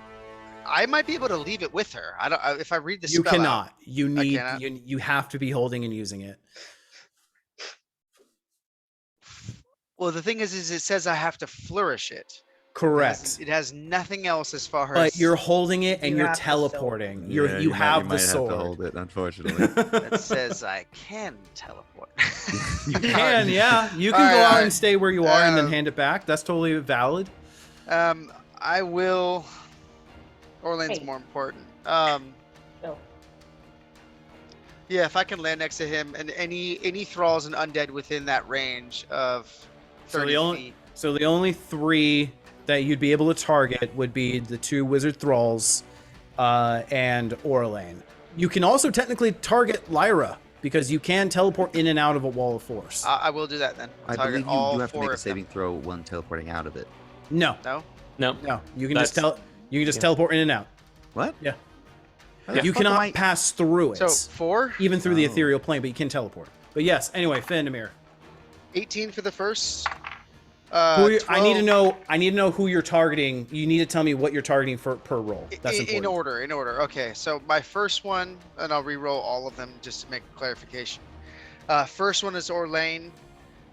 I might be able to leave it with her. I don't. If I read the You spell cannot. out, You need. cannot? You have to be holding and using it. Well, the thing is it says I have to flourish it. Correct. It has nothing else as far as. But you're holding it and You you're have the teleporting. Yeah, You might- have you the might sword. Have to hold it, unfortunately. That says I can teleport. You can, yeah. You can All go right, out all and right. stay where you are and then Um, hand it back. That's totally valid. I will. Orlane's Hey. more important. No. Yeah, if I can land next to him and any thralls and undead within that range of 30 feet. So the only 3 that you'd be able to target would be the 2 wizard thralls and Orlane. You can also technically target Lyra because you can teleport in and out of a wall of force. I will do that then. I Target believe you all do have to 4 make a of them. saving throw when teleporting out of it. No, No? No. you can just That's- just teleport in and out. What? Yeah. How the You fuck am cannot I- pass through it, So 4, even through the Oh. ethereal plane, but you can teleport. But yes, anyway, Fandamir. 18 for the first. I need to know who you're targeting. You need to tell me what you're targeting for per roll. That's important. In order. Okay, so my first one, and I'll re-roll all of them just to make clarification. First one is Orlane.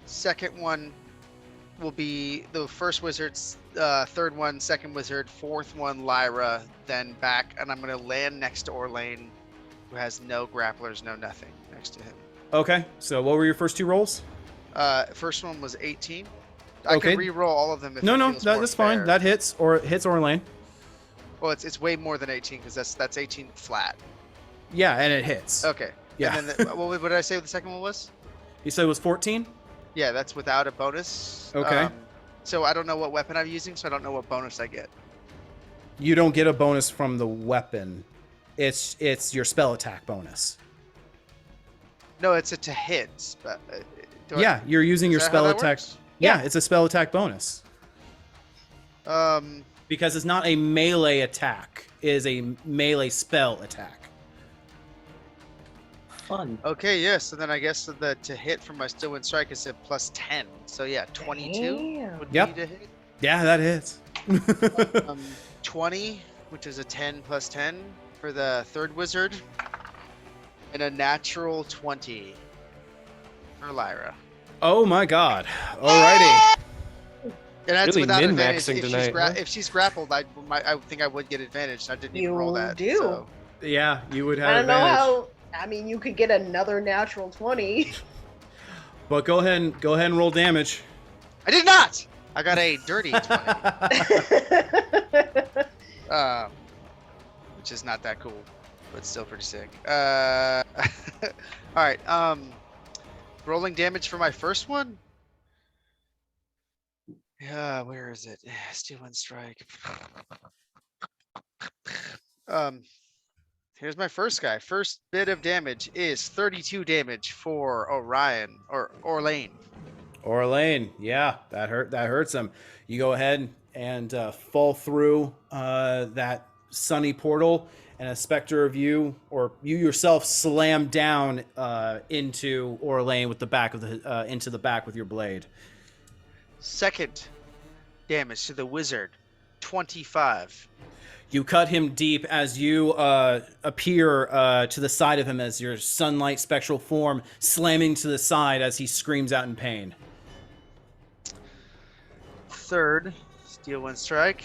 Second one will be the first wizard's. Third one, second wizard. Fourth one, Lyra. Then back, and I'm gonna land next to Orlane, who has no grapplers, no nothing next to him. Okay, so what were your first 2 rolls? First one was 18. I Okay. can re-roll all of them. If No, it no, feels more that's fine. fair. That hits Orlane. Well, it's way more than 18 because that's 18 flat. Yeah, and it hits. Okay. Yeah. And then what did I say the second one was? You said it was 14? Yeah, that's without a bonus. Okay. So I don't know what weapon I'm using, so I don't know what bonus I get. You don't get a bonus from the weapon. It's your spell attack bonus. No, it's a to hit. But Yeah, you're using your is that how spell that attack. works? Yeah, it's a spell attack bonus. Um. Because it's not a melee attack. It is a melee spell attack. Fun. Okay. Yeah. So then I guess the to hit from my Steel Wind Strike is a plus 10. So yeah, 22 Damn. would Yep. be to hit. Yeah, that hits. 20, which is a 10 plus 10 for the third wizard, and a natural 20 for Lyra. Oh my god. Alrighty. And that's Really without advantage. min-maxing If she's, tonight, huh? if she's grappled, I think I would get advantage. I didn't even roll You that. do. So. Yeah, you would I have don't know advantage. how. I mean, you could get another natural 20. But go ahead and roll damage. I did not. I got a dirty 20, which is not that cool, but still pretty sick. All right. Rolling damage for my first one. Yeah, where is it? Steel Wind Strike. Here's my first guy. First bit of damage is 32 damage for Orion or Orlane. Orlane, yeah, that hurts him. You go ahead and fall through that sunny portal, and a specter of you, or you yourself, slam down into Orlane with the back of the into the back with your blade. Second damage to the wizard, 25. You cut him deep as you appear to the side of him as your sunlight spectral form slamming to the side as he screams out in pain. Third, steal one strike.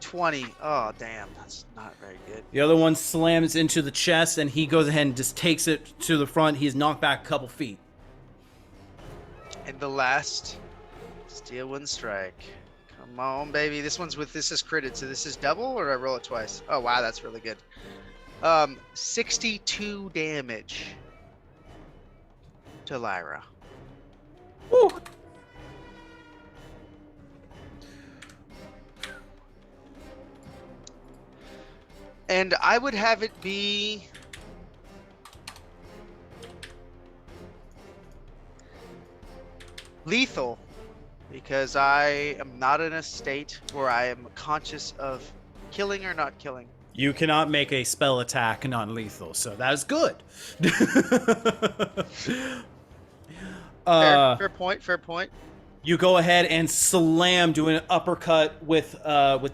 20. Oh, damn. That's not very good. The other one slams into the chest, and he goes ahead and just takes it to the front. He's knocked back a couple feet. And the last, steal one strike. Come on, baby. This is critted, so this is double, or I roll it twice? Oh, wow, that's really good. 62 damage to Lyra. Woo! And I would have it be lethal, because I am not in a state where I am conscious of killing or not killing. You cannot make a spell attack non-lethal, so that is good. Fair point. Fair point. You go ahead and slam, do an uppercut with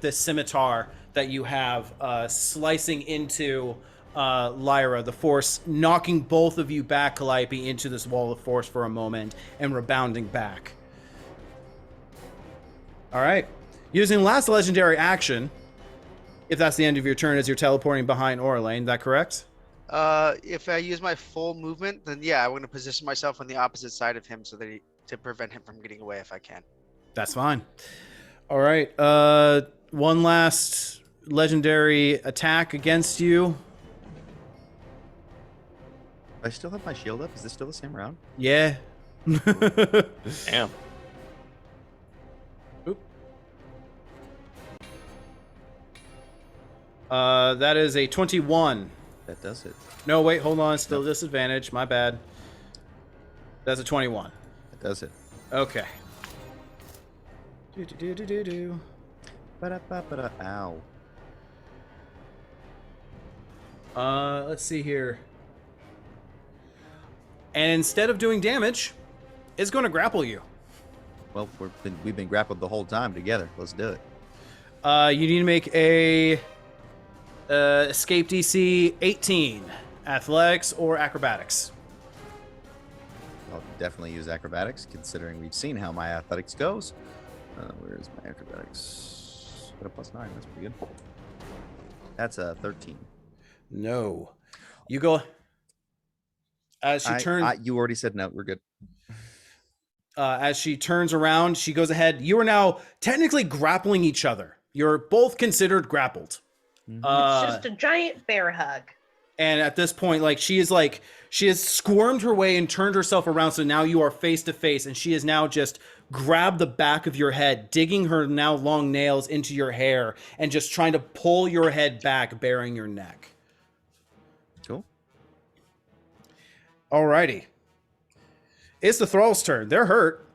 this scimitar that you have, slicing into Lyra, the force knocking both of you back, Calliope, into this wall of force for a moment and rebounding back. All right. Using last legendary action, if that's the end of your turn, as you're teleporting behind Orlane, is that correct? If I use my full movement, then yeah, I'm going to position myself on the opposite side of him so that to prevent him from getting away if I can. That's fine. All right. One last legendary attack against you. I still have my shield up. Is this still the same round? Yeah. Damn. Oop. That is a 21. That does it. No, wait, hold on. Still disadvantage. My bad. That's a 21. That does it. Okay. Do. Ba-da-ba-ba-da. Ow. Let's see here. And instead of doing damage, it's going to grapple you. Well, we've been grappled the whole time together. Let's do it. You need to make a escape DC 18, athletics or acrobatics. I'll definitely use acrobatics, considering we've seen how my athletics goes. Where is my acrobatics? Got a +9. That's pretty good. That's a 13. No. You go. As she turns. You already said no. We're good. As she turns around, she goes ahead. You are now technically grappling each other. You're both considered grappled. It's just a giant bear hug. And at this point, she has squirmed her way and turned herself around. So now you are face to face, and she has now just grabbed the back of your head, digging her now long nails into your hair, and just trying to pull your head back, baring your neck. Cool. Alrighty. It's the Thrall's turn. They're hurt,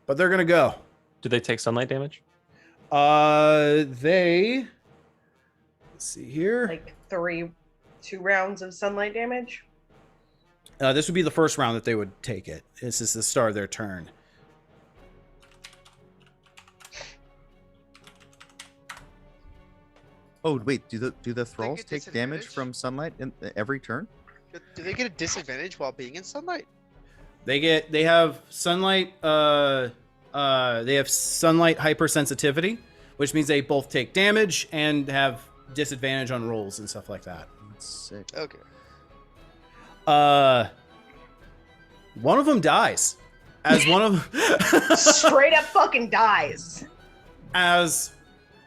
but they're gonna go. Do they take sunlight damage? Let's see here. Like 2 rounds of sunlight damage. This would be the first round that they would take it. This is the start of their turn. Oh wait, do the thralls get take damage disadvantage? from sunlight in every turn? Do they get a disadvantage while being in sunlight? They have sunlight hypersensitivity, which means they both take damage and have disadvantage on rolls and stuff like that. That's sick. Okay. One of them dies. As one of Straight up fucking dies. as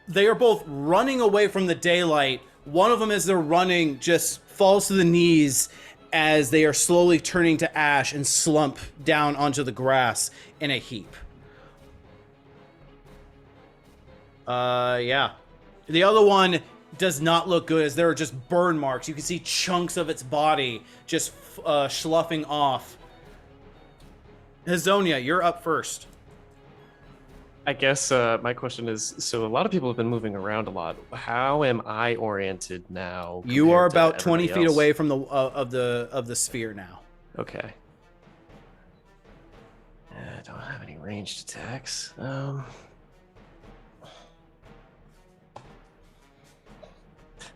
they are both running away from the daylight, one of them, as they're running, just falls to the knees as they are slowly turning to ash and slump down onto the grass in a heap. Yeah. The other one does not look good, as there are just burn marks. You can see chunks of its body just sloughing off. Hazonia, you're up first. I guess my question is: so a lot of people have been moving around a lot. How am I oriented now? You are compared to about 20 feet everybody else? away from the of the sphere now. Okay. I don't have any ranged attacks.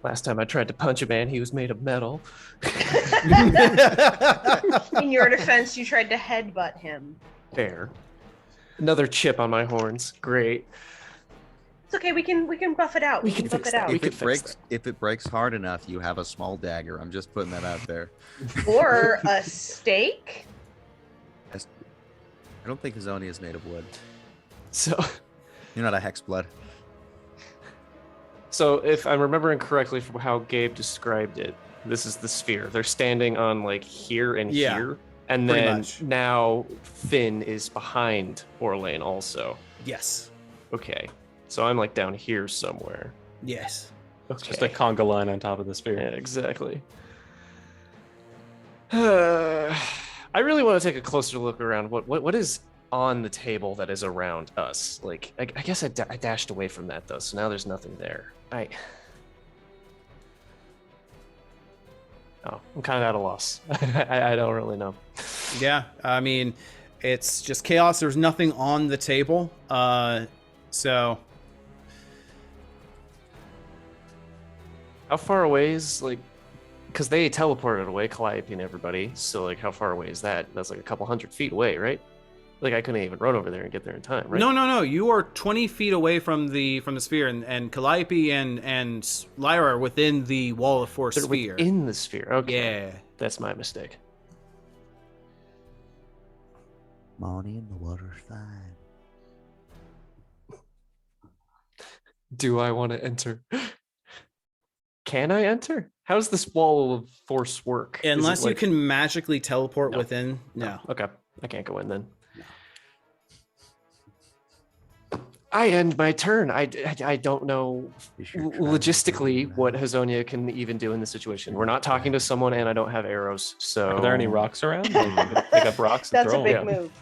Last time I tried to punch a man, he was made of metal. In your defense, you tried to headbutt him. Fair. Another chip on my horns. Great. It's okay. We can buff it out. We We can can buff fix it that. out. We If could it fix breaks, that. if it breaks hard enough, you have a small dagger. I'm just putting that out there. Or a stake. I don't think Hazonia is made of wood. So, You're not a hexblood. so if I'm remembering correctly from how Gabe described it, this is the sphere. They're standing on like here and Yeah, here, and pretty then much. now Finn is behind Orlane also. Yes. Okay, so I'm like down here somewhere. Yes. Okay. Just a conga line on top of the sphere. Yeah, exactly. I really want to take a closer look around. What is on the table that is around us? Like, I guess I dashed away from that though, so now there's nothing there. I'm kind of at a loss. I don't really know. Yeah, I mean, it's just chaos. There's nothing on the table. So How far away is like? Because they teleported away Calliope and everybody. So like, how far away is that? That's like a couple 100 feet away, right? Like I couldn't even run over there and get there in time, right? no. You are 20 feet away from the sphere, and Calliope and Lyra are within the wall of force They're sphere. within the sphere. Okay. Yeah. That's my mistake. Money in the water's fine. Do I want to enter? Can I enter? How does this wall of force work? Is it Unless you like- can magically teleport No. within. No. Okay, I can't go in then. I end my turn. I don't know Is your travel logistically going what now? Hazonia can even do in this situation. We're not talking to someone, and I don't have arrows. So Are there any rocks around? Like, you can pick up rocks and That's throw a big them. move.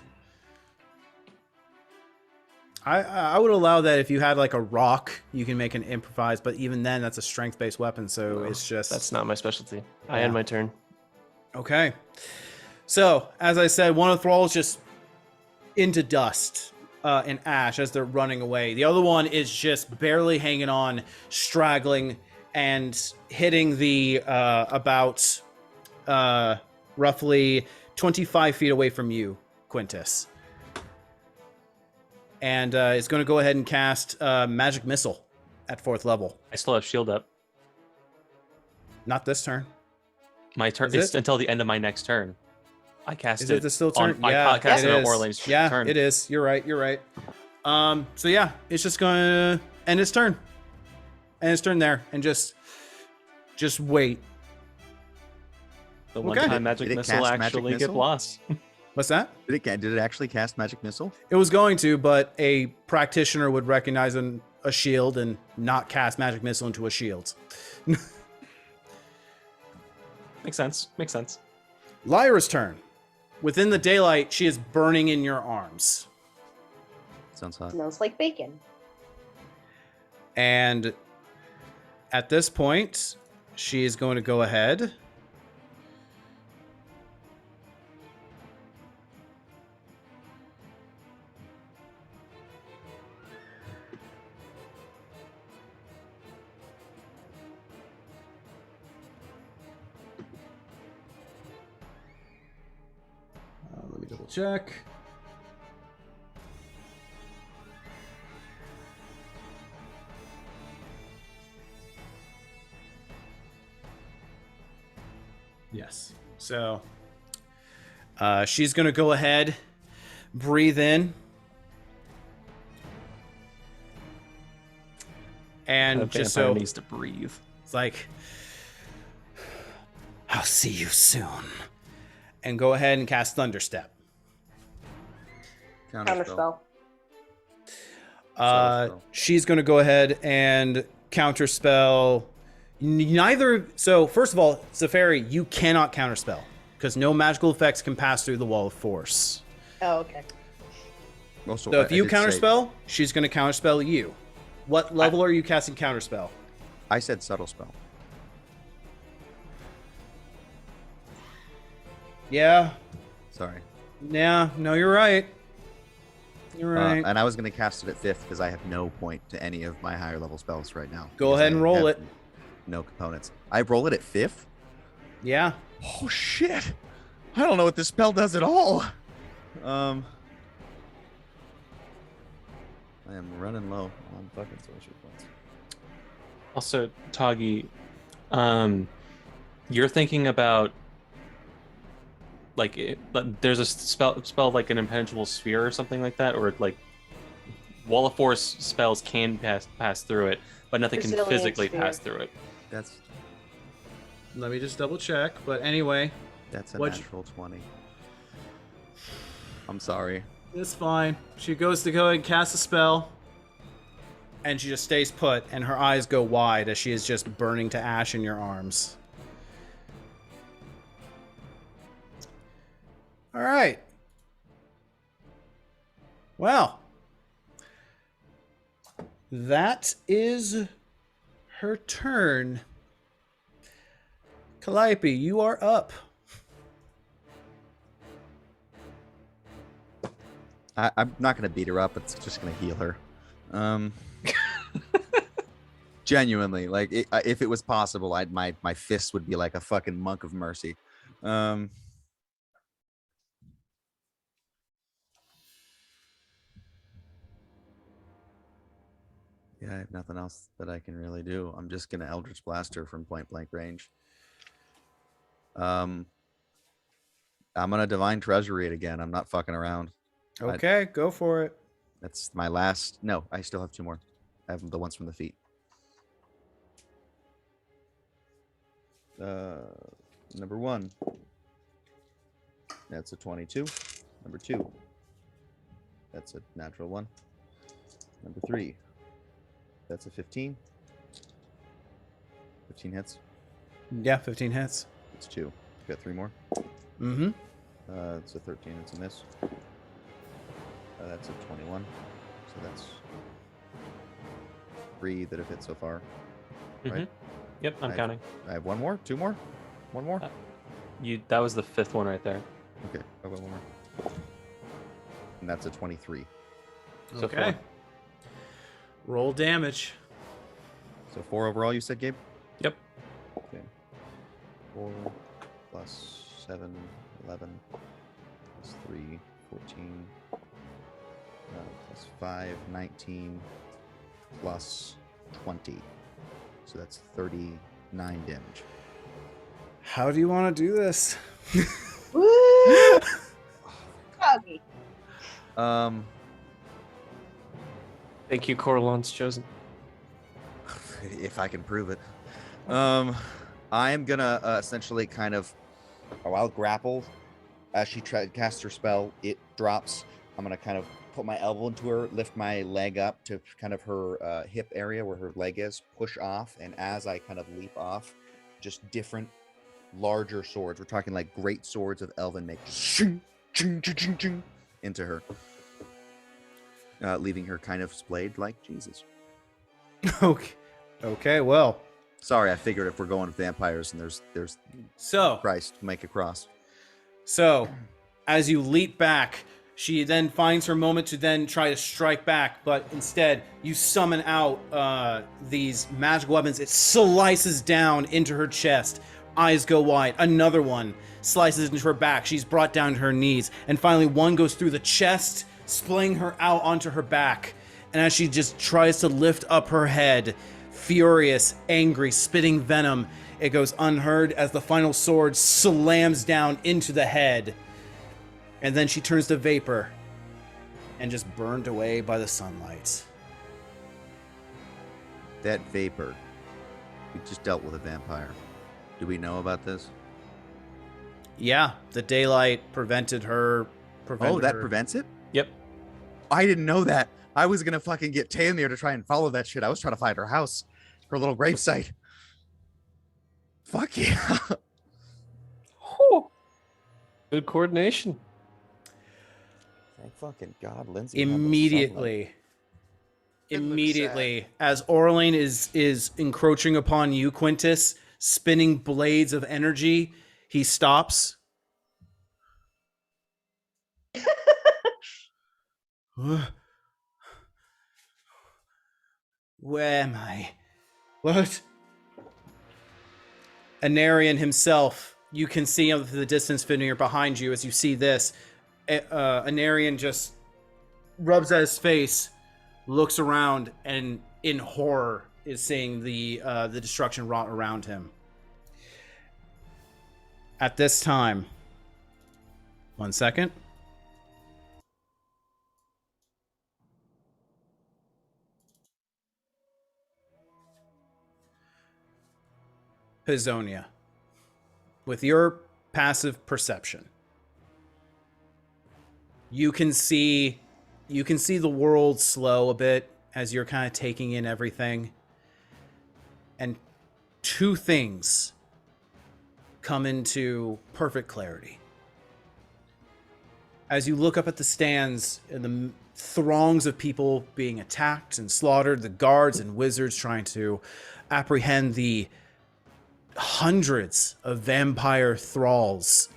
I would allow that if you had like a rock, you can make an improvise, but even then, that's a strength-based weapon, so it's just That's not my specialty. I Yeah. end my turn. okay. So, as I said, one of the thralls just into dust and ash as they're running away. The other one is just barely hanging on, straggling, and hitting the about roughly 25 feet away from you, Quintus. And it's going to go ahead and cast Magic Missile at 4th level. I still have shield up. Not this turn. My turn Is is it? until the end of my next turn. I cast Is it. it the still on- turn? I Yeah, cast it it on is. Orlane's Yeah, turn. it is. You're right. You're right. So yeah, it's just going to end its turn. End its turn there, and just wait. The Okay. one-time magic Did it missile cast magic actually get missile? lost. What's that? Did it actually cast magic missile? It was going to, but a practitioner would recognize a shield and not cast Magic Missile into a shield. Makes sense. Makes sense. Lyra's turn. Within the daylight, she is burning in your arms. Sounds hot. Smells like bacon. And at this point, she is going to go ahead. Let me double check. Yes. So she's going to go ahead, breathe in, and A just vampire so needs to breathe. it's like, I'll see you soon. And go ahead and cast Thunderstep. Counterspell. Spell. She's going to go ahead and counterspell. Neither. So first of all, Zafari, you cannot counterspell because no magical effects can pass through the wall of force. Oh, okay. Also, So if you counterspell, she's going to counterspell you. What level are you casting counterspell? I said subtle spell. Yeah. Sorry. Yeah. No, you're right. You're right. And I was going to cast it at 5th because I have no point to any of my higher level spells right now. Go because ahead and I roll have it. No components. I roll it at 5th? Yeah. Oh, shit. I don't know what this spell does at all. I am running low on fucking sorcery points. Also, Toggy, you're thinking about there's a spell like an impenetrable sphere or something like that, or like wall of force spells can pass through it, but nothing can Resilient physically sphere. pass through it. That's Let me just double check. But anyway, a What'd natural 20. I'm sorry. it's fine. She goes to go ahead and cast a spell. And she just stays put, and her eyes go wide as she is just burning to ash in your arms. All right. Well, that is her turn. Calliope, you are up. I'm not going to beat her up. It's just going to heal her. Genuinely, like if it was possible, my fist would be like a fucking monk of mercy. Yeah, I have nothing else that I can really do. I'm just gonna Eldritch Blast her from point blank range. I'm gonna Divine Treasury it again. I'm not fucking around. Okay, go for it. That's my last. No, I still have 2 more. I have the ones from the feet. Number 1. That's a 22. Number 2. That's a natural 1. Number 3. That's a 15. 15 hits. Yeah, 15 hits. It's 2. You got 3 more. Mm-hmm. It's a 13. It's a miss. That's a 21. So that's 3 that have hit so far. Right? Yep, I'm counting. I have 1 more? 2 more? 1 more? That was the 5th one right there. Okay, I've got 1 more. And that's a 23. So Okay. 4. Roll damage. So 4 overall, you said, Gabe? Yep. Okay. 4 plus 7, 11 plus 3, 14 plus 5, 19 plus 20. So that's 39 damage. How do you want to do this? Woo! Doggy. Thank you, Coralon's chosen. If I can prove it. I am gonna essentially kind of, I'll grapple as she casts her spell. It drops. I'm gonna kind of put my elbow into her, lift my leg up to kind of her hip area where her leg is, push off, and as I kind of leap off, just different larger swords. We're talking like great swords of elven make, shing, ching, ching, ching, ching, into her, leaving her kind of splayed like Jesus. Okay. Okay, well. Sorry, I figured if we're going with vampires and there's So, Christ, make a cross. So, as you leap back, she then finds her moment to then try to strike back, but instead you summon out these magical weapons. It slices down into her chest. Eyes go wide. Another one slices into her back. She's brought down to her knees. And finally, one goes through the chest, splaying her out onto her back. And as she just tries to lift up her head, furious, angry, spitting venom, it goes unheard as the final sword slams down into the head. And then she turns to vapor and just burned away by the sunlight. That vapor. We just dealt with a vampire. Do we know about this? Yeah, the daylight prevented her. Oh, that prevents it? Yep. I didn't know that. I was gonna fucking get Tamir to try and follow that shit. I was trying to find her house. Her little gravesite. Fuck yeah. Whew. Good coordination. Thank fucking God, Lindsay. had the sunlight. Immediately, as Orlane is encroaching upon you, Quintus, spinning blades of energy, he stops. Where am I? What? Anarian himself, you can see of the distance Finnear behind you as you see this. Anarian just rubs at his face, looks around, and in horror is seeing the destruction wrought around him. At this time, 1 second. Pizonia, with your passive perception, you can see the world slow a bit as you're kind of taking in everything. And two things come into perfect clarity. As you look up at the stands and the throngs of people being attacked and slaughtered, the guards and wizards trying to apprehend the hundreds of vampire thralls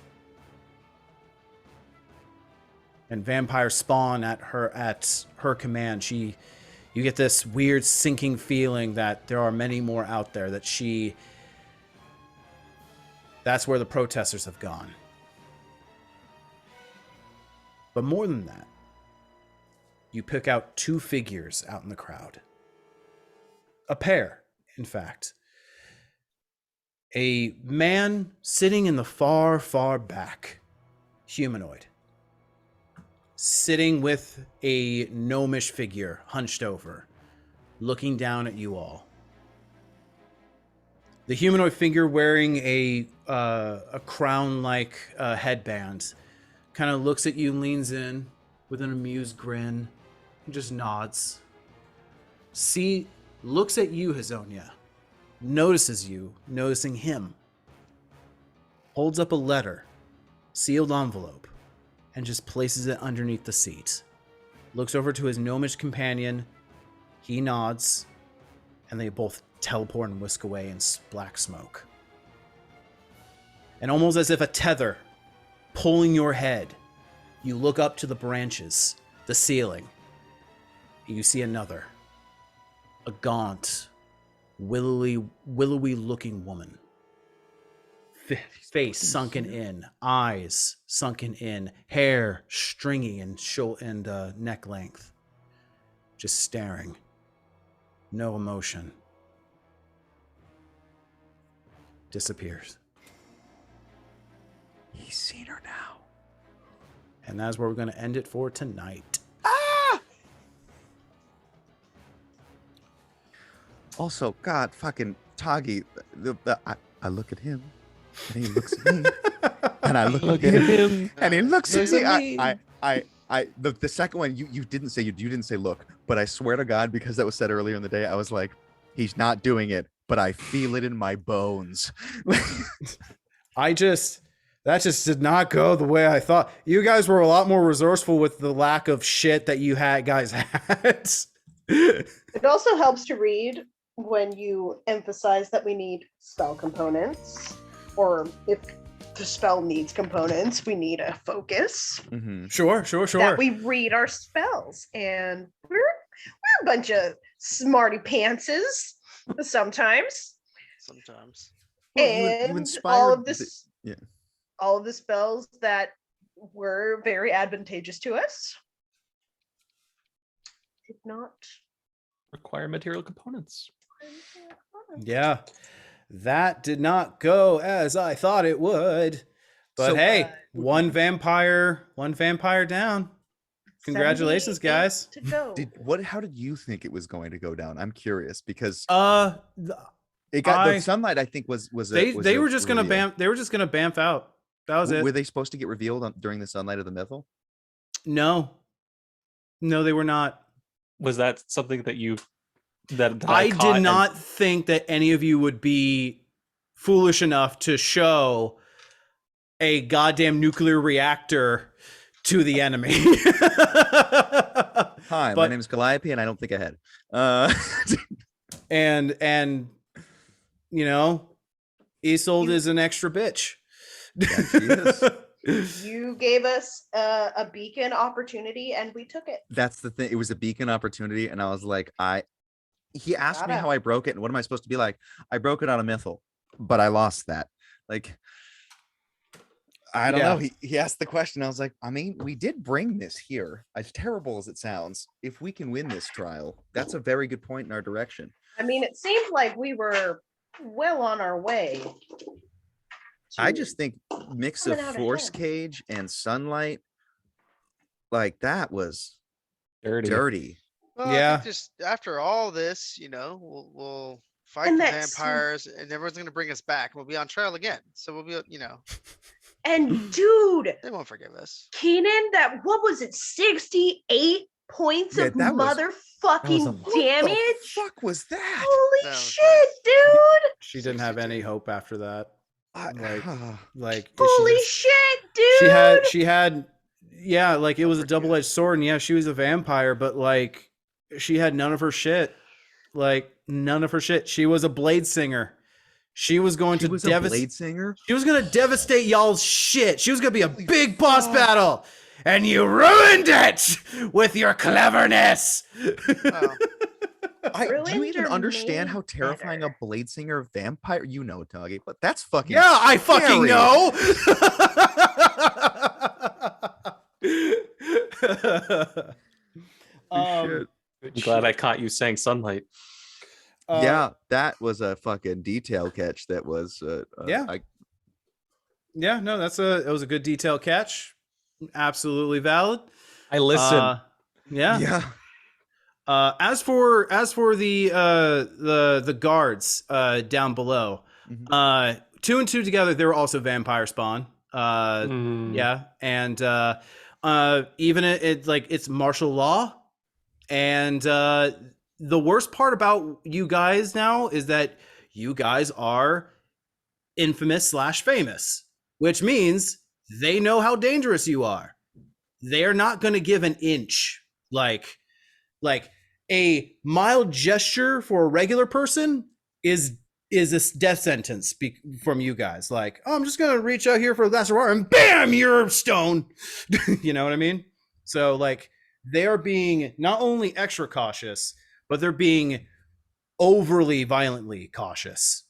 and vampire spawn at her command, you get this weird sinking feeling that there are many more out there, that's where the protesters have gone. But more than that, you pick out two figures out in the crowd. A pair, in fact. A man sitting in the far, far back, humanoid, sitting with a gnomish figure hunched over, looking down at you all. The humanoid figure wearing a crown-like headband kind of looks at you, leans in with an amused grin, and just nods. Looks at you, Hazonia. Notices you, noticing him. Holds up a letter, sealed envelope, and just places it underneath the seat. Looks over to his gnomish companion. He nods, and they both teleport and whisk away in black smoke. And almost as if a tether pulling your head, you look up to the branches, the ceiling. You see another. A gaunt, willowy looking woman. Face sunken in, eyes sunken in, hair stringy and neck length. Just staring. No emotion. Disappears. He's seen her now. And that's where we're going to end it for tonight. Also, God, fucking Tagi, I look at him, and he looks at me, and I look at him, and he looks at me. The second one, you didn't say look, but I swear to God, because that was said earlier in the day, I was like, he's not doing it, but I feel it in my bones. That just did not go the way I thought. You guys were a lot more resourceful with the lack of shit that you guys had. It also helps to read when you emphasize that we need spell components, or if the spell needs components, we need a focus. Mm-hmm. Sure. That we read our spells, and we're a bunch of smarty pantses sometimes. Well, And you inspired all of the spells that were very advantageous to us did not require material components. Yeah, that did not go as I thought it would. But hey, one vampire down. Congratulations, guys. To go. How did you think it was going to go down? I'm curious because it got the sunlight. I think was they were just gonna bamf. They were just gonna bamf out. That was it. Were they supposed to get revealed during the sunlight of the mythal? No, they were not. Was that something that you that I caught did and- not think that any of you would be foolish enough to show a goddamn nuclear reactor to the enemy. Hi, my But- name is Calliope, and I don't think ahead. and you know, Isolde You- is an extra bitch. Yeah, she is. You gave us a beacon opportunity, and we took it. That's the thing. It was a beacon opportunity, and I was like, he asked me Gotta. how I broke it, and what am I supposed to be like? I broke it on a mythal, but I lost that. Like, I don't Yeah. know. He asked the question. I was like, I mean, we did bring this here. As terrible as it sounds, if we can win this trial, that's a very good point in our direction. I mean, it seemed like we were well on our way. I to- just think mix Coming of out force ahead. cage and sunlight, like that was dirty. dirty. Well, I Yeah. think just after all this, we'll fight And the that's- vampires, and everyone's gonna bring us back. We'll be on trial again, so we'll be, And dude, they won't forgive us. Keenan, what was it? 68 points Yeah, of that was- motherfucking What What the damage. fuck was that? Holy That was shit, dude! She didn't have any hope after that. Like, like Holy she shit, dude! she had yeah, like it was a double-edged sword, and yeah, she was a vampire, but like she had none of her shit. Like none of her shit. She was a blade singer. She was going She to was a blade singer. She was gonna devastate y'all's shit. She was gonna be a big boss battle, and you ruined it with your cleverness. Well, Do you Ruined even or understand made how terrifying better? a blade singer vampire? You know, Tuggy, but that's fucking Yeah, I fucking scary. know. Shit. I'm glad I caught you saying sunlight. Yeah, that was a fucking detail catch. That was Yeah. Yeah, no, it was a good detail catch. Absolutely valid. I listen. Yeah. yeah. As for the guards down below, Mhm. 2 and 2 together, they were also vampire spawn. Mm. Yeah, and even it's martial law, and the worst part about you guys now is that you guys are infamous / famous, which means they know how dangerous you are. They are not going to give an inch. Like a mild gesture for a regular person is this death sentence from you guys. Like, oh, I'm just gonna reach out here for a glass of water, and bam, you're stone. You know what I mean? So like, they are being not only extra cautious, but they're being overly violently cautious.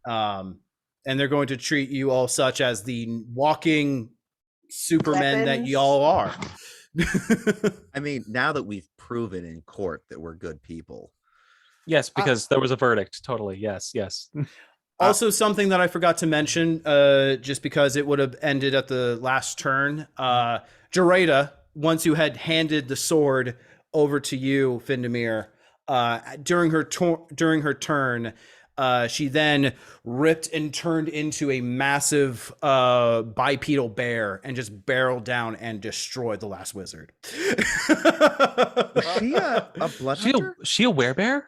And they're going to treat you all such as the walking Supermen that Weapons. y'all are. I mean, now that we've proven in court that we're good people, Yes, because there was a verdict. Totally. Yes. Yes. Also, something that I forgot to mention, just because it would have ended at the last turn. Jareda, once you had handed the sword over to you, Findamir, during her turn, she then ripped and turned into a massive bipedal bear and just barreled down and destroyed the last wizard. was she a blood hunter? She a werebear?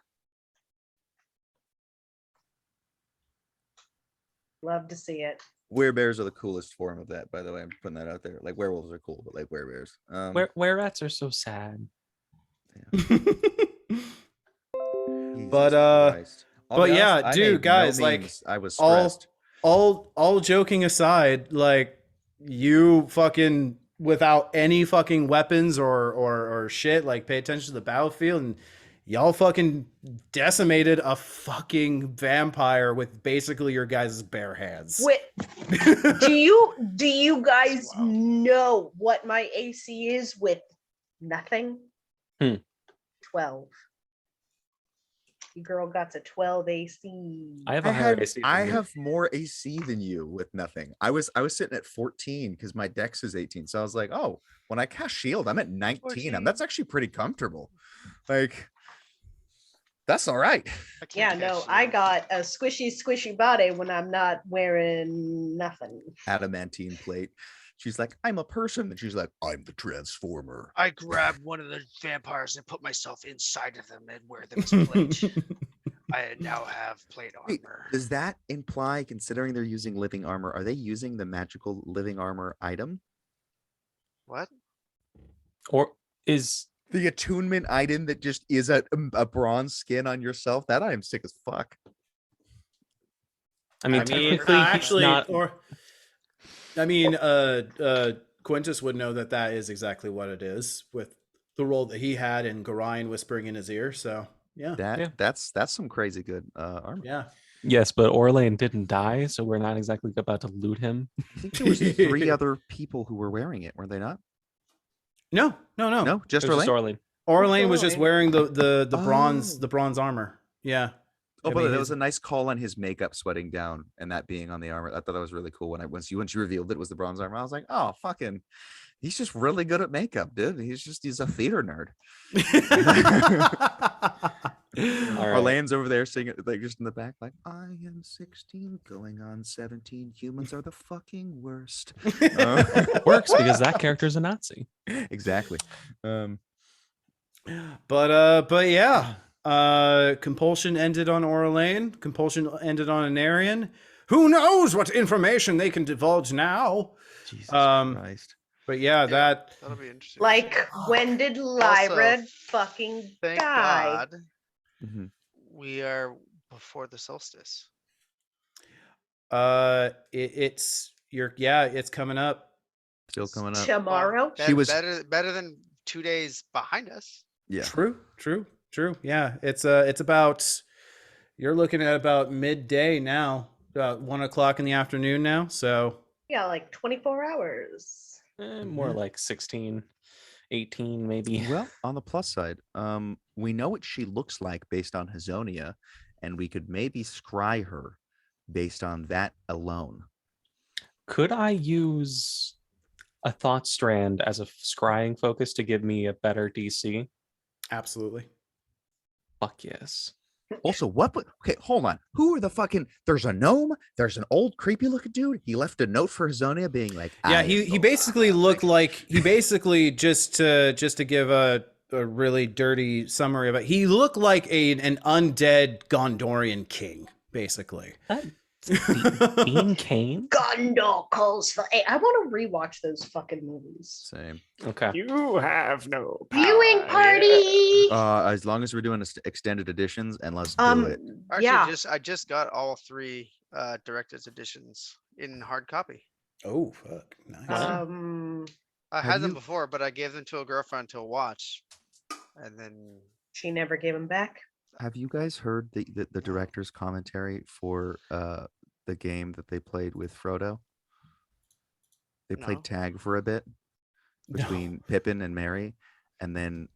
Love to see it. Werebears are the coolest form of that, by the way. I'm putting that out there. Like werewolves are cool, but like werebears. Were rats are so sad. Jesus But, Christ. I'll but be yeah, honest, I dude, made guys, no like, memes. I was all stressed. all joking aside, like, you fucking without any fucking weapons or shit, like, pay attention to the battlefield, and y'all fucking decimated a fucking vampire with basically your guys' bare hands. Wait, do you guys know what my AC is with nothing? 12. Your girl got a 12 AC. I have a higher AC. than I you. have more AC than you with nothing. I was sitting at 14 because my dex is 18. So I was like, oh, when I cast shield, I'm at 19. 14. That's actually pretty comfortable. Like, that's all right. I can't Yeah, cast no, shield. I got a squishy body when I'm not wearing nothing. Adamantine plate. She's like, I'm a person. And she's like, I'm the transformer. I grab one of the vampires and put myself inside of them and wear them as plate. I now have plate Wait, armor. does that imply, considering they're using living armor, are they using the magical living armor item? What? Or is The attunement item that just is a bronze skin on yourself? That I'm sick as fuck. I mean, technically, actually, not. Quintus would know that is exactly what it is with the role that he had in Gorion whispering in his ear. So yeah, That's some crazy good armor. yeah. Yes, but Orlane didn't die, so we're not exactly about to loot him. I think there was 3 other people who were wearing it, were they not? No, No, just It was Orlane? just Orlane. Orlane was just Orlane. wearing the Oh. bronze armor. Yeah. Oh, I but mean, that his- was a nice call on his makeup sweating down and that being on the armor. I thought that was really cool once you revealed it was the bronze armor. I was like, oh fucking, he's just really good at makeup, dude. He's a theater nerd. All right. Orlane's over there singing like just in the back, like, I am 16 going on 17. Humans are the fucking worst. Works because that character's a Nazi. Exactly. But yeah. Compulsion ended on Orlane. Compulsion ended on Anarian. Who knows what information they can divulge now? Jesus Christ. But yeah, That'll be interesting. Like, when did Lyra fucking Thank die? God Mhm. we are before the solstice. it's coming up. Still coming up. Tomorrow? Well, She was- better than 2 days behind us. Yeah. True. Yeah, it's about, you're looking at about midday now, about 1:00 in the afternoon now. So Yeah, like 24 hours. More like 16, 18, maybe. Well, on the plus side, we know what she looks like based on Hazonia, and we could maybe scry her based on that alone. Could I use a thought strand as a scrying focus to give me a better DC? absolutely. Fuck yes. Also, okay, hold on. Who are the fucking? There's a gnome. There's an old creepy looking dude. He left a note for Hazonia being like, Yeah, "I he am basically Lola." looked like just to give a really dirty summary of it. He looked like an undead Gondorian king, basically. Dean Kane? Gondor calls for aid. I want to rewatch those fucking movies. Same. Okay. You have no Viewing power. party. As long as we're doing extended editions, and let's do it. Actually, Yeah. I just got all 3 director's editions in hard copy. Oh fuck! Nice. I Have had them you- before, but I gave them to a girlfriend to watch, and then She never gave him back. Have you guys heard the director's commentary for the game that they played with Frodo? They played No. tag for a bit No. between Pippin and Merry, and then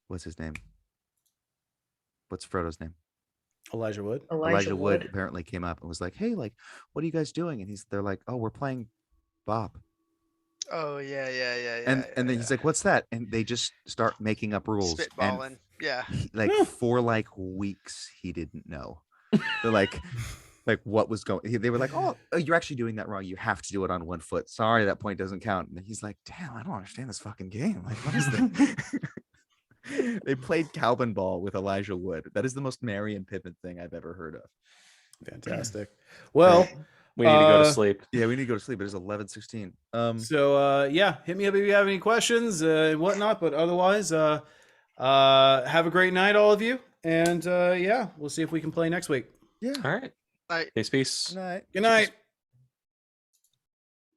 what's his name? What's Frodo's name? Elijah Wood. Elijah Wood Wood. apparently came up and was like, "Hey, like, what are you guys doing?" And they're like, "Oh, we're playing Bob." oh yeah, And then he's like, "What's that?" And they just start making up rules. And spitballing. Yeah. like for like weeks he didn't know. They're like what was going, they were like, oh, you're actually doing that wrong, you have to do it on 1 foot, sorry, that point doesn't count. And he's like, damn, I don't understand this fucking game, like what is this? They played Calvin Ball with Elijah Wood. That is the most Merry and Pippin thing I've ever heard of. Fantastic. Well, We need to go to sleep. Yeah, we need to go to sleep. It is 11:16. so yeah, hit me up if you have any questions and whatnot. But otherwise, have a great night, all of you, and yeah, we'll see if we can play next week. Yeah. All right. Night. Peace. Night. Good night.